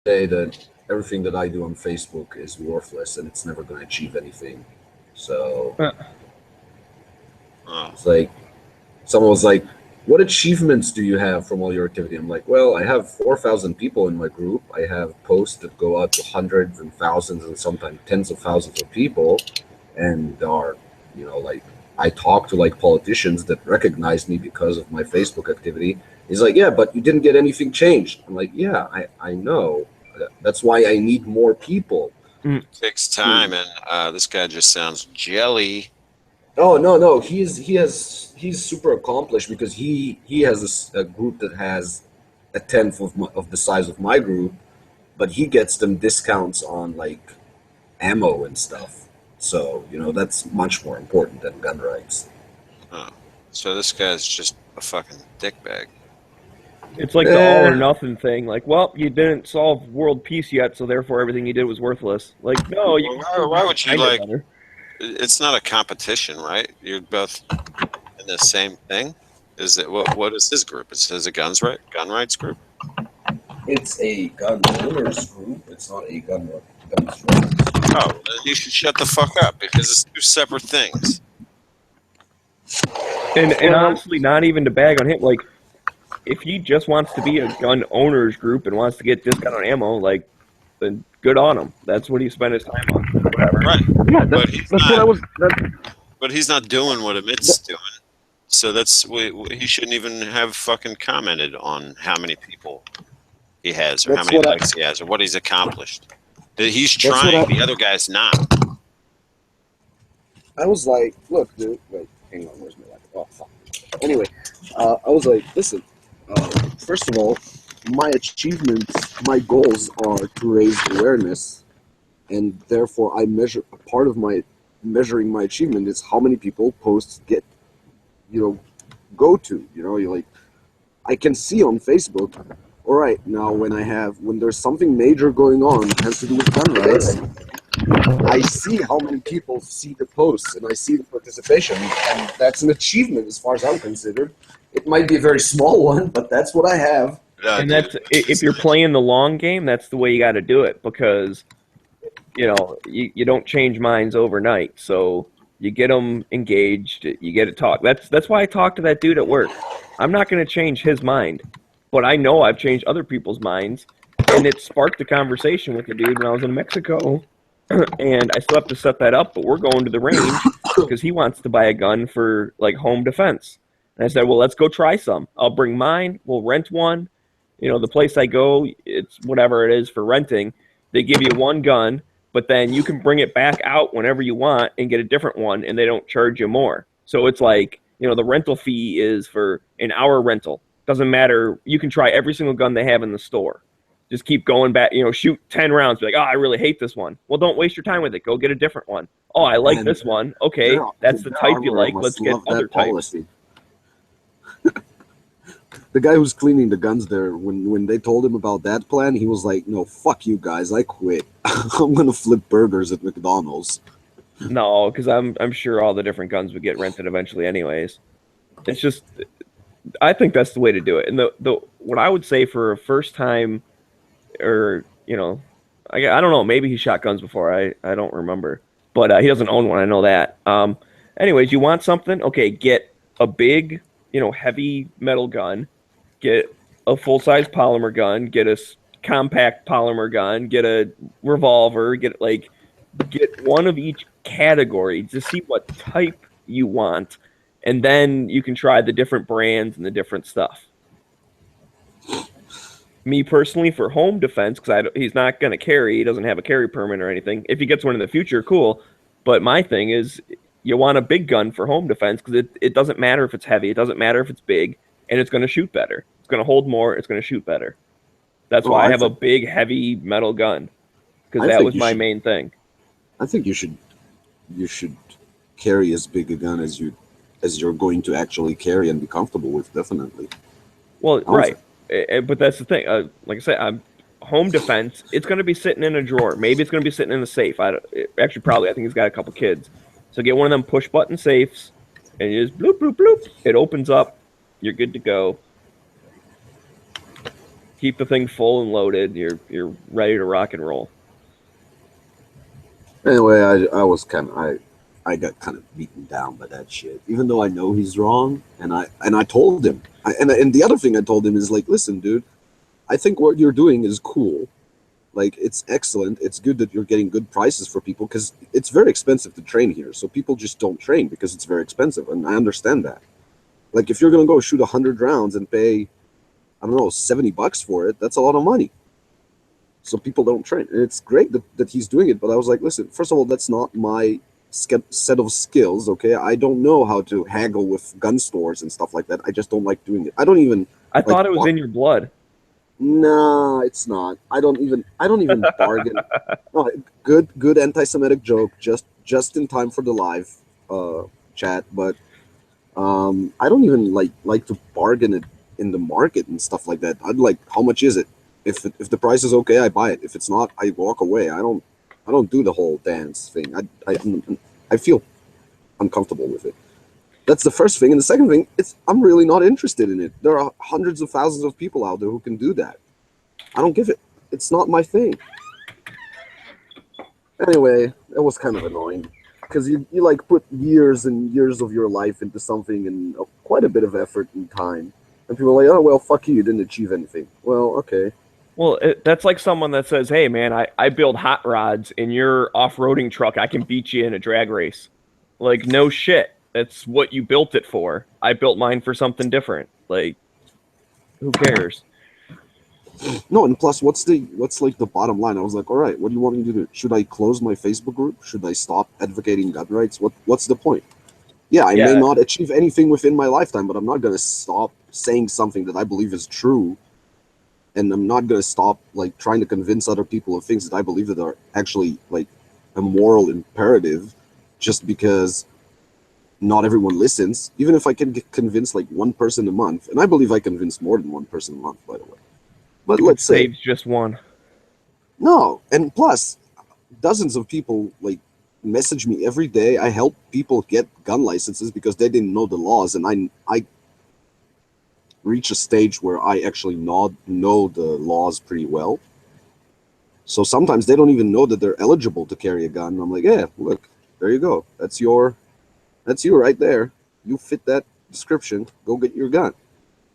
say that everything that I do on Facebook is worthless and it's never going to achieve anything. So Uh, Oh, it's like someone was like, "What achievements do you have from all your activity?" I'm like, "Well, I have 4,000 people in my group. I have posts that go out to hundreds and thousands and sometimes tens of thousands of people, and are, like I talk to like politicians that recognize me because of my Facebook activity." He's like, "Yeah, but you didn't get anything changed." I'm like, "Yeah, I know. That's why I need more people." mm, takes to time, and this guy just sounds jelly. Oh no, he's super accomplished because he has a group that has a tenth of the size of my group, but he gets them discounts on like ammo and stuff. So that's much more important than gun rights. Oh, so this guy's just a fucking dickbag. it's like the all or Eh, nothing thing. Like, well, you didn't solve world peace yet, so therefore everything you did was worthless. Like, no, you Well, can why, still why do it would you kind of like? better. It's not a competition, right? You're both in the same thing. Is it what is his group? It says a gun rights group. it's a gun owners group. It's not a gun rights. Oh, then you should shut the fuck up because it's two separate things. And Well, honestly, not even to bag on him. Like, if he just wants to be a gun owners group and wants to get discount on ammo, like, then good on him. That's what he spent his time on. Whatever. Right, yeah, but he's that's what not. I was. But he's not doing what Amit's That, doing. So he shouldn't even have fucking commented on how many people he has or how that's many what I. likes he has or what he's accomplished. That he's That's what trying, the other guy's not. I was like. Look, dude. Wait, hang on. Where's my laptop? Oh, fuck. Anyway, I was like, listen. First of all, my achievements, my goals are to raise awareness, and therefore I measure. Part of my measuring my achievement is how many people posts get, you know, go to. You like I can see on Facebook. All right, now when there's something major going on has to do with gun rights, I see how many people see the posts and I see the participation, and that's an achievement as far as I'm considered. It might be a very small one, but that's what I have. No, And dude, that's if it's you're not. playing the long game, that's the way you got to do it because you don't change minds overnight. So you get them engaged, you get to talk. That's why I talked to that dude at work. I'm not going to change his mind, but I know I've changed other people's minds, and it sparked a conversation with the dude when I was in Mexico, and I still have to set that up. But we're going to the range because he wants to buy a gun for like home defense. And I said, well, let's go try some. I'll bring mine. We'll rent one. The place I go, it's whatever it is for renting. They give you one gun, but then you can bring it back out whenever you want and get a different one, and they don't charge you more. So it's like, the rental fee is for an hour rental. Doesn't matter. You can try every single gun they have in the store. Just keep going back, shoot 10 rounds. Be like, oh, I really hate this one. Well, don't waste your time with it. Go get a different one. Oh, I like And this one. Okay, that's the their type you armor like. must Let's get love other that types. policy. The guy who's cleaning the guns there, when they told him about that plan, he was like, "No, fuck you guys, I quit. I'm gonna flip burgers at McDonald's." No, because I'm sure all the different guns would get rented eventually, anyways. It's just I think that's the way to do it. And the what I would say for a first time, or I don't know, maybe he shot guns before. I don't remember, but he doesn't own one. I know that. Anyways, you want something? Okay, get a big, heavy metal gun. Get a full size polymer gun. Get a compact polymer gun. Get a revolver. Get one of each category to see what type you want, and then you can try the different brands and the different stuff. Me personally, for home defense, because he's not going to carry, he doesn't have a carry permit or anything. If he gets one in the future, cool. But my thing is, you want a big gun for home defense because it doesn't matter if it's heavy, it doesn't matter if it's big, and it's going to shoot better. It's going to hold more, it's going to shoot better. That's Oh, why I have a big, heavy metal gun because I that think was you my should. main thing. I think you should carry as big a gun as you're going to actually carry and be comfortable with. Definitely. Well, I don't right, think. but that's the thing. Like I said, I'm home defense. It's going to be sitting in a drawer. Maybe it's going to be sitting in a safe. Actually, probably. I think he's got a couple kids. So get one of them push button safes, and you just bloop bloop bloop. It opens up. You're good to go. keep the thing full and loaded. You're ready to rock and roll. Anyway, I got kind of beaten down by that shit. Even though I know he's wrong, and I told him, and the other thing I told him is like, listen, dude, I think what you're doing is cool. Like, it's excellent. It's good that you're getting good prices for people because it's very expensive to train here. So people just don't train because it's very expensive, and I understand that. Like, if you're gonna go shoot 100 rounds and pay, I don't know, $70 for it, that's a lot of money. So people don't train, and it's great that he's doing it. But I was like, listen, first of all, that's not my set of skills. Okay, I don't know how to haggle with gun stores and stuff like that. I just don't like doing it. I don't even. I like, thought it was in your blood. No, it's not. I don't even bargain. No, good anti-Semitic joke, just in time for the live chat. But I don't even like to bargain it in the market and stuff like that. I'd like, how much is it? If the price is okay, I buy it. If it's not, I walk away. I don't do the whole dance thing. I feel uncomfortable with it. That's the first thing. And the second thing, I'm really not interested in it. There are hundreds of thousands of people out there who can do that. I don't give it. It's not my thing. Anyway, it was kind of annoying because you like put years and years of your life into something and quite a bit of effort and time. And people are like, oh, well, fuck you. You didn't achieve anything. Well, okay. Well, that's like someone that says, hey, man, I build hot rods in your off-roading truck. I can beat you in a drag race. Like, no shit. That's what you built it for. I built mine for something different. Like, who cares? No, and plus, what's like the bottom line? I was like, all right, what do you want me to do? Should I close my Facebook group? Should I stop advocating gun rights? What's the point? Yeah, I may not achieve anything within my lifetime, but I'm not gonna stop saying something that I believe is true, and I'm not gonna stop like trying to convince other people of things that I believe that are actually like a moral imperative, just because not everyone listens. Even if I can convince like one person a month, and I believe I convince more than one person a month, by the way. But let's say saves just one. No, and plus, dozens of people like message me every day. I help people get gun licenses because they didn't know the laws, and I reach a stage where I actually know the laws pretty well. So sometimes they don't even know that they're eligible to carry a gun. I'm like, yeah, look, there you go. That's you right there. You fit that description. Go get your gun.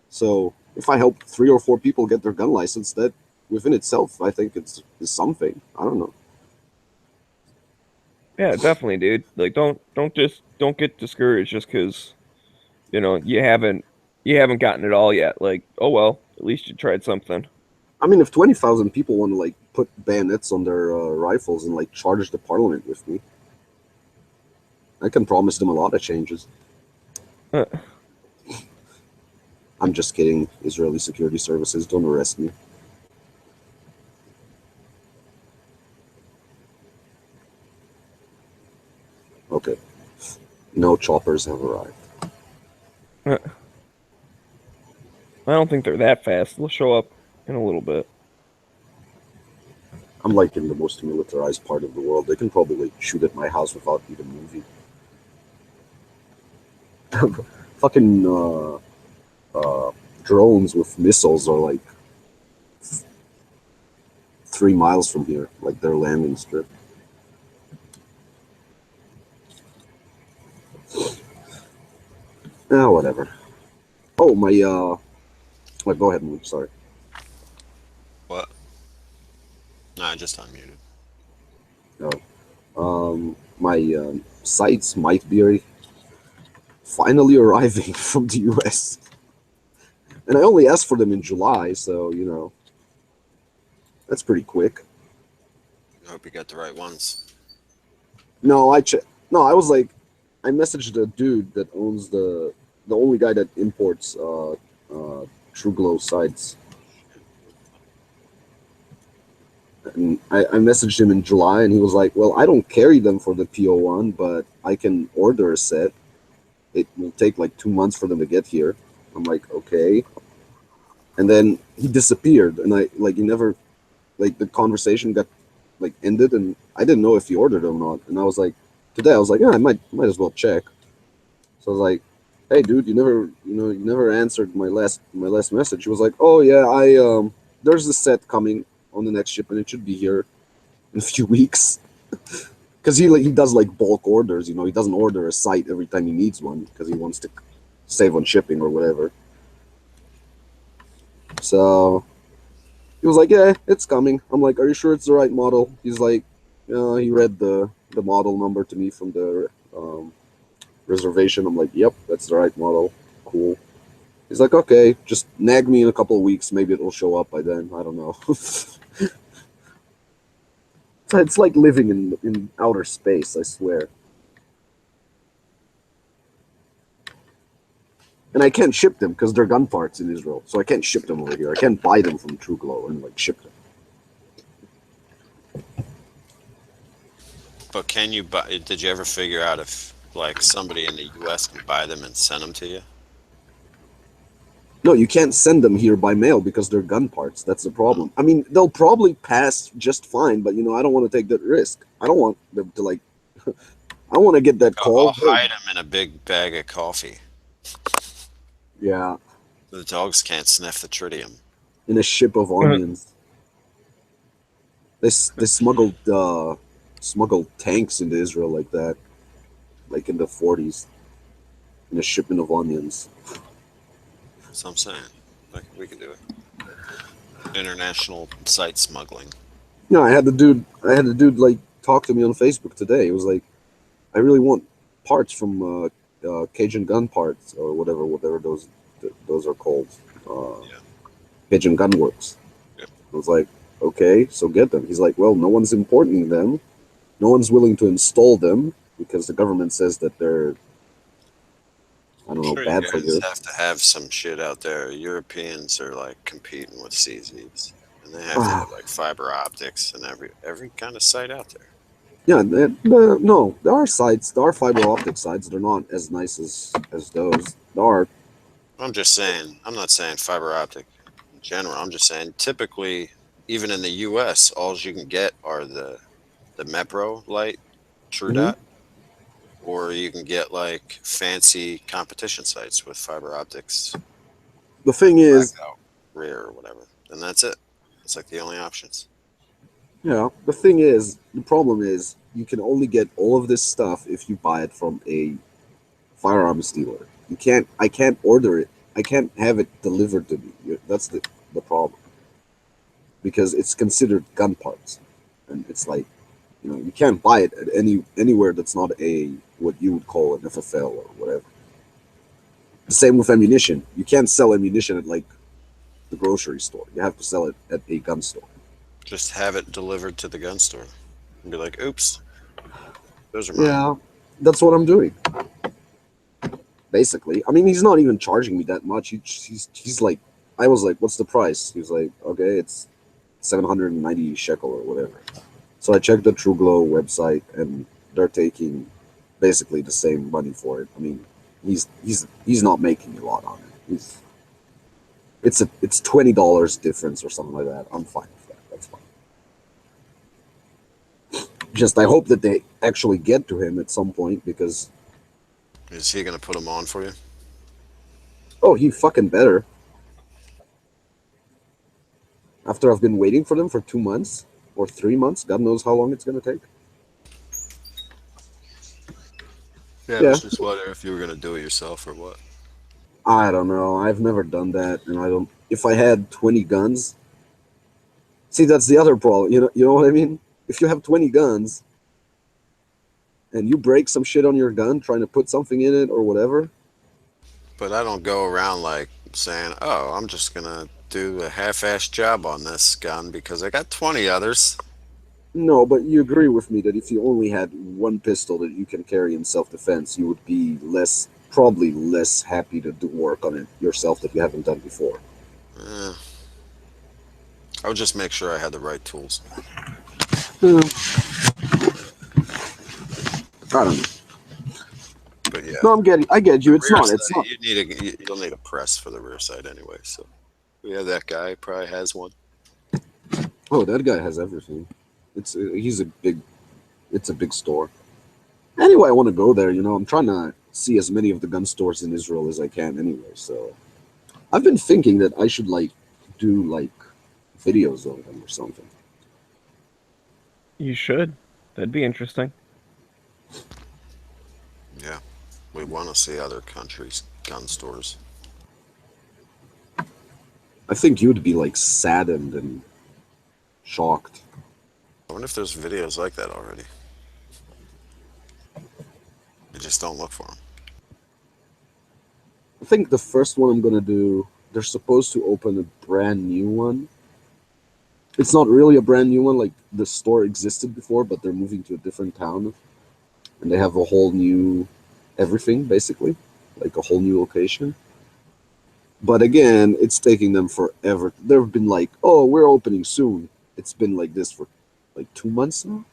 So if I help 3 or 4 people get their gun license, that within itself, I think is something. I don't know. Yeah, definitely, dude. Like, don't get discouraged just because you haven't gotten it all yet. Like, oh well, at least you tried something. I mean, if 20,000 people want to like put bayonets on their rifles and like charge the parliament with me, I can promise them a lot of changes. I'm just kidding. Israeli security services, don't arrest me. Okay. No choppers have arrived. I don't think they're that fast. They'll show up in a little bit. I'm like in the most militarized part of the world. They can probably like shoot at my house without even moving. Fucking drones with missiles are like 3 miles from here, like their landing strip. Whatever. Oh, my, well, go ahead, move, sorry. What? No, I just unmuted. No. My sites might be finally arriving from the US. And I only asked for them in July, so, that's pretty quick. I hope you got the right ones. No, I was like, I messaged the dude that owns the only guy that imports True Glow sites. And I messaged him in July, and he was like, well, I don't carry them for the PO1, but I can order a set. It will take like 2 months for them to get here. I'm like, okay. And then he disappeared, and he never, like, the conversation got like ended, and I didn't know if he ordered or not. And I was like, today I was like, yeah, I might as well check. So I was like, hey, dude, you never answered my last message. He was like, oh yeah, there's a set coming on the next ship, and it should be here in a few weeks. Because he does like bulk orders, you know. He doesn't order a site every time he needs one because he wants to save on shipping or whatever. So he was like, "Yeah, it's coming." I'm like, "Are you sure it's the right model?" He's like, he read the model number to me from the reservation. I'm like, "Yep, that's the right model. Cool." He's like, "Okay, just nag me in a couple of weeks. Maybe it will show up by then. I don't know." So it's like living in outer space, I swear. And I can't ship them because they're gun parts in Israel, so I can't ship them over here. I can't buy them from True Glow and like ship them. But can you buy? Did you ever figure out if like somebody in the U.S. can buy them and send them to you? No, you can't send them here by mail because they're gun parts. That's the problem. I mean, they'll probably pass just fine, but you know, I don't want to take that risk. I don't want them to like. I want to get that call. I'll hide them in a big bag of coffee. Yeah, The dogs can't sniff the tritium. in a ship of onions. They smuggled tanks into Israel like that, like in the 40s, in a shipment of onions. That's what I'm saying. Like, we can do it. International site smuggling. Yeah, I had the dude like talk to me on Facebook today. He was like, "I really want parts from Cajun Gun Parts or whatever those are called, Yeah. Cajun Gun Works." Yep. I was like, "Okay, so get them." He's like, "Well, no one's importing them. No one's willing to install them because the government says that they're, I don't know, Sure, bad you for guys you." have to have some shit out there. Europeans are like competing with CZs, and they have to have like fiber optics and every kind of site out there. Yeah, no, there are sites, there are fiber optic sites. They're not as nice as those. There are. I'm just saying. I'm not saying fiber optic in general. I'm just saying typically, even in the U.S., all you can get are the Mepro light, True Mhm. Dot, or you can get like fancy competition sites with fiber optics, The thing is, blackout, rear, or whatever, and that's it. It's like the only options. yeah, the problem is, you can only get all of this stuff if you buy it from a firearms dealer. I can't order it. I can't have it delivered to me. That's the problem. Because it's considered gun parts. And it's like, you know, you can't buy it at anywhere that's not a what you would call an FFL or whatever. The same with ammunition. You can't sell ammunition at like the grocery store. You have to sell it at a gun store. Just have it delivered to the gun store and be like, "Oops, those are mine." Yeah, that's what I'm doing. Basically, I mean, he's not even charging me that much. He's like, I was like, "What's the price?" He was like, "Okay, it's 790 shekel or whatever." So I checked the True Glow website, and they're taking basically the same money for it. I mean, he's not making a lot on it. It's $20 difference or something like that. I'm fine with that. That's fine. Just I hope that they actually get to him at some point because Is he gonna put them on for you? oh, he fucking better. After I've been waiting for them for 2 months or 3 months, God knows how long it's gonna take. Yeah, I Yeah. was just wondering if you were gonna do it yourself or what. I don't know. I've never done that, and I don't. If I had 20 guns, see, that's the other problem. You know what I mean? If you have 20 guns and you break some shit on your gun trying to put something in it or whatever, But I don't go around like saying, "Oh, I'm just gonna do a half-assed job on this gun because I got 20 others." no. But you agree with me that if you only had one pistol that you can carry in self-defense, you would be probably less happy to do work on it yourself that you haven't done before. Eh, I would just make sure I had the right tools. Hmm. I don't know. But yeah, No, I get you. It's rear not. sight, It's not. you'll need a press for the rear sight anyway. So we have that guy probably has one. Oh, that guy has everything. He's a big. It's a big store. Anyway, I want to go there. You know, I'm trying to see as many of the gun stores in Israel as I can. Anyway, so I've been thinking that I should like do like videos of them or something. You should. That'd be interesting. Yeah, we want to see other countries' gun stores. I think you'd be like saddened and shocked. I wonder if there's videos like that already. You just don't look for them. I think the first one I'm gonna do, they're supposed to open a brand new one. It's not really a brand new one, like the store existed before, but they're moving to a different town and they have a whole new everything basically, like a whole new location. But again, it's taking them forever. They've been like, "Oh, we're opening soon." It's been like this for like 2 months now.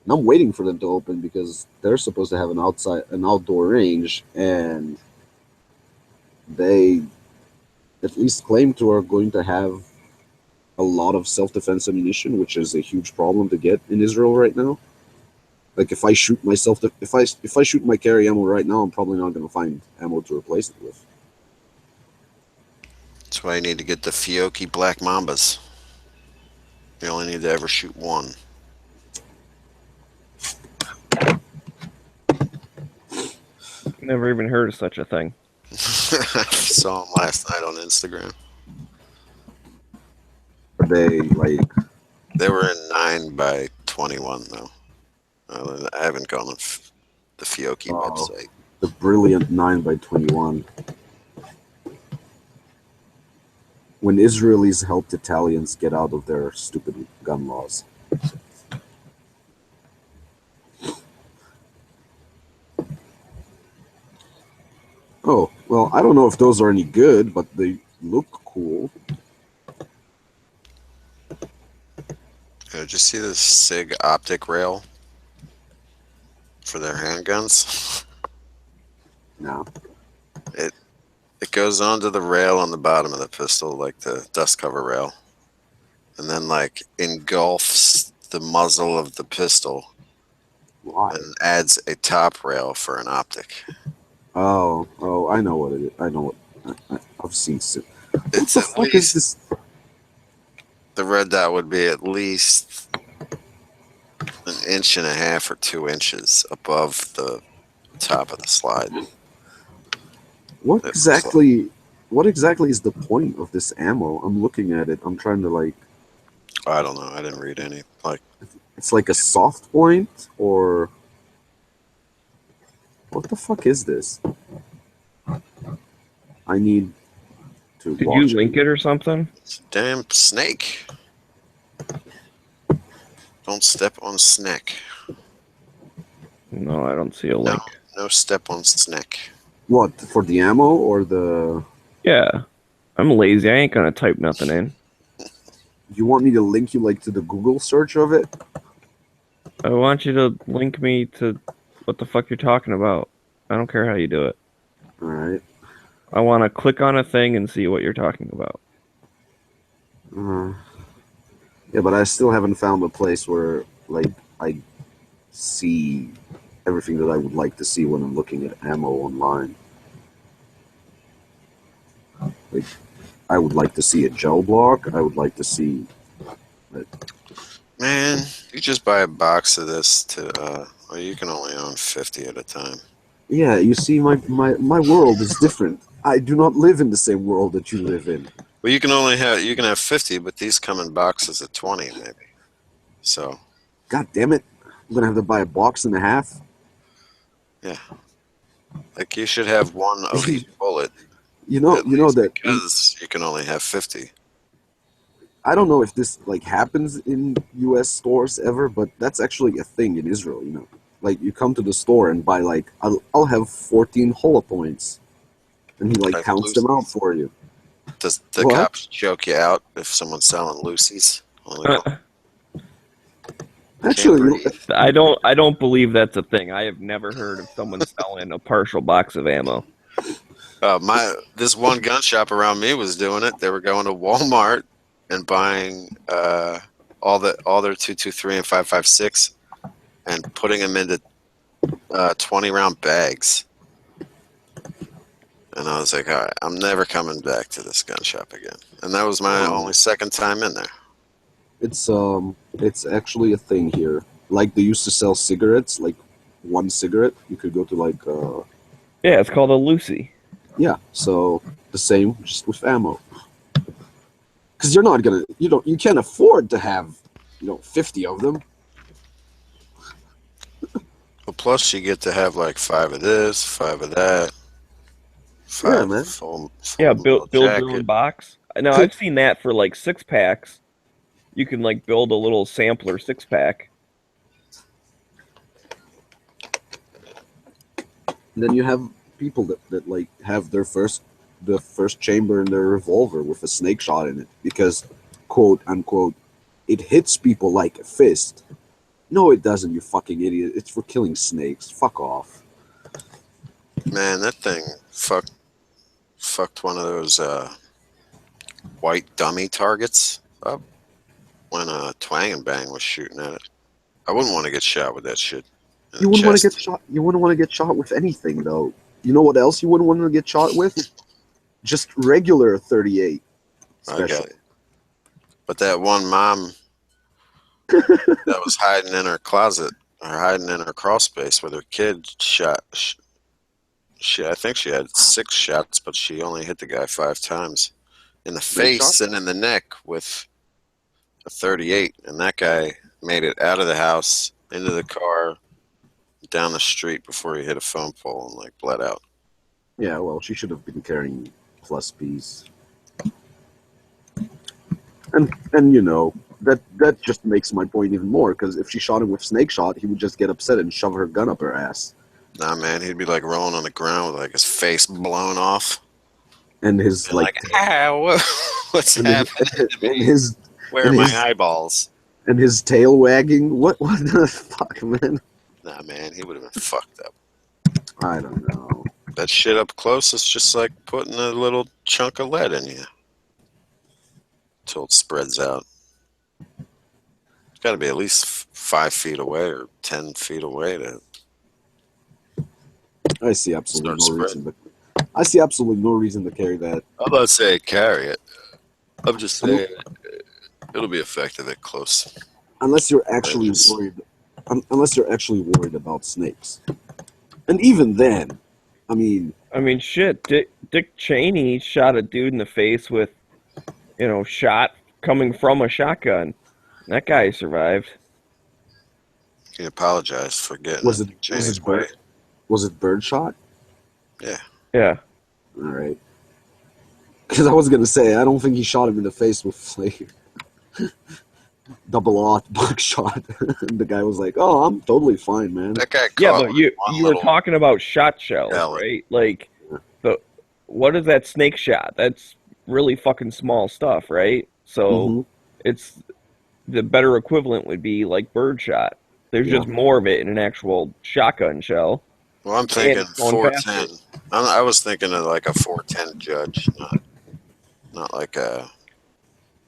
And I'm waiting for them to open because they're supposed to have an outdoor range, and they at least claim to are going to have a lot of self-defense ammunition, which is a huge problem to get in Israel right now. Like if I shoot myself, if I shoot my carry ammo right now, I'm probably not going to find ammo to replace it with. That's why you need to get the Fiocchi Black Mambas. You only need to ever shoot one. Never even heard of such a thing. I saw them last night on Instagram. Are they like? They were in 9x21 though. I haven't gone on the Fiocchi website. The brilliant 9x21. When Israelis helped Italians get out of their stupid gun laws. Oh, well, I don't know if those are any good, but they look cool. Did you see this SIG optic rail for their handguns? No. It goes onto the rail on the bottom of the pistol, like the dust cover rail, and then like engulfs the muzzle of the pistol. Why? And adds a top rail for an optic. Oh, I know what it is. I know what I've seen it. It's What the fuck is this? The red dot would be at least an inch and a half or 2 inches above the top of the slide. What exactly is the point of this ammo? I'm looking at it. I'm trying to like. I don't know. I didn't read any. Like, it's like a soft point, or what the fuck is this? I need to. Did you link it or something? It's a damn snake. Don't step on snake. No, I don't see a link. No step on snake. What, for the ammo or the? Yeah, I'm lazy. I ain't gonna type nothing in. You want me to link you like to the Google search of it? I want you to link me to what the fuck you're talking about. I don't care how you do it. All right. I want to click on a thing and see what you're talking about. Yeah, but I still haven't found a place where like I see everything that I would like to see when I'm looking at ammo online. Like, I would like to see a gel block. I would like to see. Man, you just buy a box of this to. Well, you can only own 50 at a time. Yeah, you see, my world is different. I do not live in the same world that you live in. Well, you can have 50, but these come in boxes of 20, maybe. So. God damn it! I'm gonna have to buy a box and a half. Yeah. Like you should have one of each bullet. You know that because you can only have 50. I don't know if this like happens in U.S. stores ever, but that's actually a thing in Israel. You know, like you come to the store and buy like I'll have 14 holo points, and he like counts them out for you. Does the cops choke you out if someone's selling Lucy's? Actually, I don't believe that's a thing. I have never heard of someone selling a partial box of ammo. This one gun shop around me was doing it. They were going to Walmart and buying all their 223 and 5.56 and putting them into 20-round bags And I was like, all right, I'm never coming back to this gun shop again. And that was my only second time in there. It's actually a thing here. Like they used to sell cigarettes, like one cigarette. You could go to like Yeah, it's called a Lucy. yeah. So the same, just with ammo. Because you're not gonna, you can't afford to have, 50 of them. Well, plus you get to have like 5 of this, 5 of that, 5 Yeah, man. full Yeah, metal build your jacket. own box. Now I've seen that for like 6-packs. You can like build a little sampler 6-pack. And then you have people that like have the first chamber in their revolver with a snake shot in it because, quote unquote, it hits people like a fist. No, it doesn't, you fucking idiot. It's for killing snakes. Fuck off. Man, that thing fucked one of those white dummy targets up when Twang and Bang was shooting at it. I wouldn't want to get shot with that shit. You wouldn't want to get shot. You wouldn't want to get shot with anything, though. You know what else you wouldn't want to get shot with? Just regular 38 special. I got it. But that one mom that was hiding in her closet or hiding in her crawl space with her kid shot. I think she had 6 shots, but she only hit the guy 5 times in the face and in the neck with a 38. And that guy made it out of the house, into the car, down the street before he hit a phone pole and like bled out. Yeah, well, she should have been carrying plus Bs. And that just makes my point even more, because if she shot him with snake shot, he would just get upset and shove her gun up her ass. Nah, man, he'd be like rolling on the ground with like his face blown off. And his like ow, what's happening to me? Where are my eyeballs? And his tail wagging. What the fuck, man? Nah, man, he would have been fucked up. I don't know. That shit up close is just like putting a little chunk of lead in you. Until it spreads out. It's got to be at least 5 feet away or 10 feet away to. I see absolutely no reason. I see absolutely no reason to carry that. I'm not saying carry it. I'm just saying it'll be effective at close. Unless you're actually worried. Unless you're actually worried about snakes. And even then, I mean, shit. Dick Cheney shot a dude in the face with, shot coming from a shotgun. That guy survived. He apologized for getting was it birdshot? Yeah. Yeah. All right. Because I was gonna say I don't think he shot him in the face with like double-aught buckshot. And the guy was like, "Oh, I'm totally fine, man." That guy. Yeah, but you were talking about shot shells, right? Like, what is that snake shot? That's really fucking small stuff, right? So it's the better equivalent would be like birdshot. There's just more of it in an actual shotgun shell. Well, I'm thinking 410. I was thinking of like a 410 judge, not like a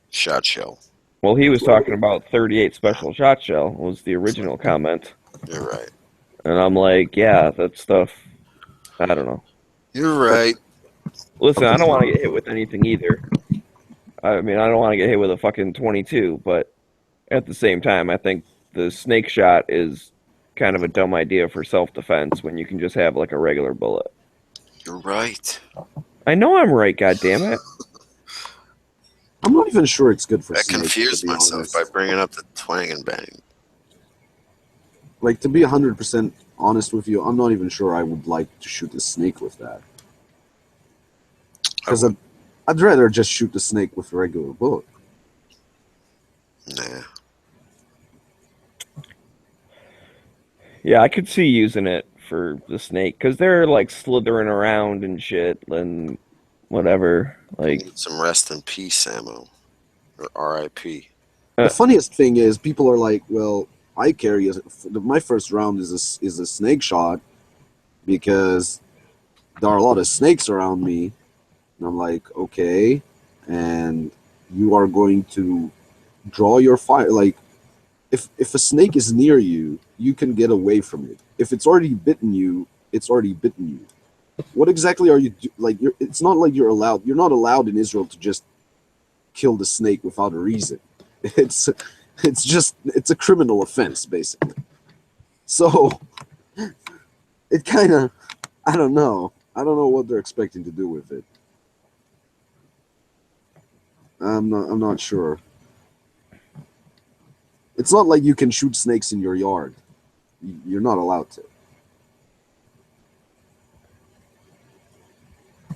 shot shell. Well, he was talking about 38 special shot shell was the original comment. You're right. And I'm like, yeah, that stuff, I don't know. You're right. Listen, I don't want to get hit with anything either. I mean, I don't want to get hit with a fucking 22, but at the same time, I think the snake shot is kind of a dumb idea for self-defense when you can just have like a regular bullet. You're right. I know I'm right, goddammit. I'm not even sure it's good for I snakes. confused myself by bringing up the Twang and Bang. Like, to be 100% honest with you, I'm not even sure I would like to shoot a snake with that. Because I'd rather just shoot the snake with a regular bullet. Nah. Yeah, I could see using it for the snake because they're like slithering around and shit and whatever. Like some rest in peace ammo or R.I.P. The funniest thing is people are like, "Well, I carry my first round is a snake shot because there are a lot of snakes around me." And I'm like, "Okay," and you are going to draw your fire like. If a snake is near you, you can get away from it. If it's already bitten you, it's already bitten you. What exactly are you like? It's not like you're allowed. You're not allowed in Israel to just kill the snake without a reason. It's it's a criminal offense basically. So it kind of I don't know. I don't know what they're expecting to do with it. I'm not sure. It's not like you can shoot snakes in your yard. You're not allowed to.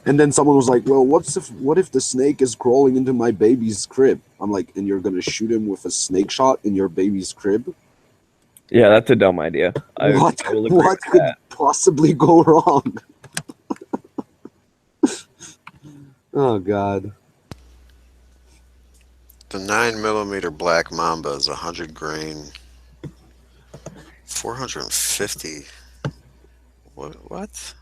And then someone was like, "Well, what if the snake is crawling into my baby's crib?" I'm like, "And you're gonna shoot him with a snake shot in your baby's crib? Yeah, that's a dumb idea. I will agree What with could that. possibly go wrong?" Oh God. The 9mm black mamba is 100 grain, 450. What?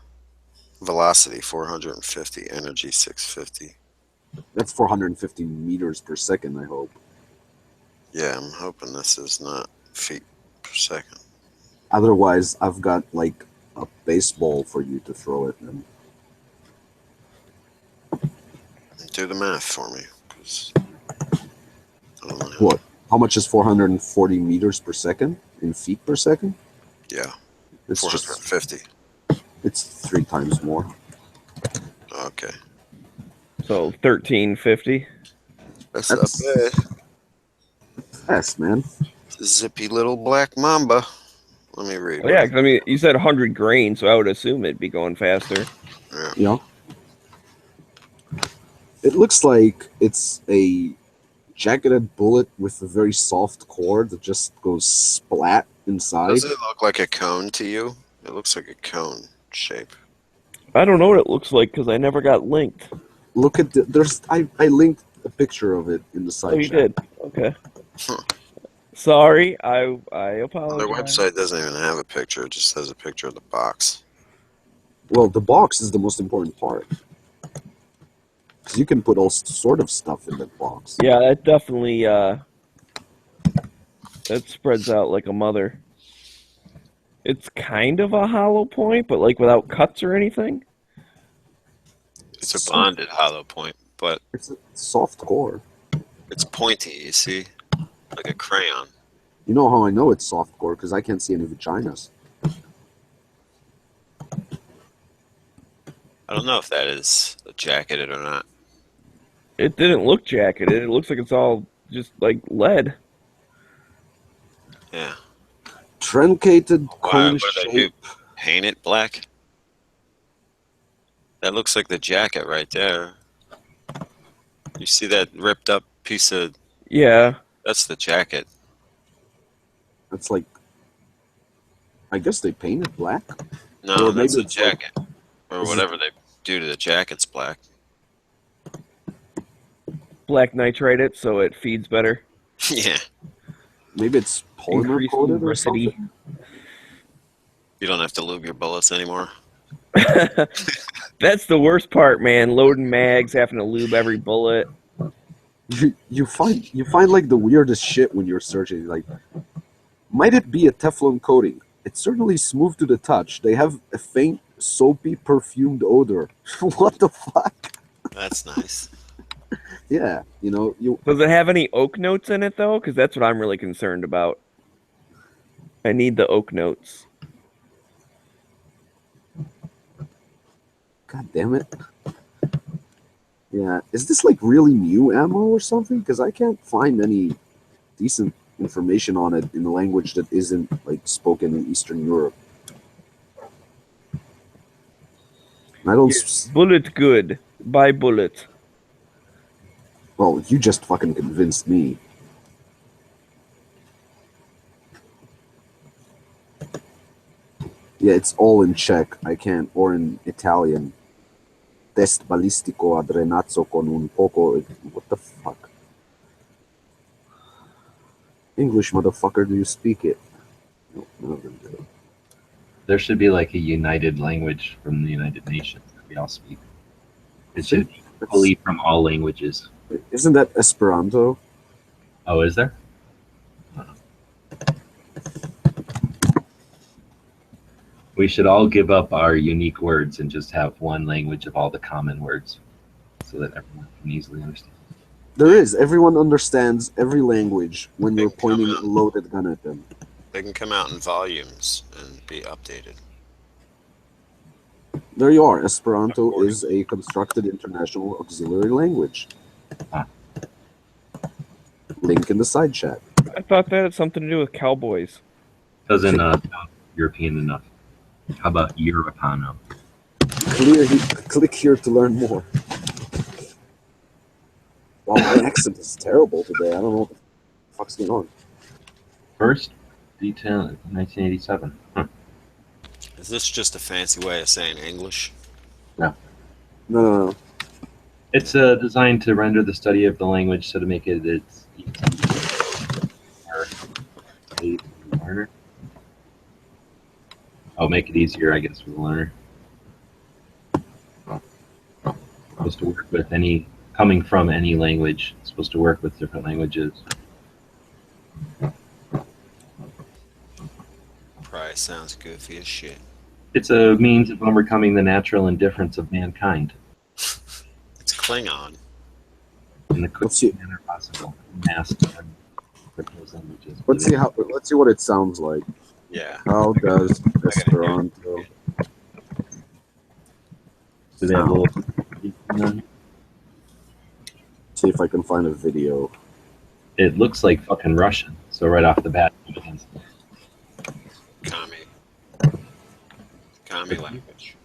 Velocity 450, energy 650. That's 450 meters per second, I hope. Yeah, I'm hoping this is not feet per second. Otherwise, I've got like a baseball for you to throw it in. Do the math for me, because I don't know. What? How much is 440 meters per second in feet per second? Yeah, It's 450. It's 3 times more. Okay. So 1350. That's not bad. Yes, man. Zippy little black mamba. Let me read. Oh, yeah, 'cause, I mean, you said 100 grain, so I would assume it'd be going faster. Yeah. It looks like it's a jacketed bullet with a very soft core that just goes splat inside. Does it look like a cone to you? It looks like a cone shape. I don't know what it looks like because I never got linked. Look at I linked a picture of it in the side Oh, you chat. did? Okay. Sorry, I apologize. Their website doesn't even have a picture. It just has a picture of the box. Well, the box is the most important part. Because you can put all sort of stuff in that box. Yeah, that definitely that spreads out like a mother. It's kind of a hollow point, but like without cuts or anything. It's a bonded hollow point, but it's a soft core. It's pointy, you see? Like a crayon. You know how I know it's soft core? Because I can't see any vaginas. I don't know if that is jacketed or not. It didn't look jacketed. It looks like it's all just like lead. Yeah. Truncated cone What did shape. they paint it black? That looks like the jacket right there. You see that ripped up piece of... Yeah. That's the jacket. That's like... I guess they painted black? No, that's the jacket. Like, or whatever they do to the jacket's black. Black nitrate it so it feeds better. Yeah. Maybe it's polymer coated or something? You don't have to lube your bullets anymore. That's the worst part, man. Loading mags, having to lube every bullet. You find like the weirdest shit when you're searching. Like, might it be a Teflon coating? It's certainly smooth to the touch. They have a faint, soapy, perfumed odor. What the fuck? That's nice. Yeah, you know, Does it have any oak notes in it though? Because that's what I'm really concerned about. I need the oak notes. God damn it. Yeah, is this like really new ammo or something? Because I can't find any decent information on it in a language that isn't like spoken in Eastern Europe. I don't. Yes, bullet good. Buy bullet. Well, you just fucking convinced me. Yeah, it's all in Czech. I can't, or in Italian. Test balistico a drenazzo con un poco. What the fuck? English, motherfucker, do you speak it? No, none of them do. There should be like a united language from the United Nations that we all speak. It should be equally from all languages. Isn't that Esperanto? Oh, is there? We should all give up our unique words and just have one language of all the common words so that everyone can easily understand. There is. Everyone understands every language when you're They can come pointing a out. loaded gun at them. They can come out in volumes and be updated. There you are. Esperanto is a constructed international auxiliary language. Ah. Link in the side chat. I thought that had something to do with cowboys. Doesn't sound European enough. How about Europano? Click here to learn more. Wow, my accent is terrible today. I don't know what the fuck's going on. First, detail 1987. Huh. Is this just a fancy way of saying English? No. It's designed to render the study of the language so to make it easy for the learner. Oh, make it easier, I guess, for the learner. Supposed to work with coming from any language. It's supposed to work with different languages. Probably sounds goofy as shit. It's a means of overcoming the natural indifference of mankind It's Klingon. in the Let's see. quickest manner possible. Master those languages. Let's see what it sounds like. Yeah. How does Esperanto Do they have a little? see if I can find a video? It looks like fucking Russian. So right off the bat, Kami language.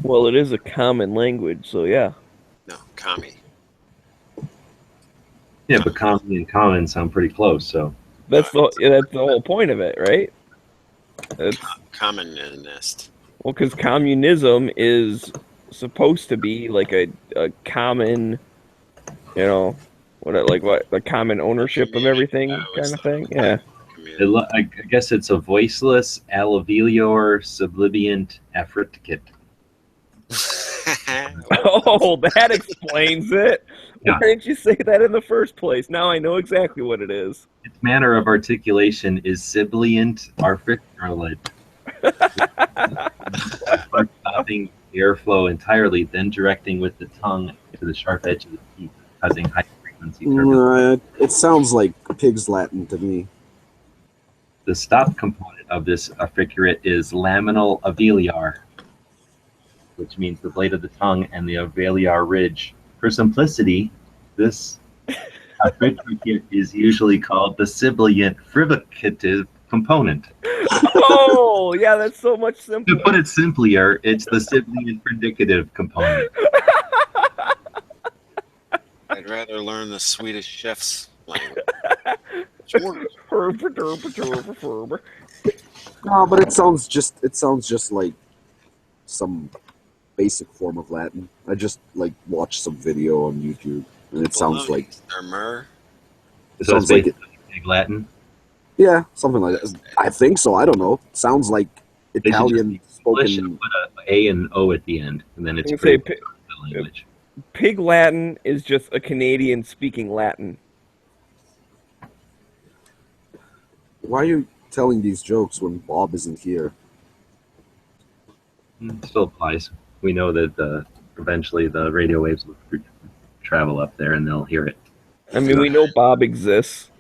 Well, it is a common language, so yeah. No, Kami. yeah, but common and common sound pretty close. So That's the whole point of it, right? It's, Communist. well, because communism is supposed to be like a common, the common ownership of everything kind of thing. Yeah. I guess it's a voiceless alveolar sublibiant affricate. Oh, that explains it. Yeah. Why didn't you say that in the first place? Now I know exactly what it is. Its manner of articulation is sibilant articulate. First stopping airflow entirely, then directing with the tongue to the sharp edge of the teeth, causing high frequency turbulence. It sounds like pig's Latin to me. The stop component of this affricate is laminal alveolar, which means the blade of the tongue and the alveolar ridge. For simplicity, this affricate is usually called the sibilant fricative component. Oh, yeah, that's so much To simpler. put it simpler, it's the sibilant fricative component. I'd rather learn the Swedish chef's language. No, but it sounds just like some basic form of Latin. I just watched some video on YouTube, and it sounds like Myrrh. it So sounds it's like basically Pig Latin. yeah, something like that. I think so. I don't know. It sounds like They should just Italian be English spoken. and put a A and O at the end, and then it's You say pretty the language. Pig Latin is just a Canadian speaking Latin. Why are you telling these jokes when Bob isn't here? Still applies. We know that eventually the radio waves will travel up there, and they'll hear it. I mean, we know Bob exists.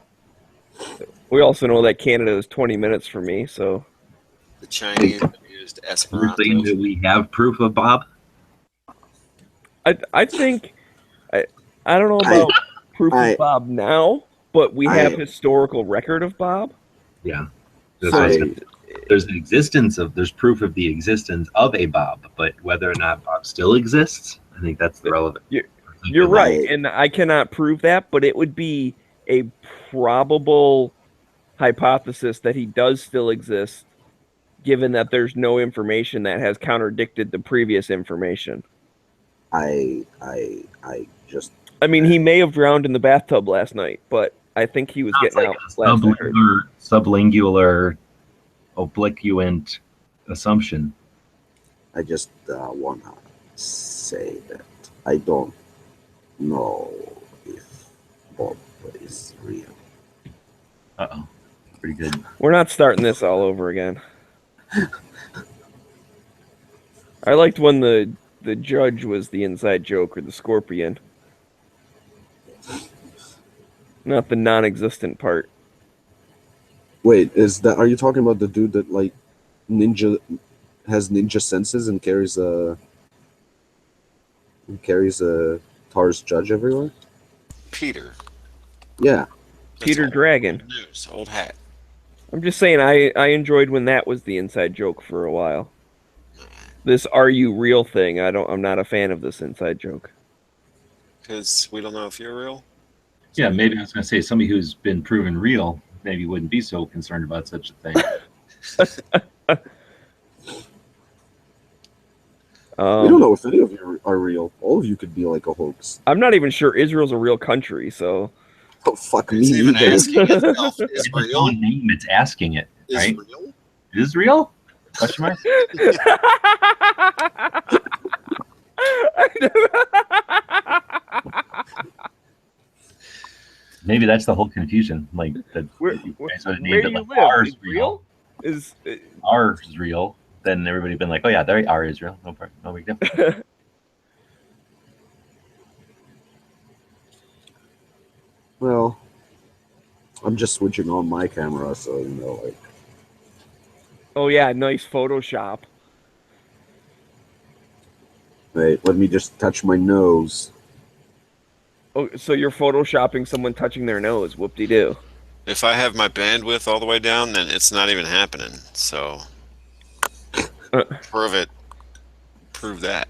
We also know that Canada is 20 minutes from me, so The Chinese used You're Esperanto. saying that we have proof of Bob? I think I don't know about proof of Bob now, but we have historical record of Bob. Yeah. So There's proof of the existence of a Bob, but whether or not Bob still exists, I think that's the relevant. You're right, and I cannot prove that, but it would be a probable hypothesis that he does still exist, given that there's no information that has contradicted the previous information. I just I mean, he may have drowned in the bathtub last night, but I think he was getting out last I heard. Sublingular obliquant assumption. I just want to say that I don't know if Bob is real. Uh-oh. pretty good. We're not starting this all over again. I liked when the judge was the inside joke or the scorpion. Not the non-existent part. Wait, are you talking about the dude that like has ninja senses and carries a TARS judge everywhere? Peter. Yeah. Peter Dragon. Old news, old hat. I'm just saying I enjoyed when that was the inside joke for a while. This "are you real" thing, I'm not a fan of this inside joke. Because we don't know if you're real. Yeah, maybe I was going to say somebody who's been proven real maybe wouldn't be so concerned about such a thing. We don't know if any of you are real. All of you could be like a hoax. I'm not even sure Israel's a real country, so. Oh, fuck me It's even either. asking itself, is It's its real? own name. It's asking it, Is right? real? It is real? Question mark? Maybe that's the whole confusion. Like that, Where you do guys would have you named it like live? R Is is real. Is R is real. Then everybody been like, oh yeah, there R is real. No problem. No big deal. Well, I'm just switching on my camera, so you know, like. Oh yeah, nice Photoshop. Wait, let me just touch my nose. Oh, so you're photoshopping someone touching their nose. Whoop-de-doo. If I have my bandwidth all the way down, then it's not even happening. So prove it. Prove that.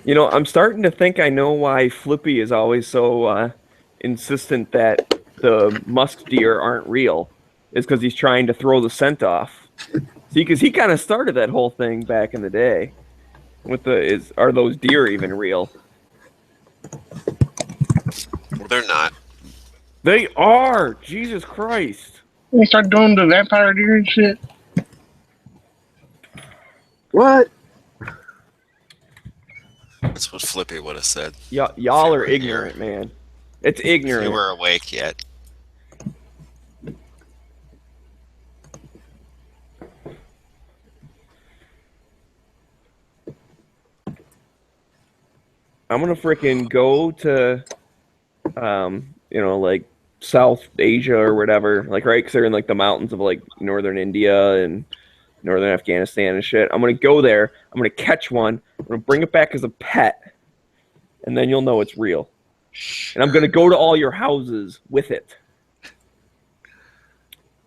You know, I'm starting to think I know why Flippy is always so insistent that the musk deer aren't real. Is because he's trying to throw the scent off. See, because he kind of started that whole thing back in the day. With are those deer even real? Well, they're not. They are. Jesus Christ. They start doing the vampire deer and shit. What? That's what Flippy would have said. Y'all are ignorant, man. It's If you ignorant. were awake yet. I'm gonna freaking go to, like South Asia or whatever, like right, because they're in like the mountains of like northern India and northern Afghanistan and shit. I'm gonna go there. I'm gonna catch one. I'm gonna bring it back as a pet, and then you'll know it's real. And I'm gonna go to all your houses with it.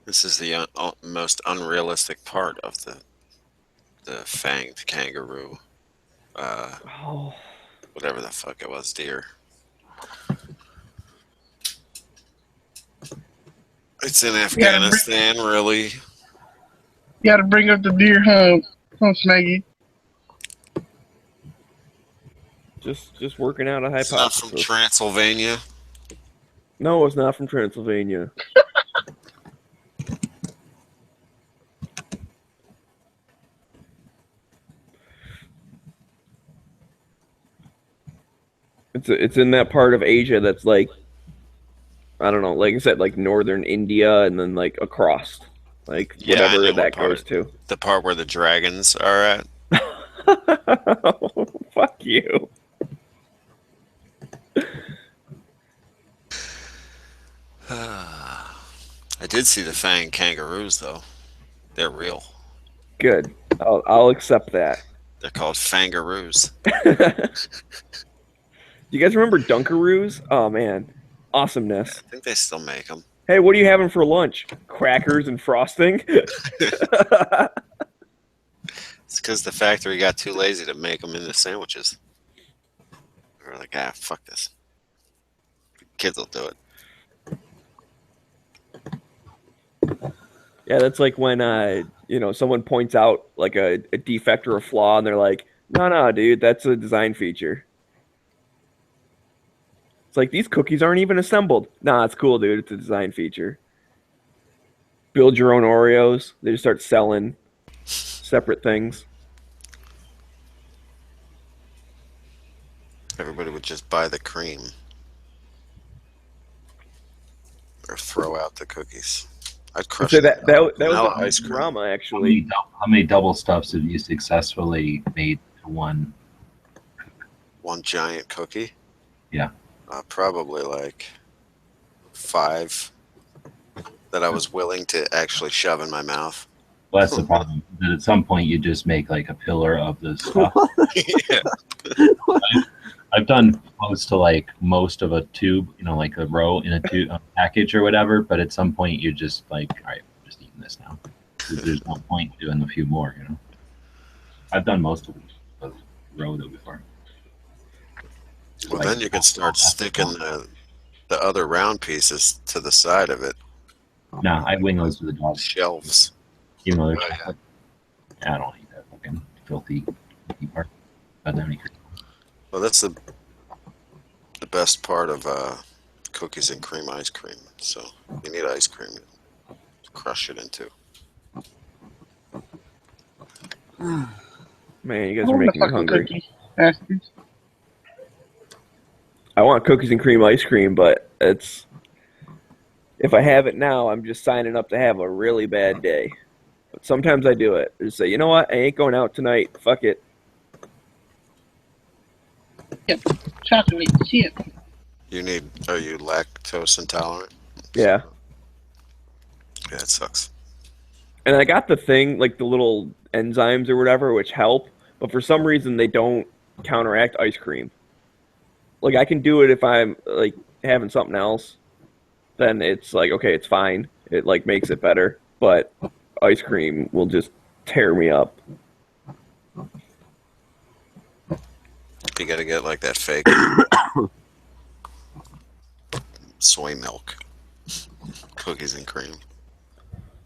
This is the most unrealistic part of the fanged kangaroo. Oh. Whatever the fuck it was, deer. It's in Afghanistan, really. You gotta bring up the deer hunt, Smaggy. Just working out a It's not from hypothesis. Transylvania. No, it's not from Transylvania. It's in that part of Asia that's like, I don't know, like I said, like northern India and then like across, like Yeah, I whatever know that what part. goes to. The part where the dragons are at. Fuck you. I did see the fanged kangaroos, though. They're real. Good. I'll accept that. They're called fangaroos. Do you guys remember Dunkaroos? Oh man, awesomeness. I think they still make them. Hey, what are you having for lunch? Crackers and frosting? It's because the factory got too lazy to make them into sandwiches. They were like, fuck this. Kids will do it. Yeah, that's like when someone points out like a defect or a flaw, and they're like, "No, dude, that's a design feature." It's like, these cookies aren't even assembled. Nah, it's cool, dude. It's a design feature. Build your own Oreos. They just start selling separate things. Everybody would just buy the cream. throw out the cookies. I'd crush So it. that was Vanilla a ice cream. drama actually. How many double stuffs have you successfully made to one? One giant cookie? Yeah. Probably like 5 that I was willing to actually shove in my mouth. Well, that's the problem. That at some point you just make like a pillar of the stuff. Yeah. I've done close to like most of a tube, like a row in a tube a package or whatever. But at some point you're just like, all right, I'm just eating this now. There's no point doing a few more. I've done most of the row though before. Well, Like, then you could start sticking the other round pieces to the side of it. No, I wing those to the dogs. Shelves. Even though they're Oh, yeah. chocolate. I don't eat that fucking filthy part. I don't eat it. Well, that's the best part of cookies and cream ice cream. So you need ice cream to crush it into. Man, you guys I are want a making me fucking hungry. cookie. Bastards. I want cookies and cream ice cream, but if I have it now, I'm just signing up to have a really bad day. But sometimes I do it. I just say, you know what? I ain't going out tonight. Fuck it. Chocolate chip. Are you lactose intolerant? Yeah. Yeah, it sucks. And I got the thing, like the little enzymes or whatever, which help, but for some reason they don't counteract ice cream. Like I can do it if I'm like having something else, then it's like okay, it's fine. It like makes it better, but ice cream will just tear me up. You got to get like that fake soy milk cookies and cream.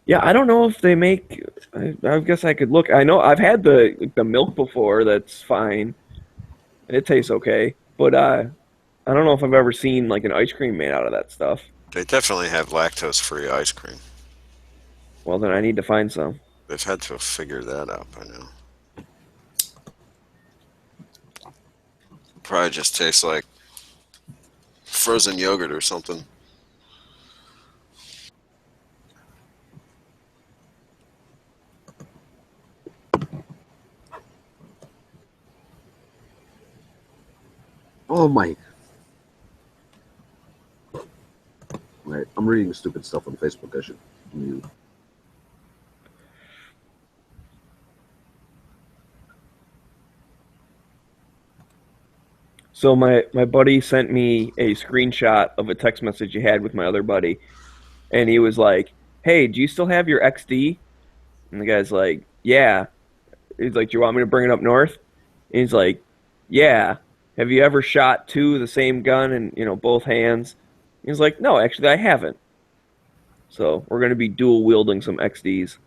Yeah, I don't know if they make. I guess I could look. I know I've had the milk before. That's fine. It tastes okay, but I don't know if I've ever seen like an ice cream made out of that stuff. They definitely have lactose-free ice cream. Well, then I need to find some. They've had to figure that out by now. Probably just tastes like frozen yogurt or something. Oh my. Right, I'm reading stupid stuff on Facebook. I should mute. So my buddy sent me a screenshot of a text message he had with my other buddy, and he was like, "Hey, do you still have your XD?" And the guy's like, "Yeah." He's like, "Do you want me to bring it up north?" And he's like, "Yeah." Have you ever shot two of the same gun in both hands? He's like, "No, actually, I haven't." So we're gonna be dual wielding some XDs.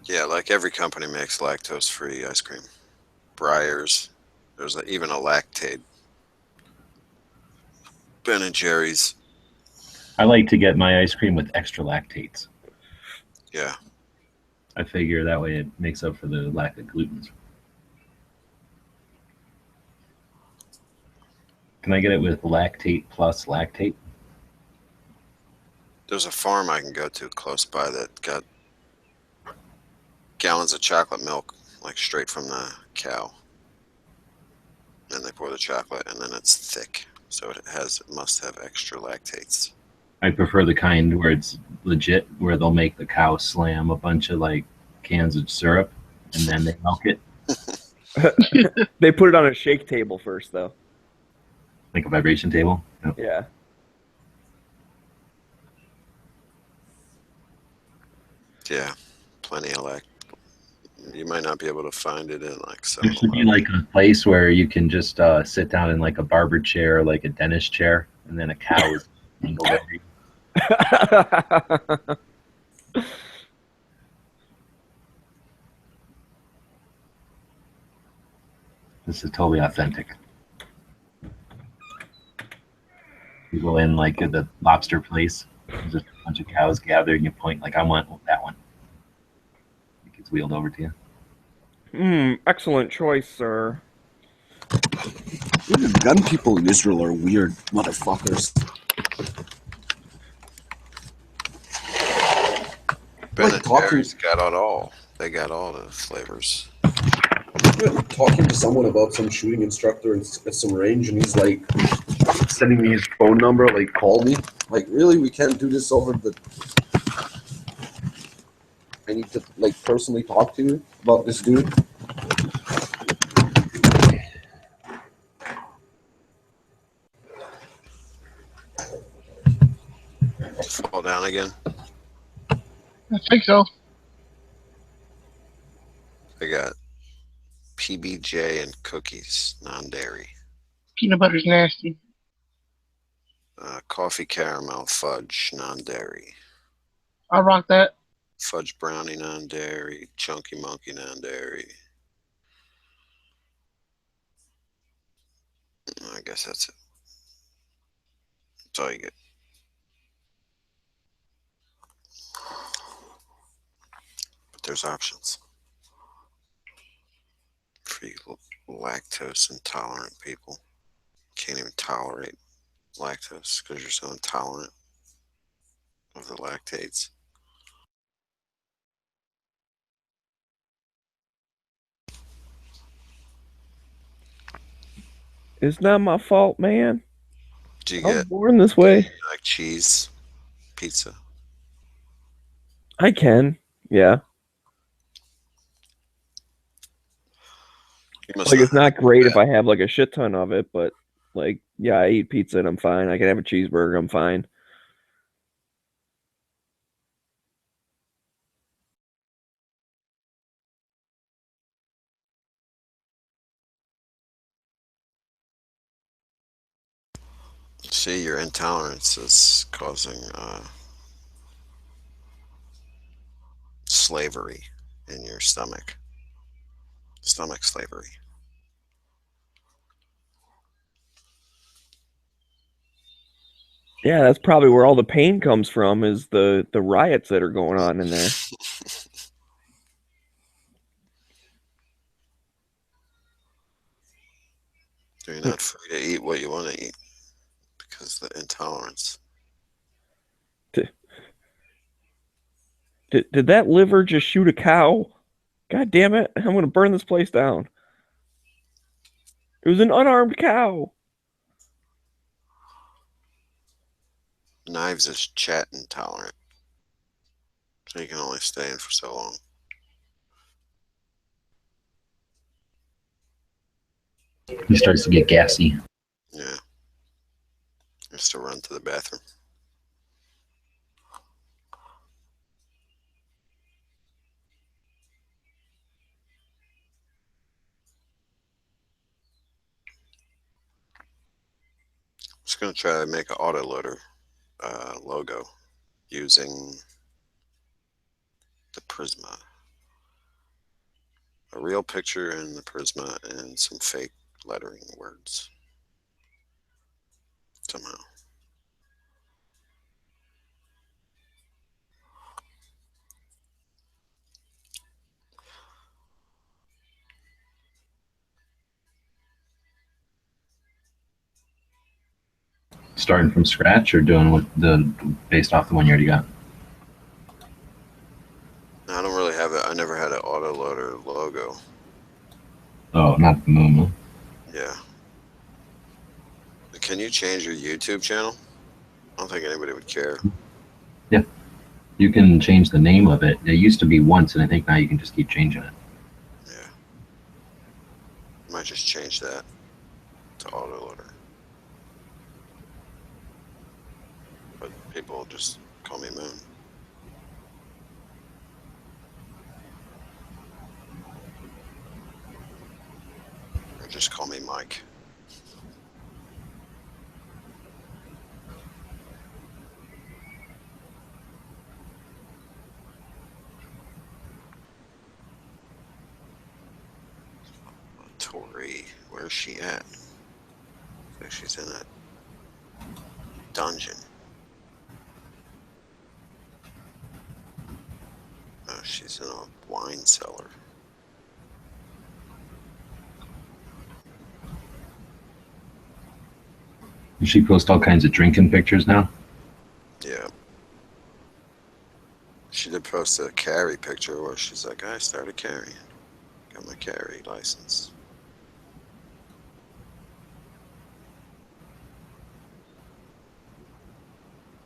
Yeah, like every company makes lactose-free ice cream. Breyers. There's even a Lactaid. Ben and Jerry's. I like to get my ice cream with extra lactates. Yeah. I figure that way it makes up for the lack of gluten. Can I get it with lactate plus lactate? There's a farm I can go to close by that got gallons of chocolate milk, like straight from the cow. And they pour the chocolate, and then it's thick, so it must have extra lactates. I prefer the kind where it's legit, where they'll make the cow slam a bunch of like cans of syrup, and then they milk it. They put it on a shake table first, though. Like a vibration table? Yep. Yeah. Yeah, plenty of You might not be able to find it in like There should be like a place where you can just sit down in like a barber chair, like a dentist chair, and then a cow is angled over you. This is totally authentic. You go in like at the lobster place, there's just a bunch of cows gathered, and you point like, I want that one. It gets wheeled over to you. Excellent choice, sir. The gun people in Israel are weird motherfuckers. Ben Like and talking, Jerry's got it all. They got all the flavors. talking to someone about some shooting instructor at some range, and he's like sending me his phone number, like call me. Like, really, we can't do this over the. I need to like personally talk to you about this dude. Fall down again. I think so. They got PBJ and cookies, non-dairy. Peanut butter's nasty. Coffee caramel fudge, non-dairy. I rock that. Fudge brownie, non-dairy. Chunky monkey, non-dairy. I guess that's it. That's all you get. But there's options for you lactose intolerant people. Can't even tolerate lactose because you're so intolerant of the lactates. It's not my fault, man. Do you I was get born this way. like cheese pizza? I can. Yeah. You must Like, not it's not great have if I have like a shit ton of it, but like, yeah, I eat pizza and I'm fine. I can have a cheeseburger, I'm fine. See, your intolerance is causing slavery in your stomach. Stomach slavery. Yeah, that's probably where all the pain comes from, is the riots that are going on in there. You're not free to eat what you want to eat because of the intolerance. Did that liver just shoot a cow? God damn it. I'm going to burn this place down. It was an unarmed cow. Knives is chat intolerant, so you can only stay in for so long. He starts to get gassy. Yeah. Just to run to the bathroom. Just gonna try to make an autoloader logo using the Prisma. A real picture in the Prisma and some fake lettering words. Somehow. Starting from scratch or doing what the based off the one you already got? I don't really have it. I never had an autoloader logo. Oh, not the Mooma. Yeah. Can you change your YouTube channel? I don't think anybody would care. Yeah. You can change the name of it. It used to be once, and I think now you can just keep changing it. Yeah. Might just change that to autoloader. But people just call me Moon. Or just call me Mike. Tori, where's she at? I think she's in a dungeon. Oh, she's in a wine cellar. She posts all kinds of drinking pictures now. Yeah. She did post a carry picture where she's like, I started carrying. Got my carry license.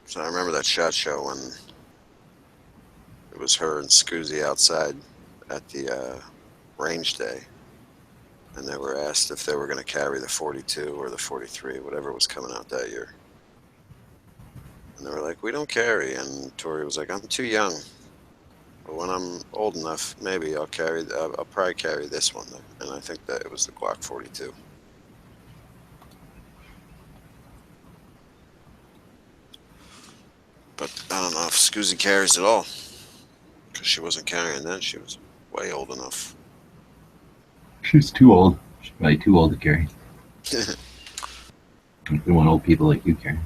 So I remember that SHOT Show when it was her and Scoozy outside at the range day. And they were asked if they were going to carry the 42 or the 43, whatever was coming out that year. And they were like, we don't carry. And Tori was like, I'm too young. But when I'm old enough, maybe I'll probably carry this one. And I think that it was the Glock 42. But I don't know if Scoozy carries at all. Because she wasn't carrying then. She was way old enough. She's too old. She's probably too old to carry. We want old people like you carry.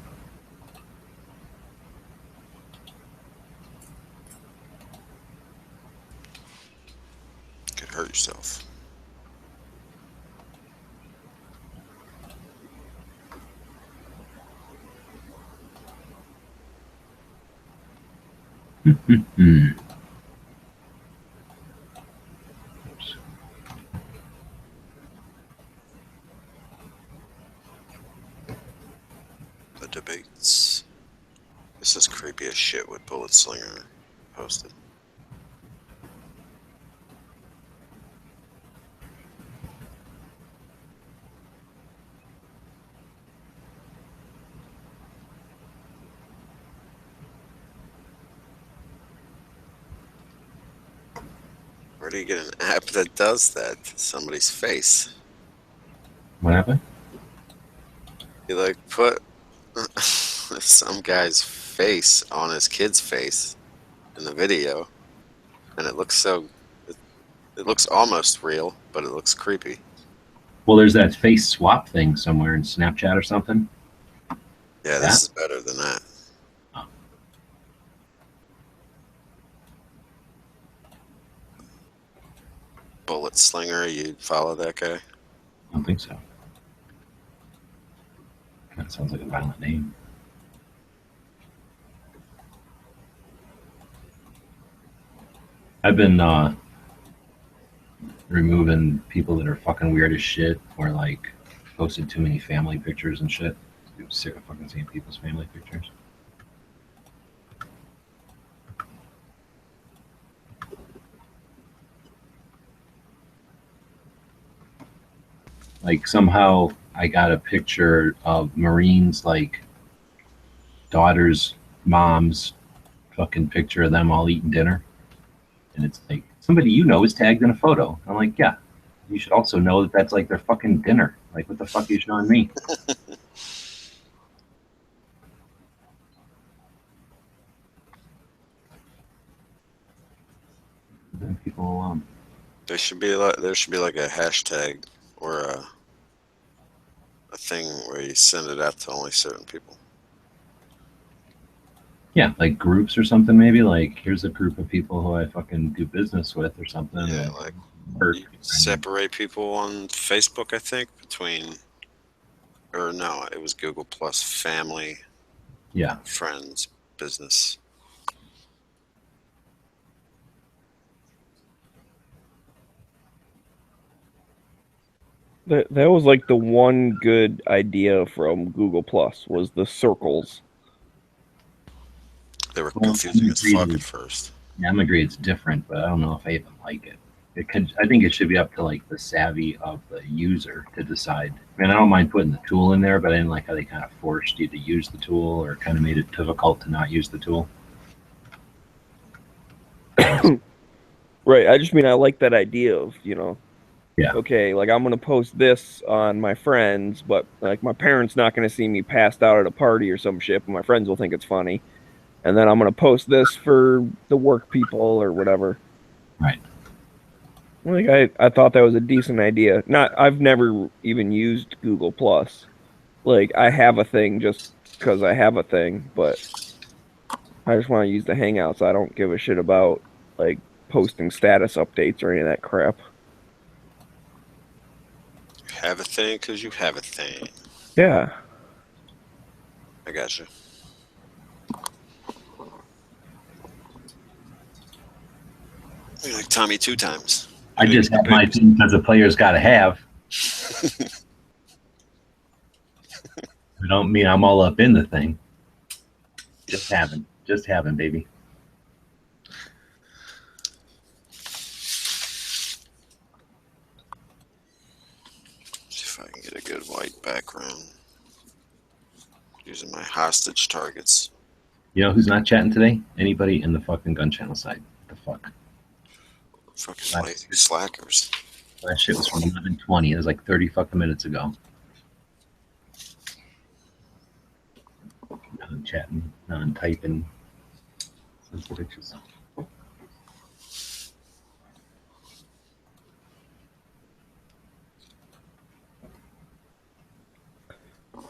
Could hurt yourself. The debates. This is creepy as shit what Bullet Slinger posted. Where do you get an app that does that to somebody's face? What happened? You like put some guy's face on his kid's face in the video, and it looks it looks almost real, but it looks creepy. Well, there's that face swap thing somewhere in Snapchat or something. Yeah, this is better than that. Oh. Bullet Slinger, you'd follow that guy? I don't think so. That sounds like a violent name. I've been removing people that are fucking weird as shit or like posted too many family pictures and shit. I'm sick of fucking seeing people's family pictures. Like somehow I got a picture of Marines, like daughter's mom's fucking picture of them all eating dinner. And it's like, somebody you know is tagged in a photo. I'm like, yeah, you should also know that that's like their fucking dinner. Like, what the fuck are you showing me? Leave people alone. There should be like a hashtag or a thing where you send it out to only certain people. Yeah, like groups or something maybe. Like, here's a group of people who I fucking do business with or something. Yeah, like work. you could separate people on Facebook, I think, between, or no, it was Google Plus, family, Yeah. friends, business. That was like the one good idea from Google Plus was the circles. They were Well, confusing as I'm fuck agree. at first. Yeah, I'm agree it's different, but I don't know if I even like it. I think it should be up to like the savvy of the user to decide. I mean, I don't mind putting the tool in there, but I didn't like how they kind of forced you to use the tool or kind of made it difficult to not use the tool. Right. I just mean I like that idea of, Yeah. okay, like I'm gonna post this on my friends, but like my parents not gonna see me passed out at a party or some shit, but my friends will think it's funny. And then I'm gonna post this for the work people or whatever. Right. Like I thought that was a decent idea. I've never even used Google Plus. Like I have a thing just because I have a thing, but I just want to use the Hangouts. I don't give a shit about like posting status updates or any of that crap. You have a thing because you have a thing. Yeah. I got you. You're like Tommy 2 times. I just have my thing because the player's got to have. I don't mean I'm all up in the thing. Just having, baby. See if I can get a good white background. Using my hostage targets. You know who's not chatting today? Anybody in the fucking gun channel side. The fuck? Fucking lazy slackers. That shit was from 11:20. It was like 30 fucking minutes ago. Non-chatting, non-typing. Sends the pictures.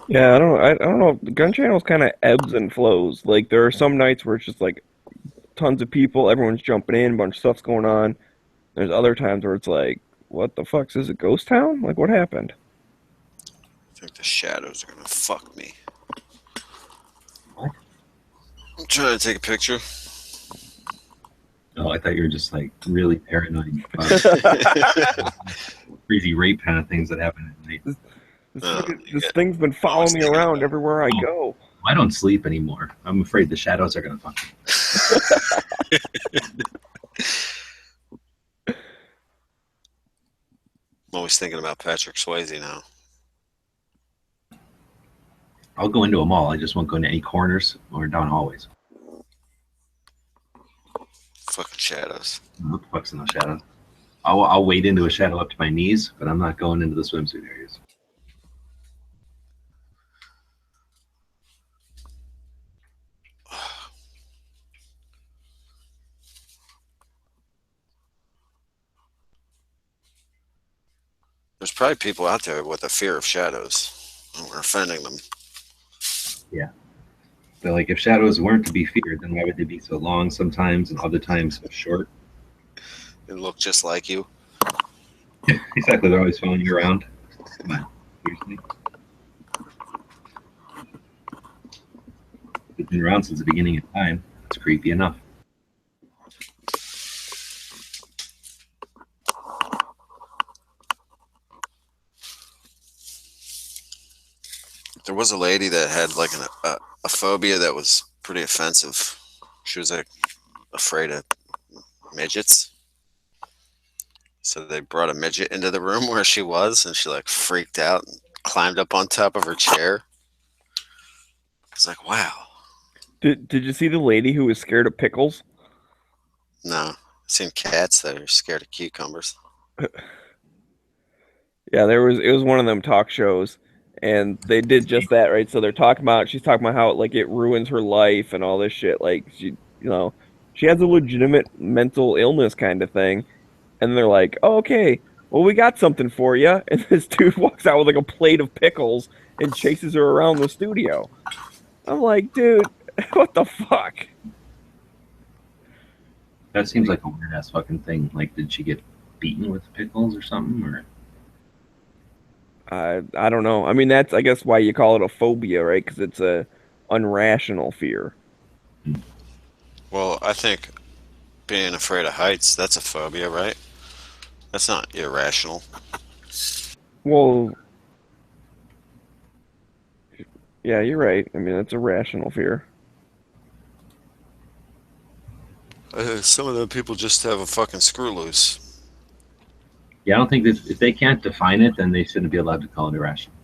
Yeah, I don't know. The gun channel's kind of ebbs and flows. Like there are some nights where it's just like tons of people, everyone's jumping in, a bunch of stuff's going on. There's other times where it's like, what the fuck? Is this a ghost town? Like what happened? I think the shadows are gonna fuck me. What? I'm trying to take a picture. Oh, I thought you were just like really paranoid. Crazy rape kind of things that happen at night. This thing's been following me around everywhere I go. I don't sleep anymore. I'm afraid the shadows are going to fuck me. I'm always thinking about Patrick Swayze now. I'll go into a mall. I just won't go into any corners or down hallways. Fucking shadows. What the fuck's in those shadows? I'll wade into a shadow up to my knees, but I'm not going into the swimsuit areas. There's probably people out there with a fear of shadows. And we're offending them. Yeah. So, like, if shadows weren't to be feared, then why would they be so long sometimes and other times so short? They look just like you. Exactly. They're always following you around. Come on. Seriously. They've been around since the beginning of time. It's creepy enough. There was a lady that had like a phobia that was pretty offensive. She was like afraid of midgets. So they brought a midget into the room where she was, and she like freaked out and climbed up on top of her chair. I was like, wow. Did you see the lady who was scared of pickles? No. I've seen cats that are scared of cucumbers. Yeah, it was one of them talk shows, and they did just that, right? So she's talking about how like it ruins her life and all this shit. Like she has a legitimate mental illness kind of thing, and they're like, oh, okay, well we got something for you, and this dude walks out with like a plate of pickles and chases her around the studio. I'm like, dude, what the fuck? That seems like a weird ass fucking thing. Like, did she get beaten with pickles or something? Or I don't know. I mean, that's I guess why you call it a phobia, right? Because it's a unrational fear. Well, I think being afraid of heights, that's a phobia, right? That's not irrational. Well, yeah, you're right. I mean, that's a rational fear. Some of the people just have a fucking screw loose. yeah, I don't think that if they can't define it, then they shouldn't be allowed to call it irrational.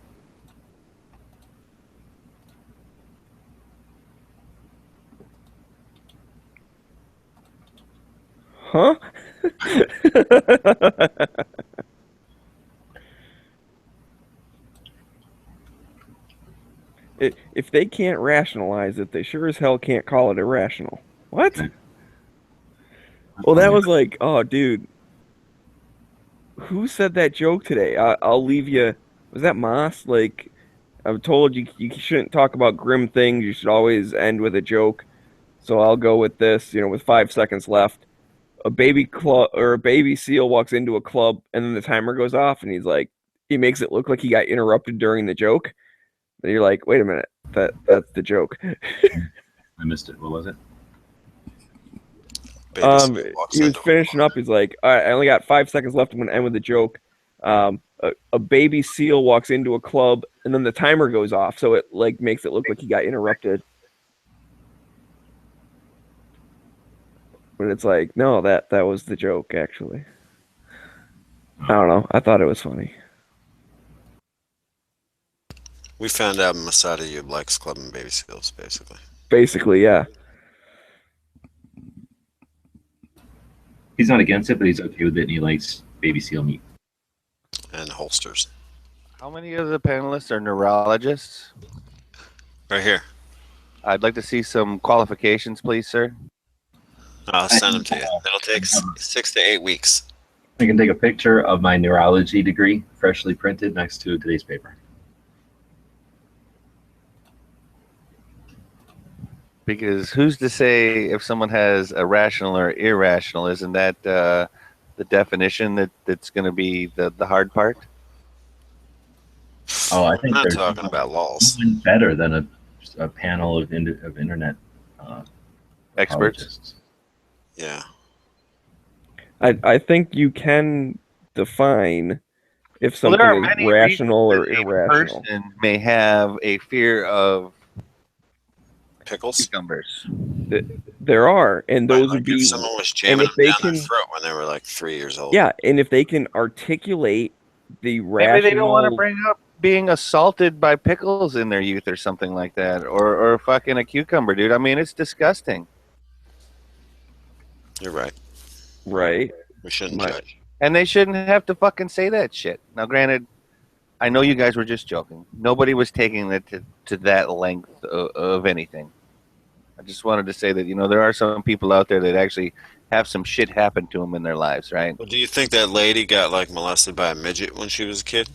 Huh? If they can't rationalize it, they sure as hell can't call it irrational. What? Okay. Well, that was like, oh, dude, who said that joke today? I'll leave you. Was that Moss? Like, I'm told you shouldn't talk about grim things. You should always end with a joke. So I'll go with this. With 5 seconds left, a baby club or a baby seal walks into a club, and then the timer goes off, and he makes it look like he got interrupted during the joke. And you're like, wait a minute, that's the joke. I missed it. What was it? Baby Seal walks He was into a finishing up. He's like, all right, I only got 5 seconds left. I'm gonna end with a joke. A baby seal walks into a club, and then the timer goes off, so it like makes it look like he got interrupted. But it's like, no, that was the joke, actually. I don't know. I thought it was funny. We found out Masada Yub likes clubbing baby seals, basically. Basically, yeah. He's not against it, but he's okay with it, and he likes baby seal meat. And holsters. How many of the panelists are neurologists? Right here. I'd like to see some qualifications, please, sir. I'll send them to you. It'll take 6 to 8 weeks. I can take a picture of my neurology degree, freshly printed, next to today's paper. Because who's to say if someone has a rational or irrational? Isn't that the definition that's going to be the hard part? Oh, I think I'm not there's talking about laws. someone better than a panel of internet Experts? psychologists. Yeah. I think you can define if Well, something there are is many rational or reasons that a irrational. person may have a fear of Pickles? cucumbers. There are, and those Like would be if someone was jamming if them they down their can- throat when they were like 3 years old. yeah, and if they can articulate the rational. Maybe they don't want to bring up being assaulted by pickles in their youth or something like that, or fucking a cucumber, dude. I mean, it's disgusting. You're right. Right. We shouldn't My- judge. And they shouldn't have to fucking say that shit. Now, granted, I know you guys were just joking. Nobody was taking it to that length of anything. I just wanted to say that, you know, there are some people out there that actually have some shit happen to them in their lives, right? Well, do you think that lady got like molested by a midget when she was a kid?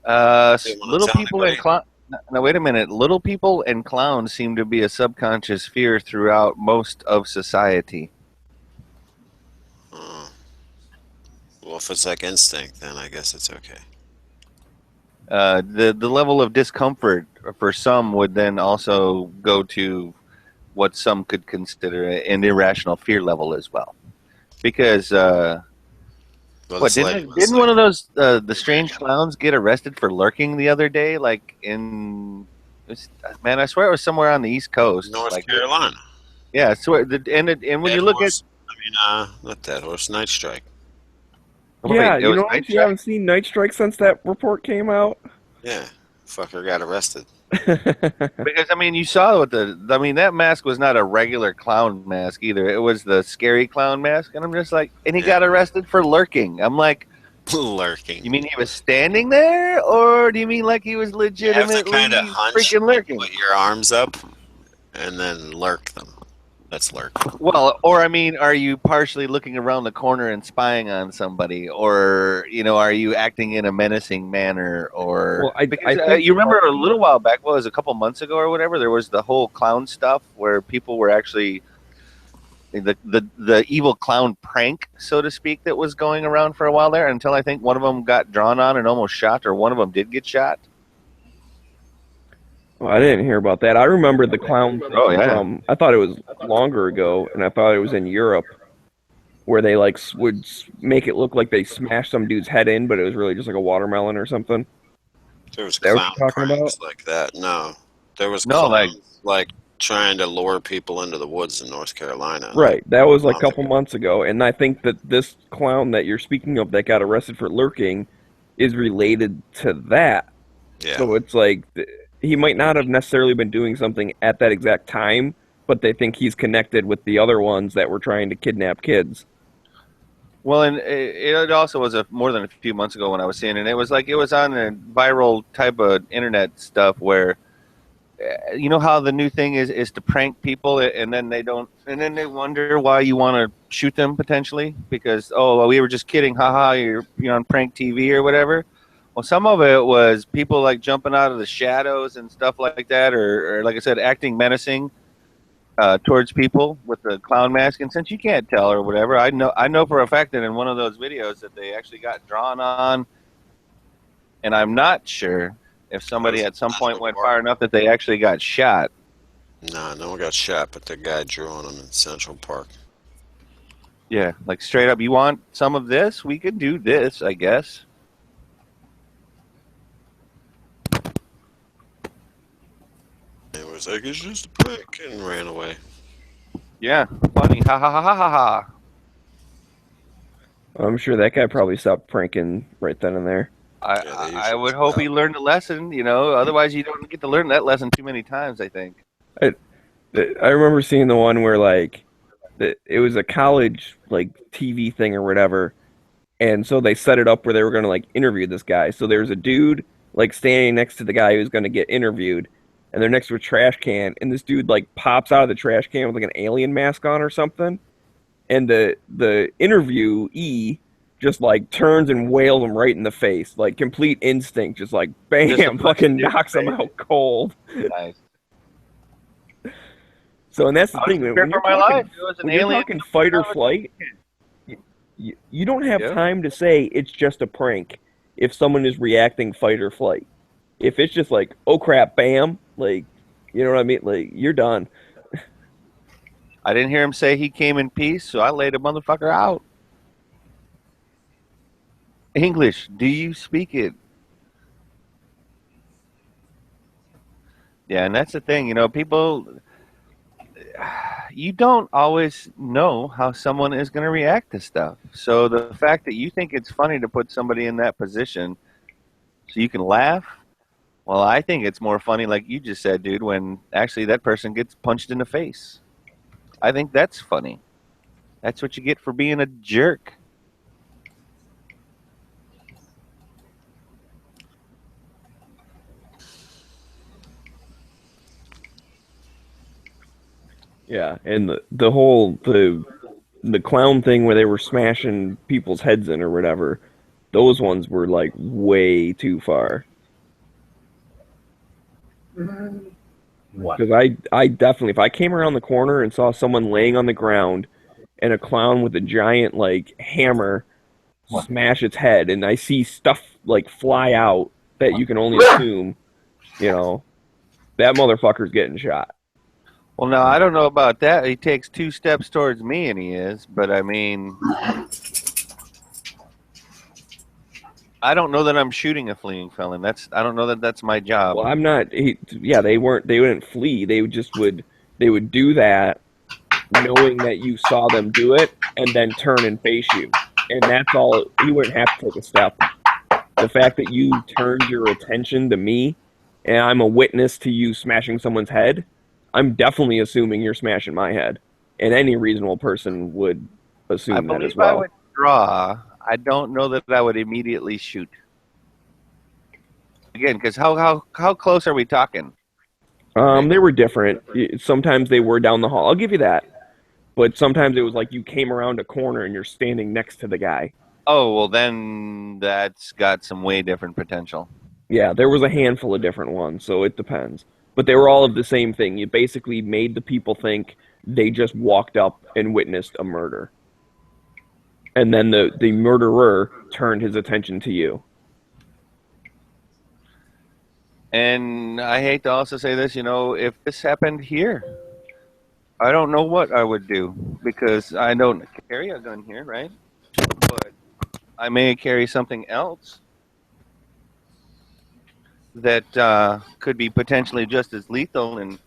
Didn't wanna Little tell people and anybody. clowns. Now, wait a minute. Little people and clowns seem to be a subconscious fear throughout most of society. Well, if it's like instinct, then I guess it's okay. The level of discomfort for some would then also go to what some could consider an irrational fear level as well, because Well, this lady was didn't like, one of those the strange clowns get arrested for lurking the other day? Like man, I swear it was somewhere on the East Coast, North like, Carolina? yeah, I swear. And when Dead you look horse. Not Dead Horse, Night Strike. at Yeah, it you was know, Night if you Strike? haven't seen Night Strike since that report came out. Yeah, fucker got arrested. Because I mean, you saw what that mask was not a regular clown mask either. It was the scary clown mask, and I'm just like, and he got arrested for lurking. I'm like, Lurking. you mean he was standing there, or do you mean like he was You have to legitimately kind of hunch, freaking lurking? put your arms up, and then lurk them. That's lurk. Well, or I mean, are you partially looking around the corner and spying on somebody, or you know, are you acting in a menacing manner, or Well, I because, think you remember a little while back, what was it, a couple months ago or whatever, there was the whole clown stuff where people were actually the evil clown prank, so to speak, that was going around for a while there until I think one of them got drawn on and almost shot, or one of them did get shot. Well, I didn't hear about that. I remember the clown thing Oh, yeah. from, I thought it was longer ago, and I thought it was in Europe, where they like would make it look like they smashed some dude's head in, but it was really just like a watermelon or something. There was That what clown you're talking pranks like that. No, there was No, clowns, like trying to lure people into the woods in North Carolina. Right, that was like a Month couple ago. months ago, and I think that this clown that you're speaking of that got arrested for lurking is related to that. Yeah. So it's like he might not have necessarily been doing something at that exact time, but they think he's connected with the other ones that were trying to kidnap kids. Well, and it also was more than a few months ago when I was seeing it. And it was like it was on a viral type of internet stuff where, you know how the new thing is to prank people, and then they don't, and then they wonder why you want to shoot them potentially because, oh, well, we were just kidding, haha, you're on prank TV or whatever. Well, some of it was people like jumping out of the shadows and stuff like that, or like I said, acting menacing towards people with the clown mask. And since you can't tell or whatever, I know for a fact that in one of those videos that they actually got drawn on, and I'm not sure If somebody at some point went National far Park. enough that they actually got shot. Nah, no one got shot, but the guy drew on him in Central Park. Yeah, like straight up, you want some of this? We could do this, I guess. It was like, it's just a prank, and ran away. Yeah, funny. Ha ha ha ha ha ha. I'm sure that guy probably stopped pranking right then and there. Yeah, they I usually would hope stop. he learned a lesson, you know. Otherwise, you don't get to learn that lesson too many times, I think. I remember seeing the one where like it was a college like TV thing or whatever, and so they set it up where they were going to like interview this guy. So there was a dude like standing next to the guy who's going to get interviewed, and they're next to a trash can, and this dude like pops out of the trash can with like an alien mask on or something, and the interviewee just like turns and wails him right in the face, like complete instinct, just like Just to bam, punch fucking the dude knocks in him the face. out cold. Nice. So, and that's the I was thing, prepared when for you're my talking, life. It was an when you're alien. talking fight or flight, you don't have Yeah. time to say it's just a prank if someone is reacting fight or flight. If it's just like, oh crap, bam, like, you know what I mean? Like, you're done. I didn't hear him say he came in peace, so I laid a motherfucker out. English, do you speak it? Yeah, and that's the thing, you know, people, you don't always know how someone is going to react to stuff. So the fact that you think it's funny to put somebody in that position so you can laugh, well, I think it's more funny, like you just said, dude, when actually that person gets punched in the face. I think that's funny. That's what you get for being a jerk. Yeah, and the whole the clown thing where they were smashing people's heads in or whatever, those ones were like way too far. What? Because I definitely, if I came around the corner and saw someone laying on the ground and a clown with a giant like hammer What? smash its head, and I see stuff like fly out that you can only assume, you know, that motherfucker's getting shot. Well, now, I don't know about that. He takes 2 steps towards me, and he is. But, I mean, I don't know that I'm shooting a fleeing felon. I don't know that that's my job. Well, I'm not. Yeah, they weren't. They wouldn't flee. They would just would. They would do that, knowing that you saw them do it, and then turn and face you. And that's all. You wouldn't have to take a step. The fact that you turned your attention to me, and I'm a witness to you smashing someone's head, I'm definitely assuming you're smashing my head. And any reasonable person would I assume that believe as well. I would draw. I don't know that I would immediately shoot. Again, because how close are we talking? They were different. Sometimes they were down the hall. I'll give you that. But sometimes it was like you came around a corner and you're standing next to the guy. Oh, well, then that's got some way different potential. Yeah, there was a handful of different ones, so it depends. But they were all of the same thing. You basically made the people think they just walked up and witnessed a murder. And then the murderer turned his attention to you. And I hate to also say this, you know, if this happened here, I don't know what I would do because I don't carry a gun here, right? But I may carry something else that could be potentially just as lethal, and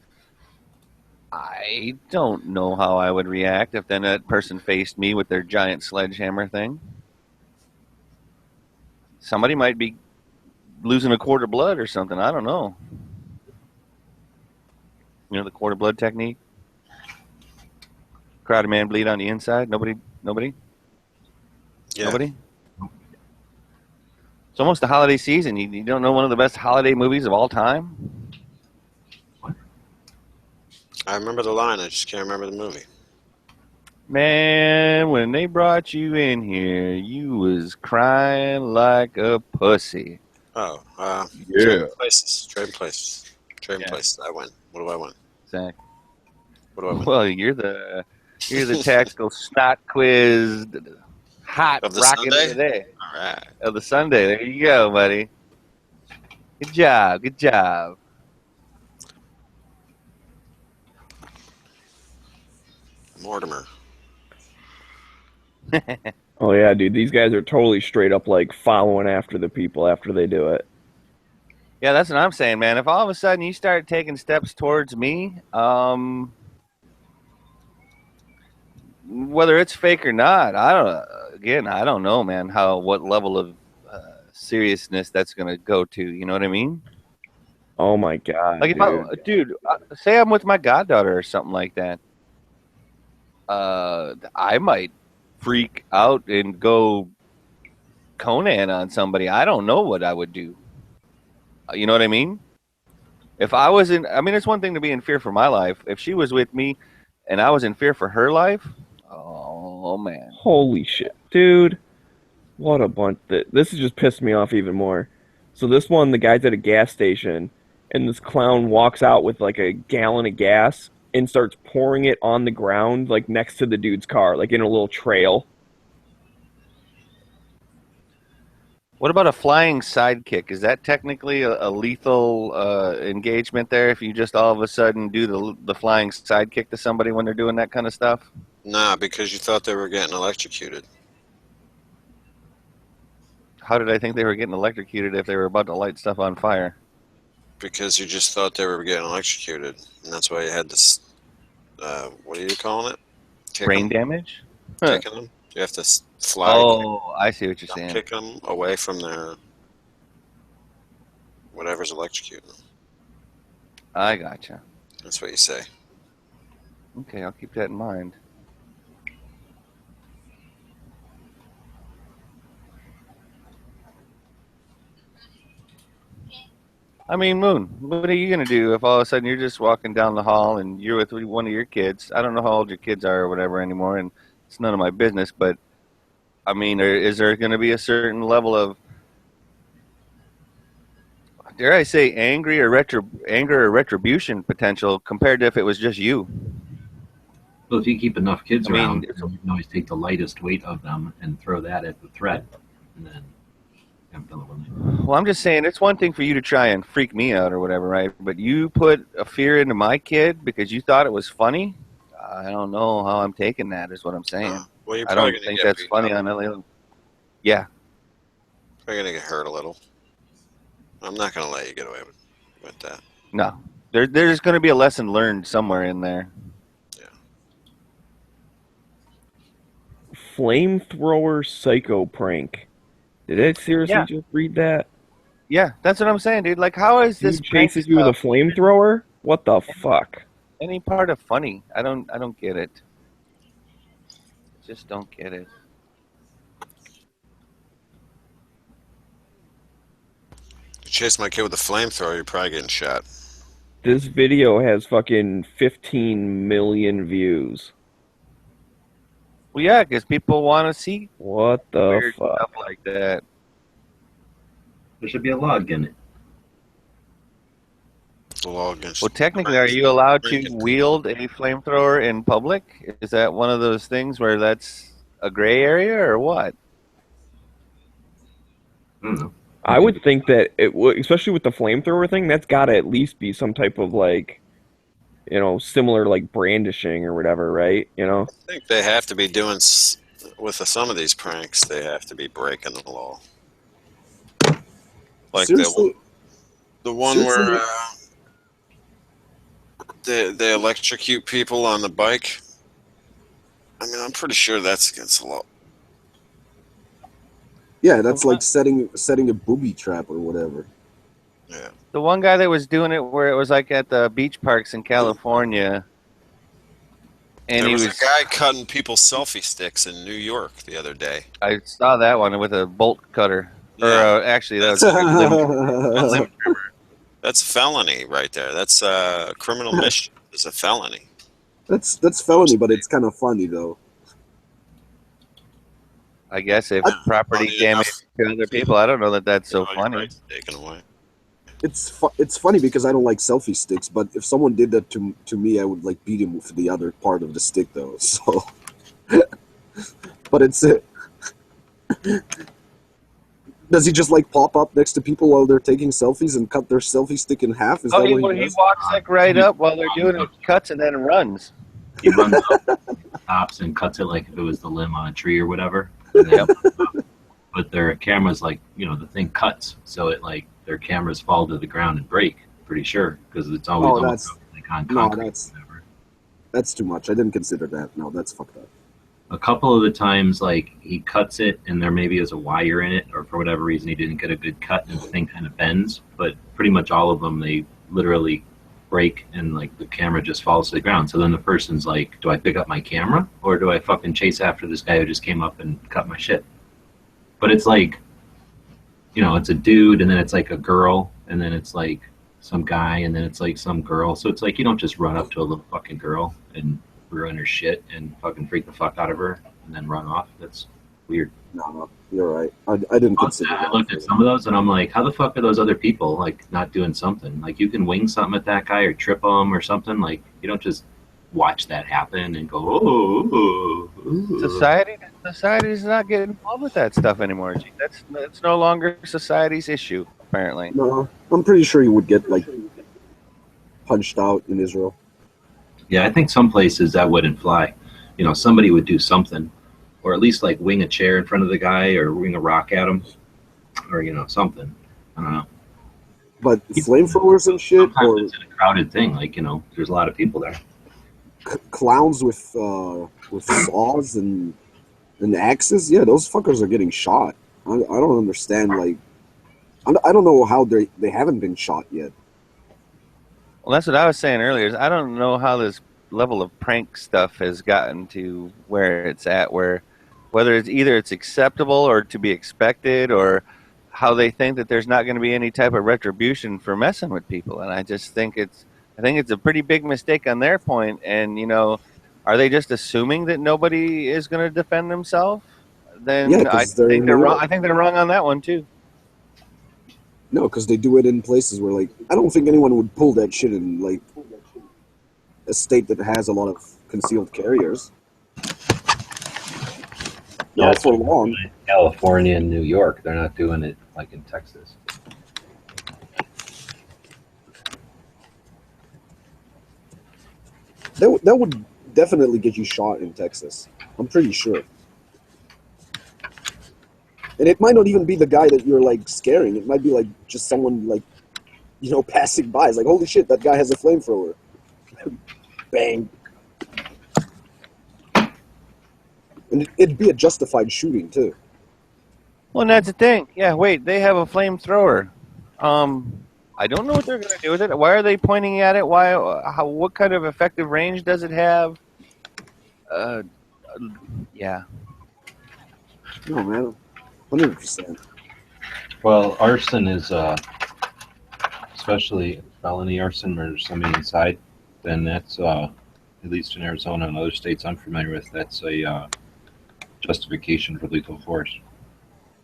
I don't know how I would react if then that person faced me with their giant sledgehammer thing. Somebody might be losing a quart of blood or something. I don't know. You know the quart of blood technique? Crowd a man bleed on the inside. Nobody. Yeah. Nobody. It's almost the holiday season. You don't know one of the best holiday movies of all time? I remember the line. I just can't remember the movie. Man, when they brought you in here, you was crying like a pussy. Oh, Yeah. Trading Places. Trading Places. Trading Yeah. Places. I win. What do I win? Zach. What do I win? Well, you're the tactical snot quiz hot Of the rocking Sunday? today All right. of the Sunday. There you go, buddy. Good job. Good job. Mortimer. Oh yeah, dude, these guys are totally straight up like following after the people after they do it. Yeah, that's what I'm saying, man. If all of a sudden you start taking steps towards me, whether it's fake or not, I don't. Again, I don't know, man. What level of seriousness that's gonna go to? You know what I mean? Oh my god, Like if dude. say I'm with my goddaughter or something like that, I might freak out and go Conan on somebody. I don't know what I would do. You know what I mean? If I was in, I mean, it's one thing to be in fear for my life. If she was with me and I was in fear for her life, oh man. Holy shit, dude. What a bunch. This has just pissed me off even more. So this one, the guy's at a gas station, and this clown walks out with like a gallon of gas and starts pouring it on the ground, like next to the dude's car, like in a little trail. What about a flying sidekick? Is that technically a lethal engagement there? If you just all of a sudden do the flying sidekick to somebody when they're doing that kind of stuff? Nah, because you thought they were getting electrocuted. How did I think they were getting electrocuted if they were about to light stuff on fire? Because you just thought they were getting electrocuted, and that's why you had this. What are you calling it? Brain damage? Kicking them. You have to fly. Oh, I see what you're saying. Kick them away from their whatever's electrocuting them. I gotcha. That's what you say. Okay, I'll keep that in mind. I mean, Moon, what are you going to do if all of a sudden you're just walking down the hall and you're with one of your kids? I don't know how old your kids are or whatever anymore, and it's none of my business, but I mean, is there going to be a certain level of, dare I say, anger or retribution potential compared to if it was just you? Well, if you keep enough kids I mean, around, you can always take the lightest weight of them and throw that at the threat, and then fill it with it. Well, I'm just saying it's one thing for you to try and freak me out or whatever, right? But you put a fear into my kid because you thought it was funny. I don't know how I'm taking that. Is what I'm saying. Well, you're I probably don't gonna think get that's beat funny up. on a. Yeah, Probably gonna get hurt a little. I'm not gonna let you get away with that. no. There's going to be a lesson learned somewhere in there. Flamethrower psycho prank. Did I seriously just read that? Yeah, that's what I'm saying, dude. Like, how is this Dude chases you with a flamethrower? What the fuck? any part of funny? I don't get it. Just don't get it. You chase my kid with a flamethrower, you're probably getting shot. This video has fucking 15 million views. Well, yeah, because people want to see What the weird fuck? stuff like that. There should be a log in it. The law against. Well, technically, are you allowed to wield a flamethrower in public? Is that one of those things where that's a gray area or what? I don't know. I would think that it would, especially with the flamethrower thing, that's got to at least be some type of like, similar like brandishing or whatever, right? I think they have to be doing with some of these pranks. They have to be breaking the law. Like Seriously? the one Seriously? where they electrocute people on the bike. I mean, I'm pretty sure that's against the law. Yeah, that's like setting a booby trap or whatever. Yeah. The one guy that was doing it where it was like at the beach parks in California. And There he was was a guy cutting people's selfie sticks in New York the other day. I saw that one with a bolt cutter. Yeah. Or actually, that was a limb trimmer. That's felony right there. That's criminal mischief. It's a felony. That's felony, but it's kind of funny though. I guess if I- property Funny damage enough. to other people, I don't know that that's so Your funny. rights taken away. It's funny because I don't like selfie sticks, but if someone did that to me, I would like beat him with the other part of the stick though. So, but it's Does he just like pop up next to people while they're taking selfies and cut their selfie stick in half? Is Oh, that what he he does? walks like right up while they're doing it, cuts, and then runs. He runs up, stops, and cuts it like if it was the limb on a tree or whatever. And then, but their cameras, like, you know, the thing cuts, so it like their cameras fall to the ground and break. Pretty sure, because it's always Oh, almost like on no, concrete. that's too much. I didn't consider that. No, that's fucked up. A couple of the times, like, he cuts it and there maybe is a wire in it, or for whatever reason he didn't get a good cut and the thing kind of bends. But pretty much all of them, they literally break and like the camera just falls to the ground. So then the person's like, do I pick up my camera or do I fucking chase after this guy who just came up and cut my shit? But it's like, you know, it's a dude and then it's like a girl and then it's like some guy and then it's like some girl. So it's like you don't just run up to a little fucking girl and ruin her shit and fucking freak the fuck out of her and then run off. That's weird. No, you're right. I didn't consider I that. looked at some of those and I'm like, how the fuck are those other people like not doing something? Like you can wing something at that guy or trip him or something. Like you don't just watch that happen and go, oh. Society's not getting involved with that stuff anymore. Gee, that's no longer society's issue, apparently. No, I'm pretty sure you would get like punched out in Israel. Yeah, I think some places that wouldn't fly. You know, somebody would do something, or at least like wing a chair in front of the guy, or wing a rock at him, or you know something. I don't know. But flamethrowers and shit, Sometimes or it's a crowded thing. Like you know, there's a lot of people there. clowns with saws and axes. Yeah, those fuckers are getting shot. I don't understand. Like, I don't know how they haven't been shot yet. Well, that's what I was saying earlier. Is I don't know how this level of prank stuff has gotten to where it's at, where whether it's either it's acceptable or to be expected, or how they think that there's not going to be any type of retribution for messing with people. And I just think it's a pretty big mistake on their point. And you know, are they just assuming that nobody is going to defend themselves? Then Yeah, I 'cause they're think they're wrong. not. I think they're wrong on that one too. No, because they do it in places where, like, I don't think anyone would pull that shit in, like, a state that has a lot of concealed carriers. Yeah, Not for long. California and New York, they're not doing it like in Texas. That would definitely get you shot in Texas. I'm pretty sure. And it might not even be the guy that you're, like, scaring. It might be, like, just someone, like, you know, passing by. It's like, holy shit, that guy has a flamethrower. Bang. And it'd be a justified shooting, too. Well, and that's the thing. Yeah, wait, they have a flamethrower. I don't know what they're going to do with it. Why are they pointing at it? Why? What kind of effective range does it have? Yeah. No, man. 100%. Well, arson is, especially felony arson, murder somebody inside, then that's, at least in Arizona and other states I'm familiar with, that's a justification for lethal force.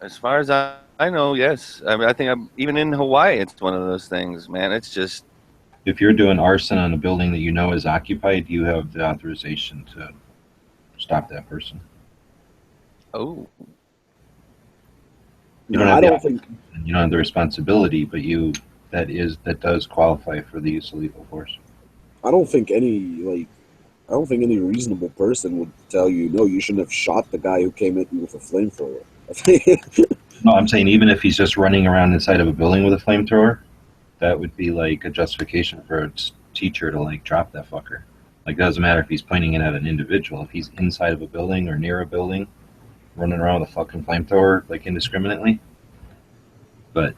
As far as I know, yes. I mean, I think even in Hawaii, it's one of those things, man. It's just If you're doing arson on a building that you know is occupied, you have the authorization to stop that person. oh. You No, don't have I the don't think... You don't have the responsibility, but that does qualify for the use of lethal force. I don't think any reasonable person would tell you, no, you shouldn't have shot the guy who came at you with a flamethrower. No, I'm saying even if he's just running around inside of a building with a flamethrower, that would be like a justification for a teacher to like drop that fucker. Like it doesn't matter if he's pointing it at an individual. If he's inside of a building or near a building, running around with a fucking flamethrower like indiscriminately. But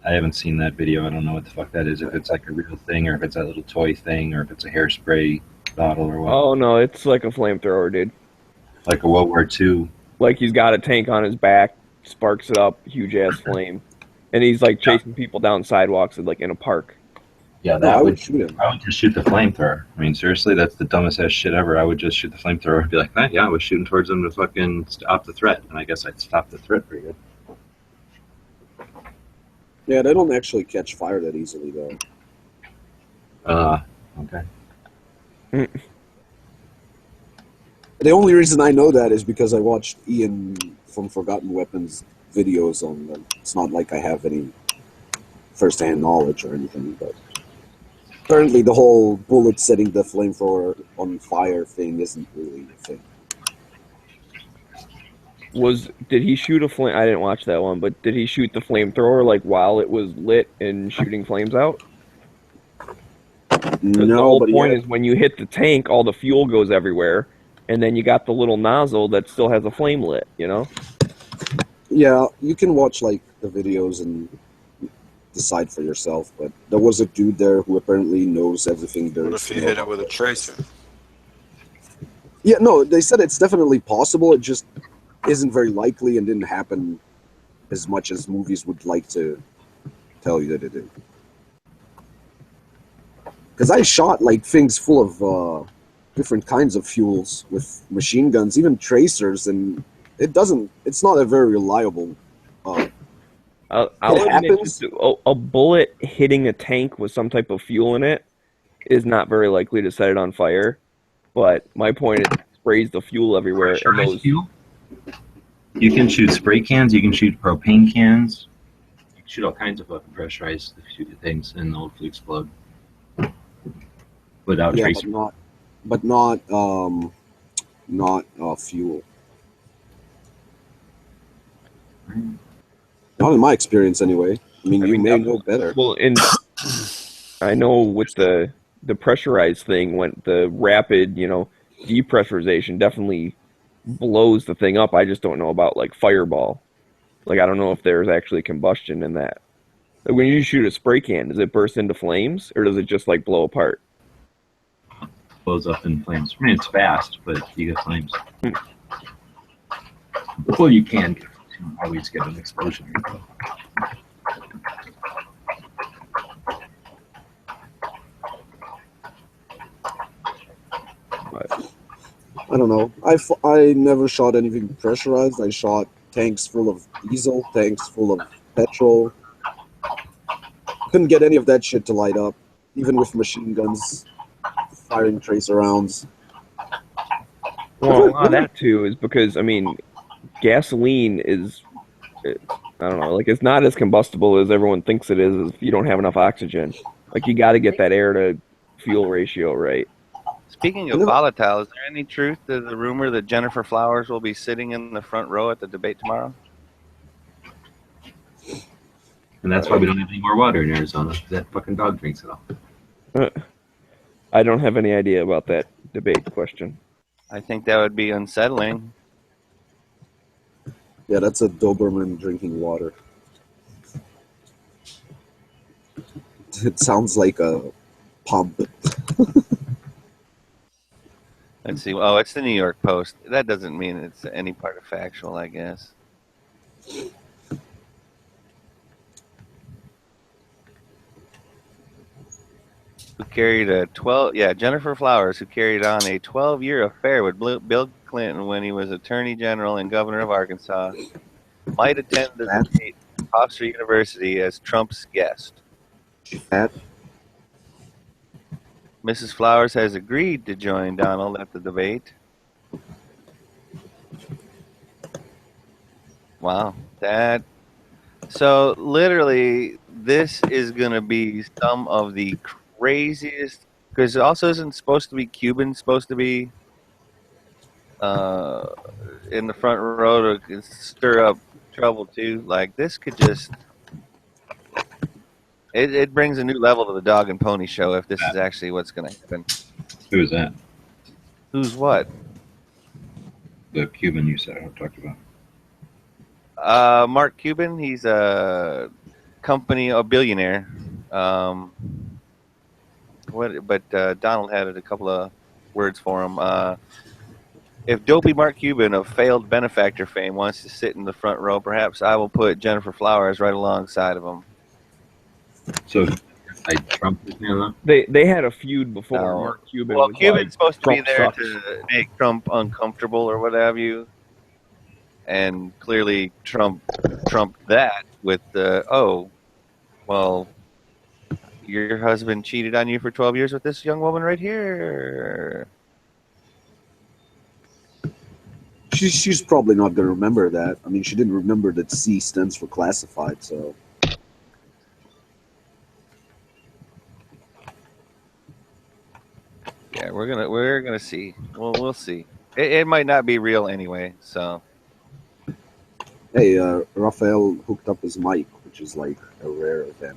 I haven't seen that video. I don't know what the fuck that is. If it's like a real thing or if it's that little toy thing or if it's a hairspray bottle or what. Oh no, it's like a flamethrower, dude. Like a World War II. Like he's got a tank on his back, sparks it up, huge ass flame, and he's like chasing people down sidewalks like in a park. Yeah, No, that I would would shoot him. I would just shoot the flamethrower. I mean, seriously, that's the dumbest ass shit ever. I would just shoot the flamethrower and be like, yeah, I was shooting towards them to fucking stop the threat. And I guess I'd stop the threat pretty good. Yeah, they don't actually catch fire that easily, though. Okay. The only reason I know that is because I watched Ian from Forgotten Weapons videos on them. It's not like I have any first-hand knowledge or anything, but apparently the whole bullet setting the flamethrower on fire thing isn't really a thing. Did he shoot a flame? I didn't watch that one, but did he shoot the flamethrower like while it was lit and shooting flames out? 'Cause the No, whole but point yeah, is when you hit the tank, all the fuel goes everywhere, and then you got the little nozzle that still has a flame lit. You know? yeah, you can watch like the videos and decide for yourself. But there was a dude there who apparently knows everything there What is if to you know hit it about with a it. tracer? Yeah, no, they said it's definitely possible. It just isn't very likely and didn't happen as much as movies would like to tell you that it did. Because I shot like things full of different kinds of fuels with machine guns, even tracers, and it's not a very reliable. I'll It admit, just happens. a bullet hitting a tank with some type of fuel in it is not very likely to set it on fire. But my point is, it sprays the fuel everywhere, and Pressurized those. fuel. You can shoot spray cans. You can shoot propane cans. You can shoot all kinds of fucking pressurized things, and they'll explode without Yeah, tracer. not fuel. Not in my experience, anyway. I mean, I you mean, may know better. well, and I know with the pressurized thing, when the rapid, depressurization definitely blows the thing up. I just don't know about like fireball. Like I don't know if there's actually combustion in that. Like, when you shoot a spray can, does it burst into flames or does it just like blow apart? Blows up in flames. I mean, it's fast, but you get flames. Hmm. Well, you can always get an explosion. But I don't know. I never shot anything pressurized. I shot tanks full of diesel, tanks full of petrol. Couldn't get any of that shit to light up, even with machine guns firing tracer rounds. well, a lot of that too is because I mean, gasoline is, I don't know, like it's not as combustible as everyone thinks it is if you don't have enough oxygen. Like you got to get that air to fuel ratio right. Speaking I of never- volatile, is there any truth to the rumor that Jennifer Flowers will be sitting in the front row at the debate tomorrow? And that's why we don't have any more water in Arizona. 'Cause that fucking dog drinks it all. I don't have any idea about that debate question. I think that would be unsettling. Yeah, that's a Doberman drinking water. It sounds like a pump. Let's see. Oh, it's the New York Post. That doesn't mean it's any part of factual, I guess. Who carried a 12? Yeah, Jennifer Flowers, who carried on a 12-year affair with Bill Clinton when he was Attorney General and Governor of Arkansas, might attend the debate at Hofstra University as Trump's guest. Fat. Mrs. Flowers has agreed to join Donald at the debate. Wow, so literally, this is going to be some of the craziest. Because it also isn't supposed to be Cuban, supposed to be in the front row to stir up trouble too. Like this could just. It brings a new level to the dog and pony show if this is actually what's going to happen. Who is that? Who's what? The Cuban you said I talked about. Mark Cuban. He's a billionaire. But Donald had a couple of words for him. If dopey Mark Cuban of failed benefactor fame wants to sit in the front row, perhaps I will put Jennifer Flowers right alongside of him. So, like Trump is now. They had a feud before. No. Mark Cuban. Well, was Cuban's like, supposed to be Trump there sucks. to make Trump uncomfortable or what have you. And clearly Trump trumped that with your husband cheated on you for 12 years with this young woman right here. She's probably not gonna remember that. I mean, she didn't remember that C stands for classified. So Yeah, we're gonna see. We'll see. It might not be real anyway. So hey, Raphael hooked up his mic, which is like a rare event.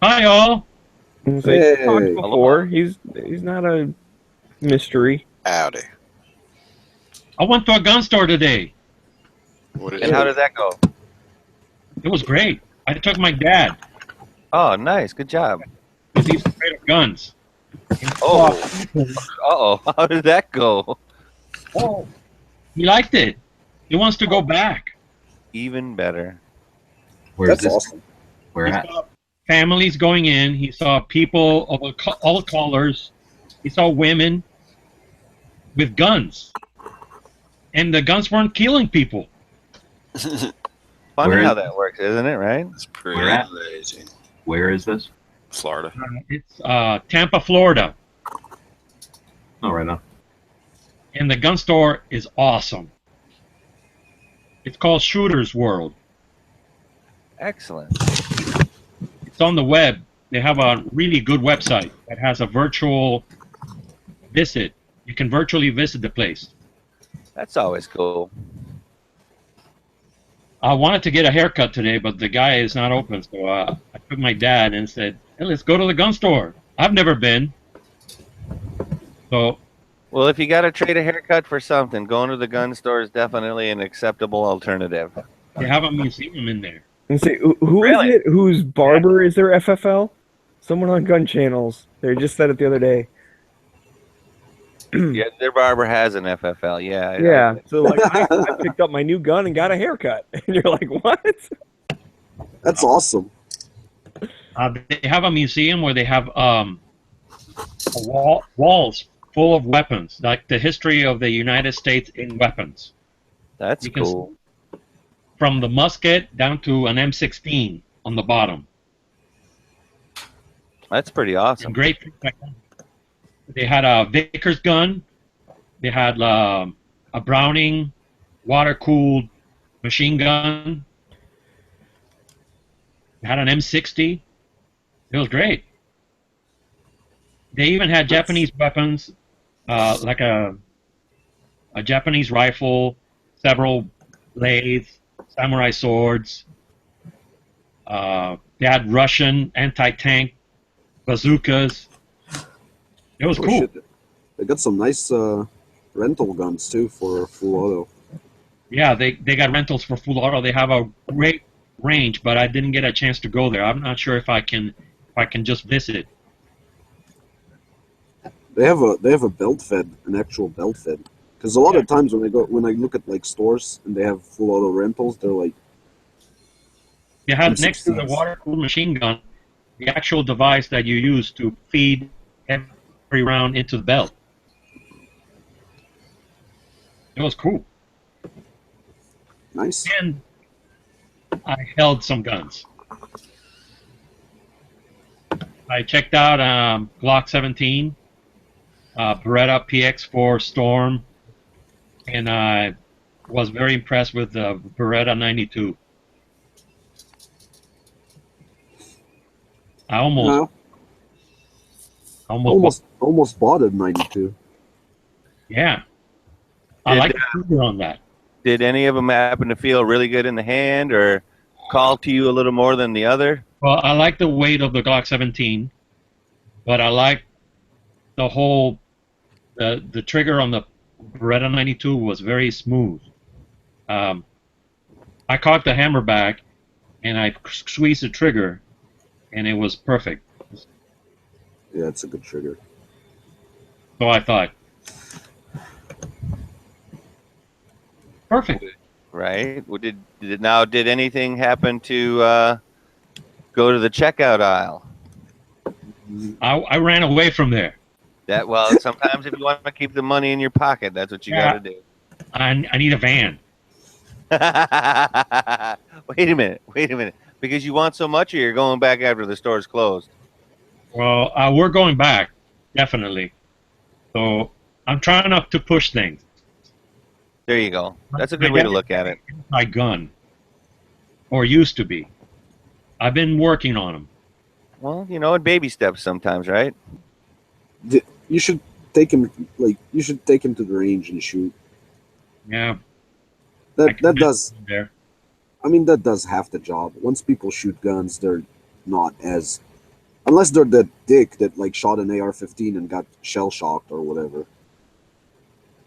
Hi, all. He's Hey. talked before. He's not a mystery. Howdy. I went to a gun store today. What is and how did that go? It was great. I took my dad Oh, nice. Good job. because he's afraid of guns. Oh, how did that go? Oh, he liked it. He wants to go back. Even better. Where's That's this? awesome. Where He at? saw families going in. He saw people of all colors. He saw women with guns, and the guns weren't killing people. Funny Where how is- that works, isn't it? Right? It's pretty Where at? amazing. Where is this? Florida. It's Tampa, Florida, Oh, right on. and the gun store is awesome. It's called Shooter's World. Excellent. It's on the web. They have a really good website that has a virtual visit. You can virtually visit the place. That's always cool. I wanted to get a haircut today, but the guy is not open. So I took my dad and said, hey, let's go to the gun store. I've never been. So, Well, if you got to trade a haircut for something, going to the gun store is definitely an acceptable alternative. they have a museum in there. And say, who is Really? it? Whose barber is their FFL? Someone on Gun Channels. They just said it the other day. Yeah, their barber has an FFL. Yeah. Yeah. So like, I picked up my new gun and got a haircut, and you're like, what? That's awesome. They have a museum where they have walls full of weapons, like the history of the United States in weapons. That's You can cool. From the musket down to an M16 on the bottom. That's pretty And awesome. great. They had a Vickers gun. They had a Browning water-cooled machine gun. They had an M60. It was great. They even had Japanese weapons, like a Japanese rifle, several blades, samurai swords. They had Russian anti-tank bazookas. It was Oh, cool. shit. They got some nice rental guns too for full auto. Yeah, they got rentals for full auto. They have a great range, but I didn't get a chance to go there. I'm not sure if I can just visit. They have a belt fed, an actual belt fed. Because a lot of times when I look at like stores and they have full auto rentals, they're like You have next to the M16s. water-cooled machine gun, the actual device that you use to feed every round into the belt. It was cool. nice. And I held some guns. I checked out Glock 17, Beretta PX4 Storm, and I was very impressed with the Beretta 92. I No, almost bought a 92. yeah. I Did, like the trigger on that. Did any of them happen to feel really good in the hand or call to you a little more than the other? Well, I like the weight of the Glock 17, but I like the whole the trigger on the Beretta 92 was very smooth. I caught the hammer back, and I squeezed the trigger, and it was perfect. Yeah, it's a good trigger. So I thought, perfect. Right? Well, did anything happen to go to the checkout aisle? I ran away from there. Sometimes if you want to keep the money in your pocket, that's what you Yeah. got to do. I need a van. Wait a minute. Because you want so much, or you're going back after the store's closed? Well, we're going back, definitely. So I'm trying not to push things. There you go. That's a good way to look at it. My gun, or used to be. I've been working on them. Well, you know, in baby steps sometimes, right? You should take him you should take him to the range and shoot. Yeah. That does. There. I mean, that does half the job. Once people shoot guns, they're not as, unless they're that dick that like shot an AR-15 and got shell shocked or whatever.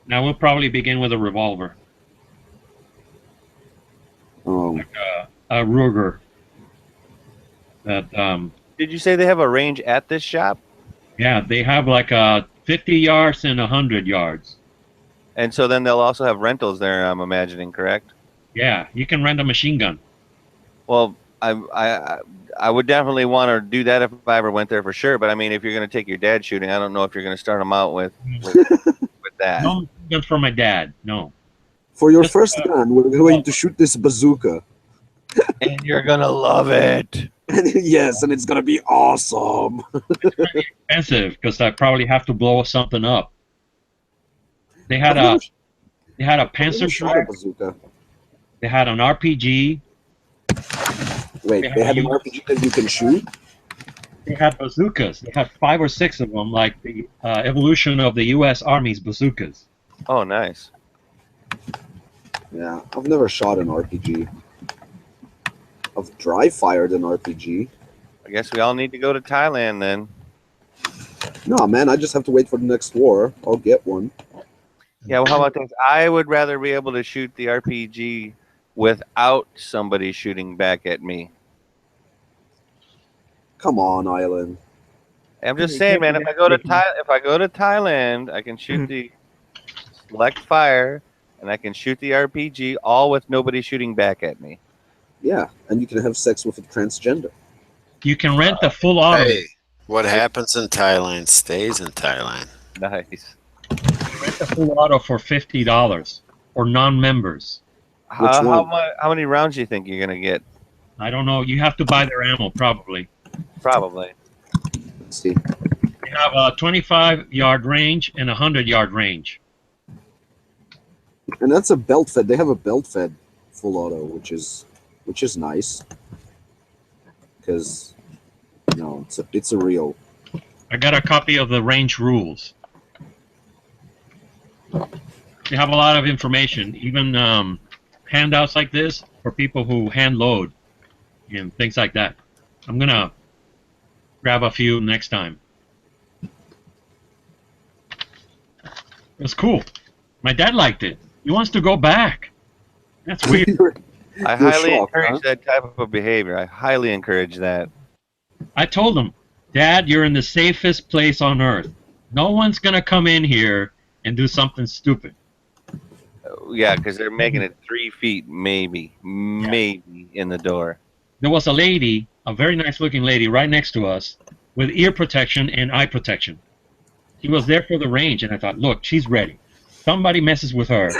Now we'll probably begin with a revolver, Um, a Ruger. That Did you say they have a range at this shop? yeah, they have like 50 yards and 100 yards. And so then they'll also have rentals there, I'm imagining, correct? Yeah, you can rent a machine gun. Well, I would definitely want to do that if I ever went there for sure. But I mean, if you're going to take your dad shooting, I don't know if you're going to start him out with that. No guns for my dad. No. for your Just, first gun, we're going to shoot this bazooka. And you're going to love it. Yes, and it's gonna be awesome. Expensive because I probably have to blow something up. They had a Panzer shot a Dragoon. bazooka. They had an RPG. Wait, they have an RPG that you can shoot? They had bazookas. They had 5 or 6 of them, like the evolution of the U.S. Army's bazookas. Oh, nice. Yeah, I've never shot an RPG. I've dry fired an RPG. I guess we all need to go to Thailand then. No, man, I just have to wait for the next war. I'll get one. Yeah, well, how about this? I would rather be able to shoot the RPG without somebody shooting back at me. Come on, Island. I'm just saying, man. If I go to Thailand, I can shoot the select fire, and I can shoot the RPG, all with nobody shooting back at me. Yeah, and you can have sex with a transgender. You can rent the full auto. Hey, what happens in Thailand stays in Thailand. Nice. Rent the full auto for $50 for non-members. How many rounds do you think you're gonna get? I don't know. You have to buy their ammo, probably. Probably. Let's see. They have a 25-yard range and a 100-yard range. And that's a belt fed. They have a belt fed full auto, which is nice. Because it's a real. I got a copy of the range rules. They have a lot of information, even handouts like this for people who hand load and things like that. I'm gonna grab a few next time. It's cool. My dad liked it. He wants to go back. That's weird. I highly encourage that type of behavior. I highly encourage that. I told him, Dad, you're in the safest place on earth. No one's gonna come in here and do something stupid. Yeah, because they're making it 3 feet, maybe in the door. There was a lady, a very nice-looking lady, right next to us, with ear protection and eye protection. She was there for the range, and I thought, look, she's ready. Somebody messes with her.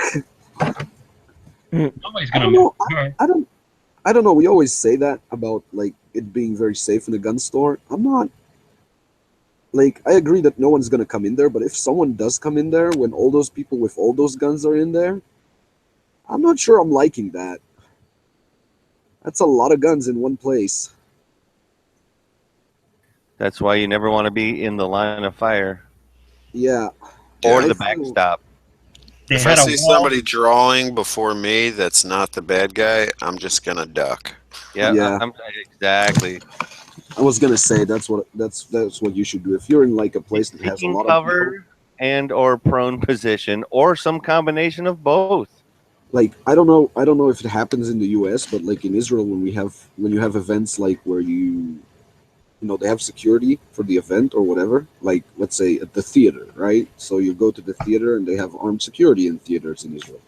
Nobody's gonna mess with her. I don't know. We always say that about like it being very safe in a gun store. I'm not. Like, I agree that no one's gonna come in there, but if someone does come in there when all those people with all those guns are in there, I'm not sure I'm liking that. That's a lot of guns in one place. That's why you never want to be in the line of fire Yeah. or I the feel- backstop. They If had I a see wall. somebody drawing before me that's not the bad guy, I'm just gonna duck. Yeah, Yeah. exactly. I was gonna say that's what you should do if you're in like a place that has a Taking lot of cover and or prone position or some combination of both. like I don't know if it happens in the US, but like in Israel when you have events like where they have security for the event or whatever, like let's say at the theater, right? So you go to the theater and they have armed security in theaters in Israel.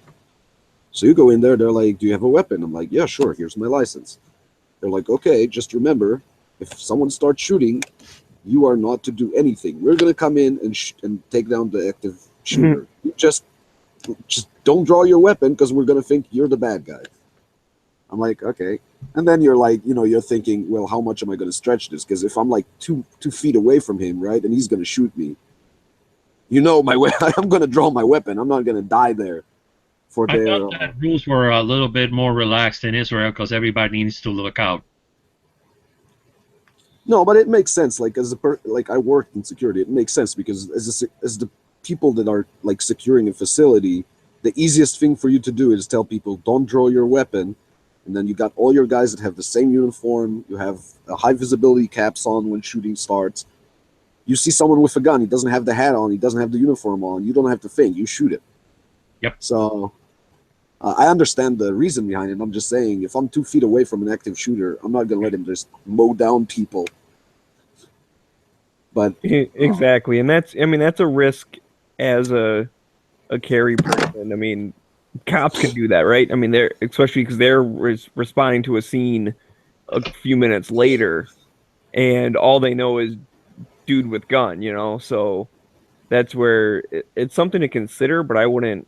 So you go in there, they're like, "Do you have a weapon?" I'm like, "Yeah, sure, here's my license." They're like, "Okay, just remember, if someone starts shooting, you are not to do anything. We're gonna come in and take down the active shooter. You just don't draw your weapon because we're gonna think you're the bad guy." I'm like, okay. And then you're like, you're thinking, well, how much am I gonna stretch this? Because if I'm like two feet away from him, right, and he's gonna shoot me, You know, I'm gonna draw my weapon. I'm not gonna die there. For I their thought that rules were a little bit more relaxed in Israel because everybody needs to look out. no, but it makes sense. Like like I worked in security, it makes sense because as the people that are like securing a facility, the easiest thing for you to do is tell people don't draw your weapon, and then you got all your guys that have the same uniform. You have a high visibility caps on when shooting starts. You see someone with a gun, he doesn't have the hat on, he doesn't have the uniform on. You don't have to think, you shoot it. Yep. So I understand the reason behind it. I'm just saying, if I'm 2 feet away from an active shooter, I'm not gonna let him just mow down people. But Exactly, and that's a risk as a carry person. I mean, cops can do that, right? I mean, they're especially because they're responding to a scene a few minutes later, and all they know is dude with gun, So that's where it's something to consider, but I wouldn't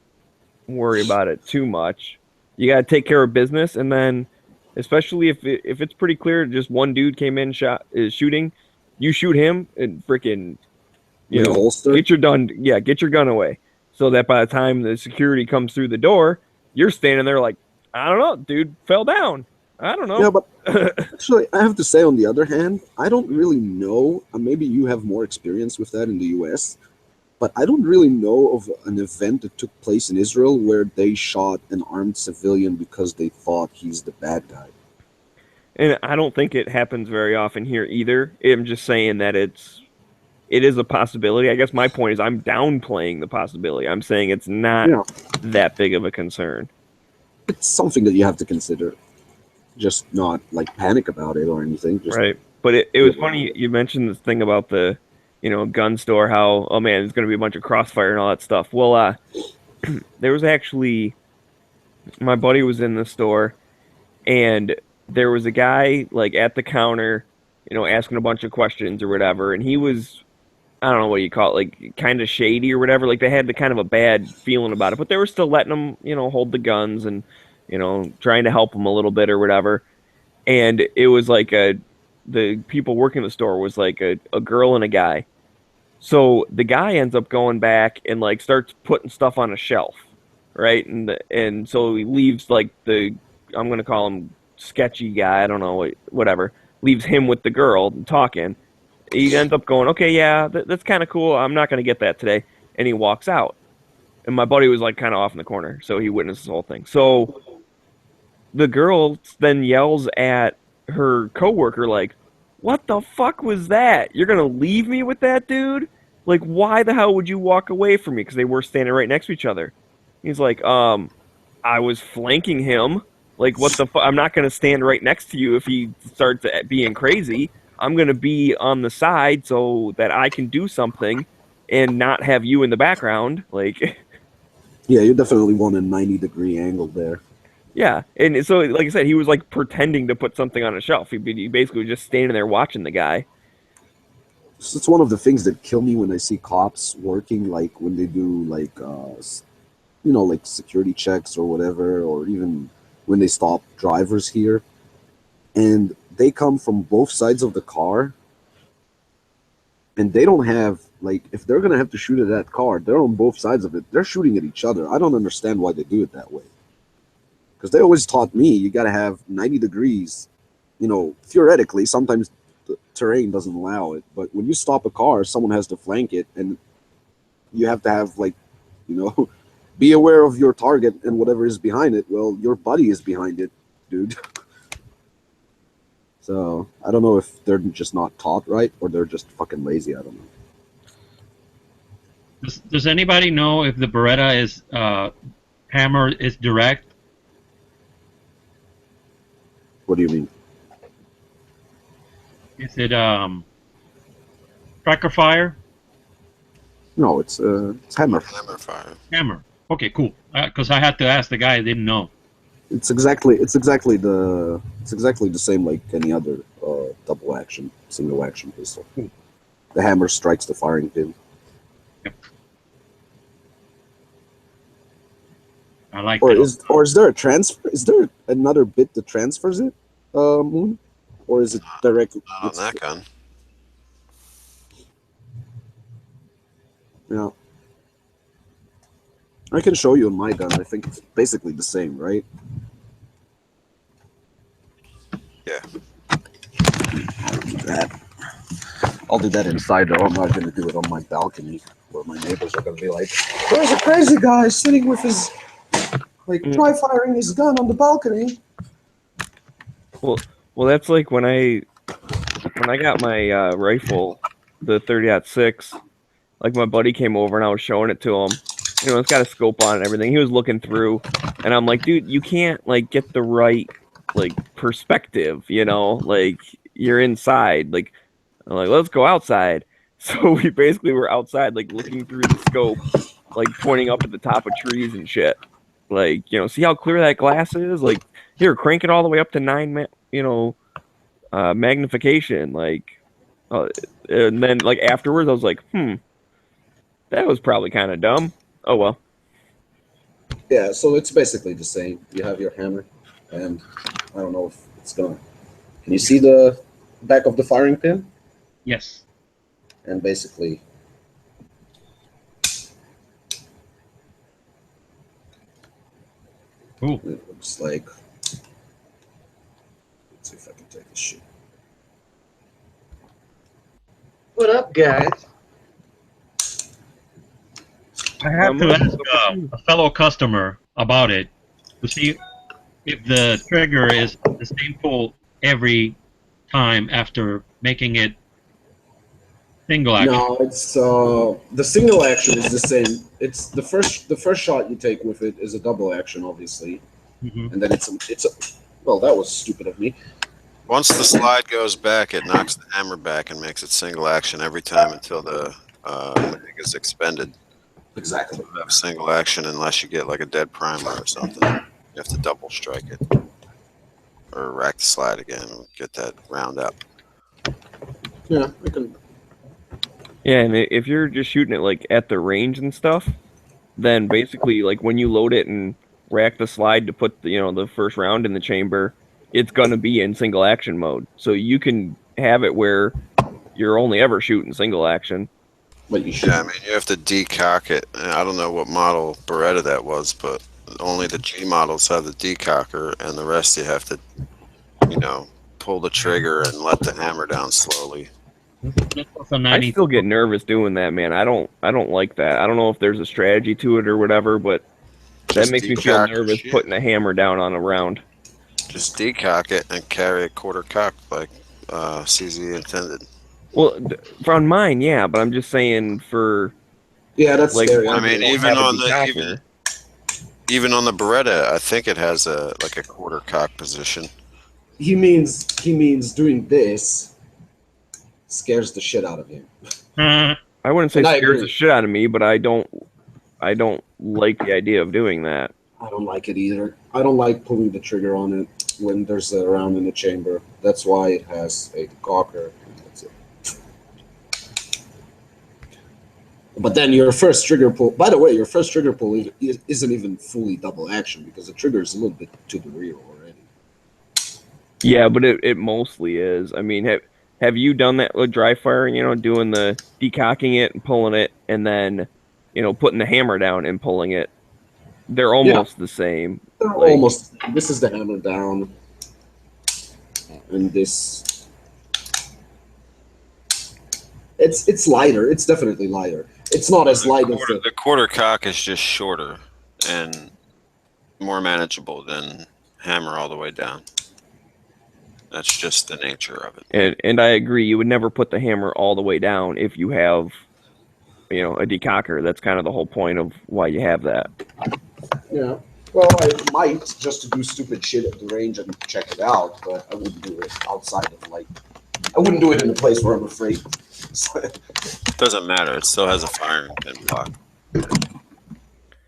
worry about it too much. You got to take care of business, and then especially if it's pretty clear just one dude came in is shooting, you shoot him and freaking holster. get your gun away, so that by the time the security comes through the door, you're standing there like, I don't know, dude fell down. I don't know. Yeah, but actually, I have to say, on the other hand, I don't really know. Maybe you have more experience with that in the U.S., but I don't really know of an event that took place in Israel where they shot an armed civilian because they thought he's the bad guy. And I don't think it happens very often here either. I'm just saying that it is a possibility. I guess my point is I'm downplaying the possibility. I'm saying it's not Yeah. that big of a concern. It's something that you have to consider. Just not like panic about it or anything. Just, Right. But it was funny you mentioned this thing about the, gun store, how, oh man, there's going to be a bunch of crossfire and all that stuff. Well, there was actually, my buddy was in the store, and there was a guy like at the counter, asking a bunch of questions or whatever, and he was, I don't know what you call it, like kind of shady or whatever. Like they had the kind of a bad feeling about it, but they were still letting him, hold the guns and, trying to help him a little bit or whatever. And it was like the people working the store was like a girl and a guy. So the guy ends up going back and like starts putting stuff on a shelf, right? And so he leaves like I'm gonna call him sketchy guy. I don't know, whatever. Leaves him with the girl talking. He ends up going, okay, yeah, that's kind of cool. I'm not gonna get that today, and he walks out. And my buddy was like kind of off in the corner, so he witnessed this whole thing. So the girl then yells at her coworker like, "What the fuck was that? You're gonna leave me with that dude? Like, why the hell would you walk away from me?" Because they were standing right next to each other. He's like, I was flanking him. Like, what the fuck? I'm not gonna stand right next to you if he starts being crazy. I'm gonna be on the side so that I can do something and not have you in the background. Like, yeah, you definitely want a 90-degree angle there. yeah, and so like I said, he was like pretending to put something on a shelf. He basically was just standing there watching the guy. It's one of the things that kill me when I see cops working, like when they do like like security checks or whatever, or even when they stop drivers here, and they come from both sides of the car, and they don't have, like, if they're gonna have to shoot at that car, they're on both sides of it. They're shooting at each other. I don't understand why they do it that way. Because they always taught me you got to have 90 degrees. Theoretically, sometimes the terrain doesn't allow it. But when you stop a car, someone has to flank it. And you have to have, like, be aware of your target and whatever is behind it. Well, your buddy is behind it, dude. So I don't know if they're just not taught right or they're just fucking lazy. I don't know. Does anybody know if the Beretta is hammer is direct? What do you mean? Is it tracker fire? No, it's hammer. Hammer fire. Hammer. Okay, cool. Because I had to ask the guy. I didn't know. It's exactly the same like any other double action, single action pistol. The hammer strikes the firing pin. Yep. I like Or that. is there a transfer? Is there another bit that transfers it, Moon? Or is it directly? Not on that gun. Yeah. I can show you my gun. I think it's basically the same, right? Yeah. I'll do that. I'll do that inside though. I'm not gonna do it on my balcony where my neighbors are gonna be like, "There's a crazy guy sitting with his dry firing his gun on the balcony." Well, that's like when I got my rifle, the 30-06. Like my buddy came over and I was showing it to him. You know, it's got a scope on it and everything. He was looking through, and I'm like, dude, you can't like get the right like perspective. You know, like you're inside. Like I'm like, let's go outside. So we basically were outside, like looking through the scope, like pointing up at the top of trees and shit. Like, you know, see how clear that glass is? Like, here, crank it all the way up to 9, magnification. Like, uh, and then like afterwards, I was like, that was probably kind of dumb. Oh well. Yeah, so it's basically the same. You have your hammer, and I don't know if it's gonna. Can you see the back of the firing pin? Yes. And basically, Cool. it looks like. Let's see if I can take this shit. What up, guys? I have to ask a fellow customer about it to see if the trigger is the same pull every time after making it single action. No, it's the single action is the same. It's the first shot you take with it is a double action, obviously, and then it's a. Well, that was stupid of me. Once the slide goes back, it knocks the hammer back and makes it single action every time until the mag is expended. Exactly. You have single action unless you get like a dead primer or something. You have to double strike it or rack the slide again and get that round up. Yeah, I can. Yeah, and if you're just shooting it like at the range and stuff, then basically like when you load it and rack the slide to put the first round in the chamber, it's gonna be in single action mode. So you can have it where you're only ever shooting single action. But you should. Yeah, I mean you have to decock it. And I don't know what model Beretta that was, but only the G models have the decocker, and the rest you have to, pull the trigger and let the hammer down slowly. I still get nervous doing that, man. I don't like that. I don't know if there's a strategy to it or whatever, but that makes me feel nervous putting a hammer down on a round. Just decock it and carry a quarter cock like CZ intended. Well, on mine, yeah, but I'm just saying for. Yeah, that's like. scary. I mean, even on the Beretta, I think it has a quarter cock position. He means doing this scares the shit out of him. I wouldn't say scares the shit out of me, but I don't like the idea of doing that. I don't like it either. I don't like pulling the trigger on it when there's a round in the chamber. That's why it has a cocker. That's it. But then your first trigger pull, by the way, your first trigger pull isn't even fully double action because the trigger is a little bit to the rear already. Yeah, but it mostly is. I mean, have you done that with dry firing, doing the decocking it and pulling it and then, putting the hammer down and pulling it? They're almost the same. They're almost. This is the hammer down. And this. It's lighter. It's definitely lighter. It's not as light as the quarter cock is just shorter and more manageable than hammer all the way down. That's just the nature of it. And I agree. You would never put the hammer all the way down if you have, a decocker. That's kind of the whole point of why you have that. Yeah. Well, I might just to do stupid shit at the range and check it out, but I wouldn't do it outside of I wouldn't do it in a place where I'm afraid. Doesn't matter. It still has a firing pin block.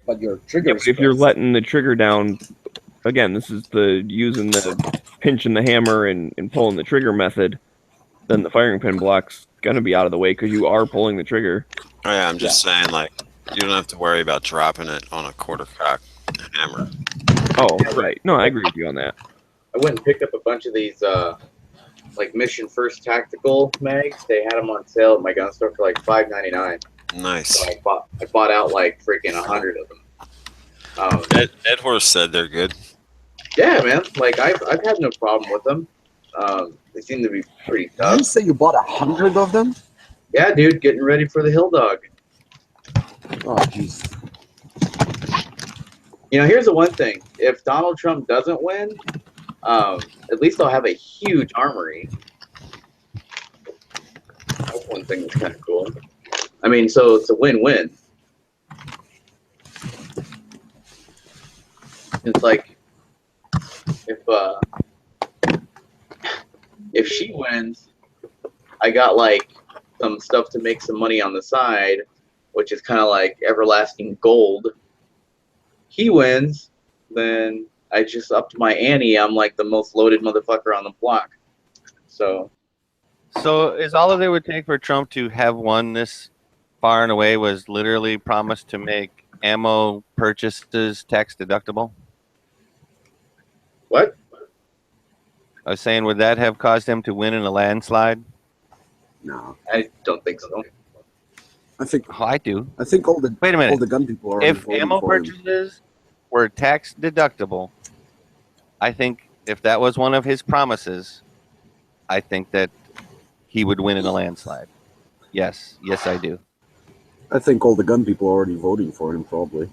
But your trigger. Yeah, if you're letting the trigger down, again, this is using the pinching the hammer and pulling the trigger method, then the firing pin block's gonna be out of the way because you are pulling the trigger. Oh yeah, I'm just saying, you don't have to worry about dropping it on a quarter cock hammer. Oh, right. No, I agree with you on that. I went and picked up a bunch of these, Mission First Tactical mags. They had them on sale at my gun store for $5.99. Nice. So I bought out freaking 100 of them. Dead Horse said they're good. Yeah, man. Like I've had no problem with them. They seem to be pretty Did tough. you say you bought 100 of them? Yeah, dude, getting ready for the Hill Dog. Oh, jeez. You know, here's the one thing: if Donald Trump doesn't win, at least I'll have a huge armory. That's one thing that's kind of cool. I mean, so it's a win-win. It's like if she wins, I got like some stuff to make some money on the side, which is kind of like everlasting gold. He wins, then I just upped my ante. I'm like the most loaded motherfucker on the block. So is all that it would take for Trump to have won this far and away was literally promise to make ammo purchases tax deductible? what? I was saying, would that have caused him to win in a landslide? No, I don't think so. I think Oh, I do. all the Wait a minute. all the gun people are. If voting ammo for him. purchases were tax deductible, I think if that was one of his promises, I think that he would win in a landslide. Yes, I do. I think all the gun people are already voting for him, probably.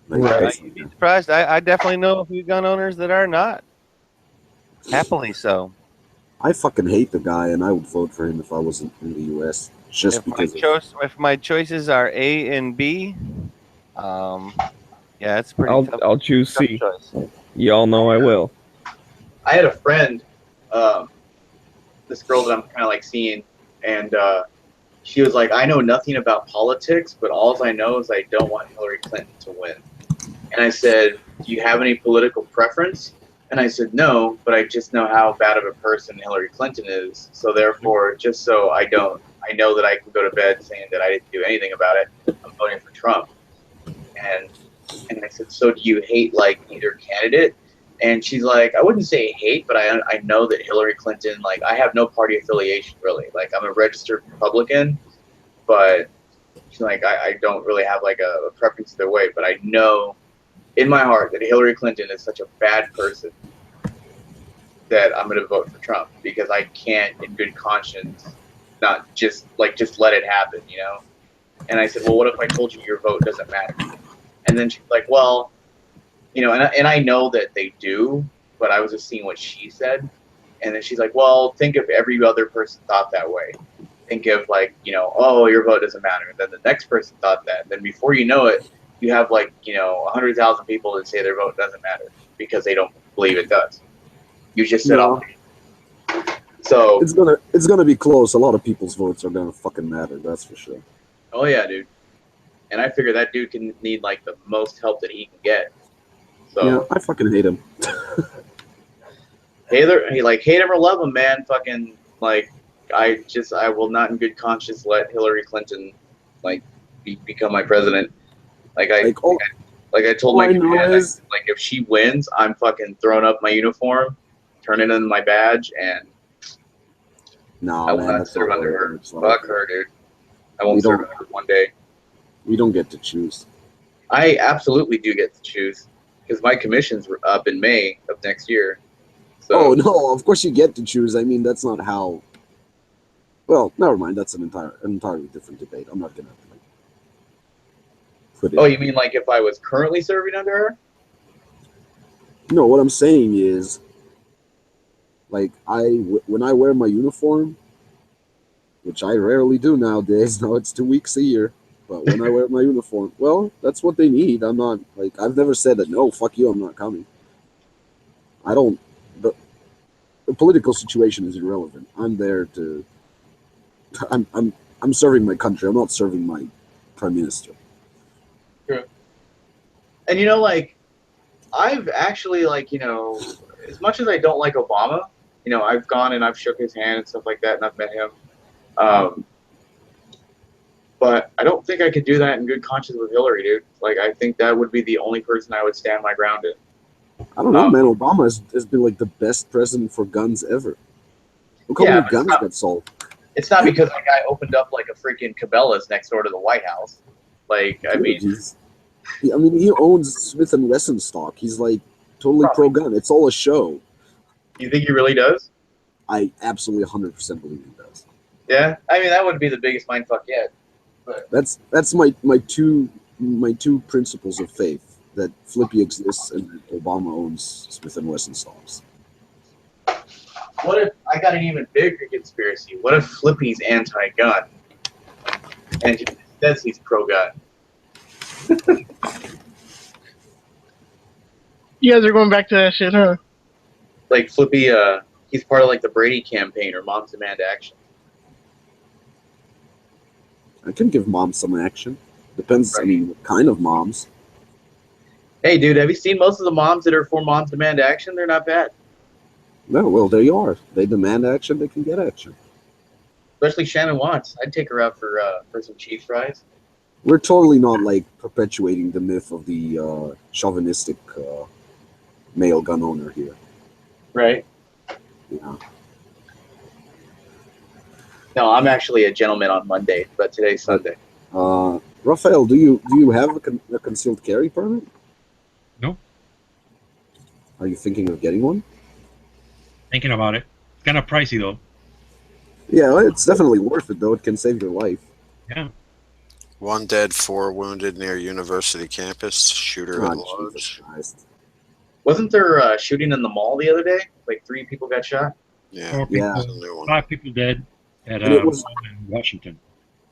Like, Right. You'd be surprised. I definitely know a few gun owners that are not. Happily so. I fucking hate the guy, and I would vote for him if I wasn't in the U.S. Just because. If my choices are A and B, yeah, it's pretty tough. I'll choose tough C. choice. Y'all know I will. I had a friend, this girl that I'm kind of like seeing, and she was like, I know nothing about politics, but all I know is I don't want Hillary Clinton to win. And I said, do you have any political preference? And I said, no, but I just know how bad of a person Hillary Clinton is. So therefore, just so I know that I can go to bed saying that I didn't do anything about it, I'm voting for Trump. And I said, so do you hate like either candidate? And she's like, I wouldn't say hate, but I know that Hillary Clinton, like, I have no party affiliation really. Like, I'm a registered Republican, but she's like, I don't really have like a preference either way, but I know in my heart that Hillary Clinton is such a bad person that I'm going to vote for Trump because I can't, in good conscience, not just let it happen, you know? And I said, well, what if I told you your vote doesn't matter? And then she's like, well, you know, and I know that they do, but I was just seeing what she said. And then she's like, well, think if every other person thought that way. Think of like, you know, oh, your vote doesn't matter. And then the next person thought that. And then before you know it, you have like, you know, 100,000 people that say their vote doesn't matter because they don't believe it does. You just said, No. So it's gonna be close. A lot of people's votes are gonna fucking matter. That's for sure. oh yeah, dude. And I figure that dude can need like the most help that he can get. So Yeah, I fucking hate him. hate him or love him, man. Fucking like I will not in good conscience let Hillary Clinton like become my president. Like I told all my I know command, is- like if she wins, I'm fucking throwing up my uniform, turning in my badge, and No, I will man, not that's serve not under how it her. works. Like, Fuck her, dude. I won't serve under her one day. we don't get to choose. I absolutely do get to choose because my commission's up in May of next year. So Oh no, of course you get to choose. I mean, that's not how. Well, never mind. That's an entirely different debate. I'm not gonna like, put it. oh, you mean like if I was currently serving under her? No, what I'm saying is, like, when I wear my uniform, which I rarely do nowadays. Now it's 2 weeks a year. But when I wear my uniform, well, that's what they need. I'm not like I've never said that. No, fuck you. I'm not coming. I don't. The political situation is irrelevant. I'm there to. I'm serving my country. I'm not serving my prime minister. True. And you know, like, I've actually, like, you know, as much as I don't like Obama, you know, I've gone and I've shook his hand and stuff like that, and I've met him. But I don't think I could do that in good conscience with Hillary, dude. Like, I think that would be the only person I would stand my ground in. I don't know, man. Obama has been like the best president for guns ever. Look how Yeah, many but guns got sold. It's not because the guy opened up like a freaking Cabela's next door to the White House. Like, I mean, Jeez. I mean, he owns Smith and Wesson stock. He's like totally pro gun. It's all a show. You think he really does? I absolutely 100% believe he does. Yeah, I mean that would be the biggest mindfuck yet. That's my two principles of faith: that Flippy exists and that Obama owns Smith and Wesson stocks. What if I got an even bigger conspiracy? What if Flippy's anti-gun and he says he's pro-gun? You guys are going back to that shit, huh? Like Flippy, he's part of like the Brady campaign or Moms Demand Action. I can give mom some action. Depends, I mean, what kind of moms. Hey, dude, have you seen most of the moms that are for Moms Demand Action? They're not bad. No, well, there you are. They demand action, they can get action. Especially Shannon Watts. I'd take her out for some cheese fries. We're totally not, like, perpetuating the myth of the chauvinistic male gun owner here. Right. Yeah. No, I'm actually a gentleman on Monday, but today's Sunday. Raphael, do you have a concealed carry permit? No. Are you thinking of getting one? Thinking about it. It's kind of pricey though. Yeah, well, it's definitely worth it, though. It can save your life. Yeah. 1 dead, 4 wounded near university campus. Shooter at Oh, Jesus large. Christ. Wasn't there a shooting in the mall the other day? Like 3 people got shot? Yeah, 4 Yeah. people, that's a new one. 5 people dead at And it was- in Washington.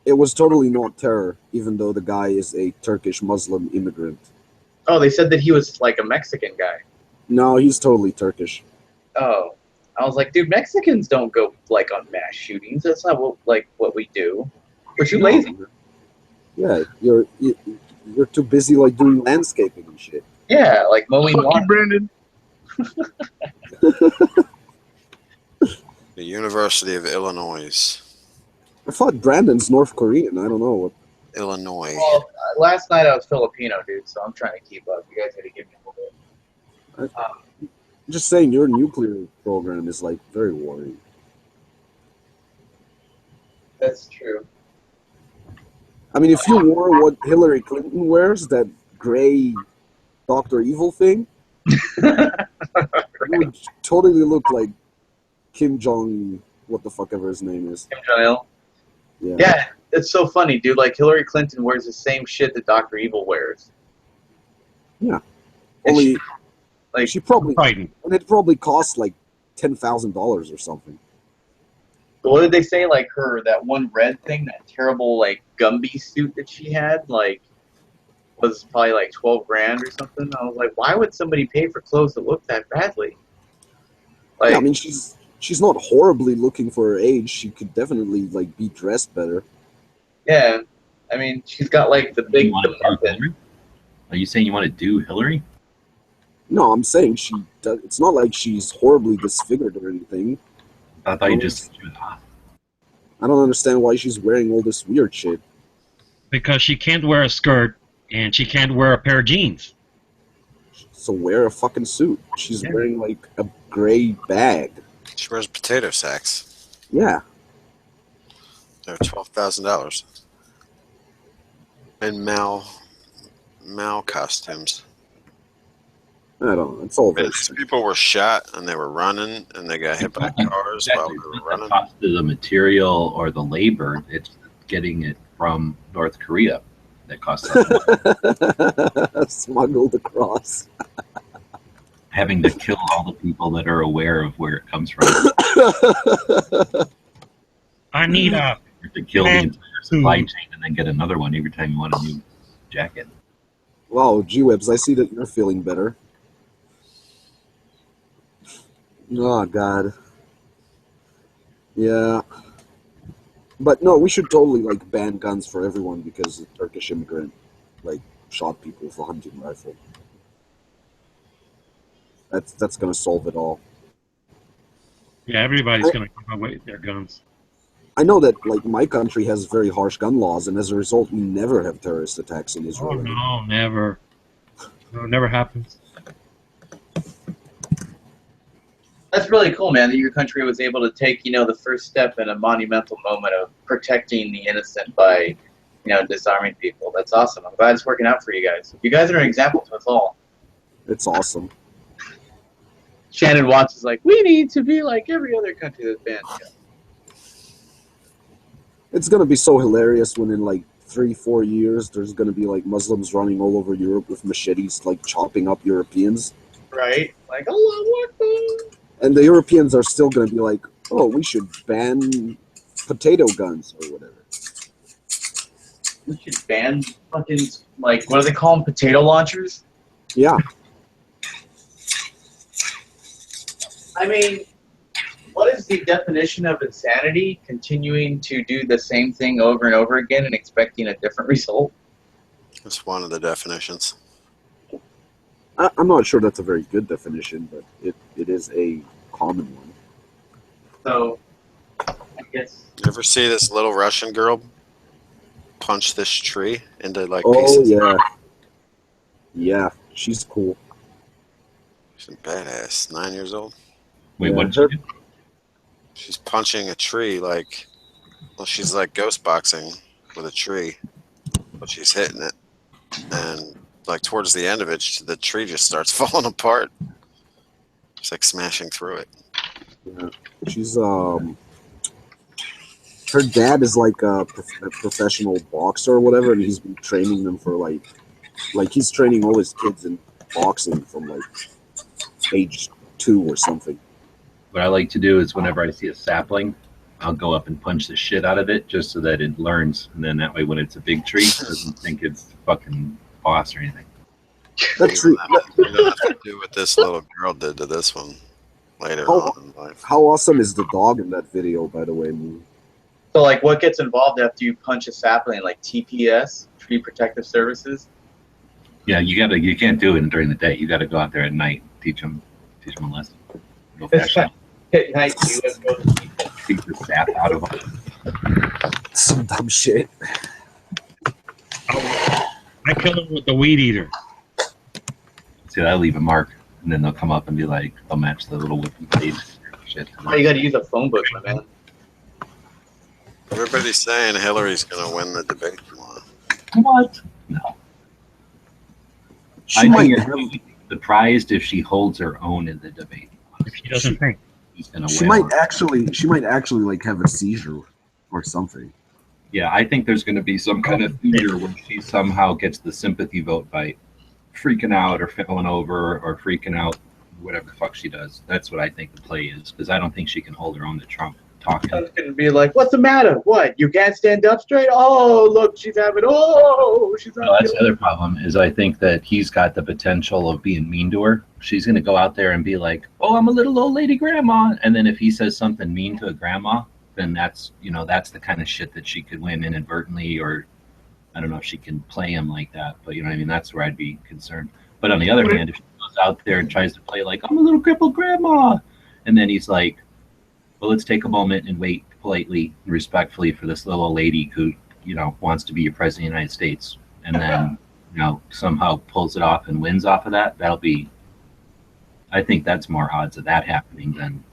It was totally not terror, even though the guy is a Turkish Muslim immigrant. Oh, they said that he was like a Mexican guy. No, he's totally Turkish. Oh. I was like, dude, Mexicans don't go like on mass shootings. That's not what we do. We're too lazy. Yeah, you're too busy like doing landscaping and shit. Yeah, like mowing Fuck you, lawn. Brandon. The University of Illinois. I thought Brandon's North Korean. I don't know what. Illinois. Well, last night I was Filipino, dude, so I'm trying to keep up. You guys got to give me a little bit. I'm just saying, your nuclear program is like very worrying. That's true. I mean, if you wore what Hillary Clinton wears, that gray Dr. Evil thing, you would totally look like Kim Jong, what the fuck ever his name is. Kim Jong-il. Yeah. Yeah, it's so funny, dude. Like Hillary Clinton wears the same shit that Dr. Evil wears. Yeah. And Only, like- she probably, Biden. and it probably cost like $10,000 or something. What did they say? Like that one red thing, that terrible like Gumby suit that she had, like was probably like 12 grand or something. I was like, why would somebody pay for clothes that look that badly? Like, Yeah, I mean, she's not horribly looking for her age. She could definitely like be dressed better. yeah, I mean, she's got like the big. You want to do Hillary? Are you saying you want to do Hillary? No, I'm saying she does. It's not like she's horribly disfigured or anything. I thought you just said she was hot. I don't understand why she's wearing all this weird shit. Because she can't wear a skirt and she can't wear a pair of jeans. So wear a fucking suit. She's Yeah. wearing like a gray bag. She wears potato sacks. Yeah. They're $12,000. And Mal costumes. I don't know. It's all very These people were shot and they were running and they got hit by cars while they were The running. cost of the material or the labor, it's getting it from North Korea that costs that much. smuggled across. Having to kill all the people that are aware of where it comes from. I need a You have to kill the Man. entire supply chain and then get another one every time you want a new jacket. Wow, G-Webs, I see that you're feeling better. Oh, God. Yeah. But no, we should totally, like, ban guns for everyone because the Turkish immigrant, like, shot people with a hunting rifle. That's gonna solve it all. Yeah, everybody's gonna give away their guns. I know that, like, my country has very harsh gun laws, and as a result, we never have terrorist attacks in Oh Israel. no, never. No, it never happens. that's really cool, man. That your country was able to take, the first step in a monumental moment of protecting the innocent by disarming people. That's awesome. I'm glad it's working out for you guys. You guys are an example to us all. It's awesome. Shannon Watts is like, we need to be like every other country that's banned. Yeah. It's gonna be so hilarious when in like 3-4 years there's gonna be like Muslims running all over Europe with machetes, like chopping up Europeans, Right? Like, Allah Akbar. and the Europeans are still gonna be like, "Oh, we should ban potato guns or whatever." We should ban fucking, like, what do they call them? Potato launchers? Yeah, I mean, what is the definition of insanity? Continuing to do the same thing over and over again and expecting a different result? It's one of the definitions. I'm not sure that's a very good definition, but it is a common one. So, I guess. You ever see this little Russian girl punch this tree into like Oh pieces? yeah, yeah, she's cool. She's a badass. 9 years old. Wait, Yeah. what did you do? She's punching a tree like, well, she's like ghost boxing with a tree, but she's hitting it, and like towards the end of it, the tree just starts falling apart. It's like smashing through it. Yeah. She's her dad is like a professional boxer or whatever, and he's been training them for like he's training all his kids in boxing from like age 2 or something. What I like to do is whenever I see a sapling, I'll go up and punch the shit out of it just so that it learns. And then that way when it's a big tree, it doesn't think it's fucking boss or anything. That's true. You don't have to do what this little girl did to this one later Oh. on in life. How awesome is the dog in that video, by the way? So, like, what gets involved after you punch a sapling? Like TPS, Tree Protective Services? Yeah, you can't do it during the day. You got to go out there at night, teach them a lesson. Go fast. At night, you let's go to people. Beat the sap out of them. Some dumb shit. I kill him with the weed eater. See, that'll leave a mark, and then they'll come up and be like, they'll match the little whipping blade shit. Oh, you gotta use a phone book, my man. Everybody's saying Hillary's going to win the debate tomorrow. What? No. She I might think you're really surprised if she holds her own in the debate. If he doesn't think. He's gonna she win. might actually like have a seizure or something. Yeah, I think there's going to be some kind of fear when she somehow gets the sympathy vote by freaking out or falling over or freaking out, whatever the fuck she does. That's what I think the play is, because I don't think she can hold her own to Trump talking. Trump's gonna be like, "What's the matter? What? You can't stand up straight? Oh, look, she's having. Oh, she's No, that's the other problem is I think that he's got the potential of being mean to her. She's going to go out there and be like, "Oh, I'm a little old lady grandma," and then if he says something mean to a grandma, then that's the kind of shit that she could win inadvertently, or I don't know if she can play him like that, but you know what I mean? That's where I'd be concerned. But on the other hand, if she goes out there and tries to play like, "I'm a little crippled grandma," and then he's like, "Well, let's take a moment and wait politely and respectfully for this little old lady who, wants to be your president of the United States," and then, somehow pulls it off and wins off of that, I think that's more odds of that happening than,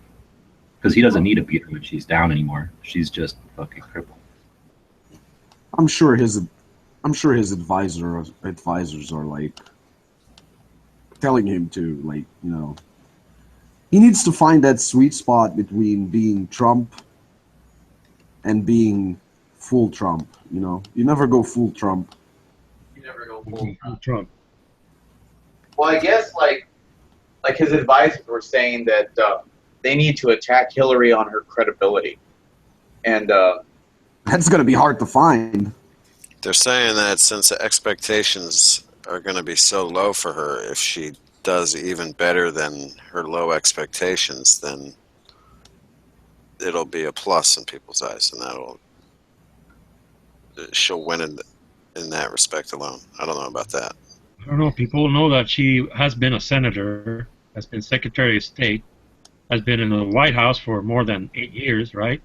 because he doesn't need to beat her when she's down anymore. She's just fucking crippled. I'm sure his advisors are like telling him to, like, he needs to find that sweet spot between being Trump and being full Trump. You never go full Trump. You never go full Trump. Well, I guess like his advisors were saying that they need to attack Hillary on her credibility, and That's gonna be hard to find. They're saying that since the expectations are going to be so low for her, if she does even better than her low expectations, then it'll be a plus in people's eyes, and she'll win in that respect alone. I don't know about that. I don't know. People know that she has been a senator, has been Secretary of State, has been in the White House for more than 8 years, right?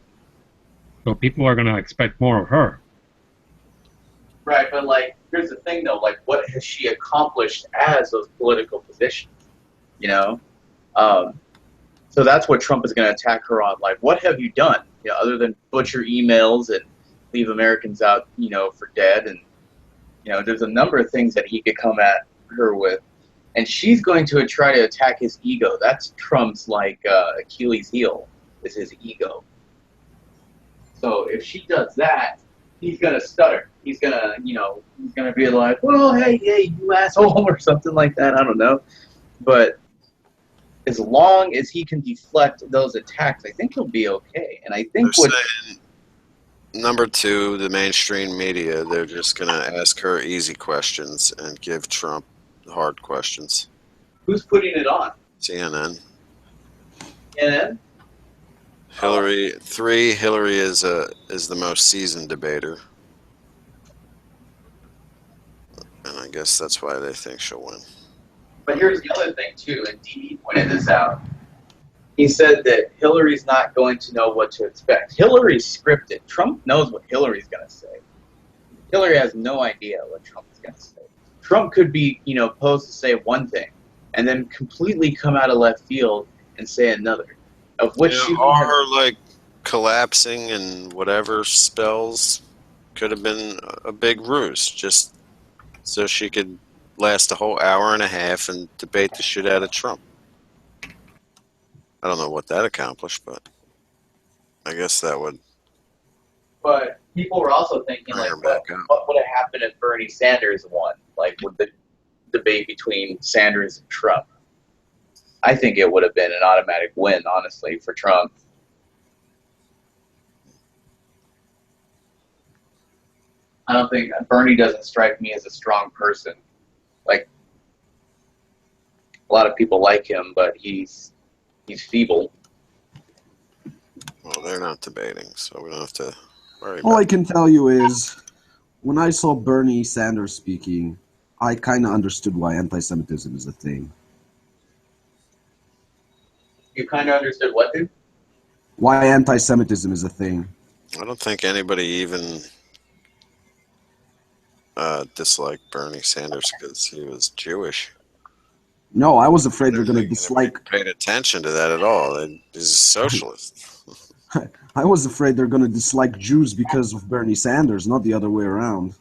So people are going to expect more of her. right. But like, here's the thing though: like, what has she accomplished as those political positions? So that's what Trump is going to attack her on. Like, what have you done? Other than butcher emails and leave Americans out, for dead. And, there's a number of things that he could come at her with. And she's going to try to attack his ego. That's Trump's, Achilles heel, is his ego. So if she does that, he's going to stutter. He's going to, he's going to be like, well, hey, you asshole, or something like that. I don't know. But as long as he can deflect those attacks, I think he'll be okay. And I think They're saying, number two, the mainstream media, they're just going to ask her easy questions and give Trump hard questions. Who's putting it on? CNN. CNN? Hillary is the most seasoned debater. And I guess that's why they think she'll win. But here's the other thing, too, and DD pointed this out. He said that Hillary's not going to know what to expect. Hillary's scripted. Trump knows what Hillary's going to say. Hillary has no idea what Trump is going to say. Trump could be, posed to say one thing and then completely come out of left field and say another. Of which she or collapsing and whatever spells could have been a big ruse, just so she could last a whole hour and a half and debate the shit out of Trump. I don't know what that accomplished, but I guess that would. But people were also thinking, what would have happened if Bernie Sanders won? With the debate between Sanders and Trump. I think it would have been an automatic win, honestly, for Trump. I don't think Bernie doesn't strike me as a strong person. A lot of people like him, but he's feeble. Well, they're not debating, so we don't have to worry All about I can tell you is, when I saw Bernie Sanders speaking, I kind of understood why anti-Semitism is a thing. You kind of understood what, dude? Why anti-Semitism is a thing. I don't think anybody even disliked Bernie Sanders because he was Jewish. No, I was afraid they're going to dislike... Paid attention to that at all. He's a socialist. I was afraid they're going to dislike Jews because of Bernie Sanders, not the other way around.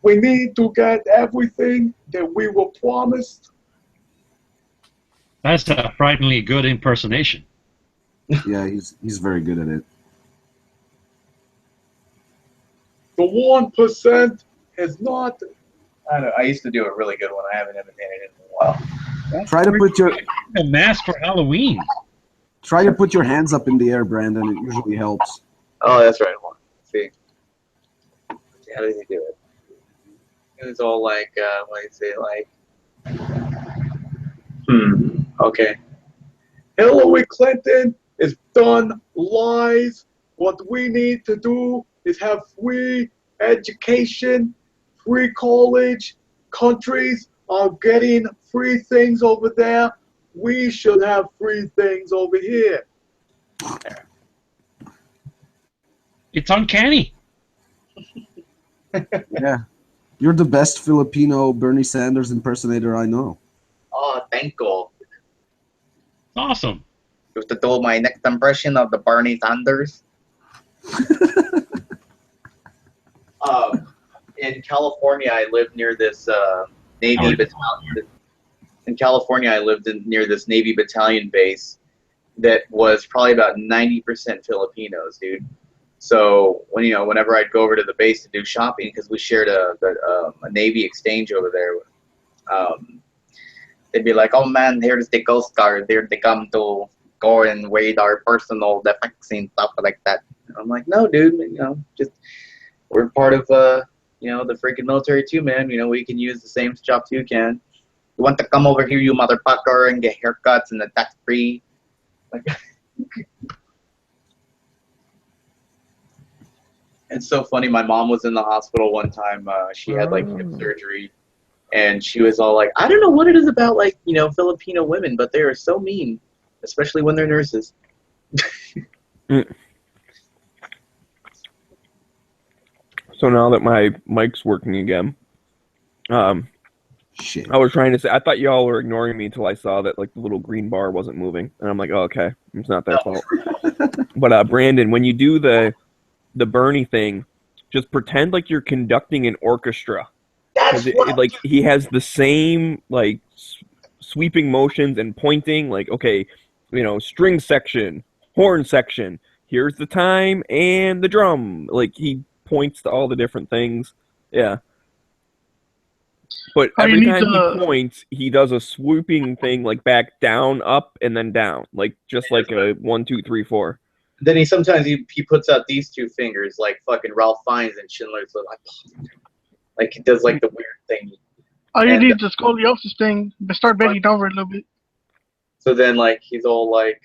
We need to get everything that we were promised. That's a frighteningly good impersonation. Yeah, he's very good at it. The 1% is not. I don't know. I used to do a really good one. I haven't imitated it in a while. Try to put your A mask for Halloween. Try to put your hands up in the air, Brandon. It usually helps. Oh, that's right. Hold on. See, how does he do it? It's all what do you say? Okay. Hillary Clinton is done lies. What we need to do is have free education, free college. Countries are getting free things over there. We should have free things over here. It's uncanny. Yeah. You're the best Filipino Bernie Sanders impersonator I know. Oh, thank God. Awesome. You have to do my next impression of the Bernie Sanders. In California, I lived near this Navy battalion. In California, I lived near this Navy battalion base that was probably about 90% Filipinos, dude. So whenever I'd go over to the base to do shopping, because we shared a Navy exchange over there, they'd be like, "Oh man, here's the Coast Guard. Here they come to go and raid our personal defects and stuff like that." And I'm like, "No, dude. Just we're part of the freaking military too, man. We can use the same jobs you can. You want to come over here, you motherfucker, and get haircuts and the tax free." Like, it's so funny. My mom was in the hospital one time. She had hip surgery, and she was all like, "I don't know what it is about Filipino women, but they are so mean, especially when they're nurses." So now that my mic's working again, Shit. I was trying to say, I thought y'all were ignoring me until I saw that like the little green bar wasn't moving, and I'm like, oh, okay, it's not their fault. But Brandon, when you do the Bernie thing, just pretend like you're conducting an orchestra. That's Like he has the same like sweeping motions and pointing. Like, okay, string section, horn section. Here's the time and the drum. Like he points to all the different things. Yeah. But every time he points, he does a swooping thing, like back down, up, and then down, like just like a 1, 2, 3, 4. Then he sometimes he puts out these two fingers, like fucking Ralph Fiennes and Schindler's List. Like he does like the weird thing. All you need is the scoliosis thing, but start bending over a little bit. So then, like he's all like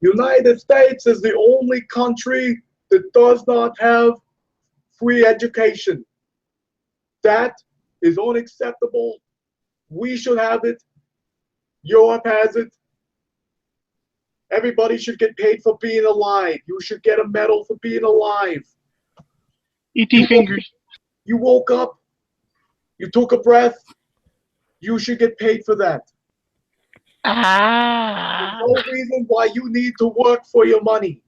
United States is the only country that does not have free education. That is unacceptable. We should have it. Europe has it. Everybody should get paid for being alive. You should get a medal for being alive. E.T. fingers. You woke up. You took a breath. You should get paid for that. There's no reason why you need to work for your money.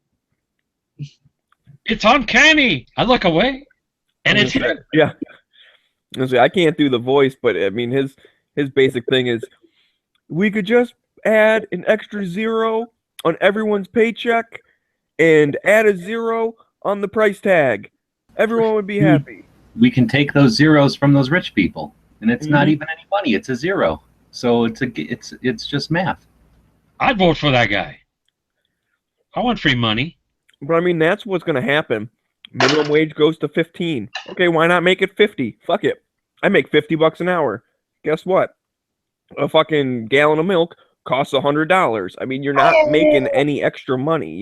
It's uncanny. I look away, and it's him. Yeah. I can't do the voice, but I mean his basic thing is we could just add an extra 0 on everyone's paycheck and add a 0 on the price tag. Everyone would be happy. We can take those zeros from those rich people, and it's not even any money. It's a 0. So it's just math. I'd vote for that guy. I want free money. But I mean that's what's going to happen. Minimum wage goes to 15. Okay, why not make it 50? Fuck it. I make $50 an hour. Guess what? A fucking gallon of milk costs $100. I mean, you're not making any extra money,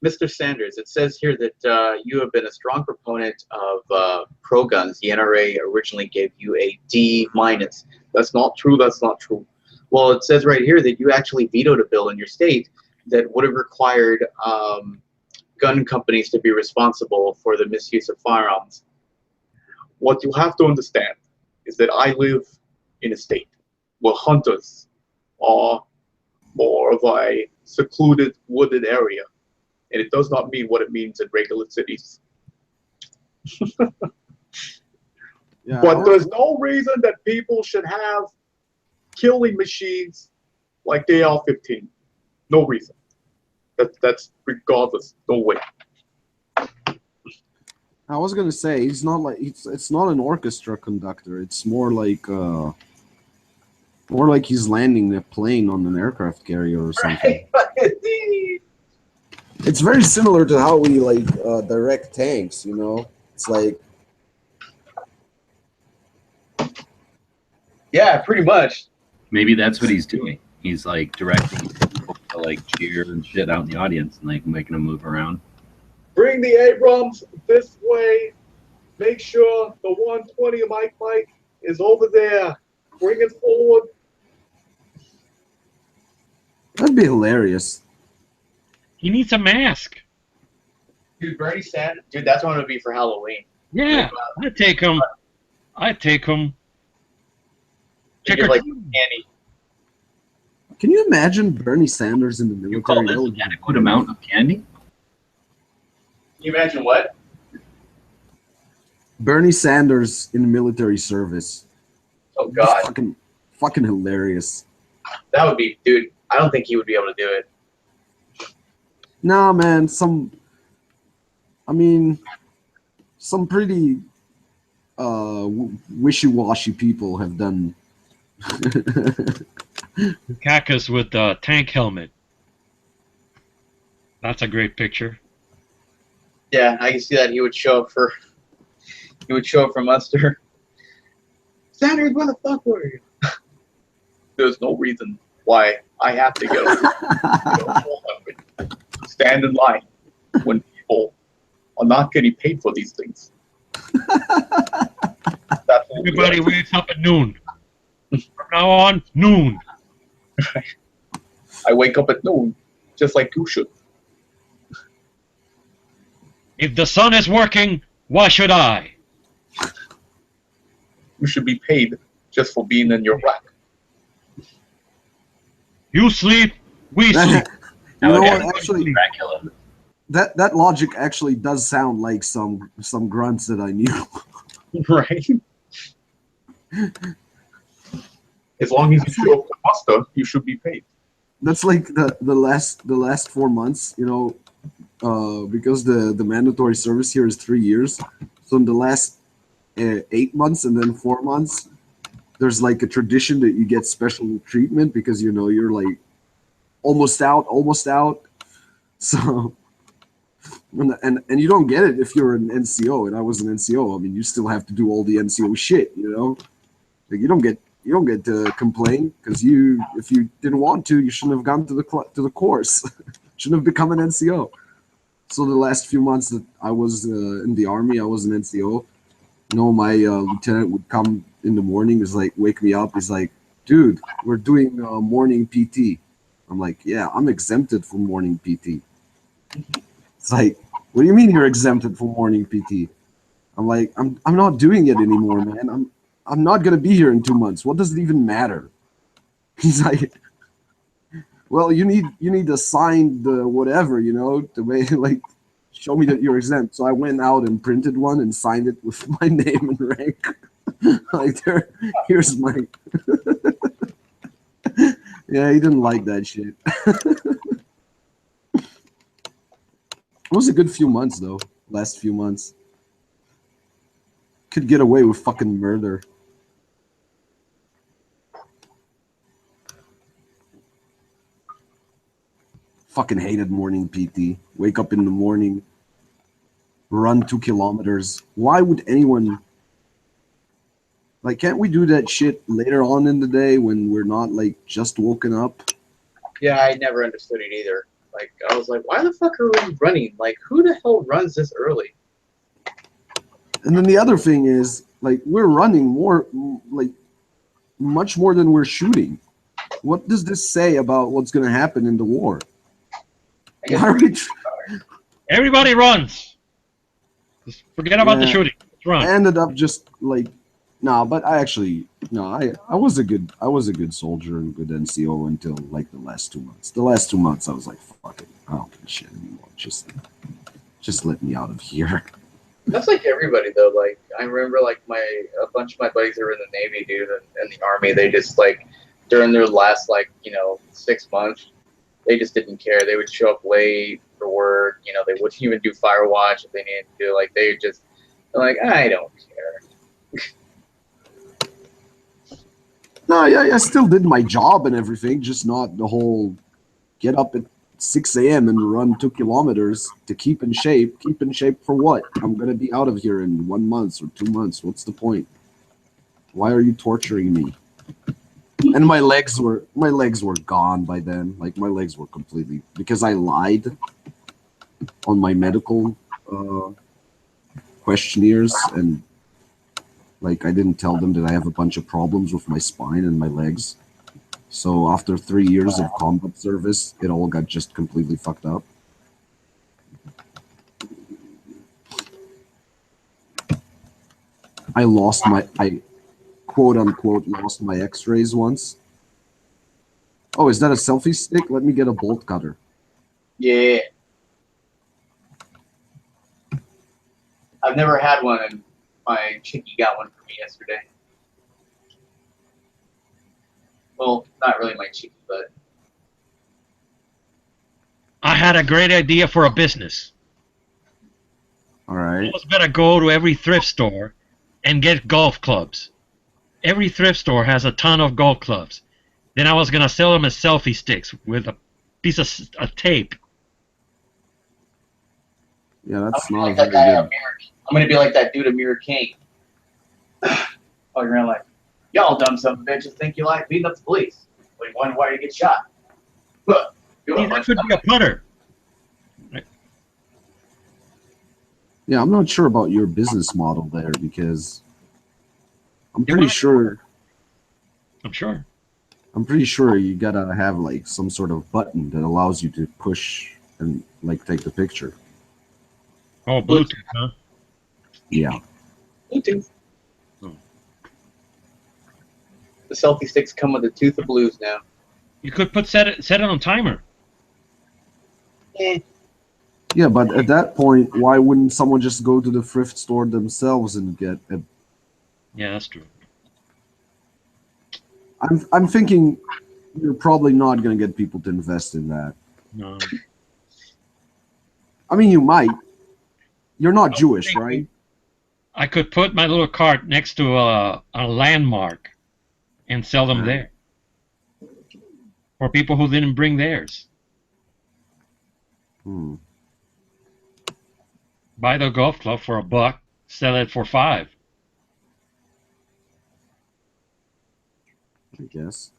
Mr. Sanders, it says here that you have been a strong proponent of pro-guns. The NRA originally gave you a D-. That's not true. That's not true. Well, it says right here that you actually vetoed a bill in your state that would have required gun companies to be responsible for the misuse of firearms. What you have to understand is that I live in a state where hunters are more of a secluded, wooded area, and it does not mean what it means in regular cities. But there's no reason that people should have killing machines like the AR-15. No reason. That's regardless. No way. I was gonna say it's not like it's not an orchestra conductor. It's more like he's landing a plane on an aircraft carrier or something. Right. It's very similar to how we direct tanks. It's like Yeah, pretty much. Maybe that's what he's doing. He's like directing people to like cheer and shit out in the audience and like making them move around. Bring the Abrams this way. Make sure the 120 Mike is over there. Bring it forward. that'd be hilarious. He needs a mask. Dude, Bernie Sanders. Dude, that's what I'm gonna be for Halloween. Yeah, I'd take him. Trick or Like treat. candy. Can you imagine Bernie Sanders in the You call military? this an adequate amount of candy? Can you imagine what? Bernie Sanders in military service. Oh God, Fucking hilarious. that would be, dude. I don't think he would be able to do it. Nah, man. Some pretty wishy-washy people have done. Cactus with the tank helmet. That's a great picture. Yeah, I can see that he would show up for Munster. Sanders, where the fuck were you? There's no reason why I have to go. Stand in line when people are not getting paid for these things. Everybody wakes up at noon. From now on, noon. I wake up at noon, just like you should. If the sun is working, why should I? You should be paid just for being in your rack. You sleep, we sleep. You know what? Everybody Actually, Dracula. that logic actually does sound like some grunts that I knew. Right? As long as you show up to muster, you should be paid. That's like the last 4 months, you know, because the mandatory service here is 3 years. So in the last 8 months and then 4 months, there's like a tradition that you get special treatment because you know you're like almost out. So and you don't get it if you're an NCO, and I was an NCO. I mean, you still have to do all the NCO shit, you know. Like you don't get to complain because if you didn't want to, you shouldn't have gone to the course. Shouldn't have become an NCO. So the last few months that I was in the army, I was an NCO. You know, my lieutenant would come in the morning, is like wake me up. He's like, dude, we're doing morning PT. I'm like, yeah, I'm exempted from morning PT. It's like, what do you mean you're exempted from morning PT? I'm like, I'm not doing it anymore, man. I'm not gonna be here in 2 months. What does it even matter? He's like, well, you need to sign the whatever, you know, the way like show me that you're exempt. So I went out and printed one and signed it with my name and rank. Like here's my yeah, he didn't like that shit. It was a good few months though. Last few months. Could get away with fucking murder. Fucking hated morning PT. Wake up in the morning, run 2 kilometers. Why would anyone... Like, can't we do that shit later on in the day when we're not, like, just woken up? Yeah, I never understood it either. Like, I was like, why the fuck are we running? Like, who the hell runs this early? And then the other thing is, like, we're running more, like, much more than we're shooting. What does this say about what's going to happen in the war? Why are we Everybody runs. Just forget about the shooting. Let's run. I ended up just like, but I was a good soldier and good NCO until like the last 2 months. The last 2 months I was like, fuck it, I don't give a shit anymore. Just let me out of here. That's like everybody though. Like I remember like a bunch of my buddies who were in the Navy, dude, and the Army. They just like during their last 6 months, they just didn't care. They would show up late for work. You know, they wouldn't even do fire watch if they needed to do. Like they're like, I don't care. No, yeah, I still did my job and everything, just not the whole get up at 6 a.m. and run 2 kilometers to keep in shape. Keep in shape for what? I'm gonna be out of here in 1 month or 2 months. What's the point? Why are you torturing me? And my legs were gone by then. Like my legs were completely, because I lied on my medical questionnaires, and like I didn't tell them that I have a bunch of problems with my spine and my legs. So after 3 years of combat service, it all got just completely fucked up. I quote unquote lost my x-rays once. Oh, is that a selfie stick? Let me get a bolt cutter. Yeah. I've never had one, and my chickie got one for me yesterday. Well, not really my chickie, but... I had a great idea for a business. All right. I was gonna go to every thrift store and get golf clubs. Every thrift store has a ton of golf clubs. Then I was gonna sell them as selfie sticks with a piece of tape. Yeah, that's not like very that guy, good. I'm gonna be like that dude, Amir King. Walking around like, y'all dumb son of a bitches think you like beating up the police. But you wonder why you get shot. Look, See, that could be a putter. Yeah, I'm not sure about your business model there because I'm pretty sure you gotta have like some sort of button that allows you to push and like take the picture. Oh, Bluetooth, huh? Yeah. Bluetooth. The selfie sticks come with a tooth of blues now. You could set it on timer. Yeah, but at that point, why wouldn't someone just go to the thrift store themselves and get a... Yeah, that's true. I'm thinking you're probably not going to get people to invest in that. No. I mean, you might. You're not Jewish, right? I could put my little cart next to a landmark and sell them there. For people who didn't bring theirs. Buy the golf club for $1, sell it for $5. I guess.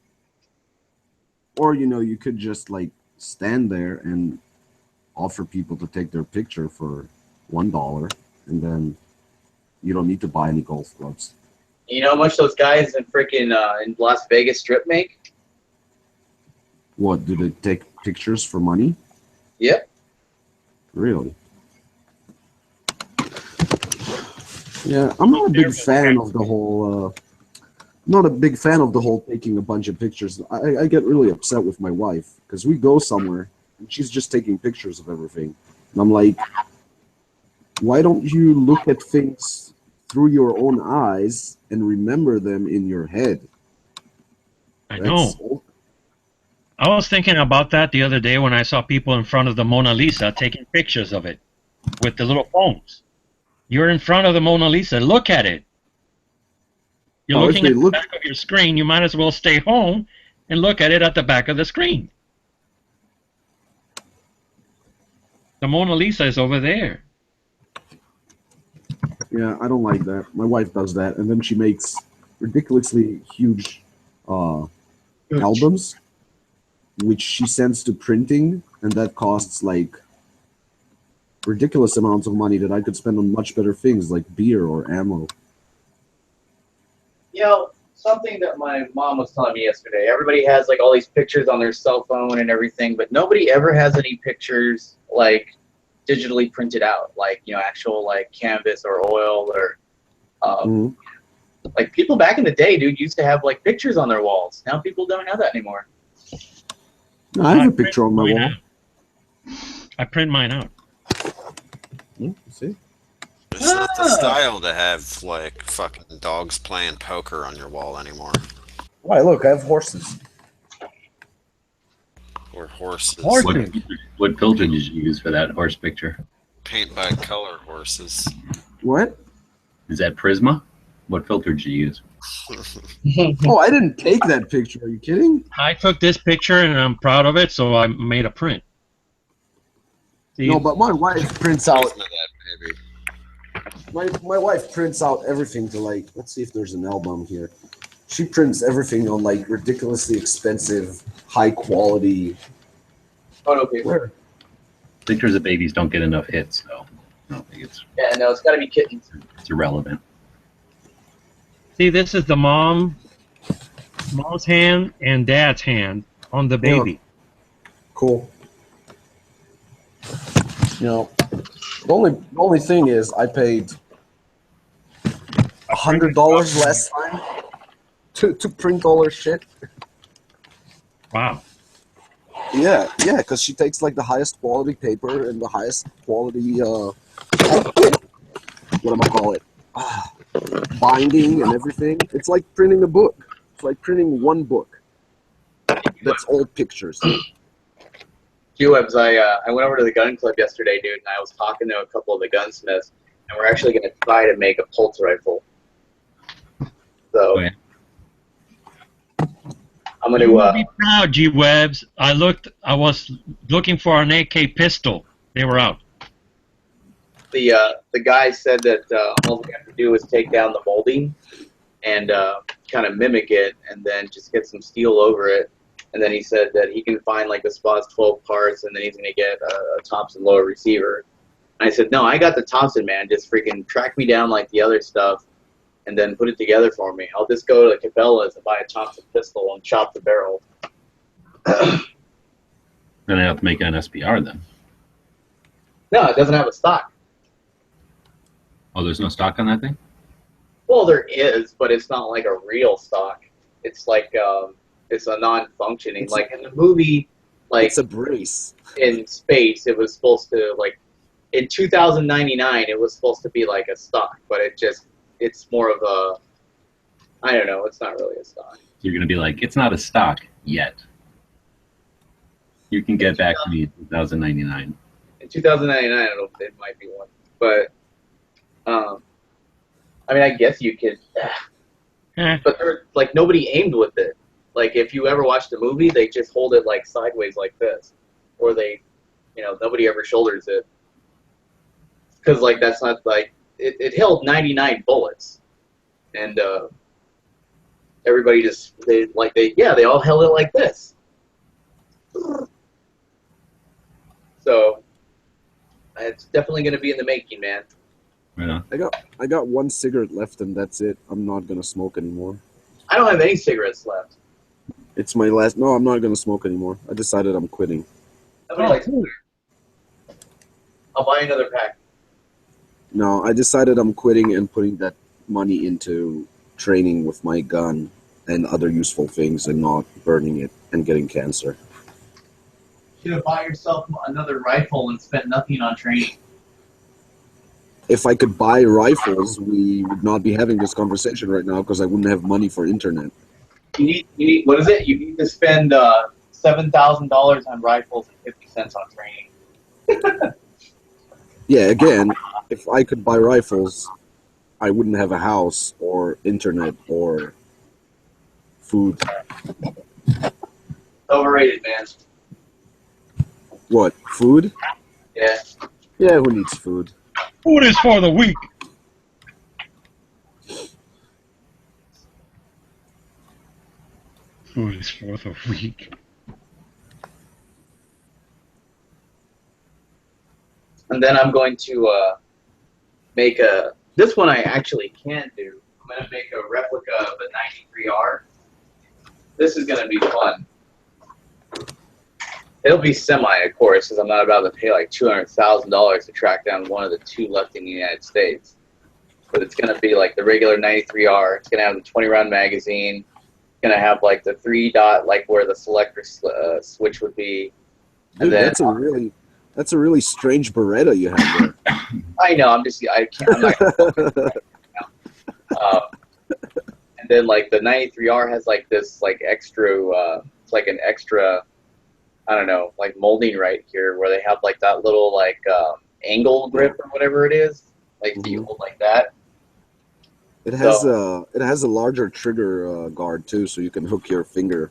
Or, you could just, like, stand there and offer people to take their picture for $1, and then you don't need to buy any golf clubs. You know how much those guys in freaking in Las Vegas Strip make? What, do they take pictures for money? Yep. Really? Yeah, I'm not a big fan of the whole... not a big fan of the whole taking a bunch of pictures. I get really upset with my wife because we go somewhere and she's just taking pictures of everything. And I'm like, why don't you look at things through your own eyes and remember them in your head? I know. I was thinking about that the other day when I saw people in front of the Mona Lisa taking pictures of it with the little phones. You're in front of the Mona Lisa. Look at it. You're looking at the back of your screen. You might as well stay home and look at it at the back of the screen. The Mona Lisa is over there. Yeah, I don't like that. My wife does that, and then she makes ridiculously huge albums, which she sends to printing, and that costs like ridiculous amounts of money that I could spend on much better things like beer or ammo. Something that my mom was telling me yesterday. Everybody has like all these pictures on their cell phone and everything, but nobody ever has any pictures like digitally printed out, like actual like canvas or oil or like people back in the day, dude, used to have like pictures on their walls. Now people don't have that anymore. No, I have a picture on my wall. I print mine out. See? It's not the style to have like fucking dogs playing poker on your wall anymore. Why? Look, I have horses. Or horses. What filter did you use for that horse picture? Paint by color horses. What? Is that Prisma? What filter did you use? Oh, I didn't take that picture. Are you kidding? I took this picture and I'm proud of it, so I made a print. See? No, but my wife prints out. Prisma that baby. My wife prints out everything to like. Let's see if there's an album here. She prints everything on like ridiculously expensive, high quality photo paper. Pictures of babies don't get enough hits, so I don't think it's. Yeah, no, it's got to be kittens. It's irrelevant. See, this is the mom's hand and dad's hand on the baby. Cool. The only thing is I paid $100 last time to print all her shit. Wow. Yeah, because she takes like the highest quality paper and the highest quality what am I call it? Binding and everything. It's like printing a book. It's like printing one book. That's all pictures. Q-Webs, I went over to the gun club yesterday, dude, and I was talking to a couple of the gunsmiths, and we're actually going to try to make a pulse rifle. So, I'm going to... be proud, G-Webs. I was looking for an AK pistol. They were out. The guy said that all we have to do is take down the molding and kind of mimic it, and then just get some steel over it. And then he said that he can find like the Spaz 12 parts, and then he's going to get a Thompson lower receiver. And I said, no, I got the Thompson, man. Just freaking track me down like the other stuff, and then put it together for me. I'll just go to Cabela's and buy a Thompson pistol and chop the barrel. Then I have to make an SPR then. No, it doesn't have a stock. Oh, there's no stock on that thing? Well, there is, but it's not like a real stock. it's like it's a non-functioning. Like in the movie, like It's a brace. in space, it was supposed to like in 2099, it was supposed to be like a stock, but it's more of a I don't know. It's not really a stock. You're going to be like, it's not a stock yet. You can get back to me in 2099. In 2099, I don't know if it might be one, but I mean, I guess you could, but they're like nobody aimed with it. Like if you ever watch the movie, they just hold it like sideways like this, or they, nobody ever shoulders it, because like that's not like it held 99 bullets, and everybody just they all held it like this. So it's definitely going to be in the making, man. Yeah. I got one cigarette left, and that's it. I'm not gonna smoke anymore. I don't have any cigarettes left. It's my last. No, I'm not gonna smoke anymore. I decided I'm quitting. Nobody likes cigarettes. I'll buy another pack. No, I decided I'm quitting and putting that money into training with my gun and other useful things, and not burning it and getting cancer. You should have bought yourself another rifle and spent nothing on training. If I could buy rifles, we would not be having this conversation right now because I wouldn't have money for internet. You need what is it? You need to spend $7,000 on rifles and 50 cents on training. Yeah, again, if I could buy rifles, I wouldn't have a house or internet or food. Overrated, man. What, food? Yeah. Yeah, who needs food? Food is for the weak. Food is for the weak. And then I'm going to make this one I actually can do. I'm going to make a replica of a 93R. This is going to be fun. It'll be semi, of course, because I'm not about to pay like $200,000 to track down one of the two left in the United States. But it's going to be like the regular 93R. It's going to have the 20-round magazine. It's going to have like the 3-dot, like where the selector switch would be. And Dude, then, that's a really strange Beretta you have there. I know. I'm not gonna and then like the 93R has like this like extra, it's like an extra, I don't know, like molding right here where they have like that little like angle grip or whatever it is, like you hold like that. It has a larger trigger guard too, so you can hook your finger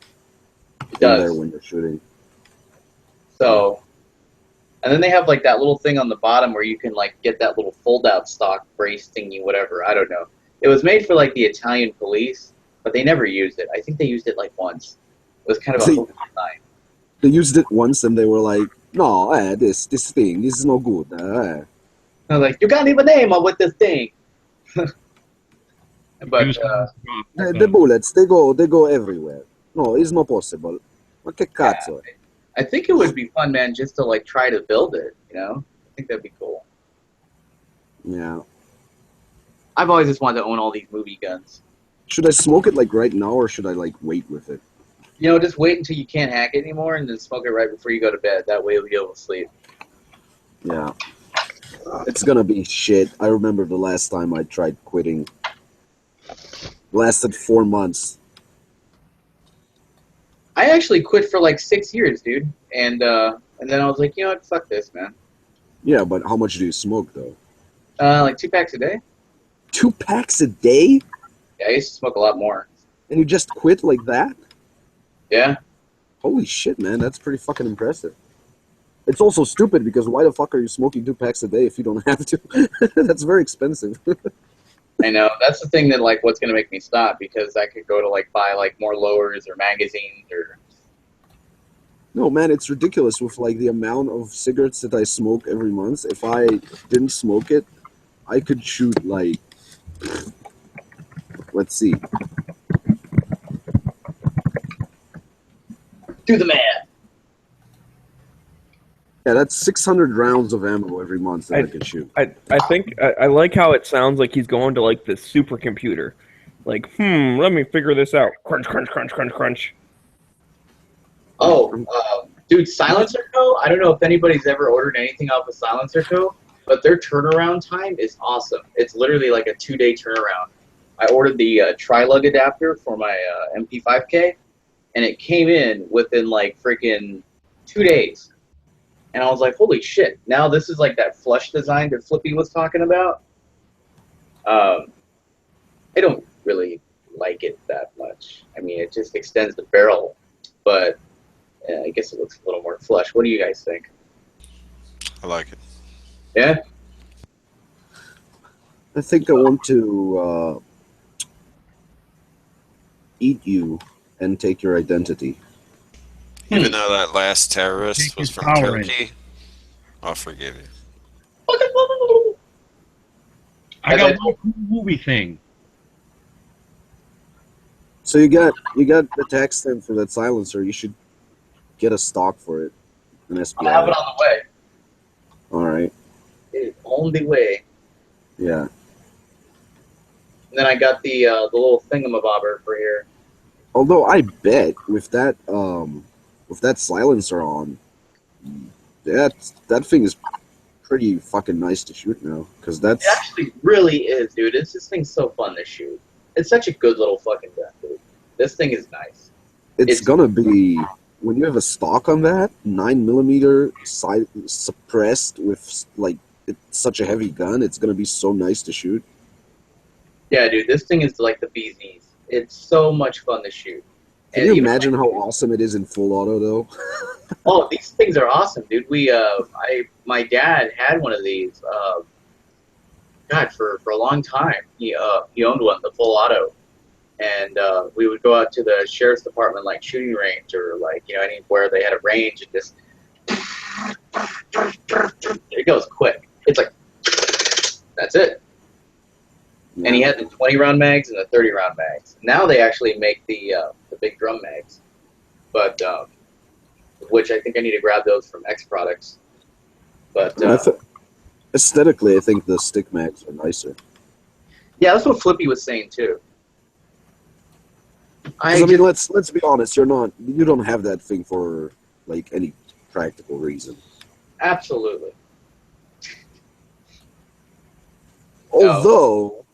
in there when you're shooting. So, and then they have like that little thing on the bottom where you can like get that little fold-out stock brace thingy, whatever. I don't know. It was made for like the Italian police, but they never used it. I think they used it like once. It was kind of a hook design. They used it once and they were like, "No, this thing, this is no good." I was like, "You can't even name with this thing." But the bullets, they go everywhere. No, it's not possible. Ma che cazzo? Yeah, I think it would be fun, man, just to like try to build it. I think that'd be cool. Yeah. I've always just wanted to own all these movie guns. Should I smoke it like right now, or should I like wait with it? Just wait until you can't hack it anymore, and then smoke it right before you go to bed. That way you'll be able to sleep. Yeah. It's gonna be shit. I remember the last time I tried quitting. Lasted 4 months. I actually quit for like 6 years, dude. And then I was like, you know what? Fuck this, man. Yeah, but how much do you smoke though? Like 2 packs a day. 2 packs a day? Yeah, I used to smoke a lot more. And you just quit like that? Yeah. Holy shit, man. That's pretty fucking impressive. It's also stupid because why the fuck are you smoking 2 packs a day if you don't have to? That's very expensive. I know. That's the thing that, like, what's going to make me stop, because I could go to, like, buy, like, more lowers or magazines or... No, man, it's ridiculous with, like, the amount of cigarettes that I smoke every month. If I didn't smoke it, I could shoot, like... Let's see. Do the math. Yeah, that's 600 rounds of ammo every month that I could shoot. I think I like how it sounds like he's going to like the supercomputer. Like, let me figure this out. Crunch, crunch, crunch, crunch, crunch. Oh, dude, Silencer Co. I don't know if anybody's ever ordered anything off of Silencer Co. But their turnaround time is awesome. It's literally like a 2-day turnaround. I ordered the tri-lug adapter for my MP5K, and it came in within like freaking 2 days. And I was like, holy shit. Now this is like that flush design that Flippy was talking about. I don't really like it that much. I mean, it just extends the barrel, but I guess it looks a little more flush. What do you guys think? I like it. Yeah? I think I want to eat you and take your identity. Even though that last terrorist Take was his from power in. Turkey, I'll forgive you. I got one movie thing. So you got the tax stamp for that silencer. You should get a stock for it. An I'll SPI. have it on the way. All right. It is on the way. Yeah. And then I got the little thingamabobber for here. Although I bet with that silencer on, that thing is pretty fucking nice to shoot now. Because that's It actually really is, dude. This thing's so fun to shoot. It's such a good little fucking gun, dude. This thing is nice. it's gonna be when you have a stock on that 9mm side suppressed with like it's such a heavy gun. It's gonna be so nice to shoot. Yeah, dude. This thing is like the bee's knees. It's so much fun to shoot. Can And you even, imagine like, how awesome it is in full auto though? Oh, these things are awesome, dude. My dad had one of these. God, for a long time, he owned one, the full auto, and we would go out to the sheriff's department, like shooting range or like anywhere they had a range, and just it goes quick. It's like that's it. And he had the 20-round mags and the 30-round mags. Now they actually make the big drum mags, but which I think I need to grab those from X Products. But aesthetically, I think the stick mags are nicer. yeah, that's what Flippy was saying too. 'Cause, I mean, let's be honest. You don't have that thing for like any practical reason. Absolutely. Although,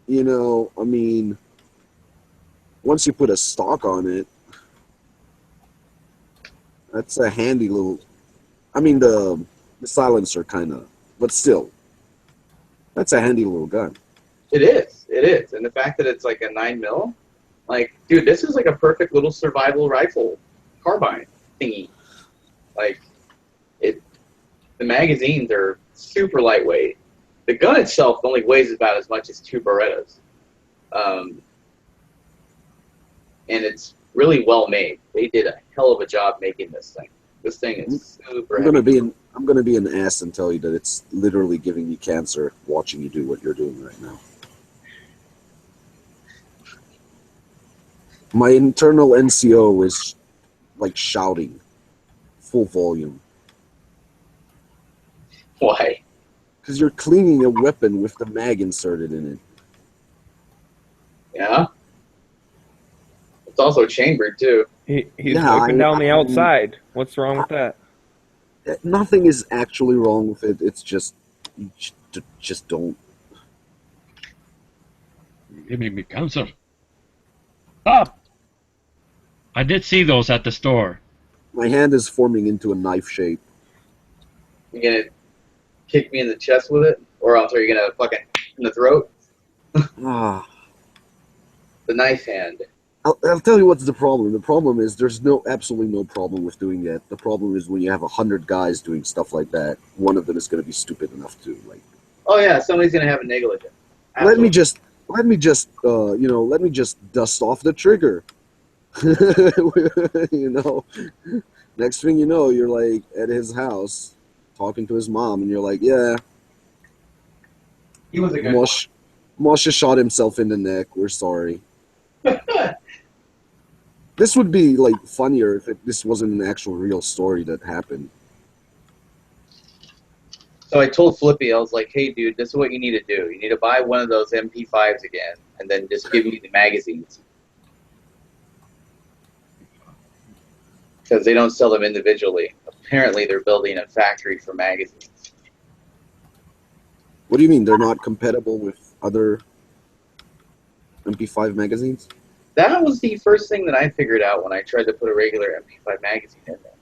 I mean, once you put a stock on it, that's a handy little. I mean, the silencer kind of, but still, that's a handy little gun. It is, and the fact that it's like a 9mm, like, dude, this is like a perfect little survival rifle carbine thingy. Like, the magazines are super lightweight. The gun itself only weighs about as much as 2 Berettas. And it's really well made. They did a hell of a job making this thing. This thing is super I'm heavy. gonna be an ass and tell you that it's literally giving me cancer watching you do what you're doing right now. My internal NCO is like shouting, full volume. Why? Because you're cleaning a weapon with the mag inserted in it. Yeah? It's also chambered, too. He's Yeah, looking down the outside. What's wrong with that? Nothing is actually wrong with it. It's just, you just don't. You're giving me cancer. Stop! I did see those at the store. My hand is forming into a knife shape. You gonna kick me in the chest with it? Or else are you gonna fucking in the throat? Ah. The knife hand. I'll tell you what's the problem. The problem is there's absolutely no problem with doing that. The problem is when you have 100 guys doing stuff like that, one of them is going to be stupid enough to like. Oh yeah, somebody's gonna have a negligence. Let me just dust off the trigger. Next thing you know, you're like at his house, talking to his mom, and you're like, yeah, He was a good Moshe shot himself in the neck. We're sorry. This would be like funnier if this wasn't an actual real story that happened. So I told Flippy, I was like, hey, dude, this is what you need to do. You need to buy one of those MP5s again, and then just give you the magazines. Because they don't sell them individually. Apparently, they're building a factory for magazines. What do you mean they're not compatible with other MP5 magazines? That was the first thing that I figured out when I tried to put a regular MP5 magazine in there.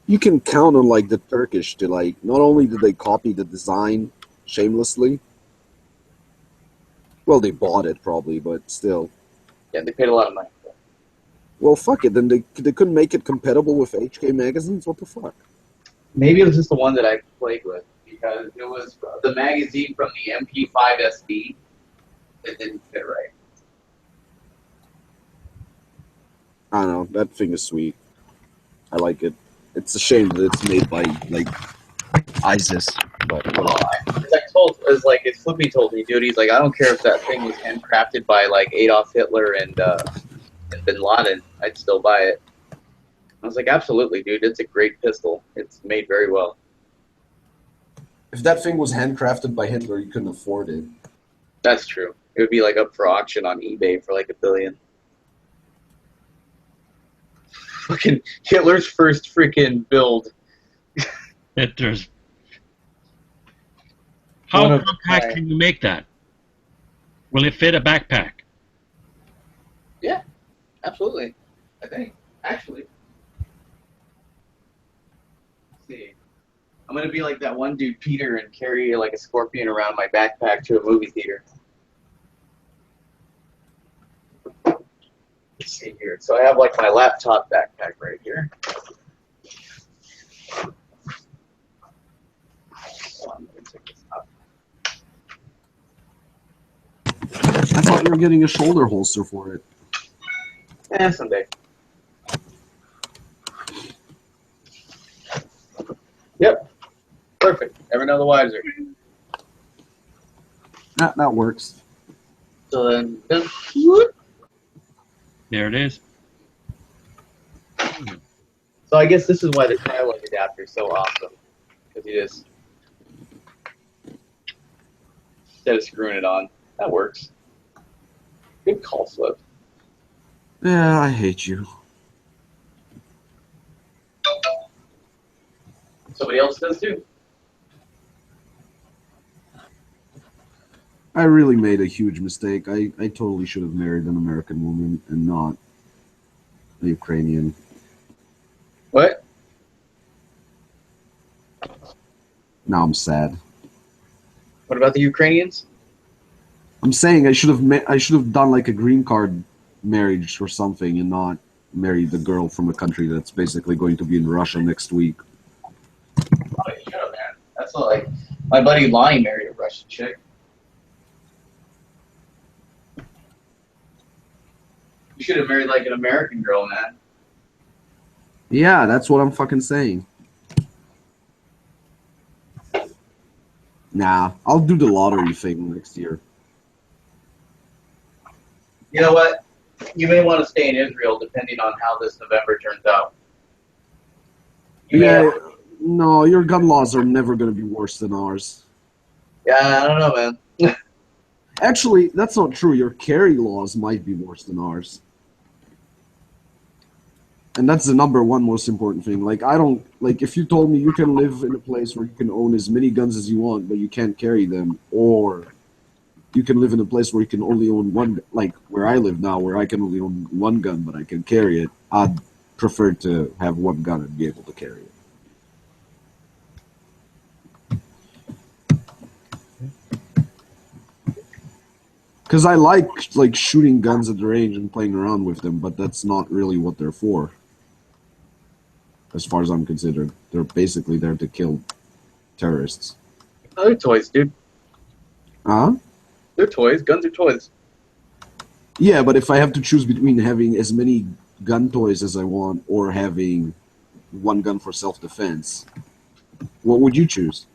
You can count on like the Turkish to like, not only did they copy the design shamelessly, well, they bought it probably, but still. Yeah, they paid a lot of money for it. Well, fuck it, then they couldn't make it compatible with HK magazines? What the fuck? Maybe it was just the one that I played with, because it was the magazine from the MP5 SD that didn't fit right. I don't know, that thing is sweet. I like it. It's a shame that it's made by, like, ISIS, but As Flippy told me, dude, he's like, I don't care if that thing was handcrafted by, like, Adolf Hitler and Bin Laden, I'd still buy it. I was like, absolutely, dude, it's a great pistol. It's made very well. if that thing was handcrafted by Hitler, you couldn't afford it. That's true. It would be, like, up for auction on eBay for, like, $1 billion. Fucking Hitler's first freaking build. There's One how of compact my- can you make that? Will it fit a backpack? Yeah, absolutely. I think, actually. Let's see. I'm going to be like that one dude, Peter, and carry, like, a scorpion around my backpack to a movie theater. Let's see here. So I have, like, my laptop backpack right here. Hold on, let me take this up. I thought you were getting a shoulder holster for it. Someday. Yep. Perfect. Never know the wiser. That works. So then, There it is. so I guess this is why the dialogue adapter is so awesome. Because you just, instead of screwing it on, that works. Good call, Flip. Yeah, I hate you. Somebody else does too. I really made a huge mistake. I totally should have married an American woman and not a Ukrainian. What? Now I'm sad. What about the Ukrainians? I'm saying I should have done like a green card marriage or something and not married the girl from a country that's basically going to be in Russia next week. Oh, you should have, man. That's not like my buddy Lonnie married a Russian chick. You should have married like an American girl, man. Yeah, that's what I'm fucking saying. Nah, I'll do the lottery thing next year. You know what? You may want to stay in Israel depending on how this November turns out. You may Yeah, have- no, your gun laws are never going to be worse than ours. yeah, I don't know, man. Actually, that's not true. Your carry laws might be worse than ours. And that's the number one most important thing. Like, I don't, like, if you told me you can live in a place where you can own as many guns as you want, but you can't carry them, or you can live in a place where you can only own one, like where I live now, where I can only own one gun, but I can carry it, I'd prefer to have one gun and be able to carry it. Because I like shooting guns at the range and playing around with them, but that's not really what they're for. As far as I'm considered, they're basically there to kill terrorists. Oh, they're toys, dude. Huh? They're toys. Guns are toys. Yeah, but if I have to choose between having as many gun toys as I want or having one gun for self-defense, what would you choose?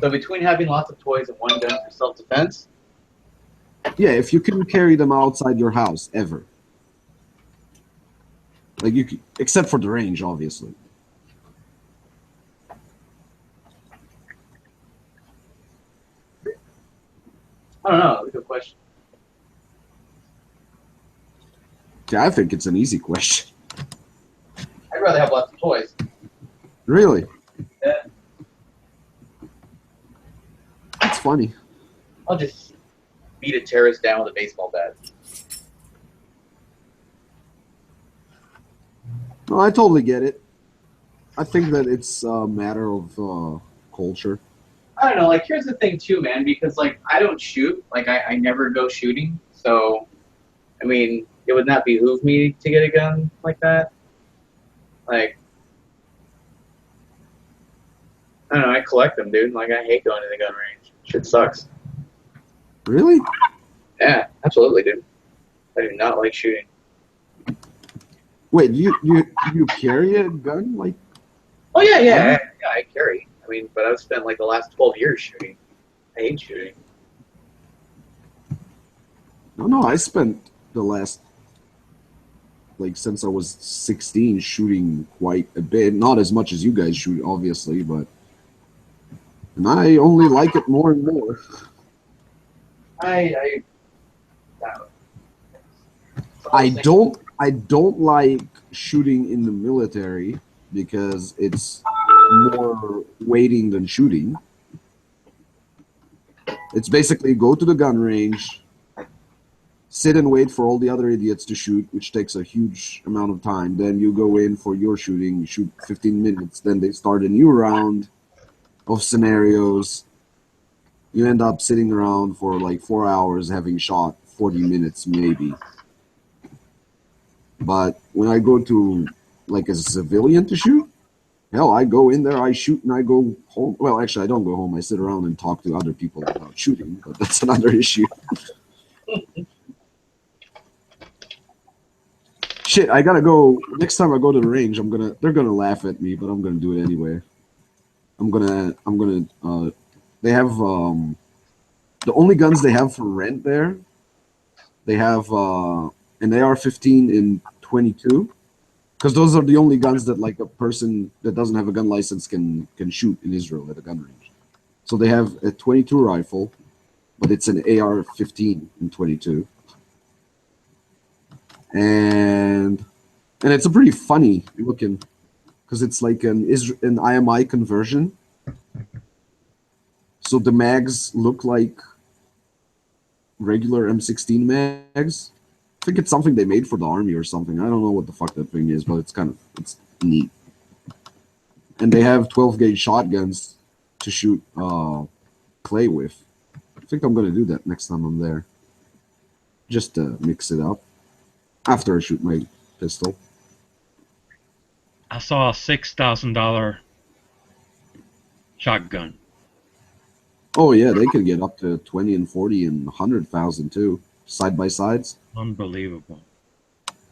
So between having lots of toys and one gun for self-defense, Yeah, if you can carry them outside your house, ever. Like, you can, except for the range, obviously. I don't know. That's a good question. Yeah, I think it's an easy question. I'd rather have lots of toys. Really? Yeah. That's funny. I'll just beat a terrorist down with a baseball bat. No, I totally get it. I think that it's a matter of culture. I don't know. Like, here's the thing, too, man. Because, like, I don't shoot. Like, I never go shooting. So, I mean, it would not behoove me to get a gun like that. Like, I don't know. I collect them, dude. Like, I hate going to the gun range. Shit sucks. Really? Yeah, absolutely, dude. I do not like shooting. Wait, you carry a gun? Like, Oh, yeah, I carry. I mean, but I've spent, like, the last 12 years shooting. I hate shooting. no, I spent the last, like, since I was 16 shooting quite a bit. Not as much as you guys shoot, obviously, but... And I only like it more and more. I I don't like shooting in the military because it's more waiting than shooting. It's basically go to the gun range, sit and wait for all the other idiots to shoot, which takes a huge amount of time. Then you go in for your shooting, you shoot 15 minutes, then they start a new round of scenarios. You end up sitting around for like 4 hours having shot 40 minutes maybe. But when I go to like as a civilian to shoot, hell, I go in there, I shoot, and I go home. Well, actually, I don't go home. I sit around and talk to other people about shooting, but that's another issue. Shit, I gotta go. Next time I go to the range, they're gonna laugh at me, but I'm gonna do it anyway. They have, the only guns they have for rent there, they have an AR-15 in 22, because those are the only guns that like a person that doesn't have a gun license can shoot in Israel at a gun range. So they have a 22 rifle, but it's an AR-15 in 22, and it's a pretty funny looking, because it's like an IMI conversion. So the mags look like regular M16 mags. I think it's something they made for the army or something. I don't know what the fuck that thing is, but it's neat. And they have 12 gauge shotguns to shoot clay with. I think I'm gonna do that next time I'm there, just to mix it up after I shoot my pistol. I saw a $6,000 shotgun. Oh yeah, they could get up to 20 and 40 and 100,000 too, side by sides. Unbelievable.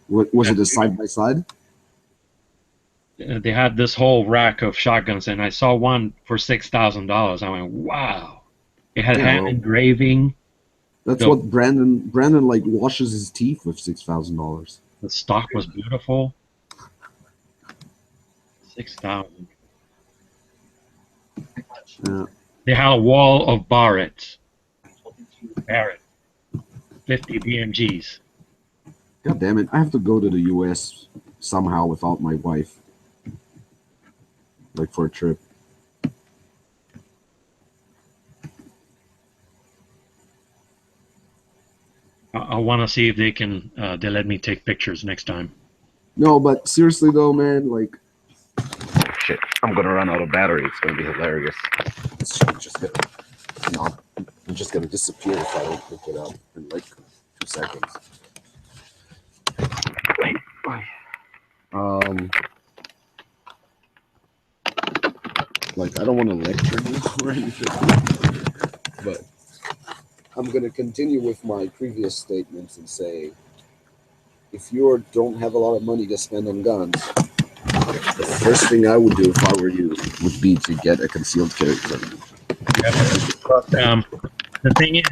What was it? A side by side? They had this whole rack of shotguns, and I saw one for $6,000. I went, wow! It had hand engraving. That's what Brandon like washes his teeth with $6,000. The stock was beautiful. 6,000. Yeah. They had a wall of Barrett. 50 BMGs. God damn it! I have to go to the U.S. somehow without my wife, like for a trip. I want to see if they can. They let me take pictures next time. No, but seriously though, man, like, shit, I'm gonna run out of battery. It's gonna be hilarious. It's just gonna disappear if I don't pick it up in like 2 seconds. Like, I don't want to lecture you or anything, but I'm gonna continue with my previous statements and say, if you don't have a lot of money to spend on guns, the first thing I would do if I were you would be to get a concealed carry permit. The thing is,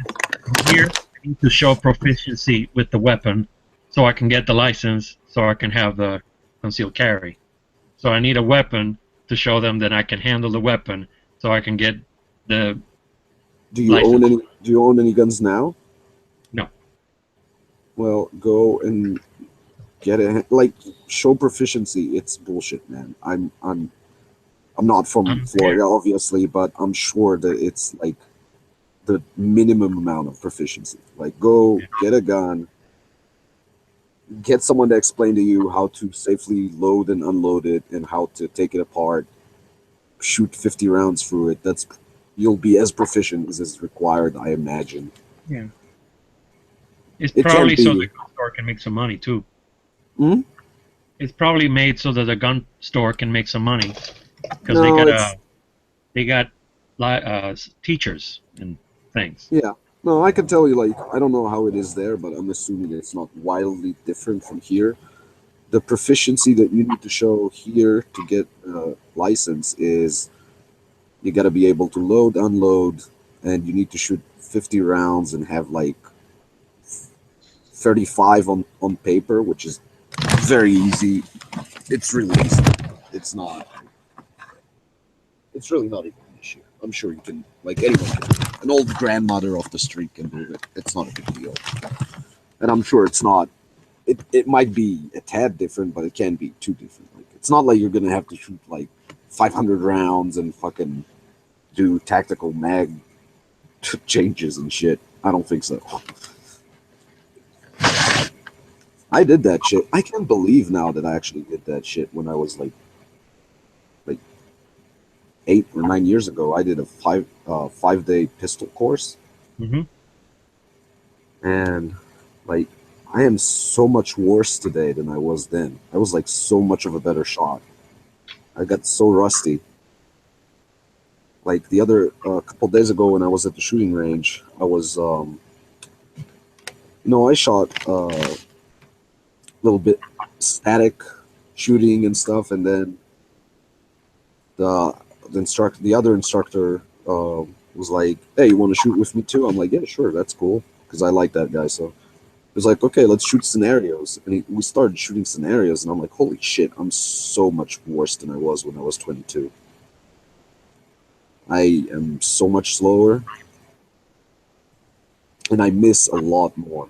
here I need to show proficiency with the weapon, so I can get the license, so I can have the concealed carry. So I need a weapon to show them that I can handle the weapon, so I can get the Do you license. own any? Do you own any guns now? No. Well, go and get it. Like, show proficiency. It's bullshit, man. I'm not from I'm Florida, obviously, but I'm sure that it's like the minimum amount of proficiency. Like, go get a gun, get someone to explain to you how to safely load and unload it, and how to take it apart, shoot 50 rounds through it. You'll be as proficient as is required, I imagine. Yeah. It's It probably can so be. the gun store can make some money too. Hmm? It's probably made so that the gun store can make some money because No, they got teachers and things. yeah. No, I can tell you, like, I don't know how it is there, but I'm assuming it's not wildly different from here. The proficiency that you need to show here to get a license is you got to be able to load, unload, and you need to shoot 50 rounds and have like 35 on paper, which is very easy. It's really easy. It's not. It's really not even an issue. I'm sure you can, like anyone can. An old grandmother off the street can do it. It's not a big deal. And I'm sure it's not. It might be a tad different, but it can't be too different. Like, it's not like you're gonna have to shoot like 500 rounds and fucking do tactical mag changes and shit. I don't think so. I did that shit. I can't believe now that I actually did that shit when I was like 8 or 9 years ago. I did a 5-day pistol course, Mm-hmm. and like I am so much worse today than I was then. I was like so much of a better shot. I got so rusty. Like the other couple days ago when I was at the shooting range, I was I shot a little bit static shooting and stuff, and then the other instructor was like, "Hey, you want to shoot with me too?" I'm like, "Yeah, sure, that's cool," because I like that guy. So he was like, "Okay, let's shoot scenarios," and we started shooting scenarios, and I'm like, "Holy shit, I'm so much worse than I was when I was 22. I am so much slower, and I miss a lot more.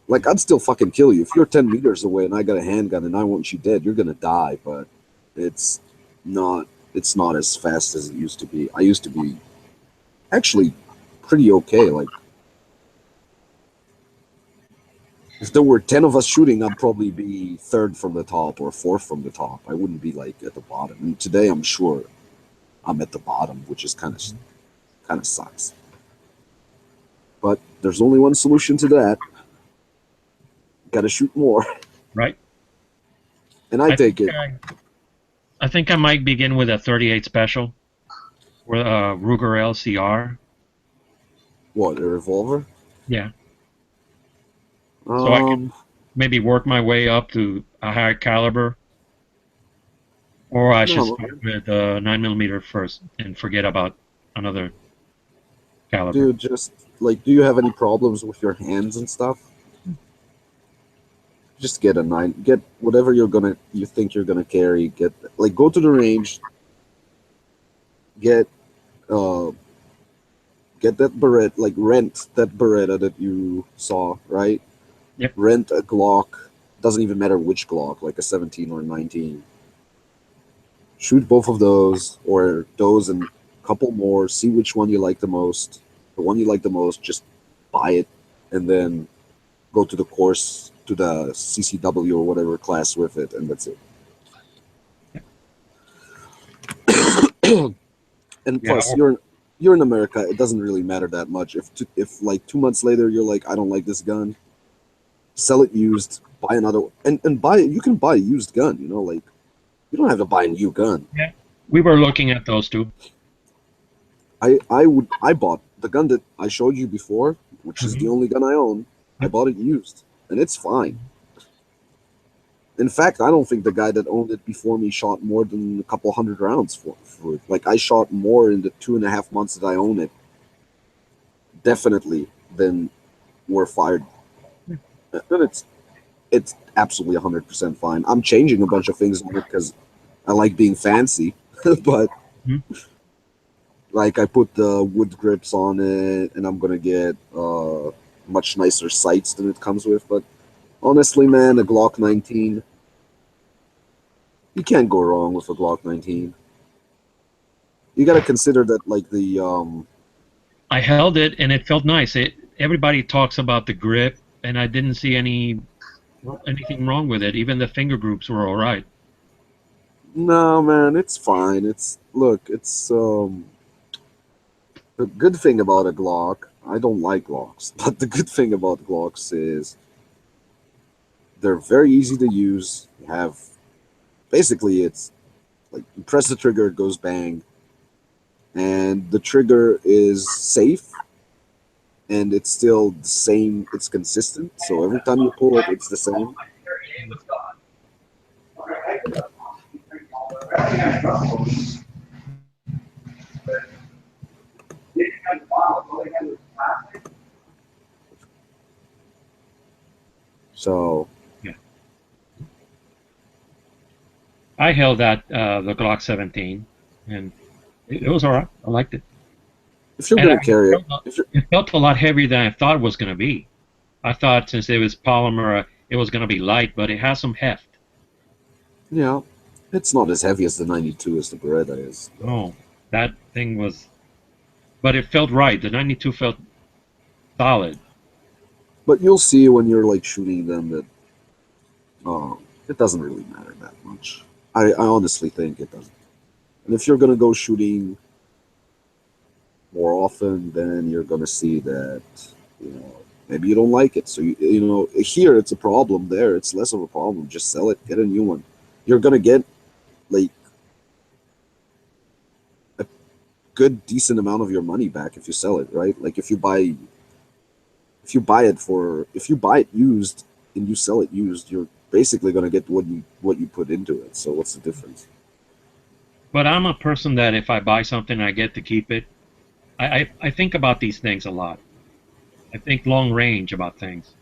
Like, I'd still fucking kill you if you're 10 meters away and I got a handgun and I want you dead. You're gonna die, but it's not. It's not as fast as it used to be. I used to be actually pretty okay. Like, if there were 10 of us shooting, I'd probably be third from the top or fourth from the top. I wouldn't be like at the bottom. And today, I'm sure I'm at the bottom, which is kind of sucks. But there's only one solution to that. Got to shoot more, Right. and I take it. I think I might begin with a 38 special, with a Ruger LCR. What, a revolver? Yeah. So I can maybe work my way up to a higher caliber, or I should start with 9mm first and forget about another caliber. Dude, just like, do you have any problems with your hands and stuff? Just get a 9. Get whatever you think you're gonna carry. Go to the range. Get that Beretta, like rent that Beretta that you saw, right? Yep. Rent a Glock. Doesn't even matter which Glock, like a 17 or a 19. Shoot both of those, or those and a couple more. See which one you like the most. The one you like the most, just buy it, and then go to the course, to the CCW or whatever class with it, and that's it. And plus, you're in America. It doesn't really matter that much. If like 2 months later you're like, I don't like this gun, sell it used, buy another, and buy it. You can buy a used gun. Like, you don't have to buy a new gun. Yeah, we were looking at those too. I bought the gun that I showed you before, which is the only gun I own. I bought it used, and it's fine. In fact, I don't think the guy that owned it before me shot more than a couple hundred rounds for it. Like, I shot more in the 2.5 months that I own it, definitely, than were fired. And it's absolutely 100% fine. I'm changing a bunch of things on it because I like being fancy, but Like I put the wood grips on it, and I'm gonna get much nicer sights than it comes with. But honestly, man, a Glock 19, you can't go wrong with a Glock 19. You gotta consider that, like I held it and it felt nice. Everybody talks about the grip, and I didn't see anything wrong with it. Even the finger groups were all right. no, man, it's fine. It's the good thing about a Glock. I don't like Glocks, but the good thing about Glocks is they're very easy to use. You have basically it's like you press the trigger, it goes bang, and the trigger is safe and it's still the same. It's consistent, so every time you pull it, it's the same. So Yeah. I held the Glock 17, and it was all right. I liked it. if you're And gonna carry it, it felt a lot heavier than I thought it was going to be. I thought since it was polymer, it was going to be light, but it has some heft. yeah, it's not as heavy as the 92 as the Beretta is. No, that thing was, but it felt right. The 92 felt solid. But you'll see when you're like shooting them that it doesn't really matter that much. I honestly think it doesn't. And if you're gonna go shooting more often, then you're gonna see that maybe you don't like it. So here it's a problem. There it's less of a problem. Just sell it, get a new one. You're gonna get like a good decent amount of your money back if you sell it, right? Like if you buy it used and you sell it used, you're basically gonna get what you put into it. So what's the difference? But I'm a person that if I buy something, I get to keep it. I think about these things a lot. I think long range about things.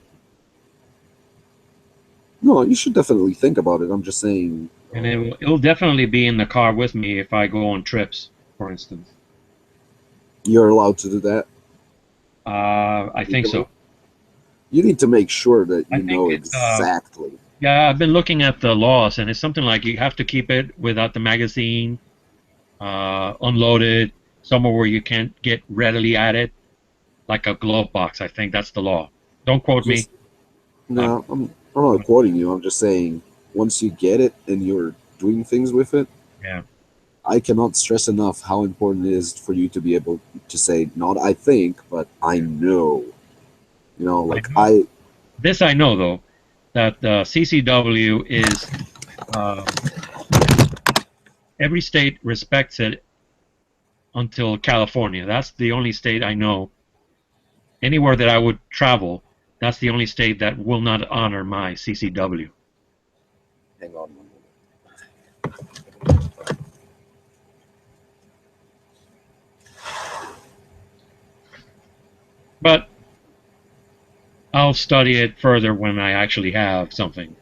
No, you should definitely think about it. I'm just saying. And it'll definitely be in the car with me if I go on trips, for instance. You're allowed to do that. I think so. You need to make sure that I you think know it's, exactly. Yeah, I've been looking at the laws, and it's something like you have to keep it without the magazine, unloaded, somewhere where you can't get readily at it, like a glove box. I think that's the law. Don't quote me. No, I'm not quoting you. I'm just saying once you get it and you're doing things with it, Yeah. I cannot stress enough how important it is for you to be able to say, not I think, but I know. Like This I know, though, that CCW is every state respects it until California. That's the only state I know. Anywhere that I would travel, that's the only state that will not honor my CCW. Hang on. But I'll study it further when I actually have something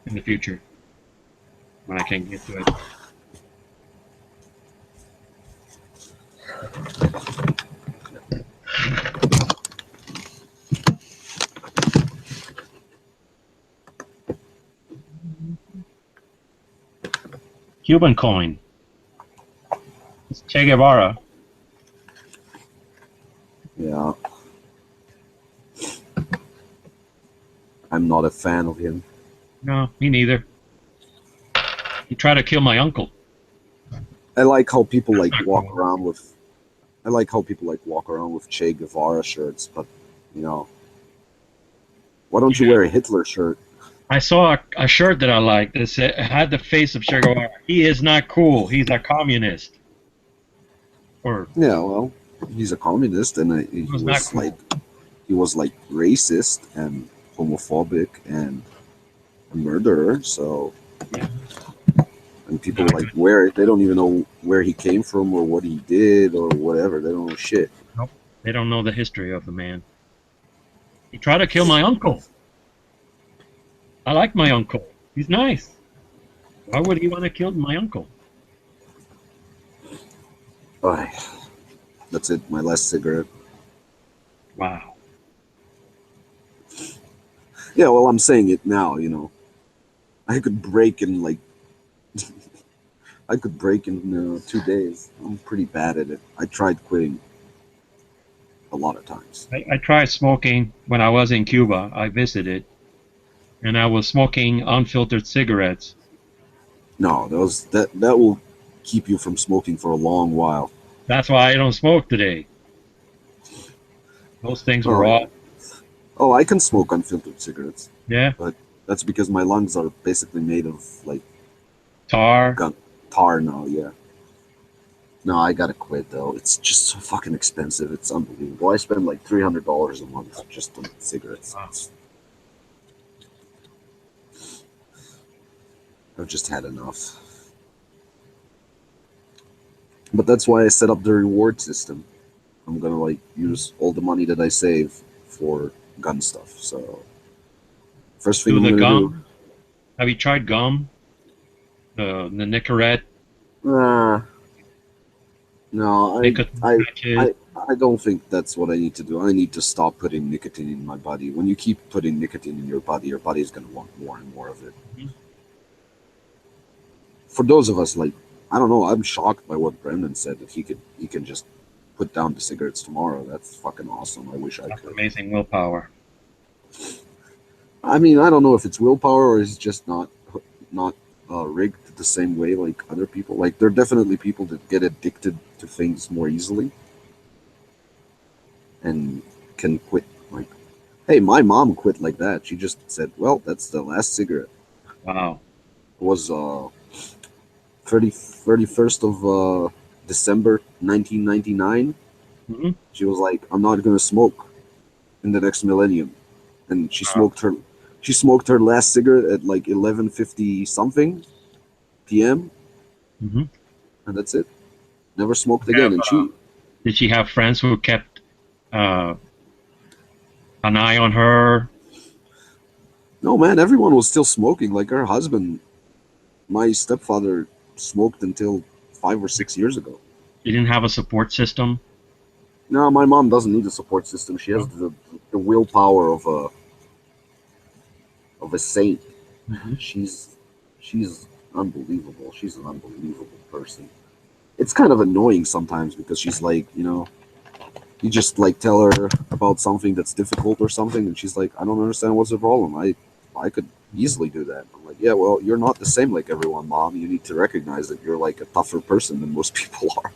in the future, when I can get to it. Cuban coin. It's Che Guevara. Yeah. I'm not a fan of him. No, me neither. He tried to kill my uncle. I like how people walk around with Che Guevara shirts, but why don't you wear a Hitler shirt? I saw a shirt that I liked that said, had the face of Che Guevara. He is not cool. He's a communist. Or yeah, well, he's a communist, and he was racist and homophobic and a murderer. So, and people wear it. They don't even know where he came from or what he did or whatever. They don't know shit. Nope. They don't know the history of the man. He tried to kill my uncle. I like my uncle. He's nice. Why would he want to kill my uncle? Oh, that's it. My last cigarette. Wow. Yeah, well, I'm saying it now. I could break in like I could break in 2 days. I'm pretty bad at it. I tried quitting a lot of times. I tried smoking when I was in Cuba. I visited, and I was smoking unfiltered cigarettes. No, that will keep you from smoking for a long while. That's why I don't smoke today. Those things were Oh, all, I can smoke unfiltered cigarettes, yeah, but that's because my lungs are basically made of like tar. tar now. Yeah. No, I gotta quit though. It's just so fucking expensive. It's unbelievable. I spend like $300 a month just on cigarettes. Wow. I've just had enough. But that's why I set up the reward system. I'm gonna like use all the money that I save for gun stuff. So first thing Do I'm the gonna gum. Have you tried gum? The Nicorette, do. No, nicotine I patches. I don't think that's what I need to do. I need to stop putting nicotine in my body. When you keep putting nicotine in your body is gonna want more and more of it. Mhm. For those of us like I don't know, I'm shocked by what Brendan said that he can just put down the cigarettes tomorrow. That's fucking awesome. I wish I That's could. amazing willpower. I mean, I don't know if it's willpower or it's just not rigged the same way like other people. Like there are definitely people that get addicted to things more easily and can quit. Like, hey, my mom quit like that. She just said, "Well, that's the last cigarette." Wow. It was 31st of December 1999. Hmm. She was like, "I'm not gonna smoke in the next millennium," and she smoked her last cigarette at like 11:50 something p.m. Hmm. and that's it. Never smoked again. And Did she have friends who kept uh, an eye on her? no man, everyone was still smoking. Like her husband, my stepfather, smoked until 5 or 6 years ago. She didn't have a support system. No, my mom doesn't need a support system. She has the willpower of a saint. Hmm. She's unbelievable. She's an unbelievable person. It's kind of annoying sometimes because she's like, you just like tell her about something that's difficult or something, and she's like, I don't understand what's the problem. I could easily do that. I'm like, yeah, well, you're not the same like everyone, mom. You need to recognize that you're like a tougher person than most people are.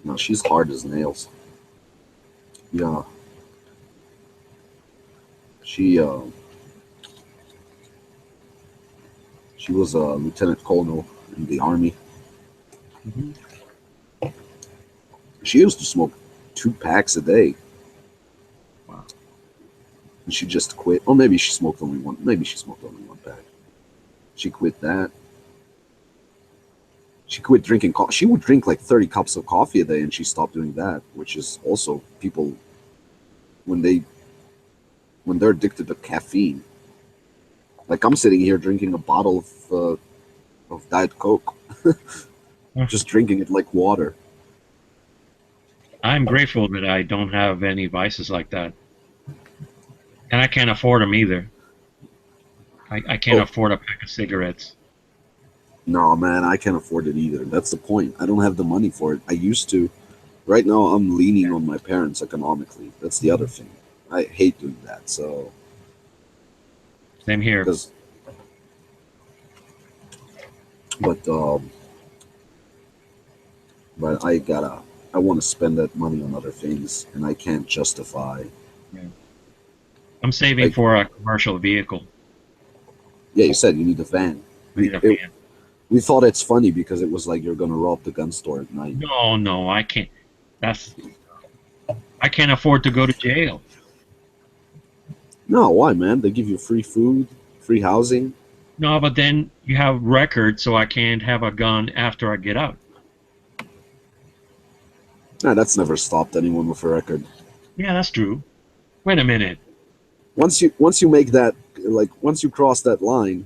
No, she's hard as nails. Yeah. She was a lieutenant colonel in the army. Hmm. She used to smoke 2 packs a day. Wow. And she just quit. Or maybe she smoked only one. Maybe she smoked only 1 pack. She quit that. She quit drinking coffee. She would drink like 30 cups of coffee a day, and she stopped doing that, which is also people when they're addicted to caffeine. Like I'm sitting here drinking a bottle of Diet Coke, just drinking it like water. I'm grateful that I don't have any vices like that. And I can't afford them either. I can't afford a pack of cigarettes. No, man, I can't afford it either. That's the point. I don't have the money for it. I used to. Right now, I'm leaning on my parents economically. That's the other thing. I hate doing that. So, Same here. but I want to spend that money on other things, and I can't justify. I'm saving for a commercial vehicle. Yeah, you said you need a van. I need a van. We thought it's funny because it was like you're gonna rob the gun store at night. No, I can't. I can't afford to go to jail. No, why, man? They give you free food, free housing. No, but then you have records, so I can't have a gun after I get out. Nah, that's never stopped anyone with a record. Yeah, that's true. Wait a minute. Once you make that, like once you cross that line,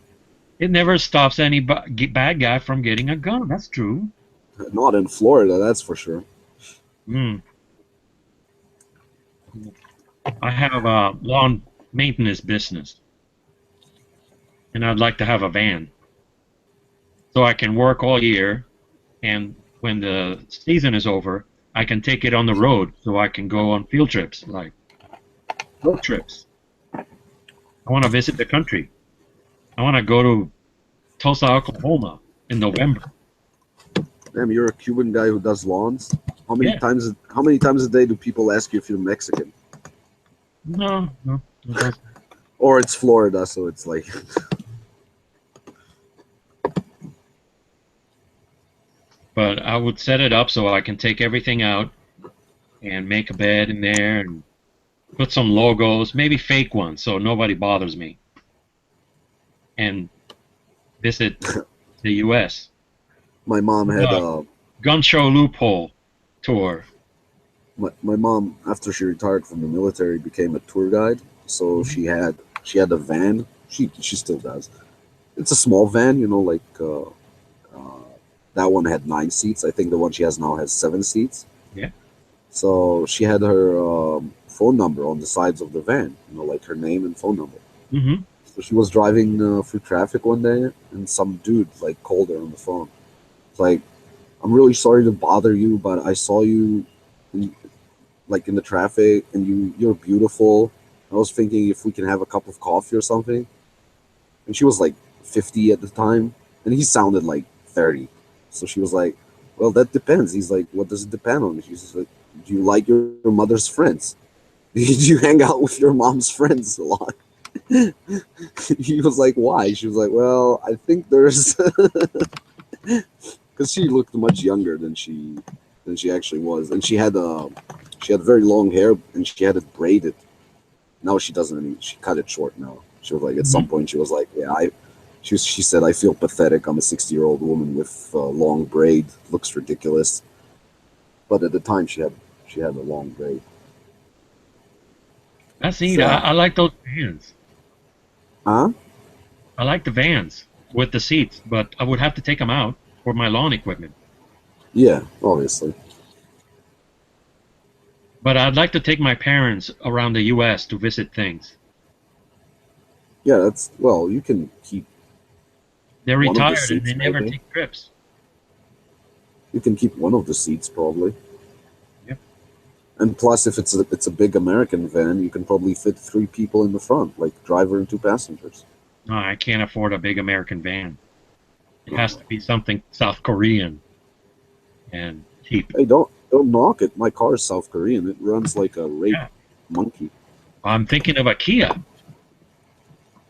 It never stops any bad guy from getting a gun. That's true. Not in Florida, that's for sure. Hmm. I have a lawn maintenance business, and I'd like to have a van so I can work all year, and when the season is over, I can take it on the road so I can go on field trips, like road trips. I want to visit the country. I want to go to Tulsa, Oklahoma in November. Damn, you're a Cuban guy who does lawns. How many Yeah. times? How many times a day do people ask you if you're Mexican? No, no. It doesn't. Or it's Florida, so it's like. But I would set it up so I can take everything out and make a bed in there and put some logos, maybe fake ones, so nobody bothers me. And visit the U.S. My mom had Gun show loophole tour. my mom, after she retired from the military, became a tour guide. So she had a van. She still does. It's a small van, you know, like that one had 9 seats. I think the one she has now has 7 seats. Yeah. So she had her phone number on the sides of the van, you know, like her name and phone number. Mm-hmm. So she was driving through traffic one day, and some dude like called her on the phone. It's like, I'm really sorry to bother you, but I saw you in, like in the traffic, and you're beautiful. I was thinking if we can have a cup of coffee or something. And she was like 50 at the time, and he sounded like 30. So she was like, well, that depends. He's like, what does it depend on? She's just like, do you like your mother's friends? Do you hang out with your mom's friends a lot? He was like, why? She was like, well, I think there's because she looked much younger than she actually was, and she had very long hair, and she had it braided. Now she doesn't any. She cut it short now. She was like, at some point, she was like, yeah, she said, I feel pathetic. I'm a 60-year-old woman with long braid. Looks ridiculous. But at the time, she had a long braid. That's neat. So- I like those vans. Huh? I like the vans with the seats, but I would have to take them out for my lawn equipment. Yeah, obviously. But I'd like to take my parents around the U.S. to visit things. Yeah, you can keep They're One of the retired and seats, they never maybe. take trips. one of the seats probably. Yep. And plus, if it's a big American van, you can probably fit 3 people in the front, like driver and 2 passengers. No, I can't afford a big American van. It has to be something South Korean and cheap. Hey, don't knock it. My car is South Korean. It runs like a rape Yeah. monkey. I'm thinking of a Kia.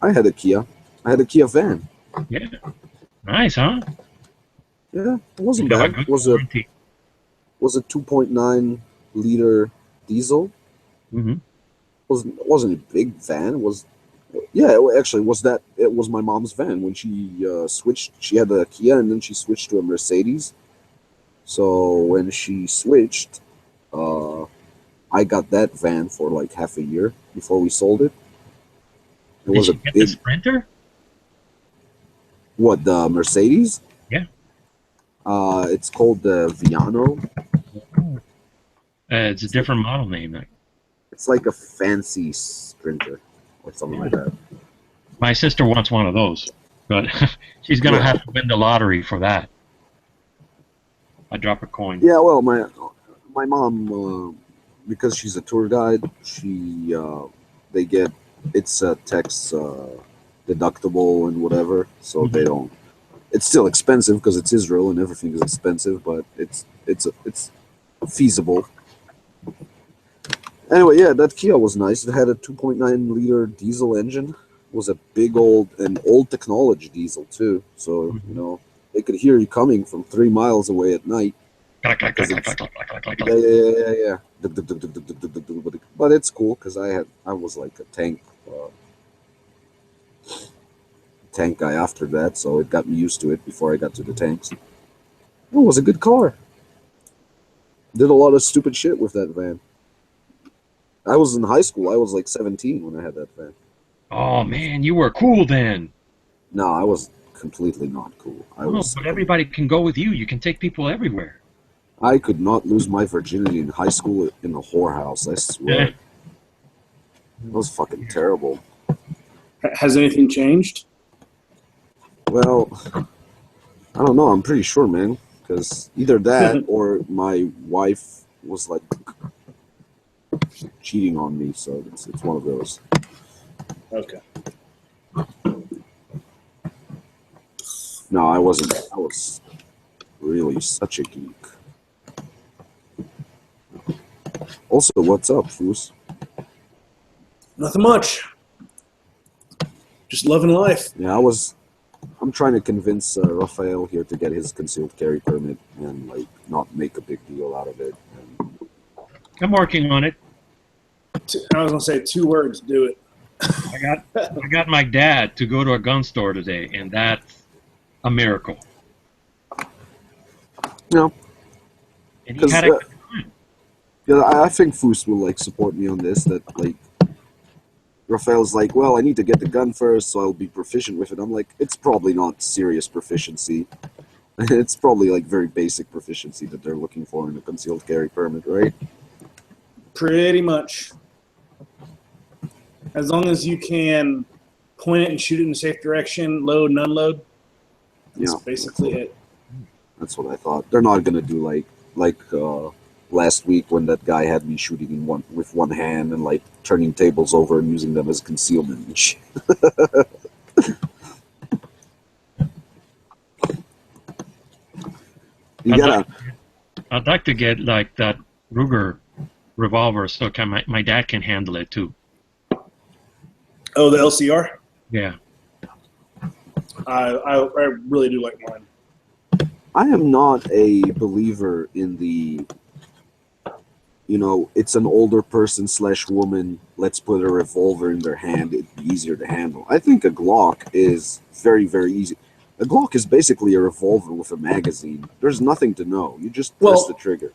I had a Kia. I had a Kia van. Yeah. Nice, huh? Yeah, it wasn't You got a bad. good It was a warranty. 2.9 liter diesel. Mhm. Wasn't a big van. It was my mom's van when she switched. She had a Kia, and then she switched to a Mercedes. So when she switched, I got that van for like half a year before we sold it. It Did was you a get the big Sprinter? what the Mercedes? Yeah. It's called the Viano. It's a different model name. It's like a fancy Sprinter or something like that. My sister wants one of those, but she's gonna Yeah. have to win the lottery for that. I drop a coin. Yeah, well, my mom, because she's a tour guide, it's a tax deductible and whatever, so they don't. It's still expensive because it's Israel and everything is expensive, but it's feasible. Anyway, yeah, that Kia was nice. It had a 2.9 liter diesel engine. It was a big old technology diesel too, so you know they could hear you coming from 3 miles away at night. Yeah. But it's cool because I was like a tank guy after that, so it got me used to it before I got to the tanks. It was a good car. Did a lot of stupid shit with that van. I was in high school. I was like 17 when I had that van. Oh man, you were cool then. No, I was completely not cool. No, but everybody can go with you. You can take people everywhere. I could not lose my virginity in high school in a whorehouse. I swear. It was fucking terrible. Has anything changed? Well, I don't know. I'm pretty sure, man. Because either that or my wife was like cheating on me. So it's one of those. Okay. No, I wasn't. I was really such a geek. Also, what's up, Foos? Nothing much. Just loving life. Yeah, I'm trying to convince Raphael here to get his concealed carry permit and like not make a big deal out of it. And I'm working on it. I was gonna say 2 words. Do it. I got my dad to go to a gun store today, and that's a miracle. No, And he had a good time. yeah, I think Foos will like support me on this. That like Raphael's like, well, I need to get the gun first, so I'll be proficient with it. I'm like, it's probably not serious proficiency. It's probably like very basic proficiency that they're looking for in a concealed carry permit, right? Pretty much. As long as you can point it and shoot it in a safe direction, load and unload. That's Yeah, basically it. That's what I thought. They're not gonna do like last week when that guy had me shooting with one hand and like turning tables over and using them as concealment and shit. I'd like to get like that Ruger revolver so my dad can handle it too. Oh, the LCR? Yeah. I really do like mine. I am not a believer in the, it's an older person / woman, let's put a revolver in their hand, it'd be easier to handle. I think a Glock is very, very easy. A Glock is basically a revolver with a magazine. There's nothing to know. You just press the trigger.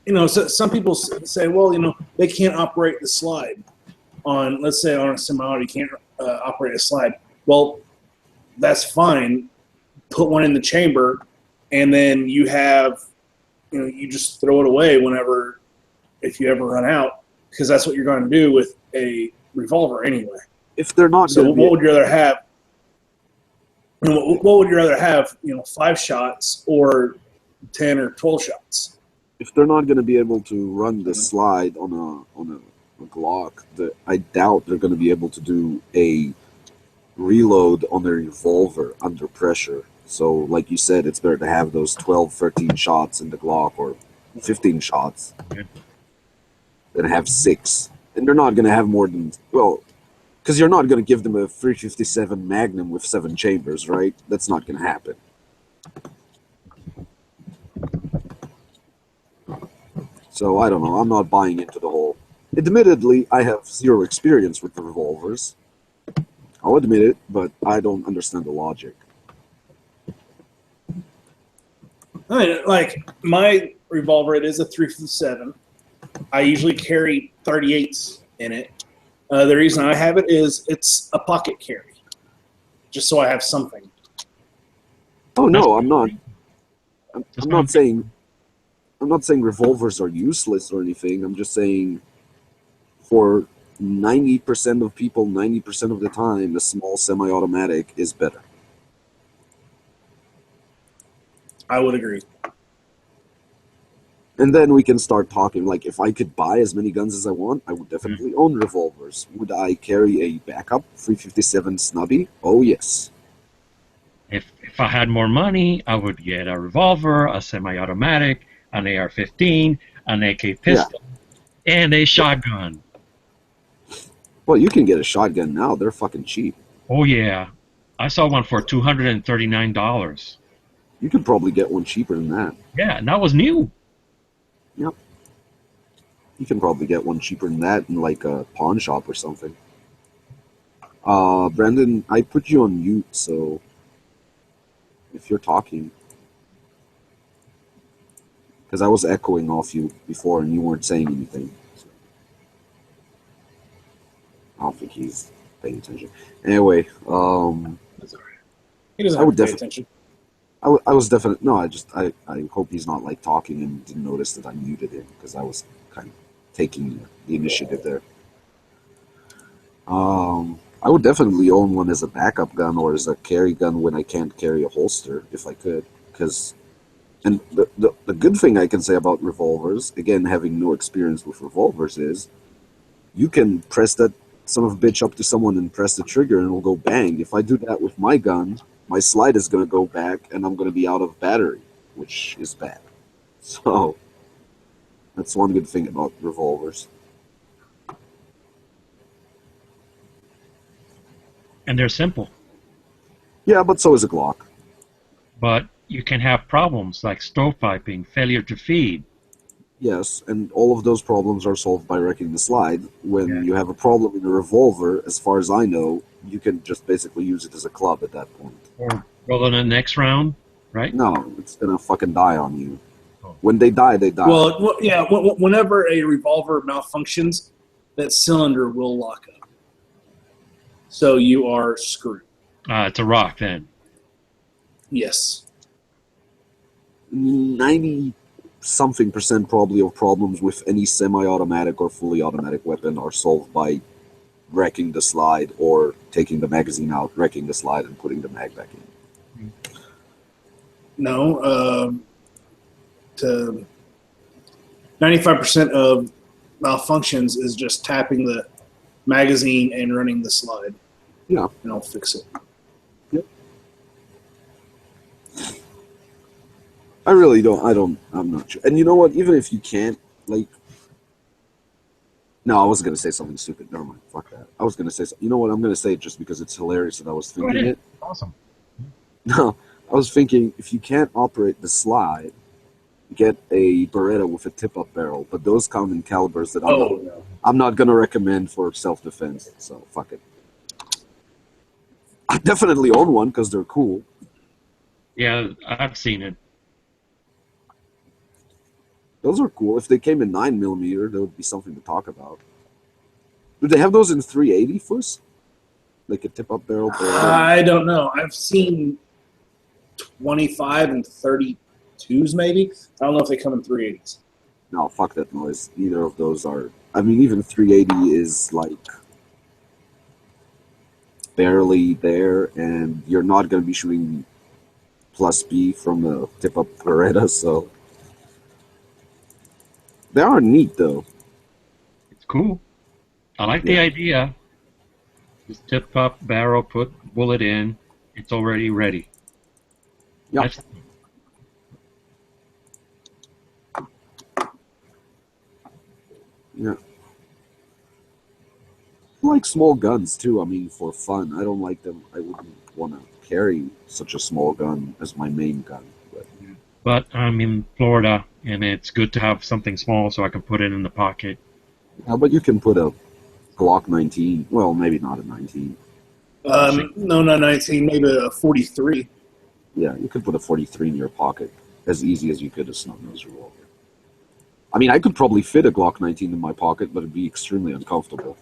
So some people say, well, they can't operate the slide on, let's say, on a semi-auto, you can't operate a slide. Well, that's fine. Put one in the chamber, and then you have, you just throw it away if you ever run out, because that's what you're going to do with a revolver anyway. If they're not, so what would you rather have? What would you rather have? 5 shots or 10 or 12 shots? If they're not going to be able to run the slide on a Glock, I doubt they're going to be able to do a reload on their revolver under pressure. So, like you said, it's better to have those 12, 13 shots in the Glock or 15 shots than have 6. And they're not going to have more than, because you're not going to give them a 357 Magnum with 7 chambers, right? That's not going to happen. So, I don't know. I'm not buying into the whole... Admittedly, I have 0 experience with the revolvers. I'll admit it, but I don't understand the logic. Like, my revolver, it is a 357. I usually carry 38s in it. The reason I have it is it's a pocket carry, just so I have something. Oh no, I'm not. I'm not saying revolvers are useless or anything. I'm just saying, for 90% of people, 90% of the time, the small semi-automatic is better. I would agree. And then we can start talking, like, if I could buy as many guns as I want, I would definitely own revolvers. Would I carry a backup 357 Snubby? Oh, yes. If I had more money, I would get a revolver, a semi-automatic, an AR-15, an AK pistol, and a shotgun. Well, you can get a shotgun now. They're fucking cheap. Oh, yeah. I saw one for $239. You could probably get one cheaper than that. Yeah, and that was new. Yep. You can probably get one cheaper than that in like a pawn shop or something. Brandon, I put you on mute, so if you're talking, because I was echoing off you before and you weren't saying anything. So. I don't think he's paying attention. Anyway, He doesn't I have would to pay definitely. attention. I was definitely no. I hope he's not like talking and didn't notice that I muted him because I was kind of taking the initiative there. I would definitely own one as a backup gun or as a carry gun when I can't carry a holster if I could. Because, and the good thing I can say about revolvers, again having no experience with revolvers, is you can press that son of a bitch up to someone and press the trigger and it'll go bang. If I do that with my gun, my slide is going to go back and I'm going to be out of battery, which is bad. So that's one good thing about revolvers. And they're simple. Yeah, but so is a Glock. But you can have problems like stovepiping, failure to feed. Yes, and all of those problems are solved by wrecking the slide. When Yeah. you have a problem in a revolver, as far as I know, you can just basically use it as a club at that point. Or roll in the next round, right? No, it's gonna fucking die on you. Oh. When they die, they die. Well, yeah. Whenever a revolver malfunctions, that cylinder will lock up. So you are screwed. It's a rock then. Yes. 90-something% probably of problems with any semi-automatic or fully automatic weapon are solved by wrecking the slide or taking the magazine out, wrecking the slide, and putting the mag back in. No. To 95% of malfunctions is just tapping the magazine and running the slide. Yeah. And I'll fix it. I really don't. I'm not sure. And you know what? Even if you can't, like, no, I was gonna say something stupid. Never mind. Fuck that. I was gonna say, you know what? I'm gonna say it just because it's hilarious that I was Go thinking ahead. it. Awesome. No, I was thinking if you can't operate the slide, get a Beretta with a tip-up barrel. But those come in calibers that I'm not gonna recommend for self-defense. So fuck it. I definitely own one because they're cool. Yeah, I've seen it. Those are cool. If they came in 9mm, there would be something to talk about. Do they have those in 380 Fuss? Like a tip-up barrel? I don't know. I've seen 25 and 32s maybe. I don't know if they come in 380s. No, fuck that noise. Neither of those are. I mean, even 380 is like barely there, and you're not going to be shooting plus B from a tip-up Beretta, so. They are neat, though. It's cool. I like the idea. Just tip up, barrel, put bullet in. It's already ready. Yeah. That's- Yeah. I like small guns, too. I mean, for fun. I don't like them. I wouldn't want to carry such a small gun as my main gun. But I'm in Florida, and it's good to have something small so I can put it in the pocket. How about you can put a Glock 19? Well, maybe not a 19. No, not 19. Maybe a 43. Yeah, you could put a 43 in your pocket as easy as you could a snub-nosed revolver. I mean, I could probably fit a Glock 19 in my pocket, but it'd be extremely uncomfortable.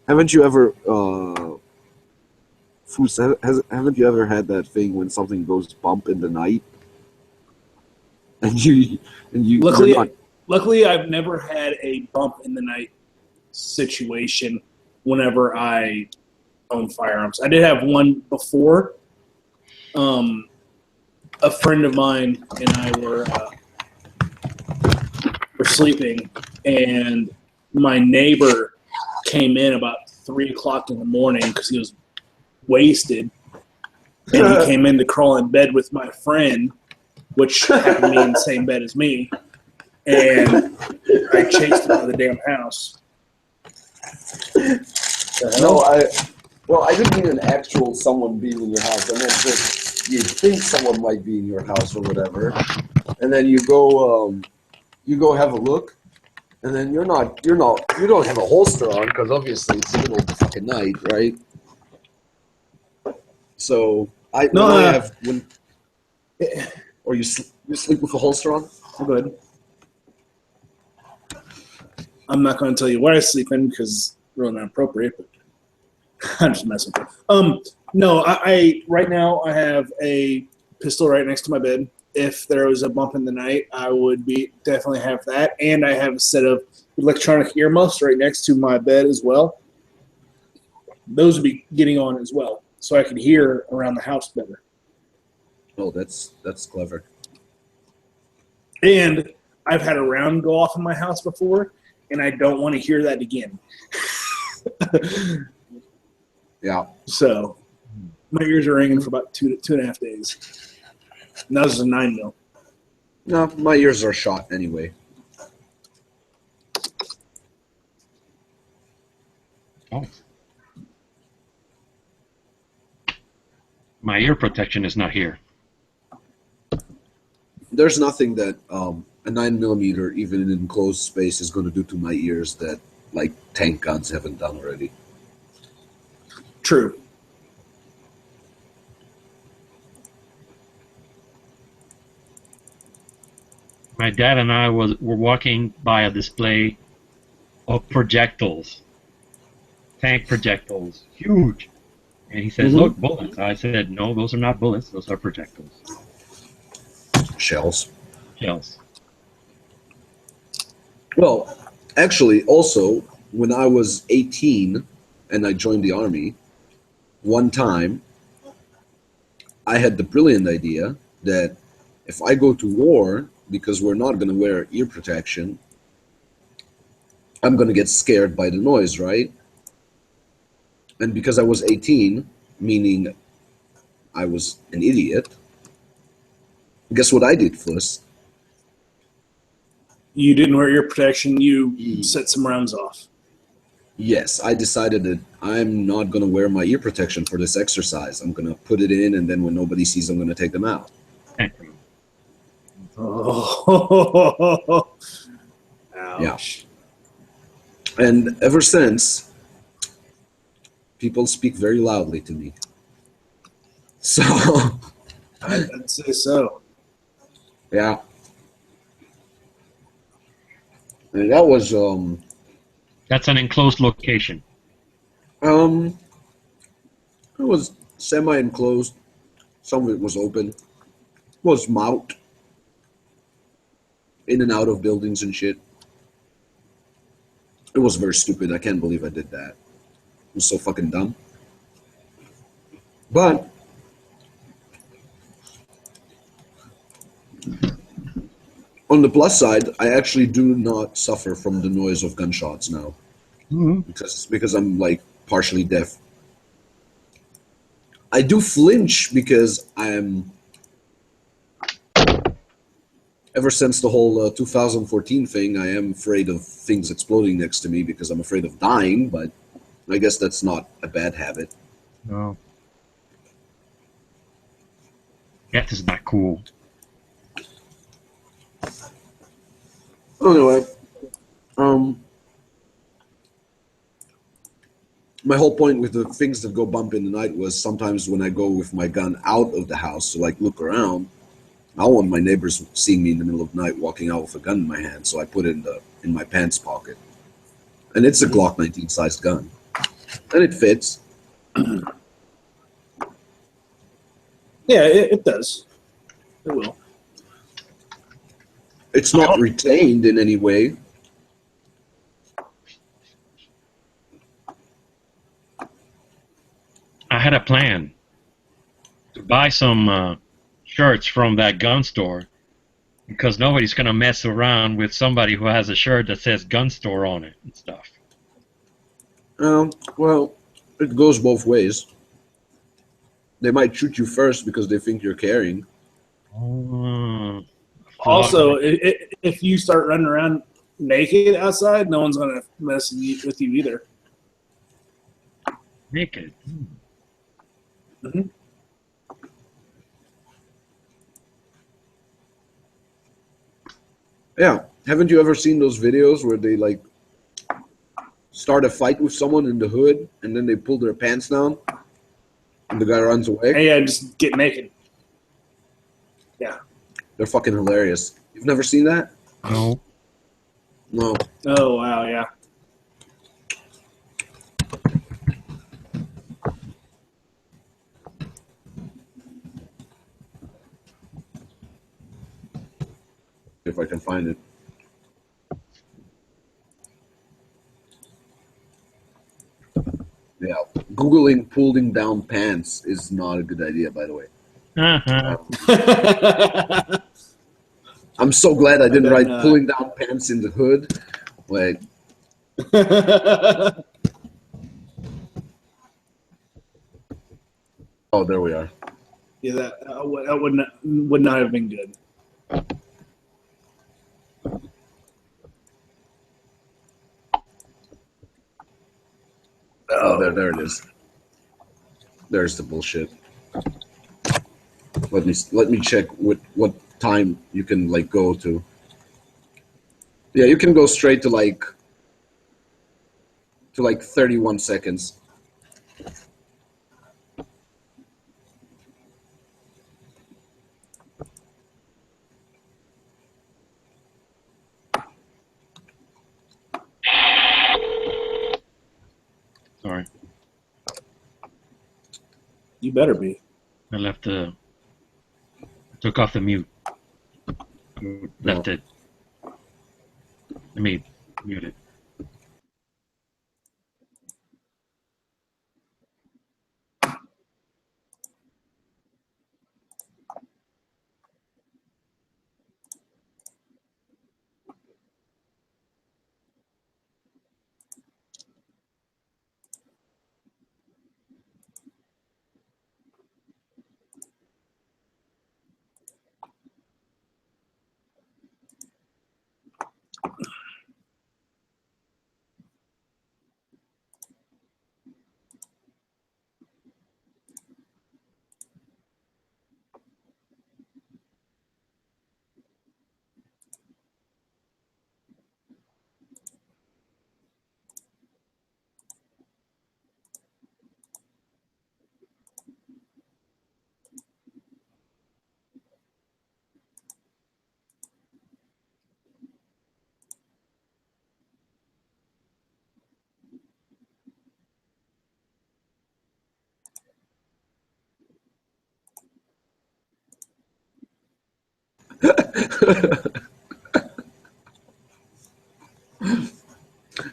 Haven't you ever, Foos, haven't you ever had that thing when something goes bump in the night? And you Luckily, I've never had a bump in the night situation whenever I own firearms. I did have one before. A friend of mine and I were sleeping, and my neighbor came in about 3 o'clock in the morning because he was wasted, and he came in to crawl in bed with my friend, which happened to be in the same bed as me, and I chased him out of the damn house. No, I didn't mean an actual someone being in your house. I meant just you think someone might be in your house or whatever, and then you go have a look, and then you don't have a holster on because obviously it's the middle of the fucking night, right? So or you sleep with a holster on? I'm good. I'm not going to tell you where I sleep in because really not appropriate, but I'm just messing with you. No, I right now I have a pistol right next to my bed. If there was a bump in the night, I would be definitely have that, and I have a set of electronic earmuffs right next to my bed as well. Those would be getting on as well, so I could hear around the house better. Oh, that's clever. And I've had a round go off in my house before, and I don't want to hear that again. Yeah. So my ears are ringing for about 2.5 days. And that was a 9mm. No, my ears are shot anyway. Oh. My ear protection is not here. There's nothing that a 9mm, even in enclosed space, is going to do to my ears that like tank guns haven't done already. True. My dad and I were walking by a display of projectiles, tank projectiles, huge. And he says, "Look, bullets." I said, "No, those are not bullets. Those are projectiles." Shells. Shells. Well, actually, also, when I was 18 and I joined the army, one time I had the brilliant idea that if I go to war, because we're not going to wear ear protection, I'm going to get scared by the noise, right? And because I was 18, meaning I was an idiot, guess what I did first? You didn't wear ear protection. You set some rounds off. Yes, I decided that I'm not going to wear my ear protection for this exercise. I'm going to put it in, and then when nobody sees, I'm going to take them out. Oh. Ouch. Yeah. And ever since, people speak very loudly to me. So, I'd say so. yeah. And that was, That's an enclosed location. it was semi-enclosed. Some of it was open. It was mout. In and out of buildings and shit. It was very stupid. I can't believe I did that. It was so fucking dumb. But on the plus side, I actually do not suffer from the noise of gunshots now. Because I'm like partially deaf. I do flinch because I'm ever since the whole 2014 thing, I am afraid of things exploding next to me because I'm afraid of dying, but I guess that's not a bad habit. No. That is not cool. Anyway, my whole point with the things that go bump in the night was sometimes when I go with my gun out of the house to like look around, I don't want my neighbors seeing me in the middle of the night walking out with a gun in my hand, so I put it in my pants pocket. And it's a Glock 19 sized gun. And it fits. Yeah, it does. It will. It's not retained in any way. I had a plan to buy some shirts from that gun store because nobody's going to mess around with somebody who has a shirt that says gun store on it and stuff. Well, it goes both ways. They might shoot you first because they think you're carrying. Also, if you start running around naked outside, no one's going to mess with you either. Naked? Mm-hmm. Yeah. Haven't you ever seen those videos where they like start a fight with someone in the hood and then they pull their pants down and the guy runs away? Hey, yeah, just get naked. Yeah. They're fucking hilarious. You've never seen that? No. No. Oh, wow, yeah. if I can find it. Yeah, Googling pulling down pants is not a good idea, by the way. I'm so glad I didn't write pulling down pants in the hood. Like, oh, there we are. Yeah, that would not have been good. Oh, there it is. There's the bullshit. Let me check what time you can like go to. Yeah, you can go straight to like 31 seconds. Sorry, You better be. I left the. I took off the mute. Left it. Let me mute it.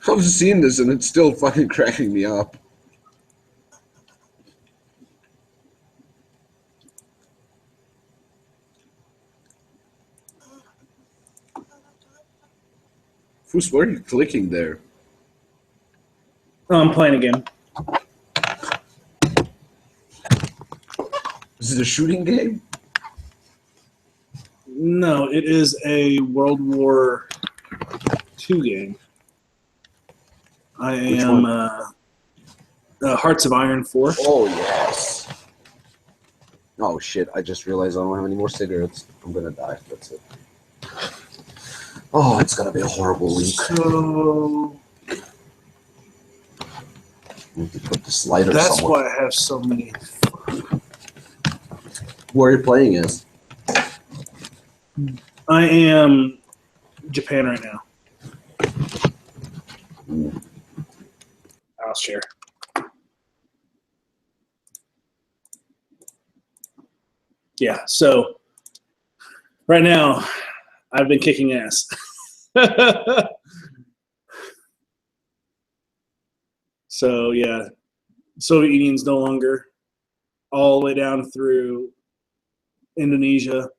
I've seen this and it's still fucking cracking me up. Foos, what are you clicking there? Oh, I'm playing again. Is it a shooting game? No, it is a World War II game. I Which am one? Hearts of Iron 4. Oh, yes. Oh, shit. I just realized I don't have any more cigarettes. I'm gonna die. That's it. Oh, it's gonna be a horrible week. So Need to put the slider that's somewhere. why I have so many. Who are you playing as? I am Japan right now. I'll share. Yeah, so right now I've been kicking ass. So yeah, Soviet Union's no longer, all the way down through Indonesia.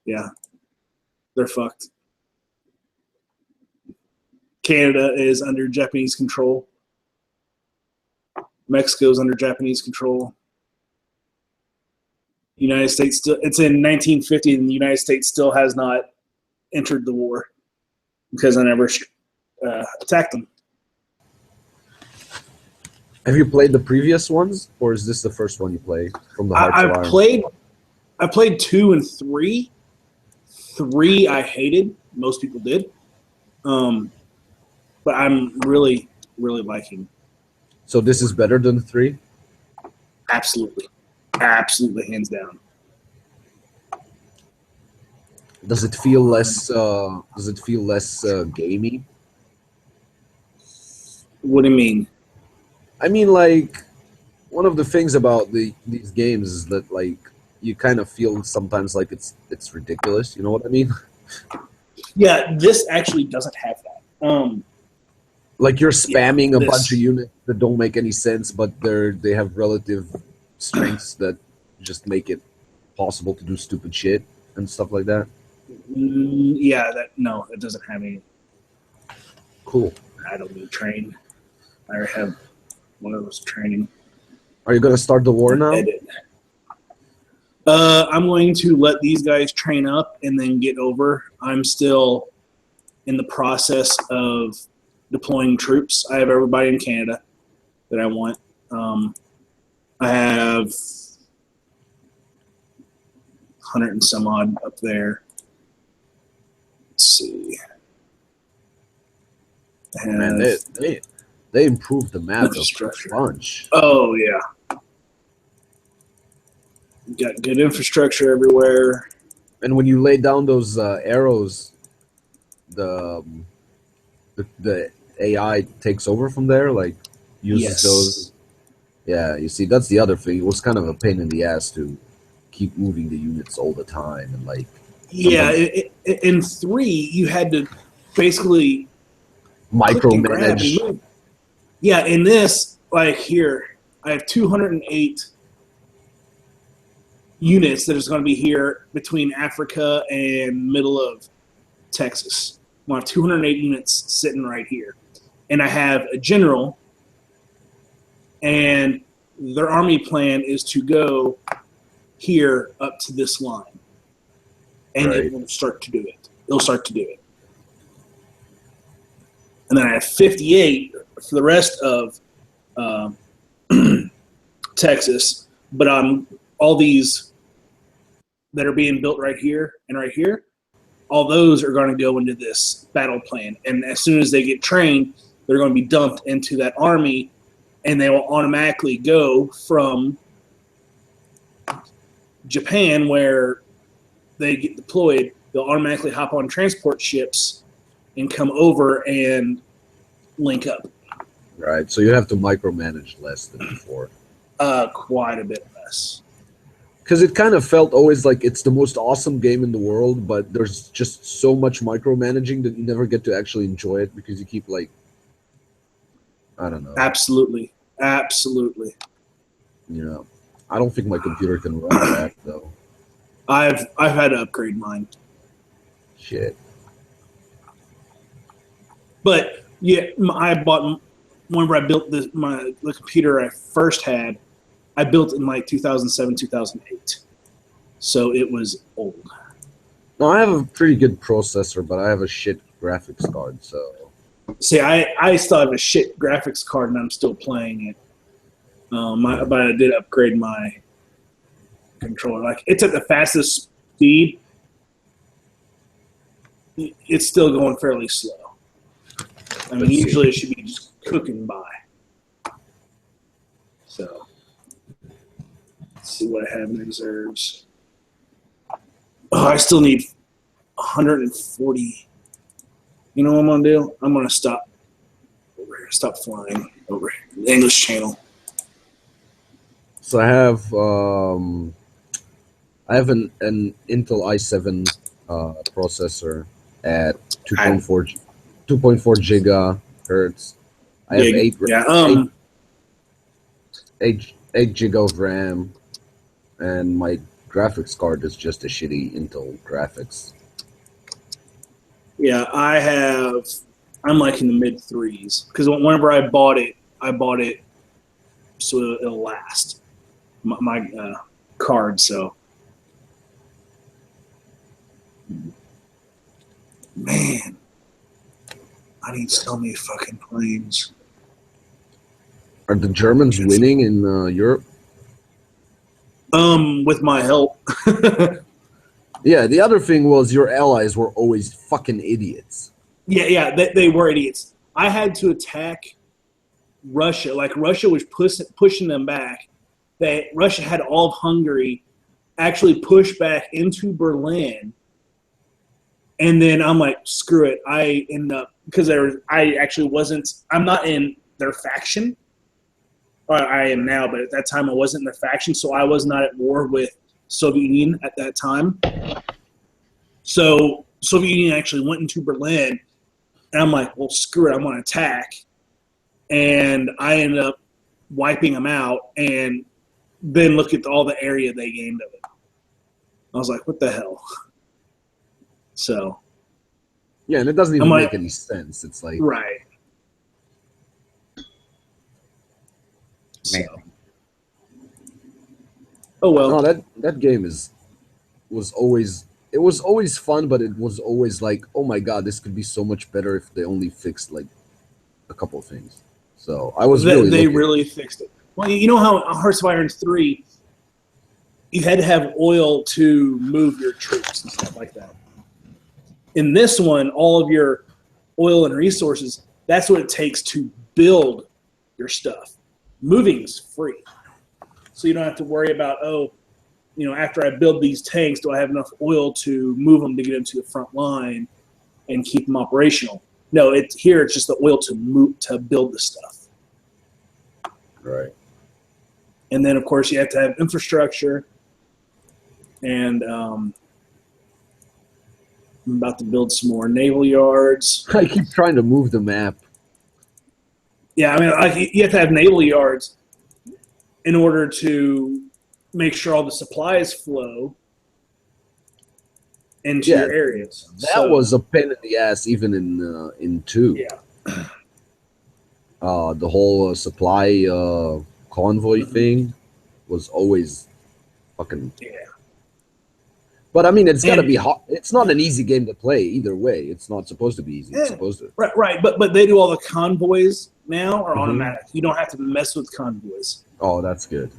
Yeah, they're fucked. Canada is under Japanese control. Mexico's under Japanese control. United States still, it's in 1950 and the United States still has not entered the war because I never attacked them. Have you played the previous ones, or is this the first one you play from the Hearts of Iron? I played 2 and 3. 3 I hated. Most people did. But I'm really, really liking. So this is better than 3? Absolutely. Absolutely, hands down. Does it feel less? Gamey? What do you mean? I mean, like, one of the things about these games is that, like, you kind of feel sometimes like it's ridiculous. You know what I mean? Yeah, this actually doesn't have that. Like you're spamming a this- bunch of units that don't make any sense, but they have relative strengths that just make it possible to do stupid shit and stuff like that. Yeah, no, it doesn't have any. Cool. I don't need train. I already have one of those training. Are you gonna start the war now? Edit. I'm going to let these guys train up and then get over. I'm still in the process of deploying troops. I have everybody in Canada that I want. I have 100 and some odd up there. Let's see. I have, Man, they improved the map a Infrastructure. bunch. oh yeah. Got good infrastructure everywhere. And when you lay down those arrows, the AI takes over from there, like uses Yes. those. Yeah, you see, that's the other thing. It was kind of a pain in the ass to keep moving the units all the time, and like Yeah, in 3, you had to basically click and grab and micromanage. move. Yeah, in this, like here, I have 208 units that is going to be here between Africa and middle of Texas. I have 208 units sitting right here. And I have a general, and their army plan is to go here up to this line. And Right. it will start to do it. It'll start to do it. And then I have 58 for the rest of Texas. But all these that are being built right here and right here, all those are going to go into this battle plan. And as soon as they get trained, they're going to be dumped into that army, and they will automatically go from Japan, where they get deployed. They'll automatically hop on transport ships and come over and link up. Right, so you have to micromanage less than before. Quite a bit less. Because it kind of felt always like it's the most awesome game in the world, but there's just so much micromanaging that you never get to actually enjoy it because you keep like, I don't know. Absolutely. I don't think my computer can run that though. I've had to upgrade mine. Shit. But yeah, I bought whenever I built the computer I first had. I built it in like 2007, 2008, so it was old. No, I have a pretty good processor, but I have a shit graphics card. So See, I still have a shit graphics card, and I'm still playing it. But I did upgrade my controller. Like it's at the fastest speed. It's still going fairly slow. I mean, usually it should be just cooking by. So, let's see what I have in reserves. Oh, I still need 140. You know what I'm gonna do? I'm gonna stop over here. Stop flying over here. The English channel. So I have an Intel i7 processor at 2.4 gigahertz. I have eight gig of RAM, and my graphics card is just a shitty Intel graphics. Yeah, I'm like in the mid 3s because whenever I bought it so it'll last. My card, so. Man, I need so many fucking planes. Are the Germans winning in Europe? With my help. Yeah, the other thing was your allies were always fucking idiots. Yeah, they were idiots. I had to attack Russia. Like, Russia was pushing them back. Russia had all of Hungary actually push back into Berlin. And then I'm like, screw it. I end up, because I'm not in their faction. Or I am now, but at that time I wasn't in their faction, so I was not at war with Soviet Union at that time. So Soviet Union actually went into Berlin, and I'm like, well, screw it, I'm going to attack. And I ended up wiping them out, and then look at all the area they gained of it. I was like, what the hell? So. Yeah, and it doesn't even make any sense. It's like. Right. So. Oh, well. No, that game was always fun, but it was always like, oh my god, this could be so much better if they only fixed like a couple of things. So I was they really fixed it. Well, you know how Hearts of Iron 3, you had to have oil to move your troops and stuff like that. In this one, all of your oil and resources, that's what it takes to build your stuff. Moving is free. So you don't have to worry about, after I build these tanks, do I have enough oil to move them to get them to the front line and keep them operational? No, it's just the oil to build the stuff. Right. And then, of course, you have to have infrastructure. And I'm about to build some more naval yards. I keep trying to move the map. Yeah, I mean, you have to have naval yards in order to make sure all the supplies flow into your areas. That was a pain in the ass, even in 2. Yeah. The whole supply convoy thing was always fucking. Yeah. But I mean, it's got to be hard. It's not an easy game to play either way. It's not supposed to be easy. It's supposed to. Right. But they do all the convoys now are automatic. You don't have to mess with convoys. Oh, that's good.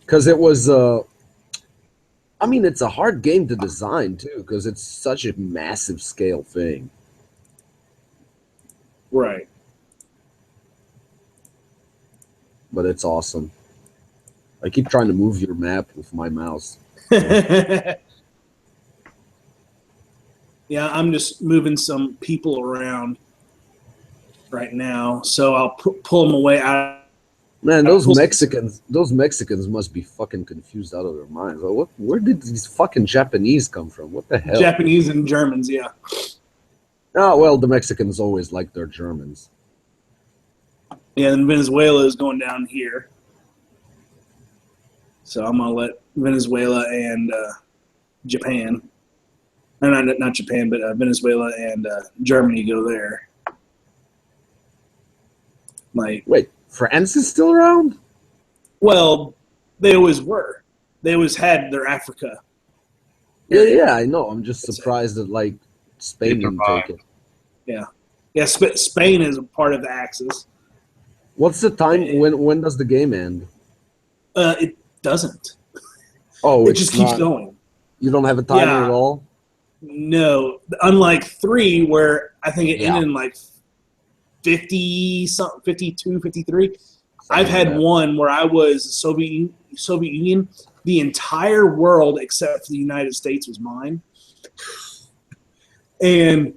Because it was. I mean, it's a hard game to design too, because it's such a massive scale thing. Right. But it's awesome. I keep trying to move your map with my mouse. Yeah, I'm just moving some people around right now, so I'll pull them away out. Man, those Mexicans must be fucking confused out of their minds. Like, where did these fucking Japanese come from? What the hell? Japanese and Germans, yeah. Oh, well, the Mexicans always like their Germans. Yeah, and Venezuela is going down here. So I'm going to let Venezuela and Japan, not Japan, but Venezuela and Germany go there. Like, wait, France is still around? Well, they always were. They always had their Africa. Yeah, I know. I'm just surprised that like Spain didn't take it. Yeah. Spain is a part of the Axis. What's the time? When does the game end? It doesn't. Oh, it just keeps going. You don't have a timer at all? No. Unlike 3, where I think it ended in like 50 something, 52, 53. I've had one where I was Soviet Union. The entire world except for the United States was mine. And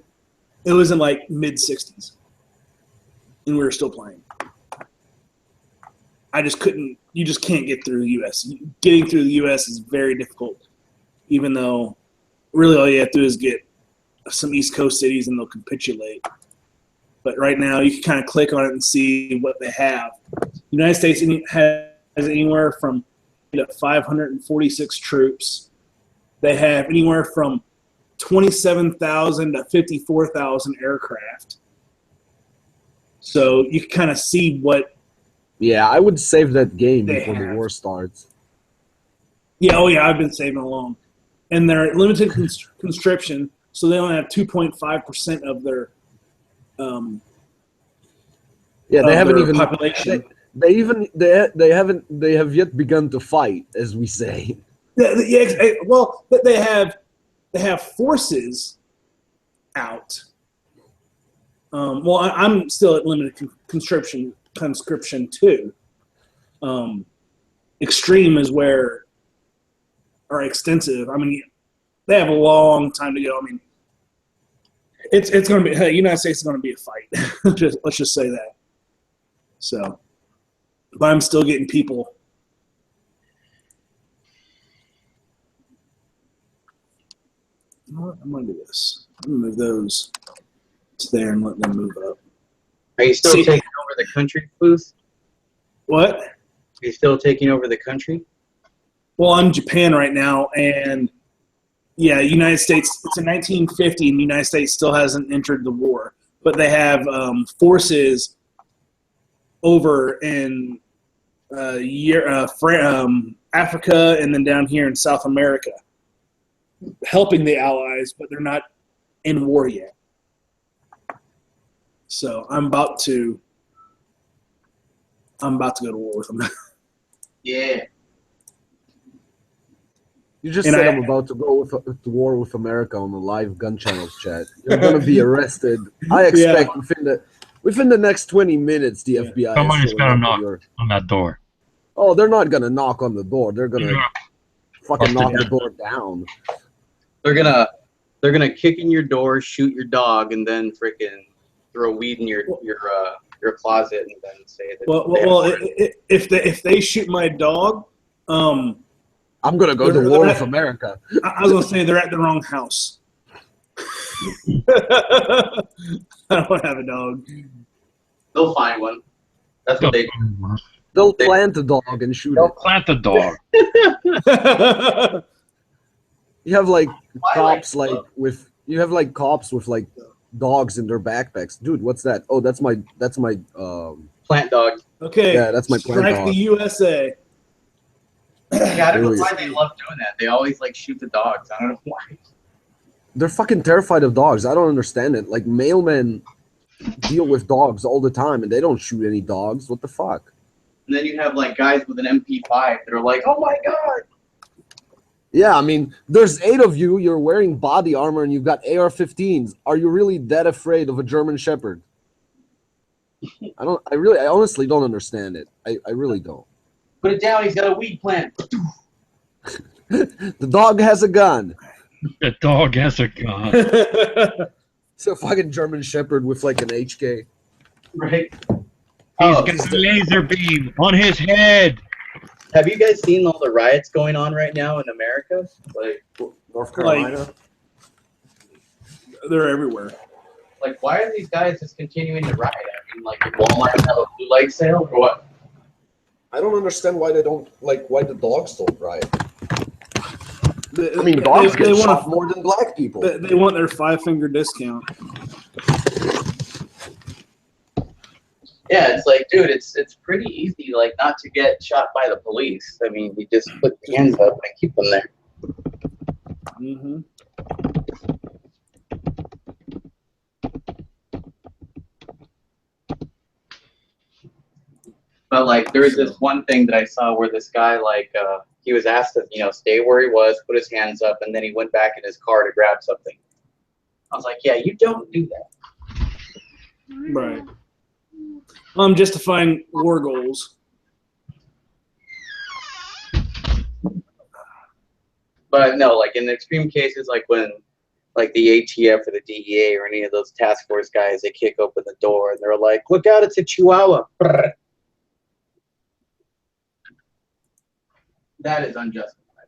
it was in like mid-60s. And we were still playing. I just couldn't. You just can't get through the U.S. Getting through the U.S. is very difficult, even though really all you have to do is get some East Coast cities and they'll capitulate. But right now, you can kind of click on it and see what they have. The United States has anywhere from 546 troops. They have anywhere from 27,000 to 54,000 aircraft. So you can kind of see what. Yeah, I would save that game before the war starts. Yeah, I've been saving along. And they're limited conscription, so they only have 2.5% of their they haven't even population. They have yet begun to fight, as we say. Yeah, well, they have forces out. Well, I'm still at limited conscription too. Extreme is where, or extensive. I mean, they have a long time to go. I mean, it's going to be. Hey, United States is going to be a fight. Let's just say that. So, but I'm still getting people. I'm gonna do this. I'm gonna move those to there and let them move up. Are you still See- taking over the country, Booth? What? Are you still taking over the country? Well, I'm in Japan right now, and yeah, United States. It's in 1950, and the United States still hasn't entered the war, but they have forces over in Africa and then down here in South America, helping the Allies, but they're not in war yet. So I'm about to go to war with them. Yeah. You just And said I- I'm about to go to war with America on the live gun channels chat. You're gonna be arrested. I expect within the next 20 minutes the FBI Somebody's is showing gonna up knock at your. on that door. Oh, they're not gonna knock on the door. They're gonna fucking Bust it knock the down. door down. They're gonna kick in your door, shoot your dog, and then freaking throw weed in your closet, and then say that. If they shoot my dog, I'm gonna go to They're- war they're with at- America. I was gonna say they're at the wrong house. I don't have a dog. They'll find one. That's what they do. They'll plant the dog and shoot They'll it. plant the dog. You have like Why, cops like, cops with like dogs in their backpacks. Dude, what's that? Oh, that's my Plant dog. Okay. Yeah, that's my plant Strike dog. the USA. Yeah, I don't know Really? why they love doing that. They always like shoot the dogs. I don't know why. They're fucking terrified of dogs. I don't understand it. Like mailmen deal with dogs all the time and they don't shoot any dogs. What the fuck? And then you have like guys with an MP5 that are like, "Oh my god!" Yeah, I mean, there's 8 of you. You're wearing body armor and you've got AR-15s. Are you really that afraid of a German Shepherd? I honestly don't understand it. I really don't. Put it down. He's got a weed plant. The dog has a gun. The dog has a gun. It's a fucking German Shepherd with like an HK. Right. He's Oh, got a laser beam on his head. have you guys seen all the riots going on right now in America? Like, North Carolina. They're everywhere. why are these guys just continuing to riot? I mean, like, did Walmart have a blue light sale or what? I don't understand why the dogs don't riot. I I mean, dogs get shot more than black people. They want their 5-finger discount. Yeah, it's like, dude, it's pretty easy, like, not to get shot by the police. I mean, you just put your hands up and keep them there. Mm-hmm. But like, there was this one thing that I saw where this guy, like, he was asked to, stay where he was, put his hands up, and then he went back in his car to grab something. I was like, yeah, you don't do that. Right. Just to find war goals. But no, like in extreme cases, like when, like the ATF or the DEA or any of those task force guys, they kick open the door and they're like, "Look out, it's a Chihuahua." Brrr. That is unjustified.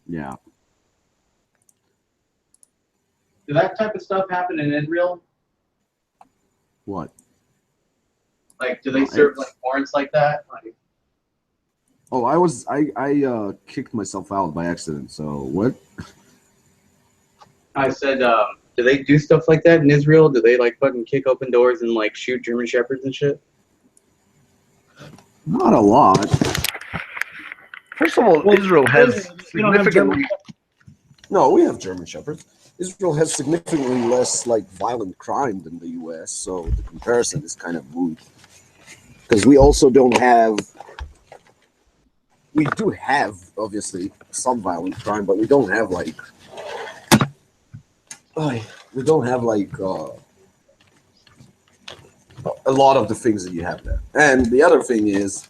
Yeah. Did that type of stuff happen in Israel? What? Like, do they serve like warrants like that? Like, Oh, I kicked myself out by accident. So what? I said, do they do stuff like that in Israel? Do they like fucking kick open doors and like shoot German shepherds and shit? Not a lot. First of all, Israel has You don't have significantly. No, we have German Shepherds. Israel has significantly less like violent crime than the U.S., so the comparison is kind of moot. Because we also don't have. We do have obviously some violent crime, but we don't have like. We don't have like a lot of the things that you have there. And the other thing is,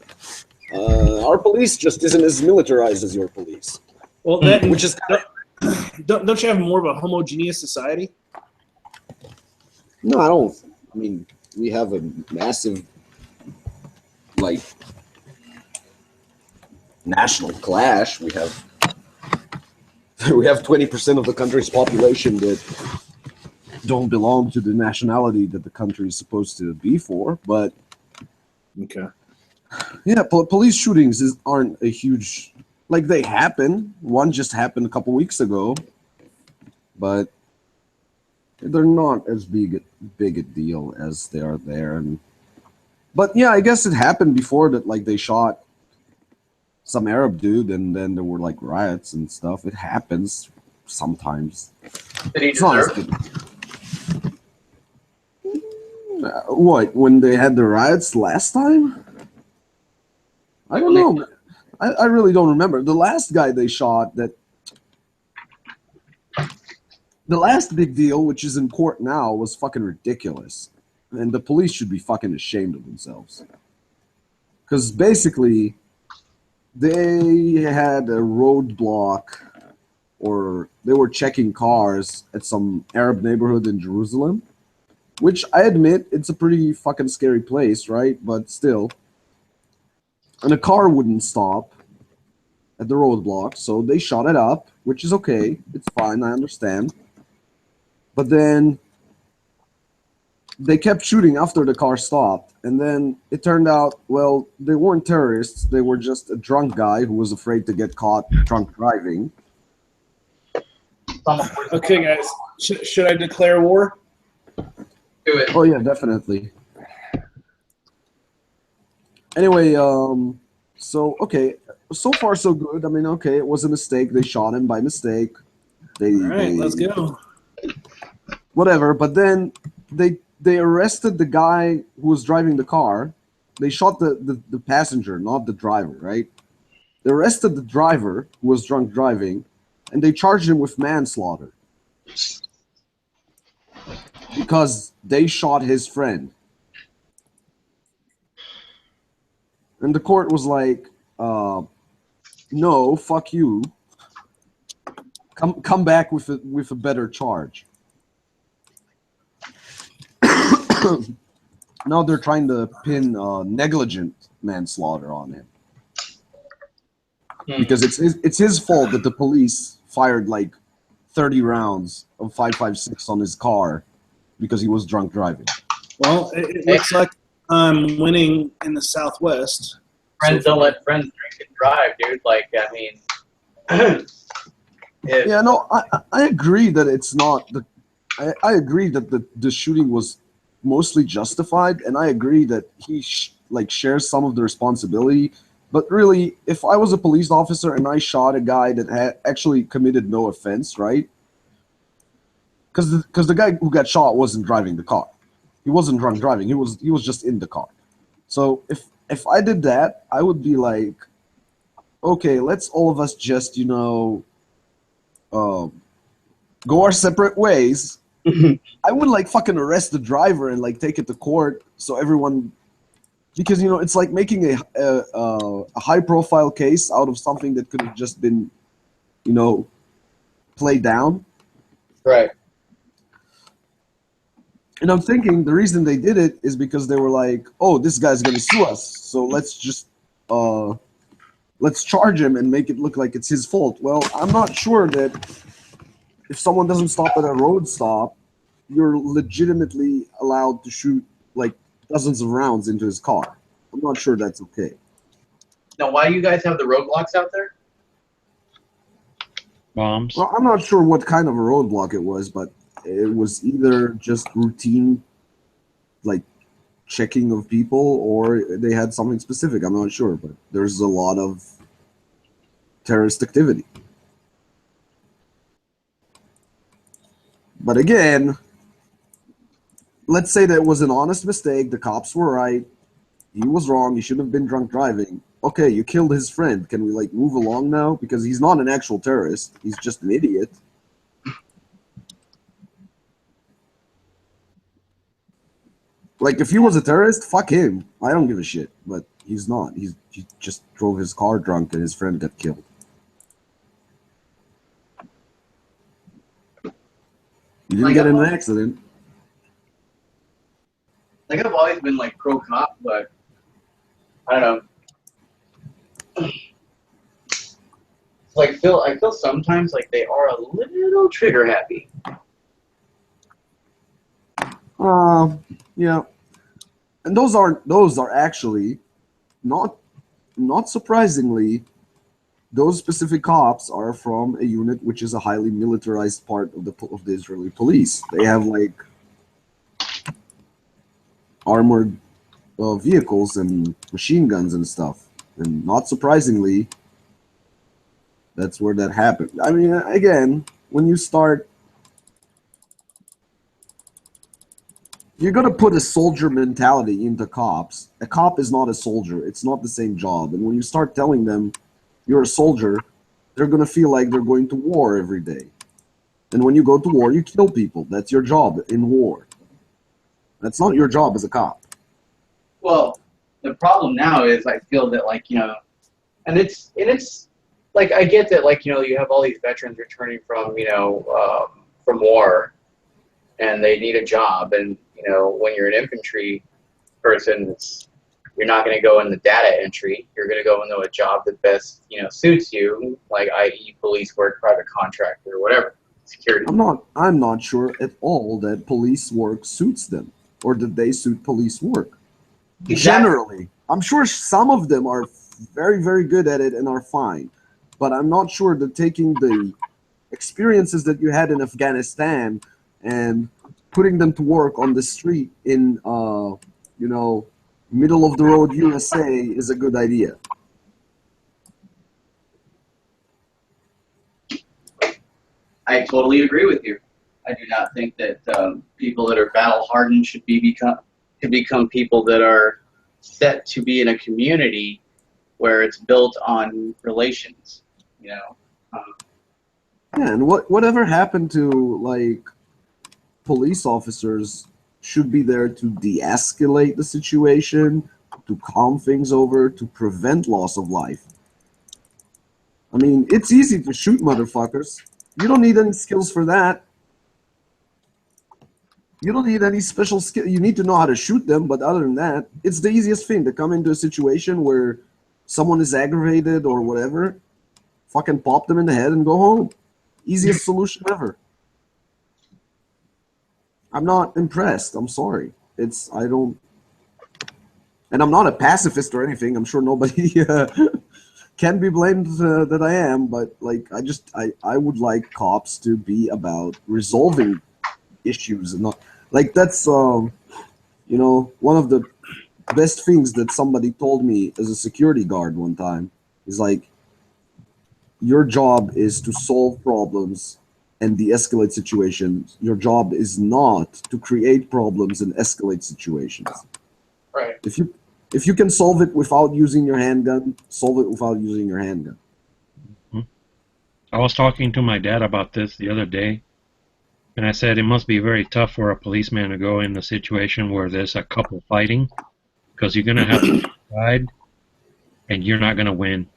our police just isn't as militarized as your police, Well, that which is kind of. don't you have more of a homogeneous society? No, I don't. I mean, we have a massive like national clash. We have 20% of the country's population that don't belong to the nationality that the country is supposed to be for. But Okay. yeah, police shootings aren't a huge, like, they happen. One just happened a couple weeks ago, but they're not as big a deal as they are there. But yeah, I guess it happened before that, like, they shot some Arab dude and then there were like riots and stuff. It happens sometimes. Did he It's not as deserve? big. What, when they had the riots last time? I don't know. I really don't remember. The last guy they shot, the last big deal, which is in court now, was fucking ridiculous. And the police should be fucking ashamed of themselves. Because basically, they had a roadblock, or they were checking cars at some Arab neighborhood in Jerusalem, which I admit, it's a pretty fucking scary place, right? But still. And a car wouldn't stop at the roadblock, so they shot it up, which is okay. It's fine, I understand. But then they kept shooting after the car stopped, and then it turned out, well, they weren't terrorists. They were just a drunk guy who was afraid to get caught drunk driving. Okay, guys. Should I declare war? Do it. Oh yeah, definitely. Anyway, so okay, so far so good. I mean, okay, it was a mistake. They shot him by mistake. All right, let's go. Whatever. But then they arrested the guy who was driving the car. They shot the passenger, not the driver, right? They arrested the driver who was drunk driving, and they charged him with manslaughter because they shot his friend. And the court was like, no, fuck you. Come back with a better charge. Now they're trying to pin negligent manslaughter on him. Because it's his fault that the police fired like 30 rounds of 5.56 on his car because he was drunk driving. Well, it looks like I'm winning in the Southwest. Friends don't let friends drink and drive, dude. Like, I mean, Yeah, no, I agree that it's not the. I agree that the shooting was mostly justified, and I agree that he shares some of the responsibility. But really, if I was a police officer and I shot a guy that had actually committed no offense, right? Because the guy who got shot wasn't driving the car, he wasn't drunk driving. He was just in the car. So if I did that, I would be like, okay, let's all of us just go our separate ways. I would like fucking arrest the driver and like take it to court so everyone, because it's like making a high profile case out of something that could have just been played down. right. And I'm thinking the reason they did it is because they were like, oh, this guy's gonna sue us, so let's just let's charge him and make it look like it's his fault. Well, I'm not sure that if someone doesn't stop at a road stop, you're legitimately allowed to shoot like dozens of rounds into his car. I'm not sure that's okay. Now, why do you guys have the roadblocks out there? Bombs. Well, I'm not sure what kind of a roadblock it was, but it was either just routine, like checking of people, or they had something specific. I'm not sure, but there's a lot of terrorist activity. But again, let's say that it was an honest mistake. The cops were right. He was wrong. He shouldn't have been drunk driving. Okay, you killed his friend. Can we like move along now? Because he's not an actual terrorist. He's just an idiot. Like, if he was a terrorist, fuck him. I don't give a shit. But he's not. He just drove his car drunk and his friend got killed. He didn't get in an accident. Like, I've always been like pro cop, but I don't know. Like I feel sometimes like they are a little trigger happy. Yeah, and those are actually not surprisingly, those specific cops are from a unit which is a highly militarized part of the Israeli police. They have like armored vehicles and machine guns and stuff, and not surprisingly, that's where that happened. I mean, again, when you start, you're gonna put a soldier mentality into cops. A cop is not a soldier. It's not the same job. And when you start telling them you're a soldier, they're gonna feel like they're going to war every day. And when you go to war, you kill people. That's your job in war. That's not your job as a cop. Well, the problem now is I feel that like, you know, and it's like I get that like, you know, you have all these veterans returning from, you know, from war and they need a job, and you know, when you're an infantry person, you're not going to go in the data entry. You're going to go into a job that best, you know, suits you, like i.e. police work, private contractor, or whatever, security. I'm not sure at all that police work suits them or that they suit police work. Exactly. Generally, I'm sure some of them are very, very good at it and are fine, but I'm not sure that taking the experiences that you had in Afghanistan and putting them to work on the street in, you know, middle of the road USA is a good idea. I totally agree with you. I do not think that people that are battle hardened should become people that are set to be in a community where it's built on relations. You know. Yeah, and whatever happened to like police officers should be there to de-escalate the situation, to calm things over, to prevent loss of life. I mean, it's easy to shoot motherfuckers. You don't need any skills for that. You don't need any special skill. You need to know how to shoot them, but other than that, it's the easiest thing to come into a situation where someone is aggravated or whatever, fucking pop them in the head and go home. Easiest solution ever. I'm not impressed. I'm sorry. And I'm not a pacifist or anything. I'm sure nobody can be blamed that I am, but like I would like cops to be about resolving issues and not like that's you know, one of the best things that somebody told me as a security guard one time is like, your job is to solve problems and de-escalate situations. Your job is not to create problems and escalate situations. Right. If you can solve it without using your handgun, solve it without using your handgun. I was talking to my dad about this the other day, and I said it must be very tough for a policeman to go in a situation where there's a couple fighting, because you're going to have to decide, and you're not going to win,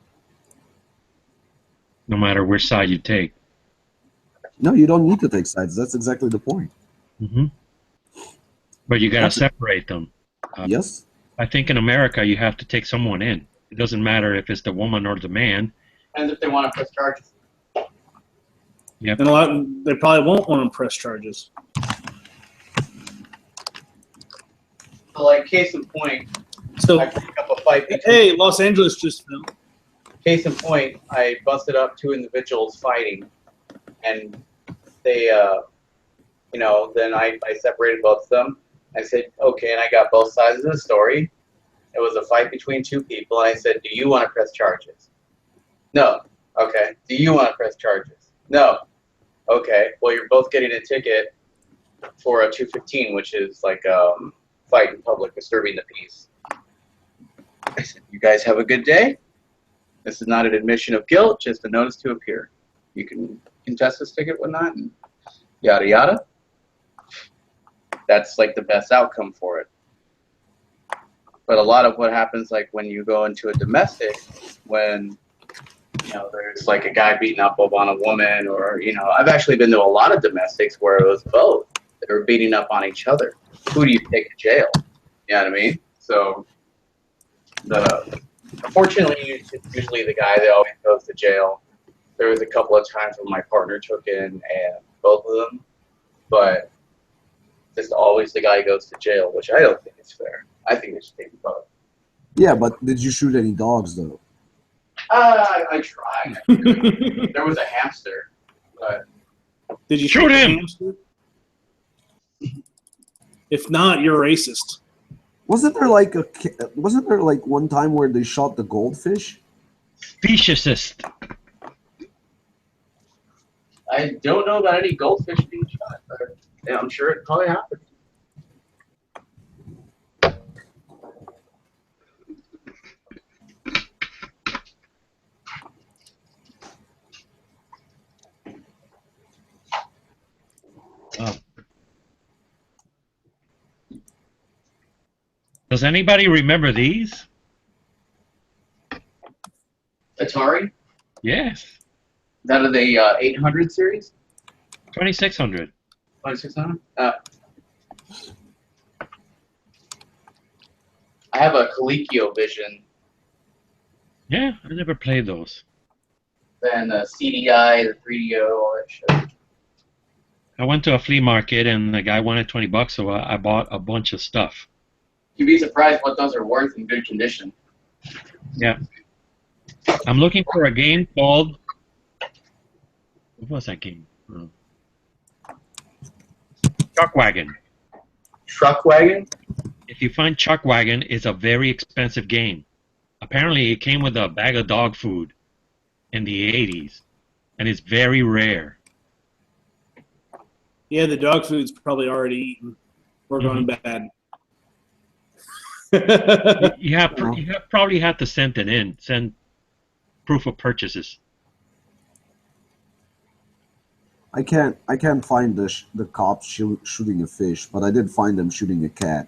no matter which side you take. No, you don't need to take sides. That's exactly the point. Mm-hmm. But you got to separate them. Yes. I think in America you have to take someone in. It doesn't matter if it's the woman or the man. And if they want to press charges. Yep. And they probably won't want to press charges. So, like, case in point, So, I picked up a fight. hey, Los Angeles just fell. Case in point, I busted up two individuals fighting, and they, you know, then I separated both of them. I said, okay, and I got both sides of the story. It was a fight between two people, and I said, do you want to press charges? No. Okay. Do you want to press charges? No. Okay. Well, you're both getting a ticket for a 215, which is like fight in public, disturbing the peace. I said, you guys have a good day. This is not an admission of guilt, just a notice to appear. You can contest this ticket, whatnot, and yada yada. That's like the best outcome for it. But a lot of what happens, like when you go into a domestic, when you know there's like a guy beating up on a woman, or you know, I've actually been to a lot of domestics where it was both. They were beating up on each other. Who do you take to jail? You know what I mean? So Unfortunately, it's usually the guy that always goes to jail. There was a couple of times when my partner took in and both of them, but it's always the guy who goes to jail, which I don't think is fair. I think they should take them both. Yeah, but did you shoot any dogs though? I tried. There was a hamster, but Did you Shoot the him! hamster? If not, you're racist. Wasn't there like one time where they shot the goldfish? Speciesist. I don't know about any goldfish being shot, but yeah, I'm sure it probably happened. Oh. Does anybody remember these? Atari? Yes. That of the 800 series? 2600. 2600? I have a ColecoVision, Yeah, I never played those. then the CDI, the 3DO, all that shit. I went to a flea market and the guy wanted $20, so I bought a bunch of stuff. You'd be surprised what those are worth in good condition. Yeah. I'm looking for a game called... What was that game? Chuckwagon. Truckwagon? If you find Chuckwagon, it's a very expensive game. Apparently, it came with a bag of dog food in the 80s, and it's very rare. Yeah, the dog food's probably already eaten or gone bad. You probably have to send it in, send proof of purchases. I can't find the cops shooting a fish, but I did find them shooting a cat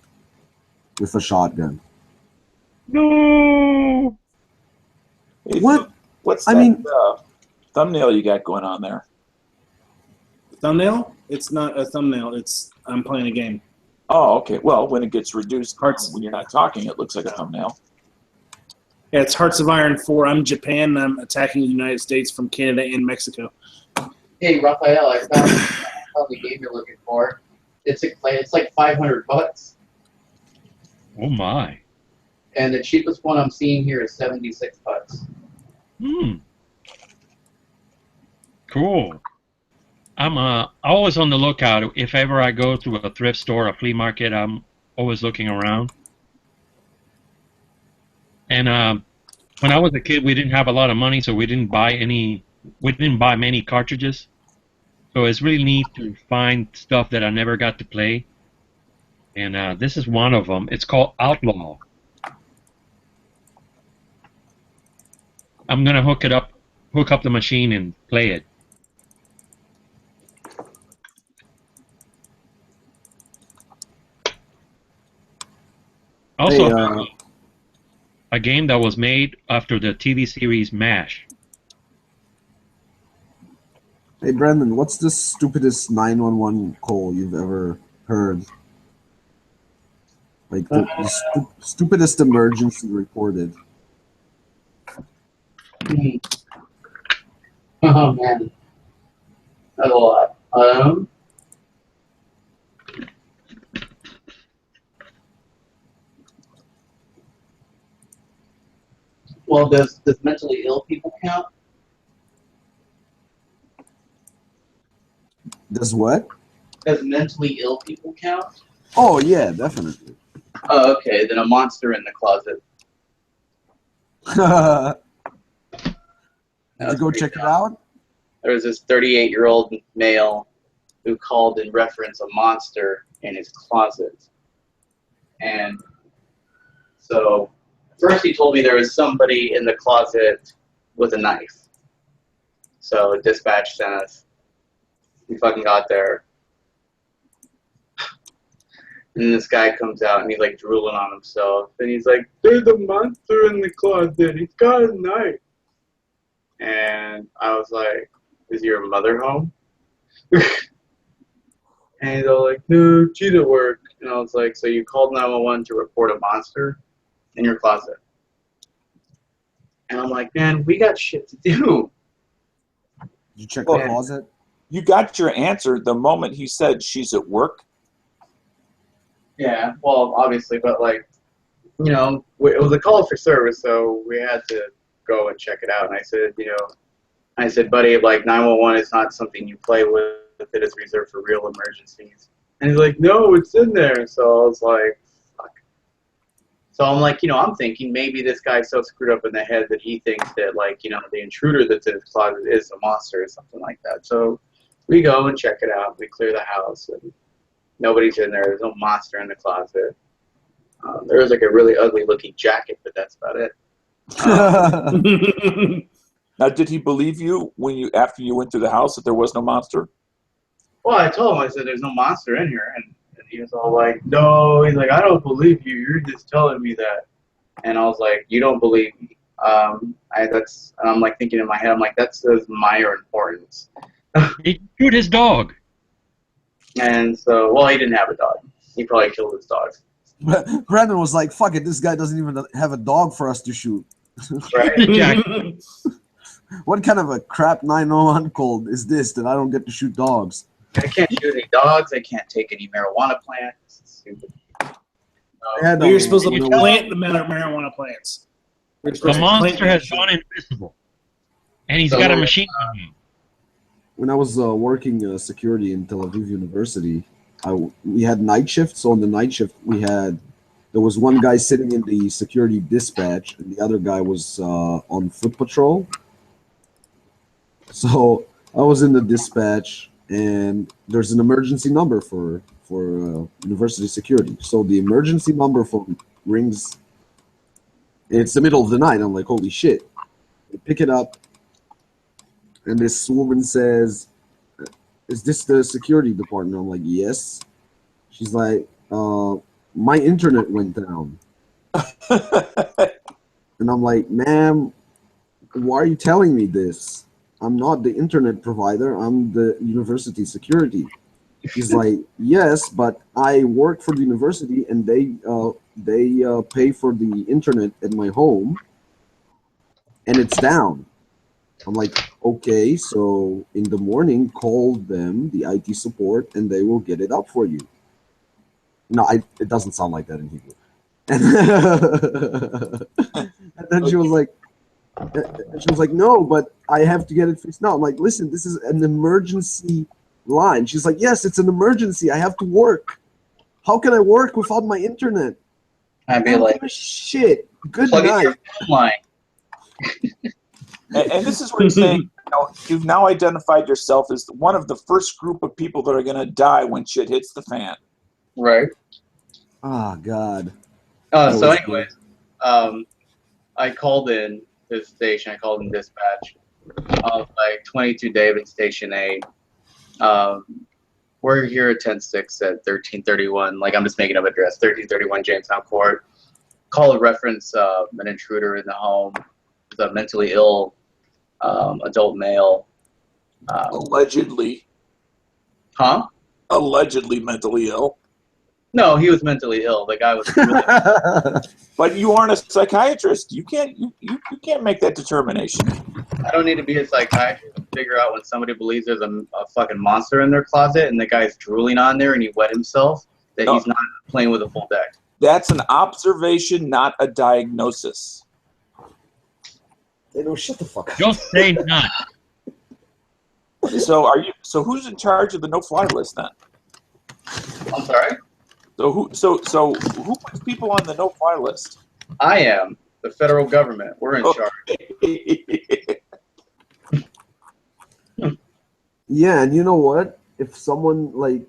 with a shotgun. No. Hey, What? What's I that mean- thumbnail you got going on there? Thumbnail? It's not a thumbnail. It's I'm playing a game. Oh, okay. Well, when it gets reduced, Hearts. when you're not talking, it looks like a thumbnail. Yeah, it's Hearts of Iron 4. I'm Japan. And I'm attacking the United States from Canada and Mexico. Hey, Raphael, I found the game you're looking for. It's like $500, Oh my. and the cheapest one I'm seeing here is $76. Cool. I'm always on the lookout. If ever I go to a thrift store, a flea market, I'm always looking around. And when I was a kid, we didn't have a lot of money, so we didn't buy many cartridges. So it's really neat to find stuff that I never got to play. And this is one of them. It's called Outlaw. I'm gonna hook up the machine and play it. Also, Hey, a game that was made after the TV series MASH. Hey, Brandon, what's the stupidest 911 call you've ever heard? Like the stupidest emergency reported. Oh man, that's a lot. Well, does mentally ill people count? Does what? Does mentally ill people count? Oh yeah, definitely. Oh, okay. Then a monster in the closet. Did you go check it out? There was this 38-year-old male who called in reference a monster in his closet. And so first he told me there was somebody in the closet with a knife. So dispatch sent us. We fucking got there. And this guy comes out and he's like drooling on himself. And he's like, there's a monster in the closet. He's got a knife. And I was like, is your mother home? And he's all like, no, she's at work. And I was like, so you called 911 to report a monster in your closet? And I'm like, man, we got shit to do. Did you check Well, the closet? You got your answer the moment he said she's at work. Yeah, well, obviously, but like, you know, it was a call for service, so we had to go and check it out. And I said, you know, I said, buddy, like 911 is not something you play with. It is reserved for real emergencies. And he's like, no, it's in there. So I was like, fuck. So I'm like, you know, I'm thinking maybe this guy's so screwed up in the head that he thinks that, like, you know, the intruder that's in his closet is a monster or something like that. So we go and check it out. We clear the house, and nobody's in there. There's no monster in the closet. There was like a really ugly looking jacket, but that's about it. Now, did he believe you when after you went through the house that there was no monster? Well, I told him, I said, there's no monster in here. And he was all like, no. He's like, I don't believe you. You're just telling me that. And I was like, you don't believe me. And I'm like thinking in my head, I'm like, that says minor importance. He shoot his dog. And so, well, he didn't have a dog. He probably killed his dog. Brandon was like, fuck it, this guy doesn't even have a dog for us to shoot. Right? What kind of a crap 911 call is this that I don't get to shoot dogs? I can't shoot any dogs. I can't take any marijuana plants. This is stupid. You're supposed to no, plant the marijuana plants. The monster has gone invisible. And he's got a machine gun. When I was working security in Tel Aviv University, we had night shift. So on the night shift, there was one guy sitting in the security dispatch, and the other guy was on foot patrol. So I was in the dispatch, and there's an emergency number for university security. So the emergency number phone rings. It's the middle of the night. I'm like, holy shit! I pick it up, and this woman says, "Is this the security department?" I'm like, "Yes." She's like, "My internet went down," and I'm like, "Ma'am, why are you telling me this? I'm not the internet provider. I'm the university security." She's like, "Yes, but I work for the university, and they pay for the internet at my home, and it's down." I'm like, "Okay, so in the morning, call them, the IT support, and they will get it up for you." No, it doesn't sound like that in Hebrew. And then she was like, "No, but I have to get it fixed now." I'm like, "Listen, this is an emergency line." She's like, "Yes, it's an emergency. I have to work. How can I work without my internet?" I'd be like, "Shit. Good plug in night." your phone line. And this is where he's saying, you've now identified yourself as one of the first group of people that are going to die when shit hits the fan. Right. Oh, God. So anyways, I called in this station. I called in dispatch. I was like, 22 David, Station 8. We're here at 10-6 at 1331. Like, I'm just making up address. 1331 Jamestown Court. Call a reference an intruder in the home. He's a mentally ill adult male. Allegedly. Huh? Allegedly mentally ill. No, he was mentally ill. The guy was really But you aren't a psychiatrist. You can't make that determination. I don't need to be a psychiatrist to figure out when somebody believes there's a fucking monster in their closet and the guy's drooling on there and he wet himself, that he's not playing with a full deck. That's an observation, not a diagnosis. They don't shut the fuck up. Just say not. So who's in charge of the no-fly list then? I'm sorry? So who puts people on the no-fly list? I am. The federal government. We're in charge. Yeah, and you know what? If someone like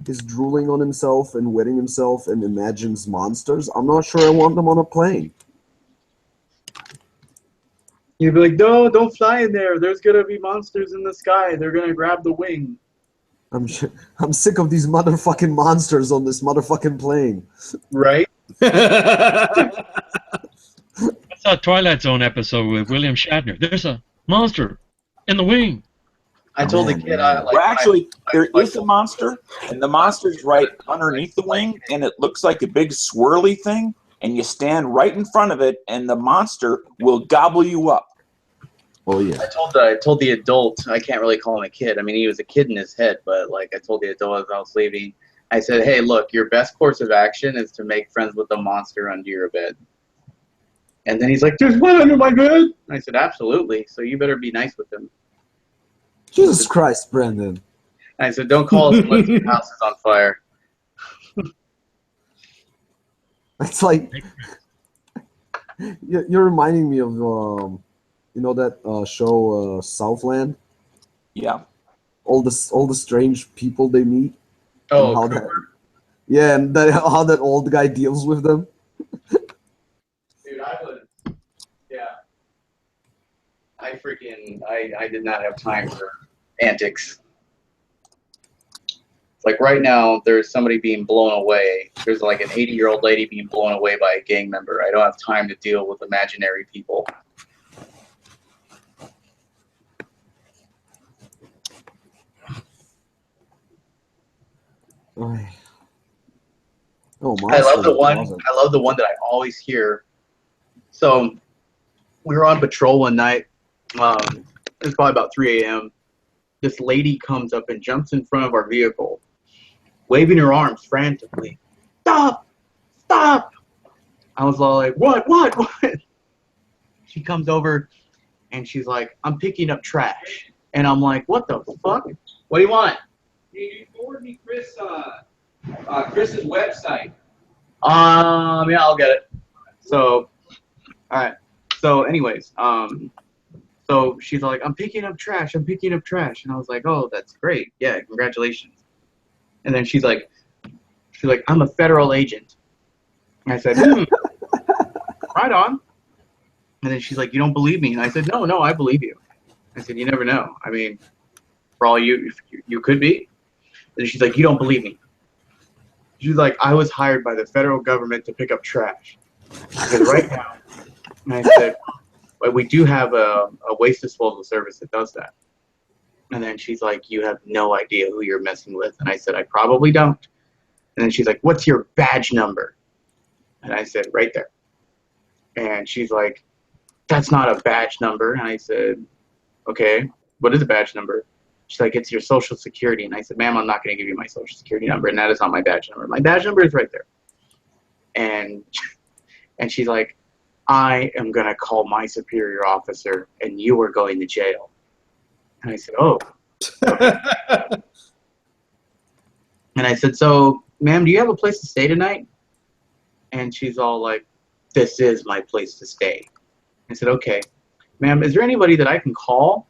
is drooling on himself and wetting himself and imagines monsters, I'm not sure I want them on a plane. You'd be like, no, don't fly in there. There's going to be monsters in the sky. They're going to grab the wing. I'm sick of these motherfucking monsters on this motherfucking plane. Right? I saw a Twilight Zone episode with William Shatner. There's a monster in the wing. I told the kid, well, actually, there is a monster, and the monster's right underneath the wing, and it looks like a big swirly thing. and you stand right in front of it, and the monster will gobble you up. Oh yeah. I told the adult, I can't really call him a kid. I mean, he was a kid in his head, but like I told the adult as I was leaving, I said, hey, look, your best course of action is to make friends with the monster under your bed. And then he's like, there's one under my bed. I said, absolutely. So you better be nice with him. Jesus Christ, Brandon. I said, don't call us unless your house is on fire. It's like you're reminding me of you know that show Southland. Yeah. All the strange people they meet. Oh, and how that, yeah, and how that old guy deals with them. dude, I did not have time for antics. Like right now, there's somebody being blown away. There's like an 80-year-old lady being blown away by a gang member. I don't have time to deal with imaginary people. Oh, I love the one. I love the one that I always hear. So we were on patrol one night. It was probably about 3 a.m. This lady comes up and jumps in front of our vehicle, waving her arms frantically. Stop! Stop! I was all like, what? She comes over and she's like, I'm picking up trash. And I'm like, what the fuck? What do you want? You forward me Chris's website. Yeah, I'll get it. So, all right. So, anyways, so she's like, I'm picking up trash. And I was like, oh, that's great. Yeah, congratulations. And then she's like, I'm a federal agent. And I said, right on. And then she's like, you don't believe me? And I said, no, I believe you. I said, you never know. I mean, for all you could be. And she's like, you don't believe me. She's like, I was hired by the federal government to pick up trash. Because right now, and I said, but we do have a waste disposal service that does that. And then she's like, you have no idea who you're messing with. And I said, I probably don't. And then she's like, what's your badge number? And I said, right there. And she's like, that's not a badge number. And I said, okay, what is a badge number? She's like, it's your social security. And I said, ma'am, I'm not going to give you my social security number. And that is not my badge number. My badge number is right there. And she's like, I am going to call my superior officer and you are going to jail. And I said, oh. And I said, so, ma'am, do you have a place to stay tonight? And she's all like, this is my place to stay. I said, okay. Ma'am, is there anybody that I can call?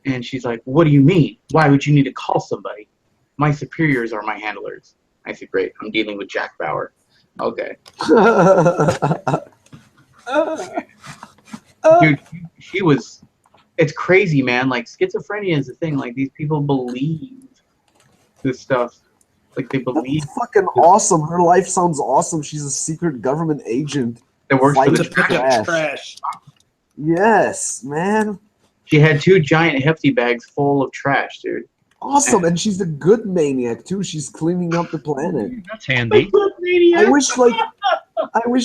And she's like, what do you mean? Why would you need to call somebody? My superiors are my handlers. I said, great. I'm dealing with Jack Bauer. Okay. Dude, she was, it's crazy, man. Like, schizophrenia is the thing. Like, these people believe this stuff. Like, they believe. That's fucking awesome. Her life sounds awesome. She's a secret government agent. That works for the trash. Yes, man. She had 2 giant hefty bags full of trash, dude. Awesome, and she's a good maniac too. She's cleaning up the planet. That's handy. I wish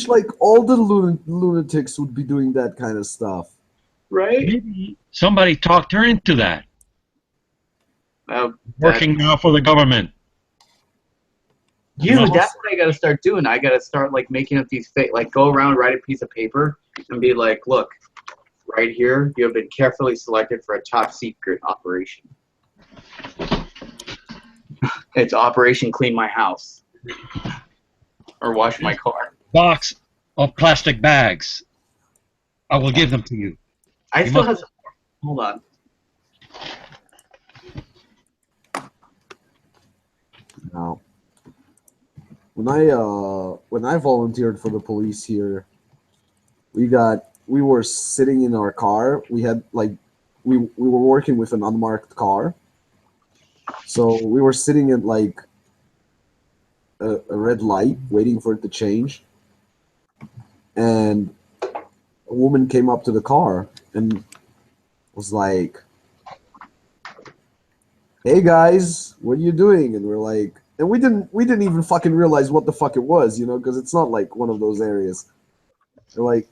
like all the lunatics would be doing that kind of stuff. Right? Maybe somebody talked her into that. Working now for the government. Dude, that's what I gotta start doing. I gotta start like making up these fake, like go around, write a piece of paper, and be like, look, right here, you have been carefully selected for a top secret operation. It's Operation Clean My House. Or wash my car. Box of plastic bags. I will give them to you. I still have some more. Hold on. No. When I volunteered for the police here, we were sitting in our car. We had like we were working with an unmarked car. So we were sitting at like a red light waiting for it to change. And a woman came up to the car and was like, hey guys, what are you doing? And we're like, and we didn't even fucking realize what the fuck it was, because it's not like one of those areas. They're like,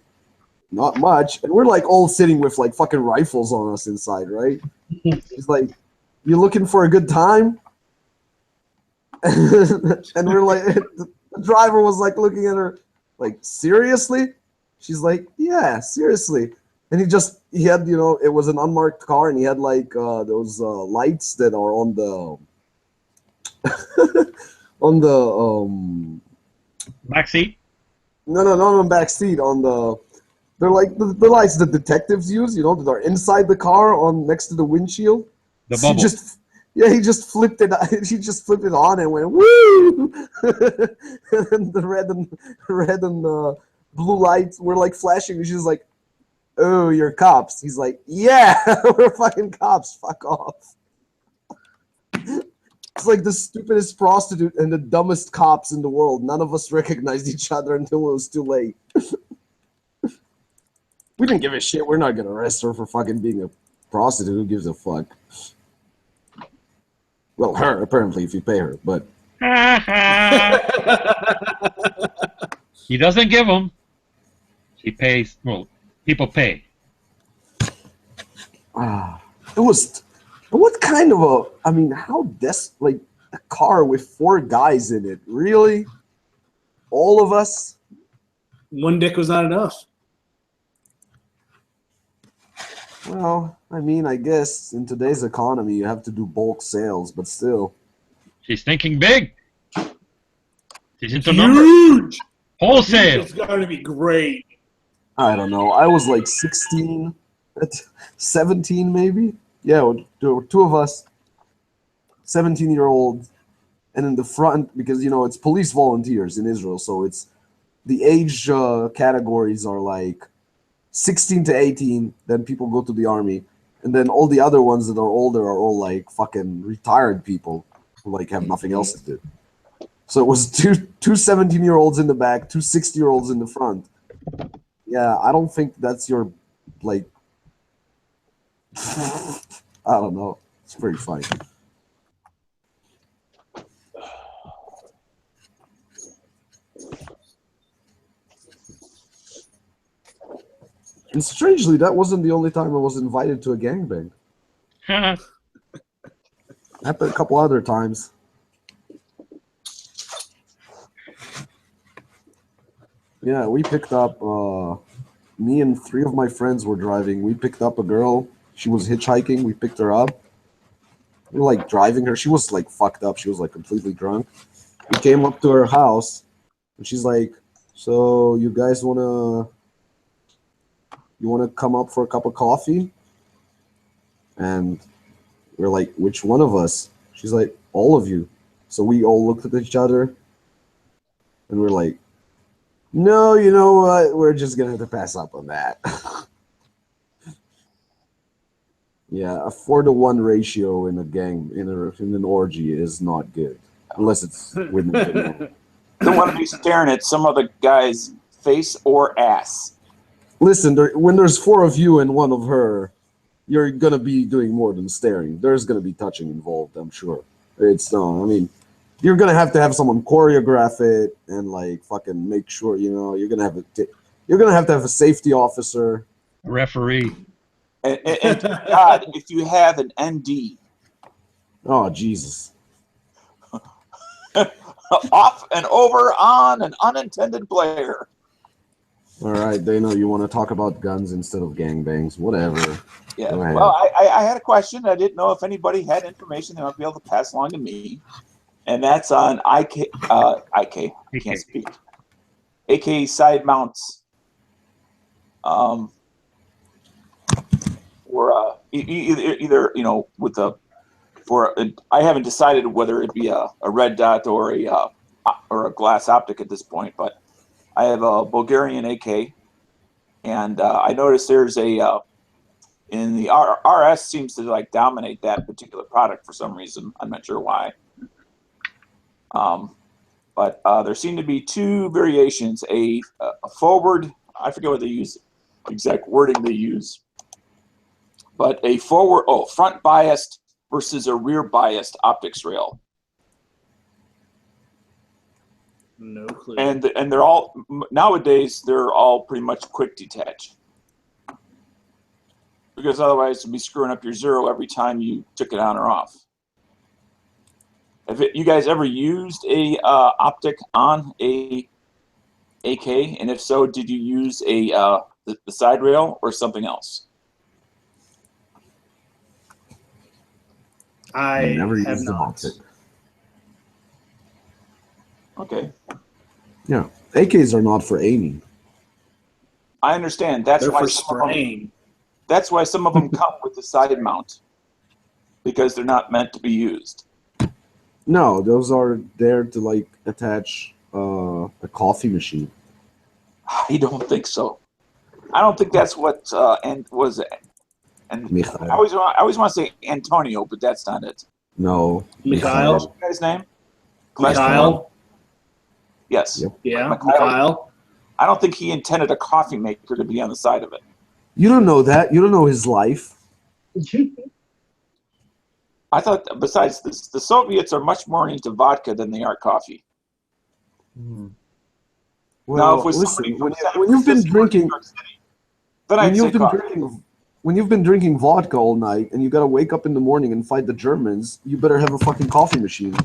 not much, and we're like all sitting with like fucking rifles on us inside, right? He's like, "You looking for a good time?" And we're like, the driver was like looking at her, like, "Seriously?" She's like, "Yeah, seriously." And he had, it was an unmarked car, and he had like those lights that are on the on the Back seat. no, not on the back seat, on the, they're like the lights that detectives use, that are inside the car on next to the windshield. The He bubble. he just flipped it. He just flipped it on and went woo. And the red and blue lights were like flashing. And she's like, "Oh, you're cops." He's like, "Yeah, we're fucking cops. Fuck off." It's like the stupidest prostitute and the dumbest cops in the world. None of us recognized each other until it was too late. We didn't give a shit. We're not gonna arrest her for fucking being a prostitute. Who gives a fuck? Well, her, apparently, if you pay her, but... He doesn't give them. He pays. Well, people pay. It was... What kind of a... I mean, how like, a car with 4 guys in it? Really? All of us? One dick was not enough. Well, I mean, I guess in today's economy, you have to do bulk sales, but still. She's thinking big. She's into numbers. Wholesale. It's going to be great. I don't know. I was like 16, 17 maybe. Yeah, there were 2 of us, 17-year-old, and in the front, because, it's police volunteers in Israel, so it's the age categories are like 16 to 18, then people go to the army, and then all the other ones that are older are all like fucking retired people who like have nothing else to do. So it was two 17-year-olds in the back, 2 60-year-olds in the front. Yeah, I don't think that's your, like, I don't know. It's pretty funny. And strangely, that wasn't the only time I was invited to a gangbang. Happened a couple other times. Yeah, we picked up, me and 3 of my friends were driving. We picked up a girl. She was hitchhiking. We picked her up. We were like driving her. She was like fucked up. She was like completely drunk. We came up to her house, and she's like, "So you guys wanna come up for a cup of coffee?" And we're like, "Which one of us?" She's like, "All of you." So we all looked at each other, and we're like, "No, you know what? We're just gonna have to pass up on that." Yeah, a 4-to-1 ratio in a gang, in an orgy is not good, unless it's with Don't want to be staring at some other guy's face or ass. Listen, when there's 4 of you and 1 of her, you're gonna be doing more than staring. There's gonna be touching involved, I'm sure. It's no, I mean, you're gonna have to have someone choreograph it and like fucking make sure, you're gonna have to have a safety officer, referee. And God, if you have an ND. Oh, Jesus. Off and over on an unintended player. All right, Dana, you want to talk about guns instead of gangbangs? Whatever. Yeah. Well, I had a question. I didn't know if anybody had information they might be able to pass along to me, and that's on IK. I can't speak. AK side mounts. Or either with a I haven't decided whether it be a red dot or a glass optic at this point, but I have a Bulgarian AK, and I noticed there's a in the RS seems to like dominate that particular product for some reason. I'm not sure why. But there seem to be 2 variations: a forward, I forget what they use, exact wording they use, but a front biased versus a rear biased optics rail. No clue. And they're all nowadays they're all pretty much quick detach. Because otherwise you'd be screwing up your zero every time you took it on or off. Have you guys ever used a optic on a AK? And if so, did you use the side rail or something else? I never have used the not. optic. Okay. Yeah, AKs are not for aiming. I understand. That's They're why for some of them, spraying. that's why some of them come with the side mount. Because they're not meant to be used. No, those are there to like attach a coffee machine. I don't think so. I don't think that's what and was and Michael. I always want to say Antonio, but that's not it. No, Mikhail? What's the guy's name? Mikhail? Yes. Yep. Yeah, Mikhail. Mikhail. I don't think he intended a coffee maker to be on the side of it. You don't know that. You don't know his life. I thought, besides this, the Soviets are much more into vodka than they are coffee. Well, now, if we listen, when you've been drinking, then I'd say coffee. when you've been drinking vodka all night and you got to wake up in the morning and fight the Germans, you better have a fucking coffee machine.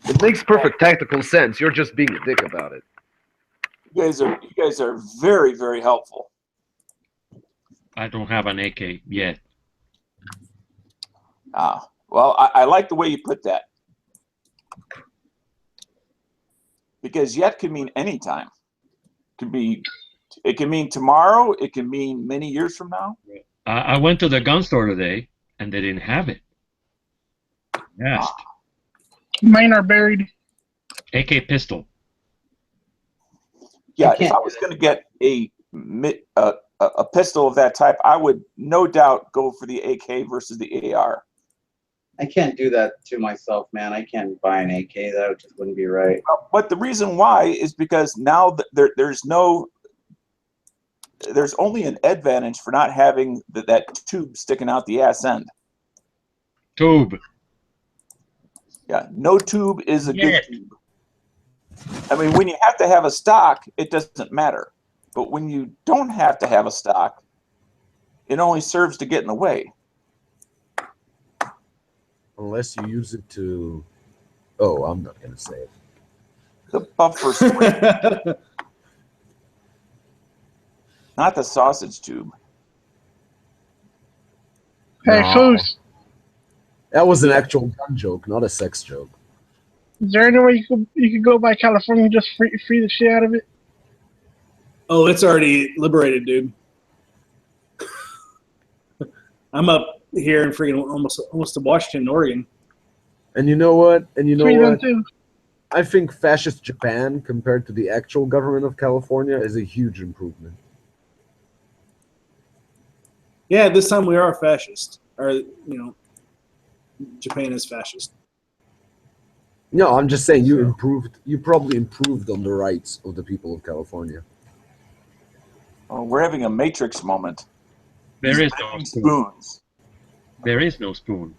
It makes perfect tactical sense. You're just being a dick about it. You guys are very, very helpful. I don't have an AK yet. Well, I like the way you put that. Because yet can mean anytime. It can mean tomorrow. It can mean many years from now. I went to the gun store today, and they didn't have it. Yes. Mine are buried. AK pistol. Yeah, if I was going to get a pistol of that type, I would no doubt go for the AK versus the AR. I can't do that to myself, man. I can't buy an AK. That just wouldn't be right. But the reason why is because now there's only an advantage for not having that tube sticking out the ass end. Tube. Yeah, no tube is a good tube. I mean, when you have to have a stock, it doesn't matter. But when you don't have to have a stock, it only serves to get in the way. Unless you use it to... Oh, I'm not going to say it. The buffer spring. Not the sausage tube. Hey, No. Foos, That was an actual gun joke, not a sex joke. is there any way you could go by California and just free the shit out of it? Oh, it's already liberated, dude. I'm up here in freaking almost to Washington, Oregon. And you know what? Free them too. I think fascist Japan compared to the actual government of California is a huge improvement. Yeah, this time we are fascist. Or, Japan is fascist. No, I'm just saying you probably improved on the rights of the people of California. Oh, we're having a Matrix moment. There is no spoon. Spoons. There is no spoon.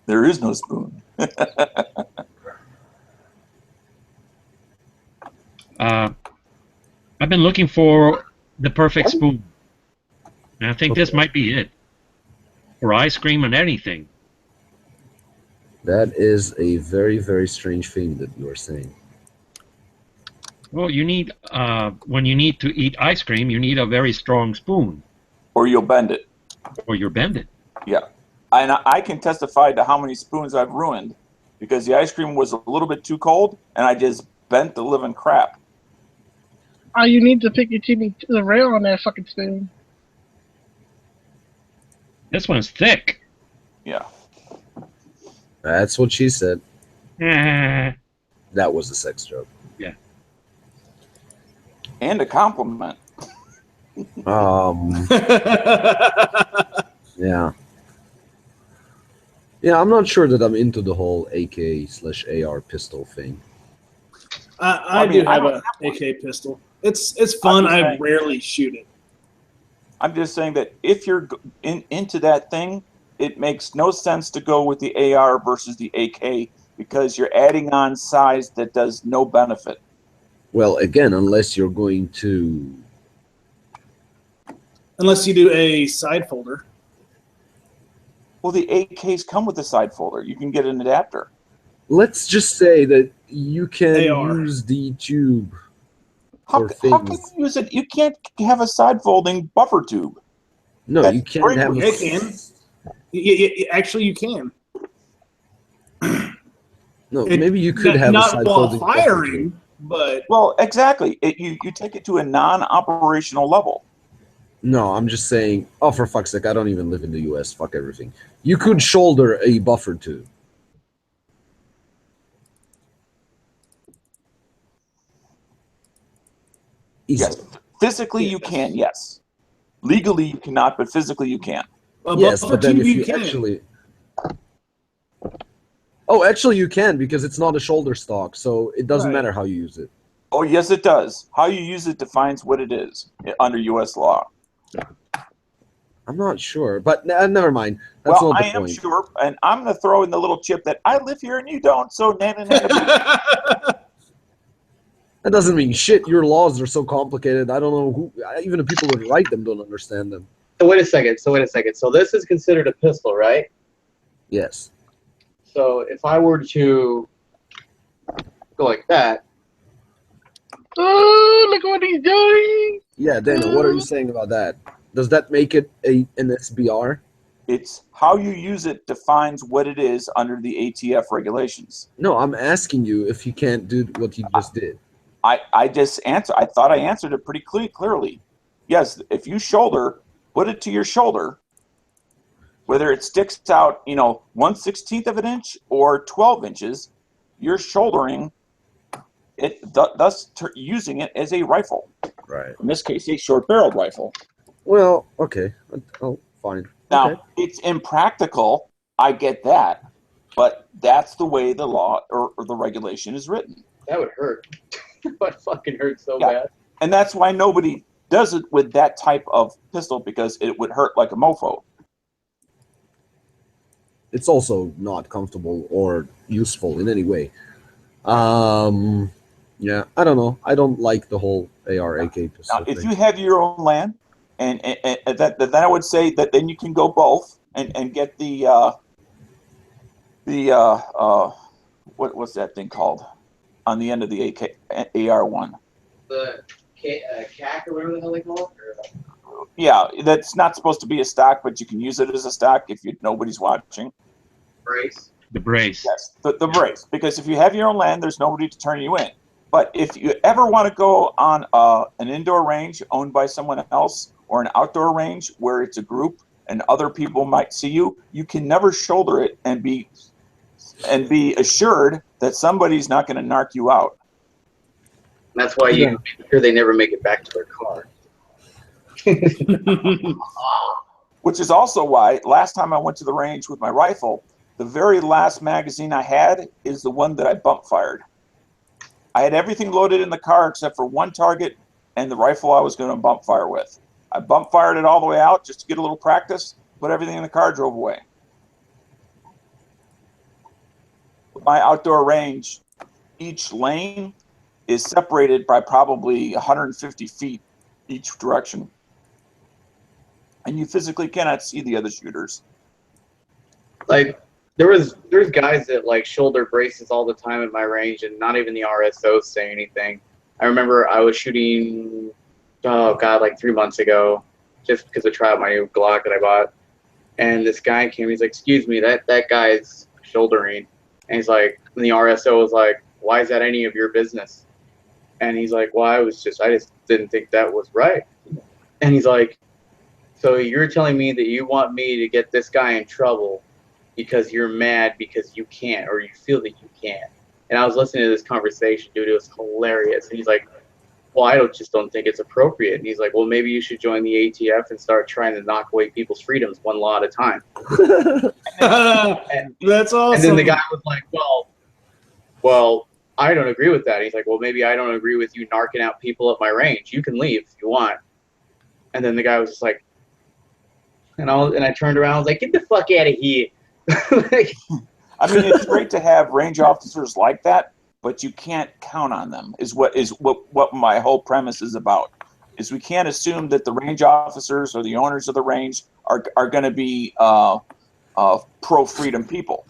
There is no spoon. I've been looking for the perfect spoon. And I think this might be it. For ice cream and anything. That is a very, very strange thing that you are saying. Well, you need, when you need to eat ice cream, you need a very strong spoon. Or you'll bend it. Or you'll bend it. Yeah. And I can testify to how many spoons I've ruined because the ice cream was a little bit too cold and I just bent the living crap. Oh, you need to pick your TV to the rail on that fucking spoon. This one's thick. Yeah. That's what she said. Yeah. That was a sex joke. Yeah. And a compliment. Yeah. Yeah, I'm not sure that I'm into the whole AK/AR pistol thing. I do have an AK pistol. It's fun. I rarely shoot it. I'm just saying that if you're into that thing, it makes no sense to go with the AR versus the AK because you're adding on size that does no benefit. Well, again, unless you're going to. Unless you do a side folder. Well, the AKs come with a side folder. You can get an adapter. Let's just say that you can They are. use the tube How for can things. you use it? You can't have a side folding buffer tube. No, That's you can't have. great. You can. Actually, you can. No, maybe you could have a not side while folding buffer tube. firing, but Well, exactly. You take it to a non-operational level. No, I'm just saying. Oh, for fuck's sake! I don't even live in the U.S. Fuck everything. You could shoulder a buffer tube. Yes, physically you can. Yes, legally you cannot, but physically you can. Yes, buffer but then tube if you can. actually. Oh, actually, you can because it's not a shoulder stock, so it doesn't Right. matter how you use it. Oh, yes, it does. How you use it defines what it is under U.S. law. I'm not sure, but never mind. That's Well, not I the am point. sure, and I'm going to throw in the little chip that I live here and you don't, so nana. That doesn't mean shit. Your laws are so complicated. I don't know who. Even the people that write them don't understand them. So wait a second. So this is considered a pistol, right? Yes. So if I were to go like that, Oh, look what he's doing! Yeah, Dana. What are you saying about that? Does that make it an SBR? It's how you use it defines what it is under the ATF regulations. No, I'm asking you if you can't do what you just did. I just answered. I thought I answered it pretty clearly. Yes, if you shoulder, put it to your shoulder, whether it sticks out, 1/16 of an inch or 12 inches, you're shouldering it, thus using it as a rifle. Right. In this case, a short-barreled rifle. Well, okay. Oh, fine. Now, Okay. it's impractical. I get that, but that's the way the law or the regulation is written. that would hurt. That would fucking hurt so Yeah. bad. And that's why nobody does it with that type of pistol, because it would hurt like a mofo. It's also not comfortable or useful in any way. Yeah, I don't know. I don't like the whole AR-AK pistol Now, if thing. you have your own land, and then I would say that then you can go both and get what's that thing called on the end of the AR-1? The CAC or whatever the hell they call it? Yeah, that's not supposed to be a stock, but you can use it as a stock if nobody's watching. Brace. The brace. Yes, the brace. Because if you have your own land, there's nobody to turn you in. But if you ever want to go on an indoor range owned by someone else, or an outdoor range where it's a group and other people might see you, you can never shoulder it and be assured that somebody's not going to narc you out. That's why you make sure they never make it back to their car. Which is also why last time I went to the range with my rifle, the very last magazine I had is the one that I bump fired. I had everything loaded in the car except for one target and the rifle I was going to bump fire with. I bump fired it all the way out just to get a little practice, put everything in the car, drove away. My outdoor range, each lane is separated by probably 150 feet each direction. And you physically cannot see the other shooters. Like there's guys that like shoulder braces all the time at my range, and not even the RSOs say anything. I remember I was shooting, like 3 months ago, just because I tried out my new Glock that I bought, and this guy came. He's like, "Excuse me, that guy's shouldering," and he's like, and the RSO was like, "Why is that any of your business?" And he's like, "Well, I just didn't think that was right." And he's like, "So you're telling me that you want me to get this guy in trouble because you're mad because you can't, or you feel that you can't?" And I was listening to this conversation, dude. It was hilarious. And he's like, "Well, I just don't think it's appropriate." And he's like, "Well, maybe you should join the ATF and start trying to knock away people's freedoms one law at a time." That's awesome. And then the guy was like, well, I don't agree with that. He's like, "Well, maybe I don't agree with you narking out people at my range. You can leave if you want." And then the guy was just like, and I turned around, I was like, "Get the fuck out of here." Like, I mean, it's great to have range officers like that, but you can't count on them. Is what my whole premise is about. Is we can't assume that the range officers or the owners of the range are going to be pro freedom people,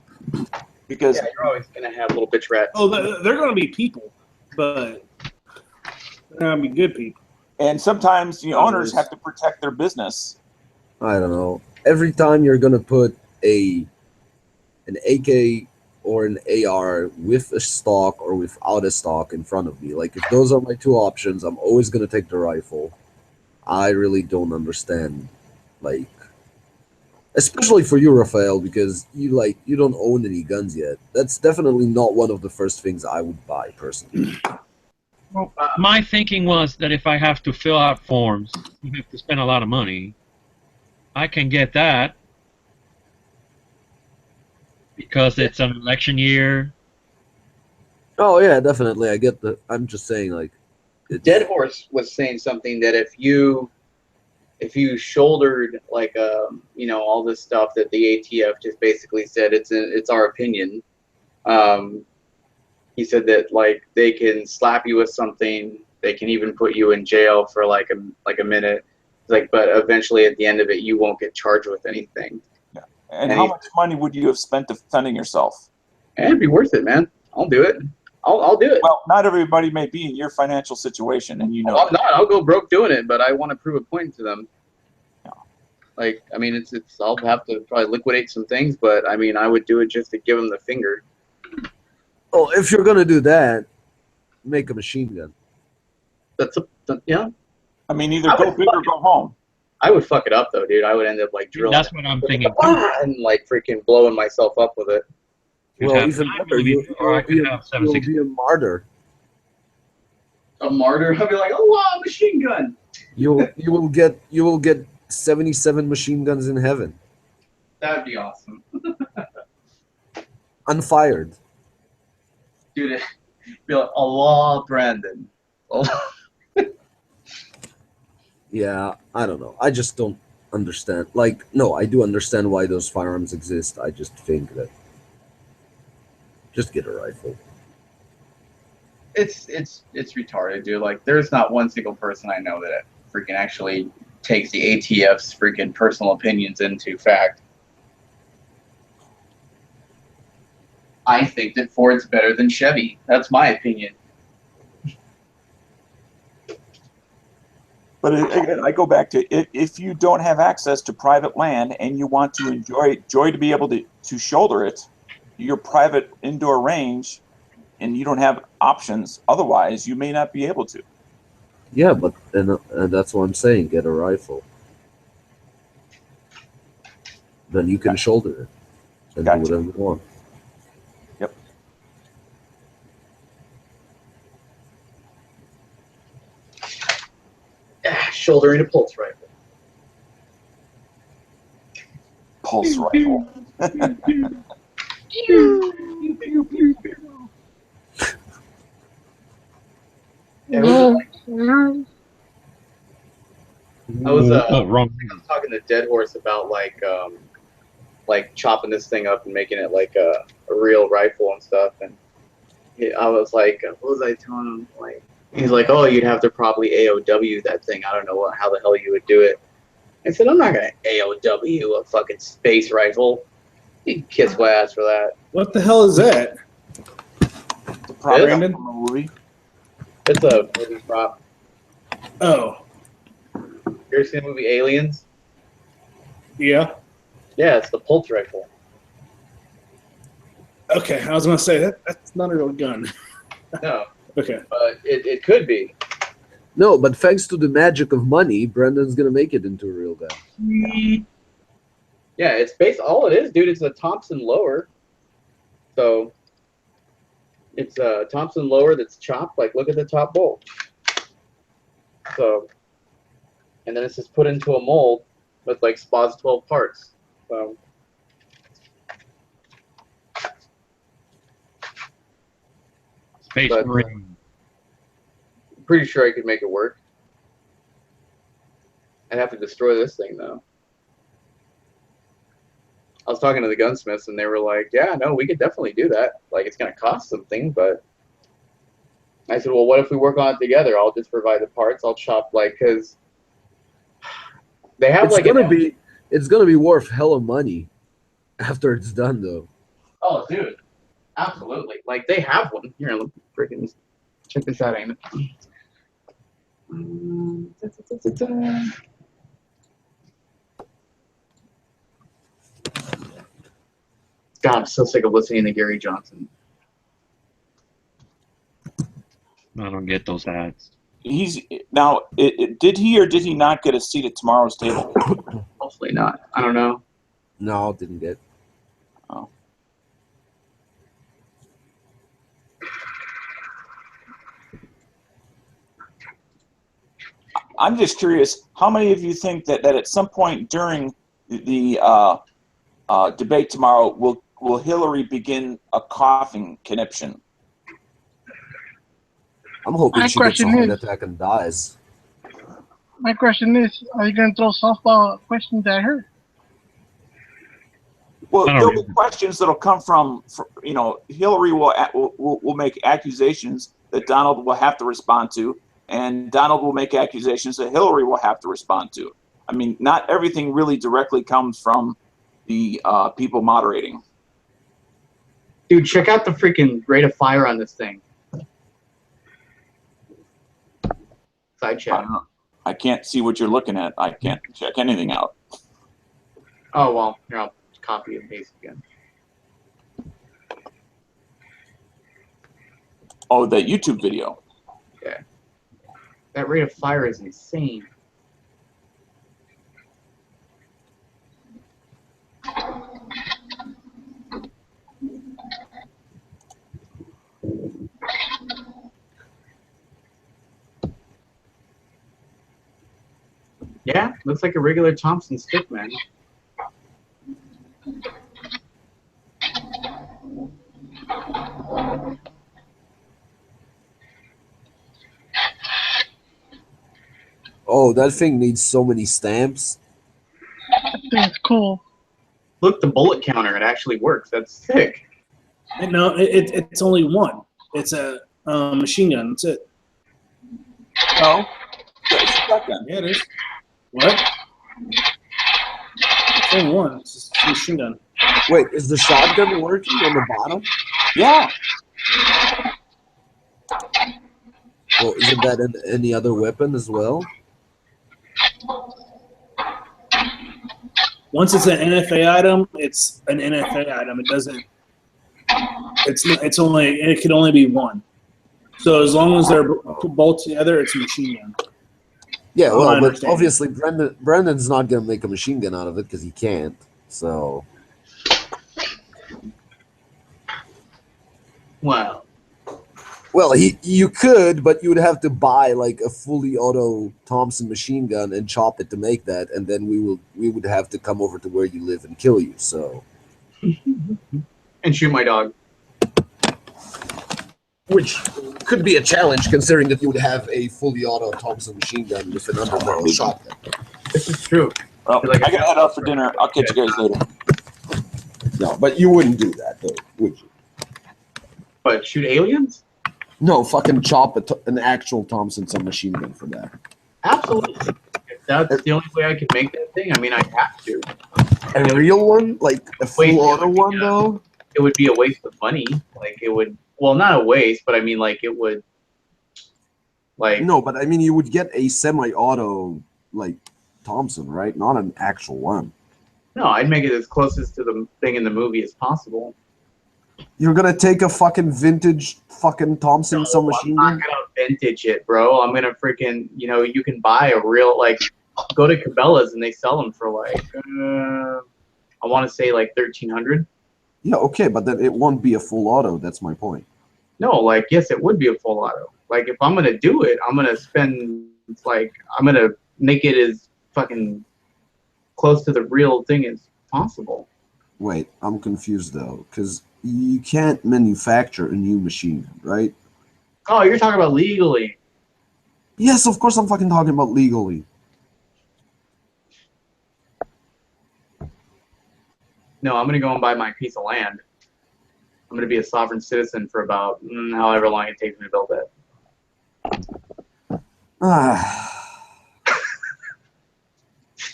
because Yeah, you're always gonna have little bitch rats. Oh, they're going to be people, but they're going to be good people. and sometimes the owners Always. have to protect their business. I don't know. Every time you're gonna put an AK or an AR with a stock or without a stock in front of me, like if those are my two options, I'm always gonna take the rifle. I really don't understand, like, especially for you, Raphael, because you don't own any guns yet. That's definitely not one of the first things I would buy personally. Well, my thinking was that if I have to fill out forms, you have to spend a lot of money. I can get that because it's an election year. Oh yeah, definitely. I get the. I'm just saying, like, Dead Horse was saying something that if you shouldered like all this stuff that the ATF just basically said it's our opinion. He said that like they can slap you with something, they can even put you in jail for like a minute. Like, but eventually at the end of it, you won't get charged with anything. Yeah. And how much money would you have spent defending yourself? It'd be worth it, man. I'll do it. I'll do it. Well, not everybody may be in your financial situation, and you know. I'm not. I'll go broke doing it, but I want to prove a point to them. Yeah. Like, I mean, it's. I'll have to probably liquidate some things, but I mean, I would do it just to give them the finger. Oh, if you're gonna do that, make a machine gun. Yeah. I mean, either go big or go home. I would fuck it up though, dude. I would end up like drilling. That's what I'm thinking. And like freaking blowing myself up with it. Well, even better, you'll be a martyr. A martyr? I'll be like, oh wow, machine gun. You will get 77 machine guns in heaven. That'd be awesome. Unfired. Dude, it'd be like, Allah, Brandon. Yeah, I don't know. I just don't understand. Like, no, I do understand why those firearms exist. I just think that just get a rifle. It's retarded, dude. Like, there's not one single person I know that freaking actually takes the ATF's freaking personal opinions into fact. I think that Ford's better than Chevy. That's my opinion. But again, I go back to if you don't have access to private land and you want to enjoy to be able to shoulder it, your private indoor range, and you don't have options otherwise, you may not be able to. Yeah, but and that's what I'm saying. Get a rifle. Then you can shoulder it and do whatever you want. Yep. Shouldering a pulse rifle. Pulse rifle. Yeah, I was wrong. talking to Dead Horse about like chopping this thing up and making it like a real rifle and stuff, and I was like, what was I telling him? Like, he's like, oh, you'd have to probably AOW that thing. I don't know how the hell you would do it. I said, I'm not gonna AOW a fucking space rifle. You can kiss my ass for that. What the hell is that? The prop from a movie. It's a movie prop. Oh. You ever seen the movie Aliens? Yeah. Yeah, it's the pulse rifle. Okay, I was gonna say that's not a real gun. No. Okay. But it could be. No, but thanks to the magic of money, Brendan's gonna make it into a real gun. Yeah, it's based. All it is, dude, it's a Thompson lower. So it's a Thompson lower that's chopped. Like, look at the top bolt. So, and then it's just put into a mold with like SPA's 12 parts. So. Space Marine. I'm pretty sure I could make it work. I'd have to destroy this thing though. I was talking to the gunsmiths, and they were like, "Yeah, no, we could definitely do that. Like, it's gonna cost something, but." I said, "Well, what if we work on it together? I'll just provide the parts. I'll chop because they have It's gonna be worth hella money after it's done, though. Oh, dude, absolutely. Like they have one here. Let me freaking check this out, Amy. God, I'm so sick of listening to Gary Johnson. I don't get those ads. He's now. Did he or did he not get a seat at tomorrow's table? Hopefully not. I don't know. No, didn't get. Oh. I'm just curious. How many of you think that at some point during the debate tomorrow will Hillary begin a coughing conniption? I'm hoping My she gets a question heart is- attack and dies. My question is, are you going to throw softball questions at her? Well, I don't there'll be questions that'll come from Hillary will make accusations that Donald will have to respond to, and Donald will make accusations that Hillary will have to respond to. I mean, not everything really directly comes from the people moderating. Dude, check out the freaking rate of fire on this thing. Side I chat. don't know. I can't see what you're looking at. I can't check anything out. Oh, well, here, I'll copy and paste again. Oh, that YouTube video. Yeah. That rate of fire is insane. Yeah, looks like a regular Thompson stick, man. Oh, that thing needs so many stamps. That thing's cool. Look, the bullet counter, it actually works. That's sick. No, it's only one. It's a machine gun. That's it. No, it's a shotgun. Yeah, it is. What? It's only one. It's just a machine gun. Wait, is the shotgun working on the bottom? Yeah. Well, isn't that in any other weapon as well? Once it's an NFA item, it's an NFA item. It doesn't. It's only. It can only be one. So as long as they're both together, it's a machine gun. Yeah, From my well, but understanding. obviously Brendan's not gonna make a machine gun out of it because he can't. So Wow. well, you could, but you would have to buy like a fully auto Thompson machine gun and chop it to make that, and then we would have to come over to where you live and kill you. So And shoot my dog. which could be a challenge considering that you would have a fully auto Thompson machine gun with an underbarrel shotgun. This is true. Well, I gotta head out for dinner. I'll catch you guys later. No, but you wouldn't do that, though, would you? But shoot aliens? No, fucking chop an actual Thompson submachine gun for that. Absolutely. If that's the only way I could make that thing, I mean, I have to. A real one? Like a Wait, full auto one, though? It would be a waste of money. Like, it would, well, not a waste, but I mean, like, it would, like. No, but I mean, you would get a semi-auto, like, Thompson, right? Not an actual one. No, I'd make it as closest to the thing in the movie as possible. You're gonna take a fucking vintage fucking Thompson submachine gun? I'm not gonna vintage it, bro. I'm gonna freaking, you can buy a real, like, go to Cabela's and they sell them for like, I want to say like $1,300. Yeah, okay, but then it won't be a full auto. That's my point. No, like, yes, it would be a full auto. Like, if I'm gonna do it, I'm gonna spend, like, I'm gonna make it as fucking close to the real thing as possible. Wait, I'm confused though, because you can't manufacture a new machine gun, right? Oh, you're talking about legally. Yes, of course I'm fucking talking about legally. No, I'm gonna go and buy my piece of land. I'm gonna be a sovereign citizen for about however long it takes me to build it.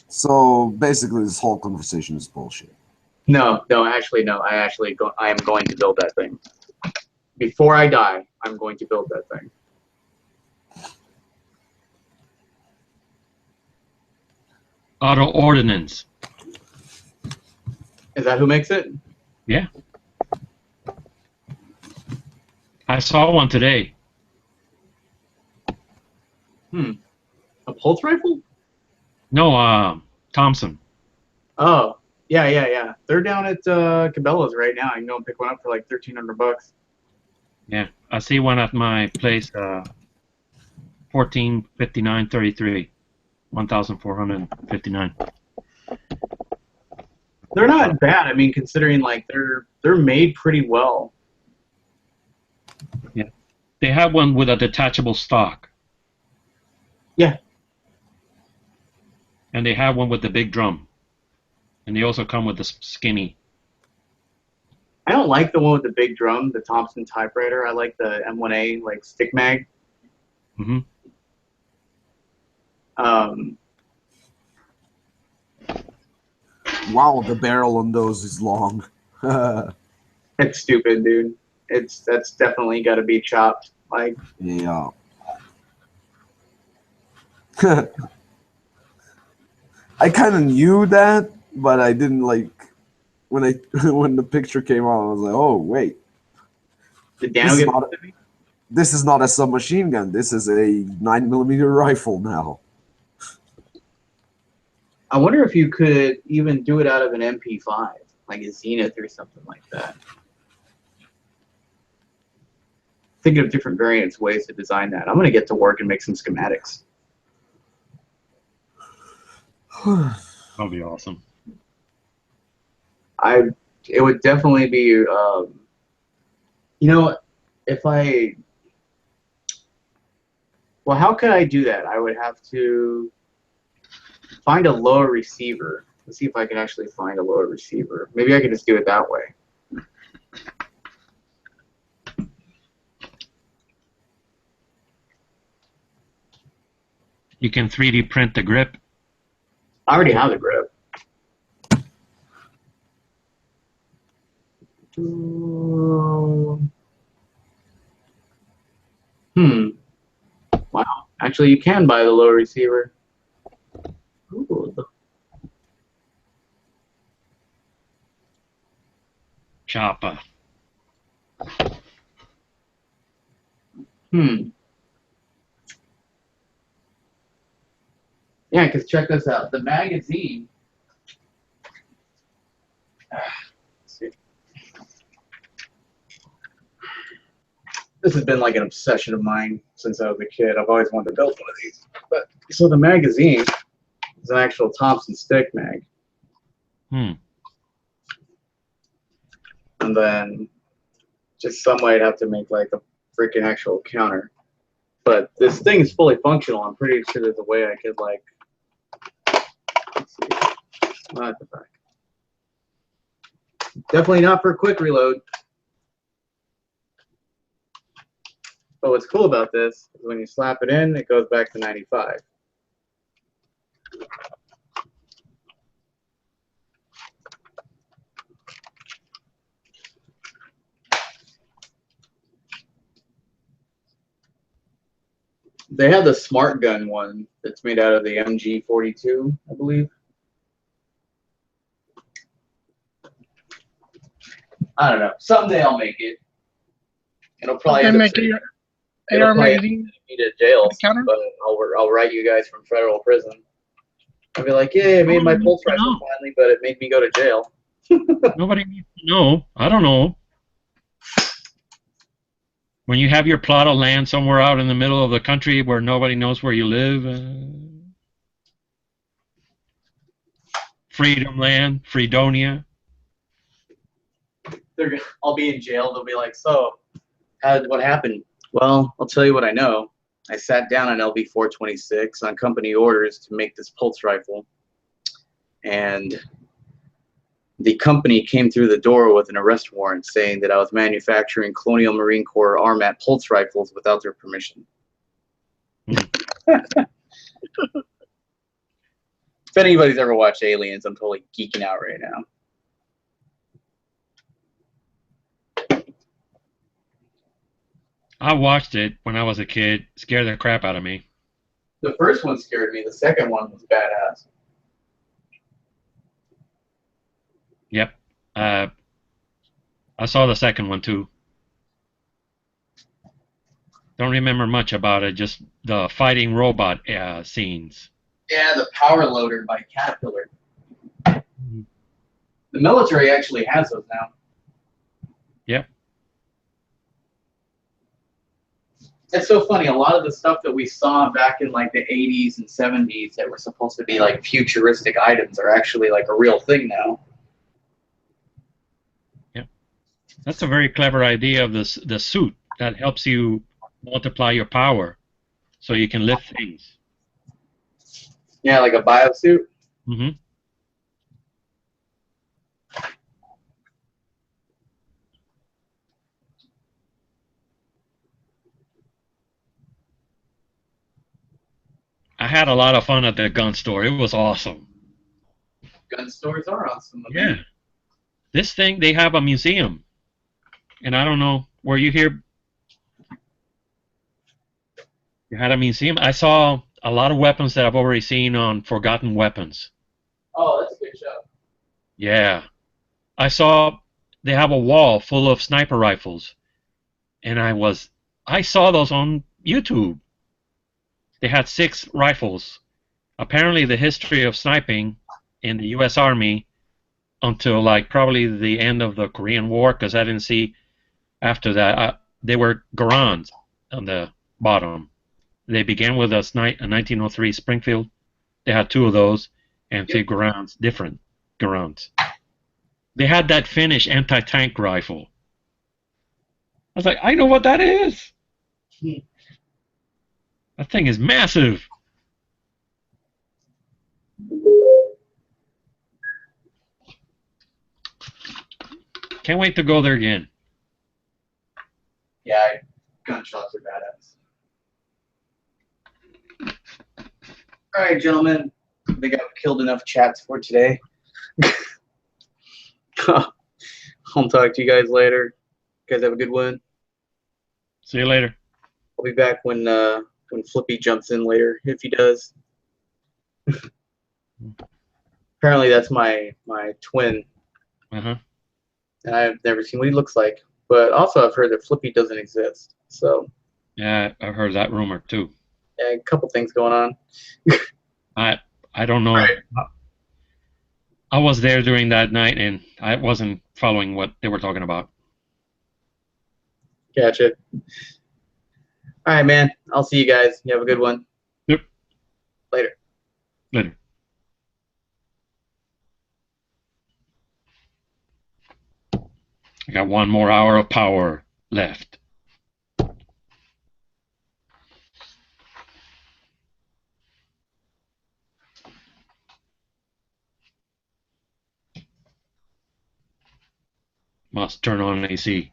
So basically, this whole conversation is bullshit. No, actually, no. I am going to build that thing. Before I die, I'm going to build that thing. Auto ordnance. Is that who makes it? Yeah. I saw one today. A pulse rifle? No, Thompson. Oh, yeah. They're down at Cabela's right now. I can go and pick one up for like $1,300. Yeah, I see one at my place. 1459.33, 1,459. They're not bad. I mean, considering like they're made pretty well. Yeah, they have one with a detachable stock. Yeah. And they have one with the big drum. And they also come with the skinny. I don't like the one with the big drum, the Thompson typewriter. I like the M1A like stick mag. Mm-hmm. Wow, the barrel on those is long. It's stupid, dude. That's definitely got to be chopped. Like, yeah. I kind of knew that, but I didn't like when when the picture came out. I was like, oh wait, did Daniel get this is not a submachine gun. This is a 9mm rifle now. I wonder if you could even do it out of an MP5, like a Zenith or something like that. Thinking of different variants, ways to design that. I'm going to get to work and make some schematics. That'll be awesome. It would definitely be, you know, well, how could I do that? I would have to find a lower receiver. Let's see if I can actually find a lower receiver. Maybe I can just do it that way. You can 3D print the grip. I already have the grip. Wow. Actually, you can buy the lower receiver. Ooh. Chopper. Yeah, because check this out. The magazine. Let's see. This has been like an obsession of mine since I was a kid. I've always wanted to build one of these. But so the magazine is an actual Thompson stick mag. And then just some way I'd have to make like a freaking actual counter. But this thing is fully functional. I'm pretty sure there's a way I could like. Let's see. What the fuck? Definitely not for a quick reload. But what's cool about this is when you slap it in, it goes back to 95. They have the Smart Gun one that's made out of the MG42, I believe. I don't know. Someday I'll make it. It'll probably end up saying, AR magazine me to jail, counter? but I'll write you guys from federal prison. I'll be like, yeah, I made my pulse rifle finally, but it made me go to jail. Nobody needs to know. I don't know. When you have your plot of land somewhere out in the middle of the country where nobody knows where you live, Freedom Land, Freedonia. I'll be in jail. They'll be like, so, what happened? Well, I'll tell you what I know. I sat down on LB 426 on company orders to make this pulse rifle, and the company came through the door with an arrest warrant saying that I was manufacturing Colonial Marine Corps RMAT pulse rifles without their permission. If anybody's ever watched Aliens, I'm totally geeking out right now. I watched it when I was a kid. Scared the crap out of me. The first one scared me. The second one was badass. Yep. I saw the second one too. Don't remember much about it. Just the fighting robot scenes. Yeah, the Power Loader by Caterpillar. The military actually has those now. Yep. It's so funny. A lot of the stuff that we saw back in like the 80s and 70s that were supposed to be like futuristic items are actually like a real thing now. Yep. That's a very clever idea of the suit that helps you multiply your power so you can lift things. Yeah, like a biosuit. Mm-hmm. I had a lot of fun at the gun store. It was awesome. Gun stores are awesome. Yeah. This thing, they have a museum. And I don't know, were you here? You had a museum? I saw a lot of weapons that I've already seen on Forgotten Weapons. Oh, that's a good show. Yeah. I saw they have a wall full of sniper rifles. And I saw those on YouTube. They had 6 rifles. Apparently the history of sniping in the US Army until like probably the end of the Korean War, because I didn't see after that. They were Garand on the bottom. They began with a 1903 Springfield. They had 2 of those and 3 Garands, different Garands. They had that Finnish anti-tank rifle. I was like, I know what that is. That thing is massive. Can't wait to go there again. Yeah, gunshots are badass. All right, gentlemen. I think I've killed enough chats for today. I'll talk to you guys later. You guys have a good one. See you later. I'll be back when Flippy jumps in later, if he does. Apparently that's my twin. Uh-huh. And I've never seen what he looks like. But also I've heard that Flippy doesn't exist. So Yeah, I've heard that rumor too. yeah, a couple things going on. I don't know. Right. I was there during that night and I wasn't following what they were talking about. Gotcha. All right, man. I'll see you guys. You have a good one. Yep. Later. Later. I got 1 more hour of power left. Must turn on AC.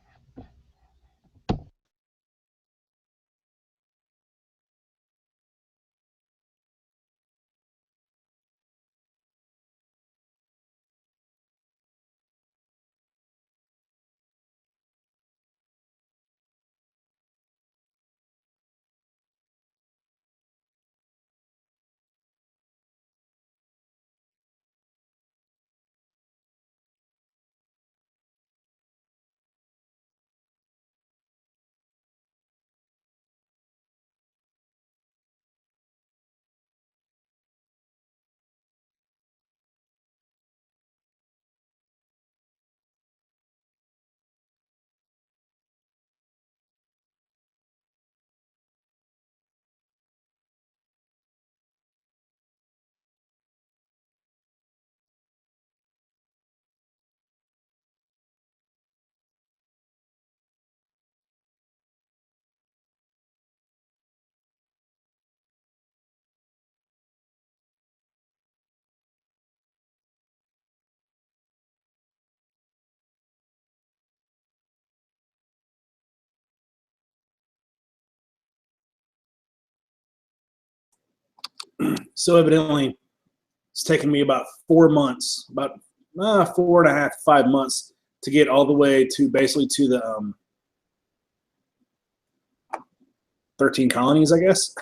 So evidently, it's taken me about 4 months, about 4.5, 5 months to get all the way to basically to the 13 colonies, I guess.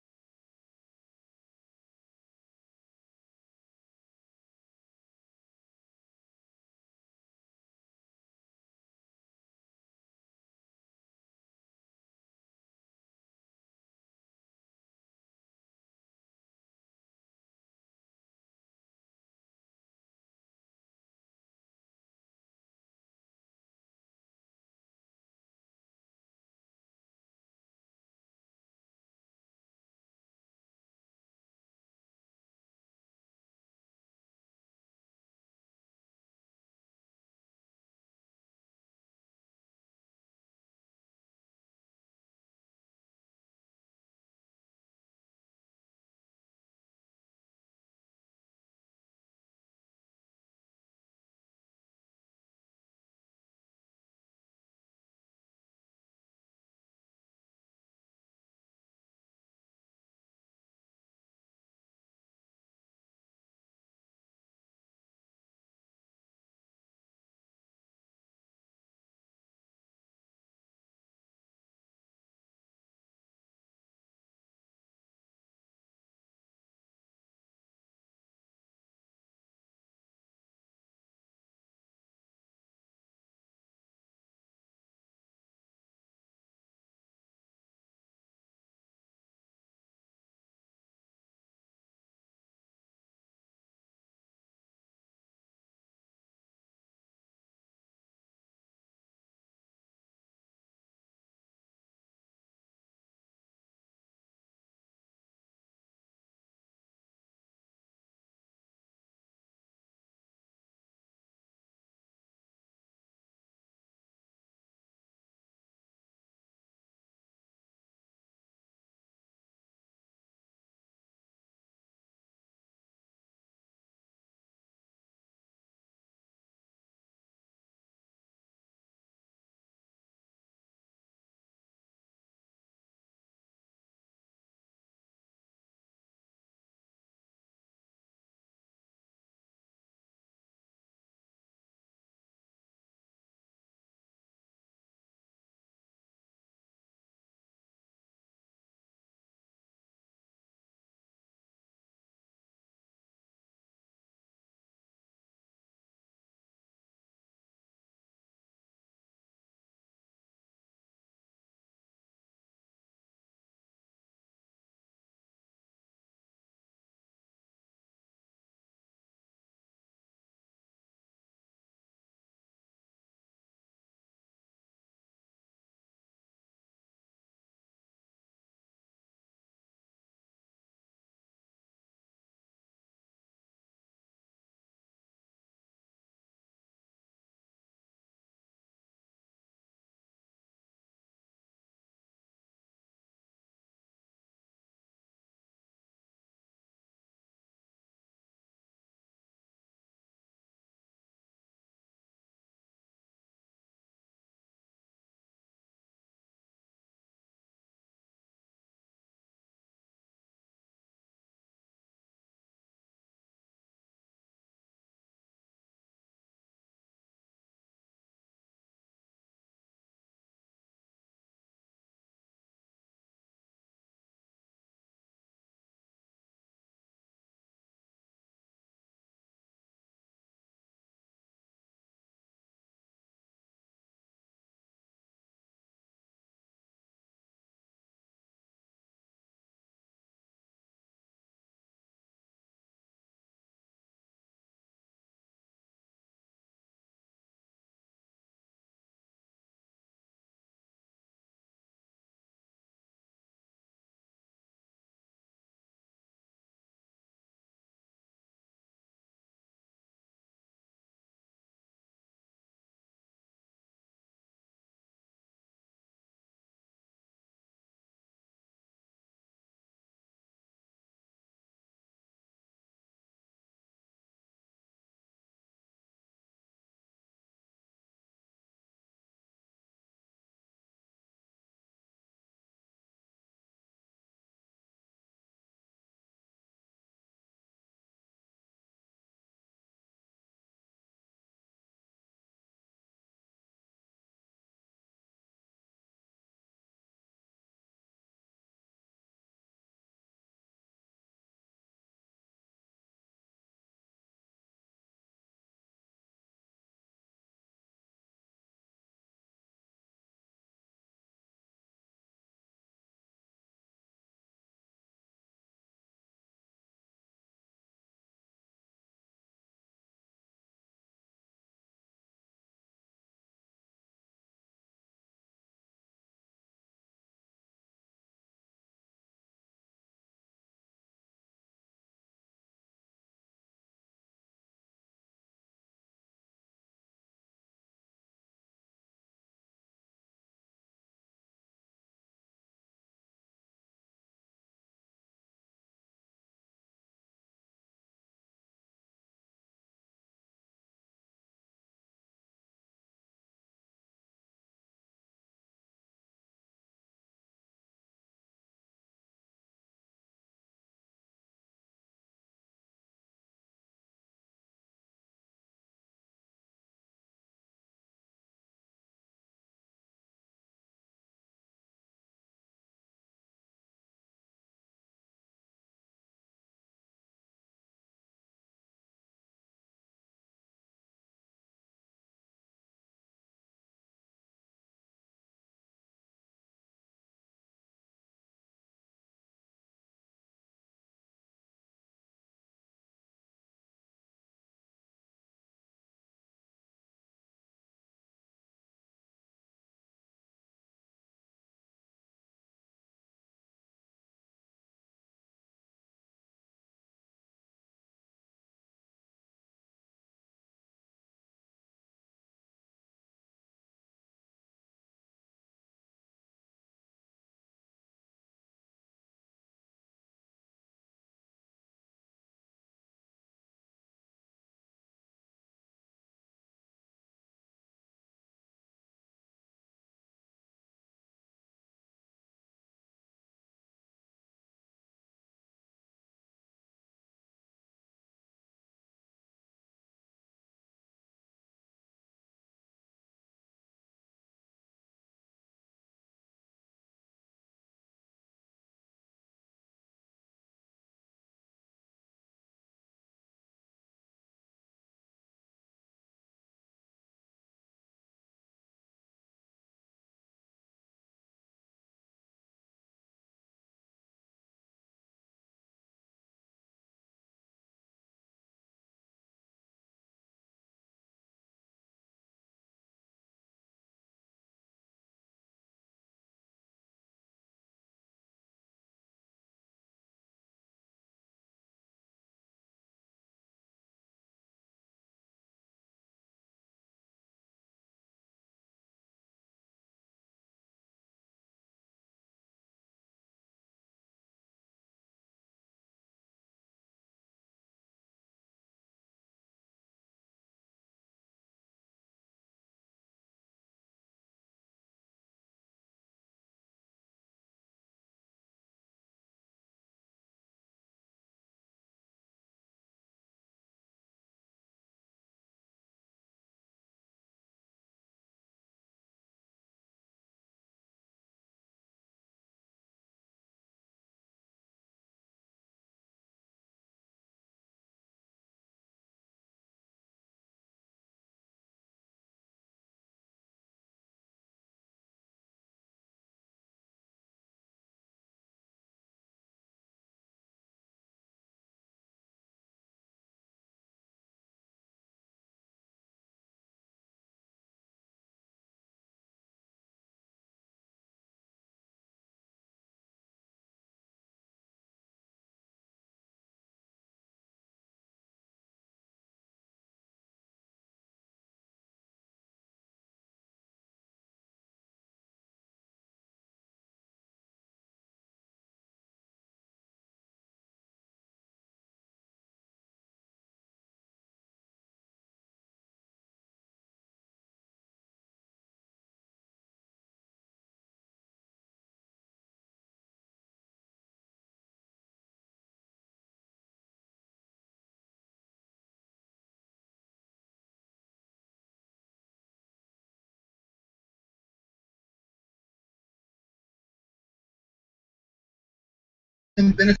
benefit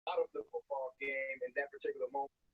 out of the football game in that particular moment.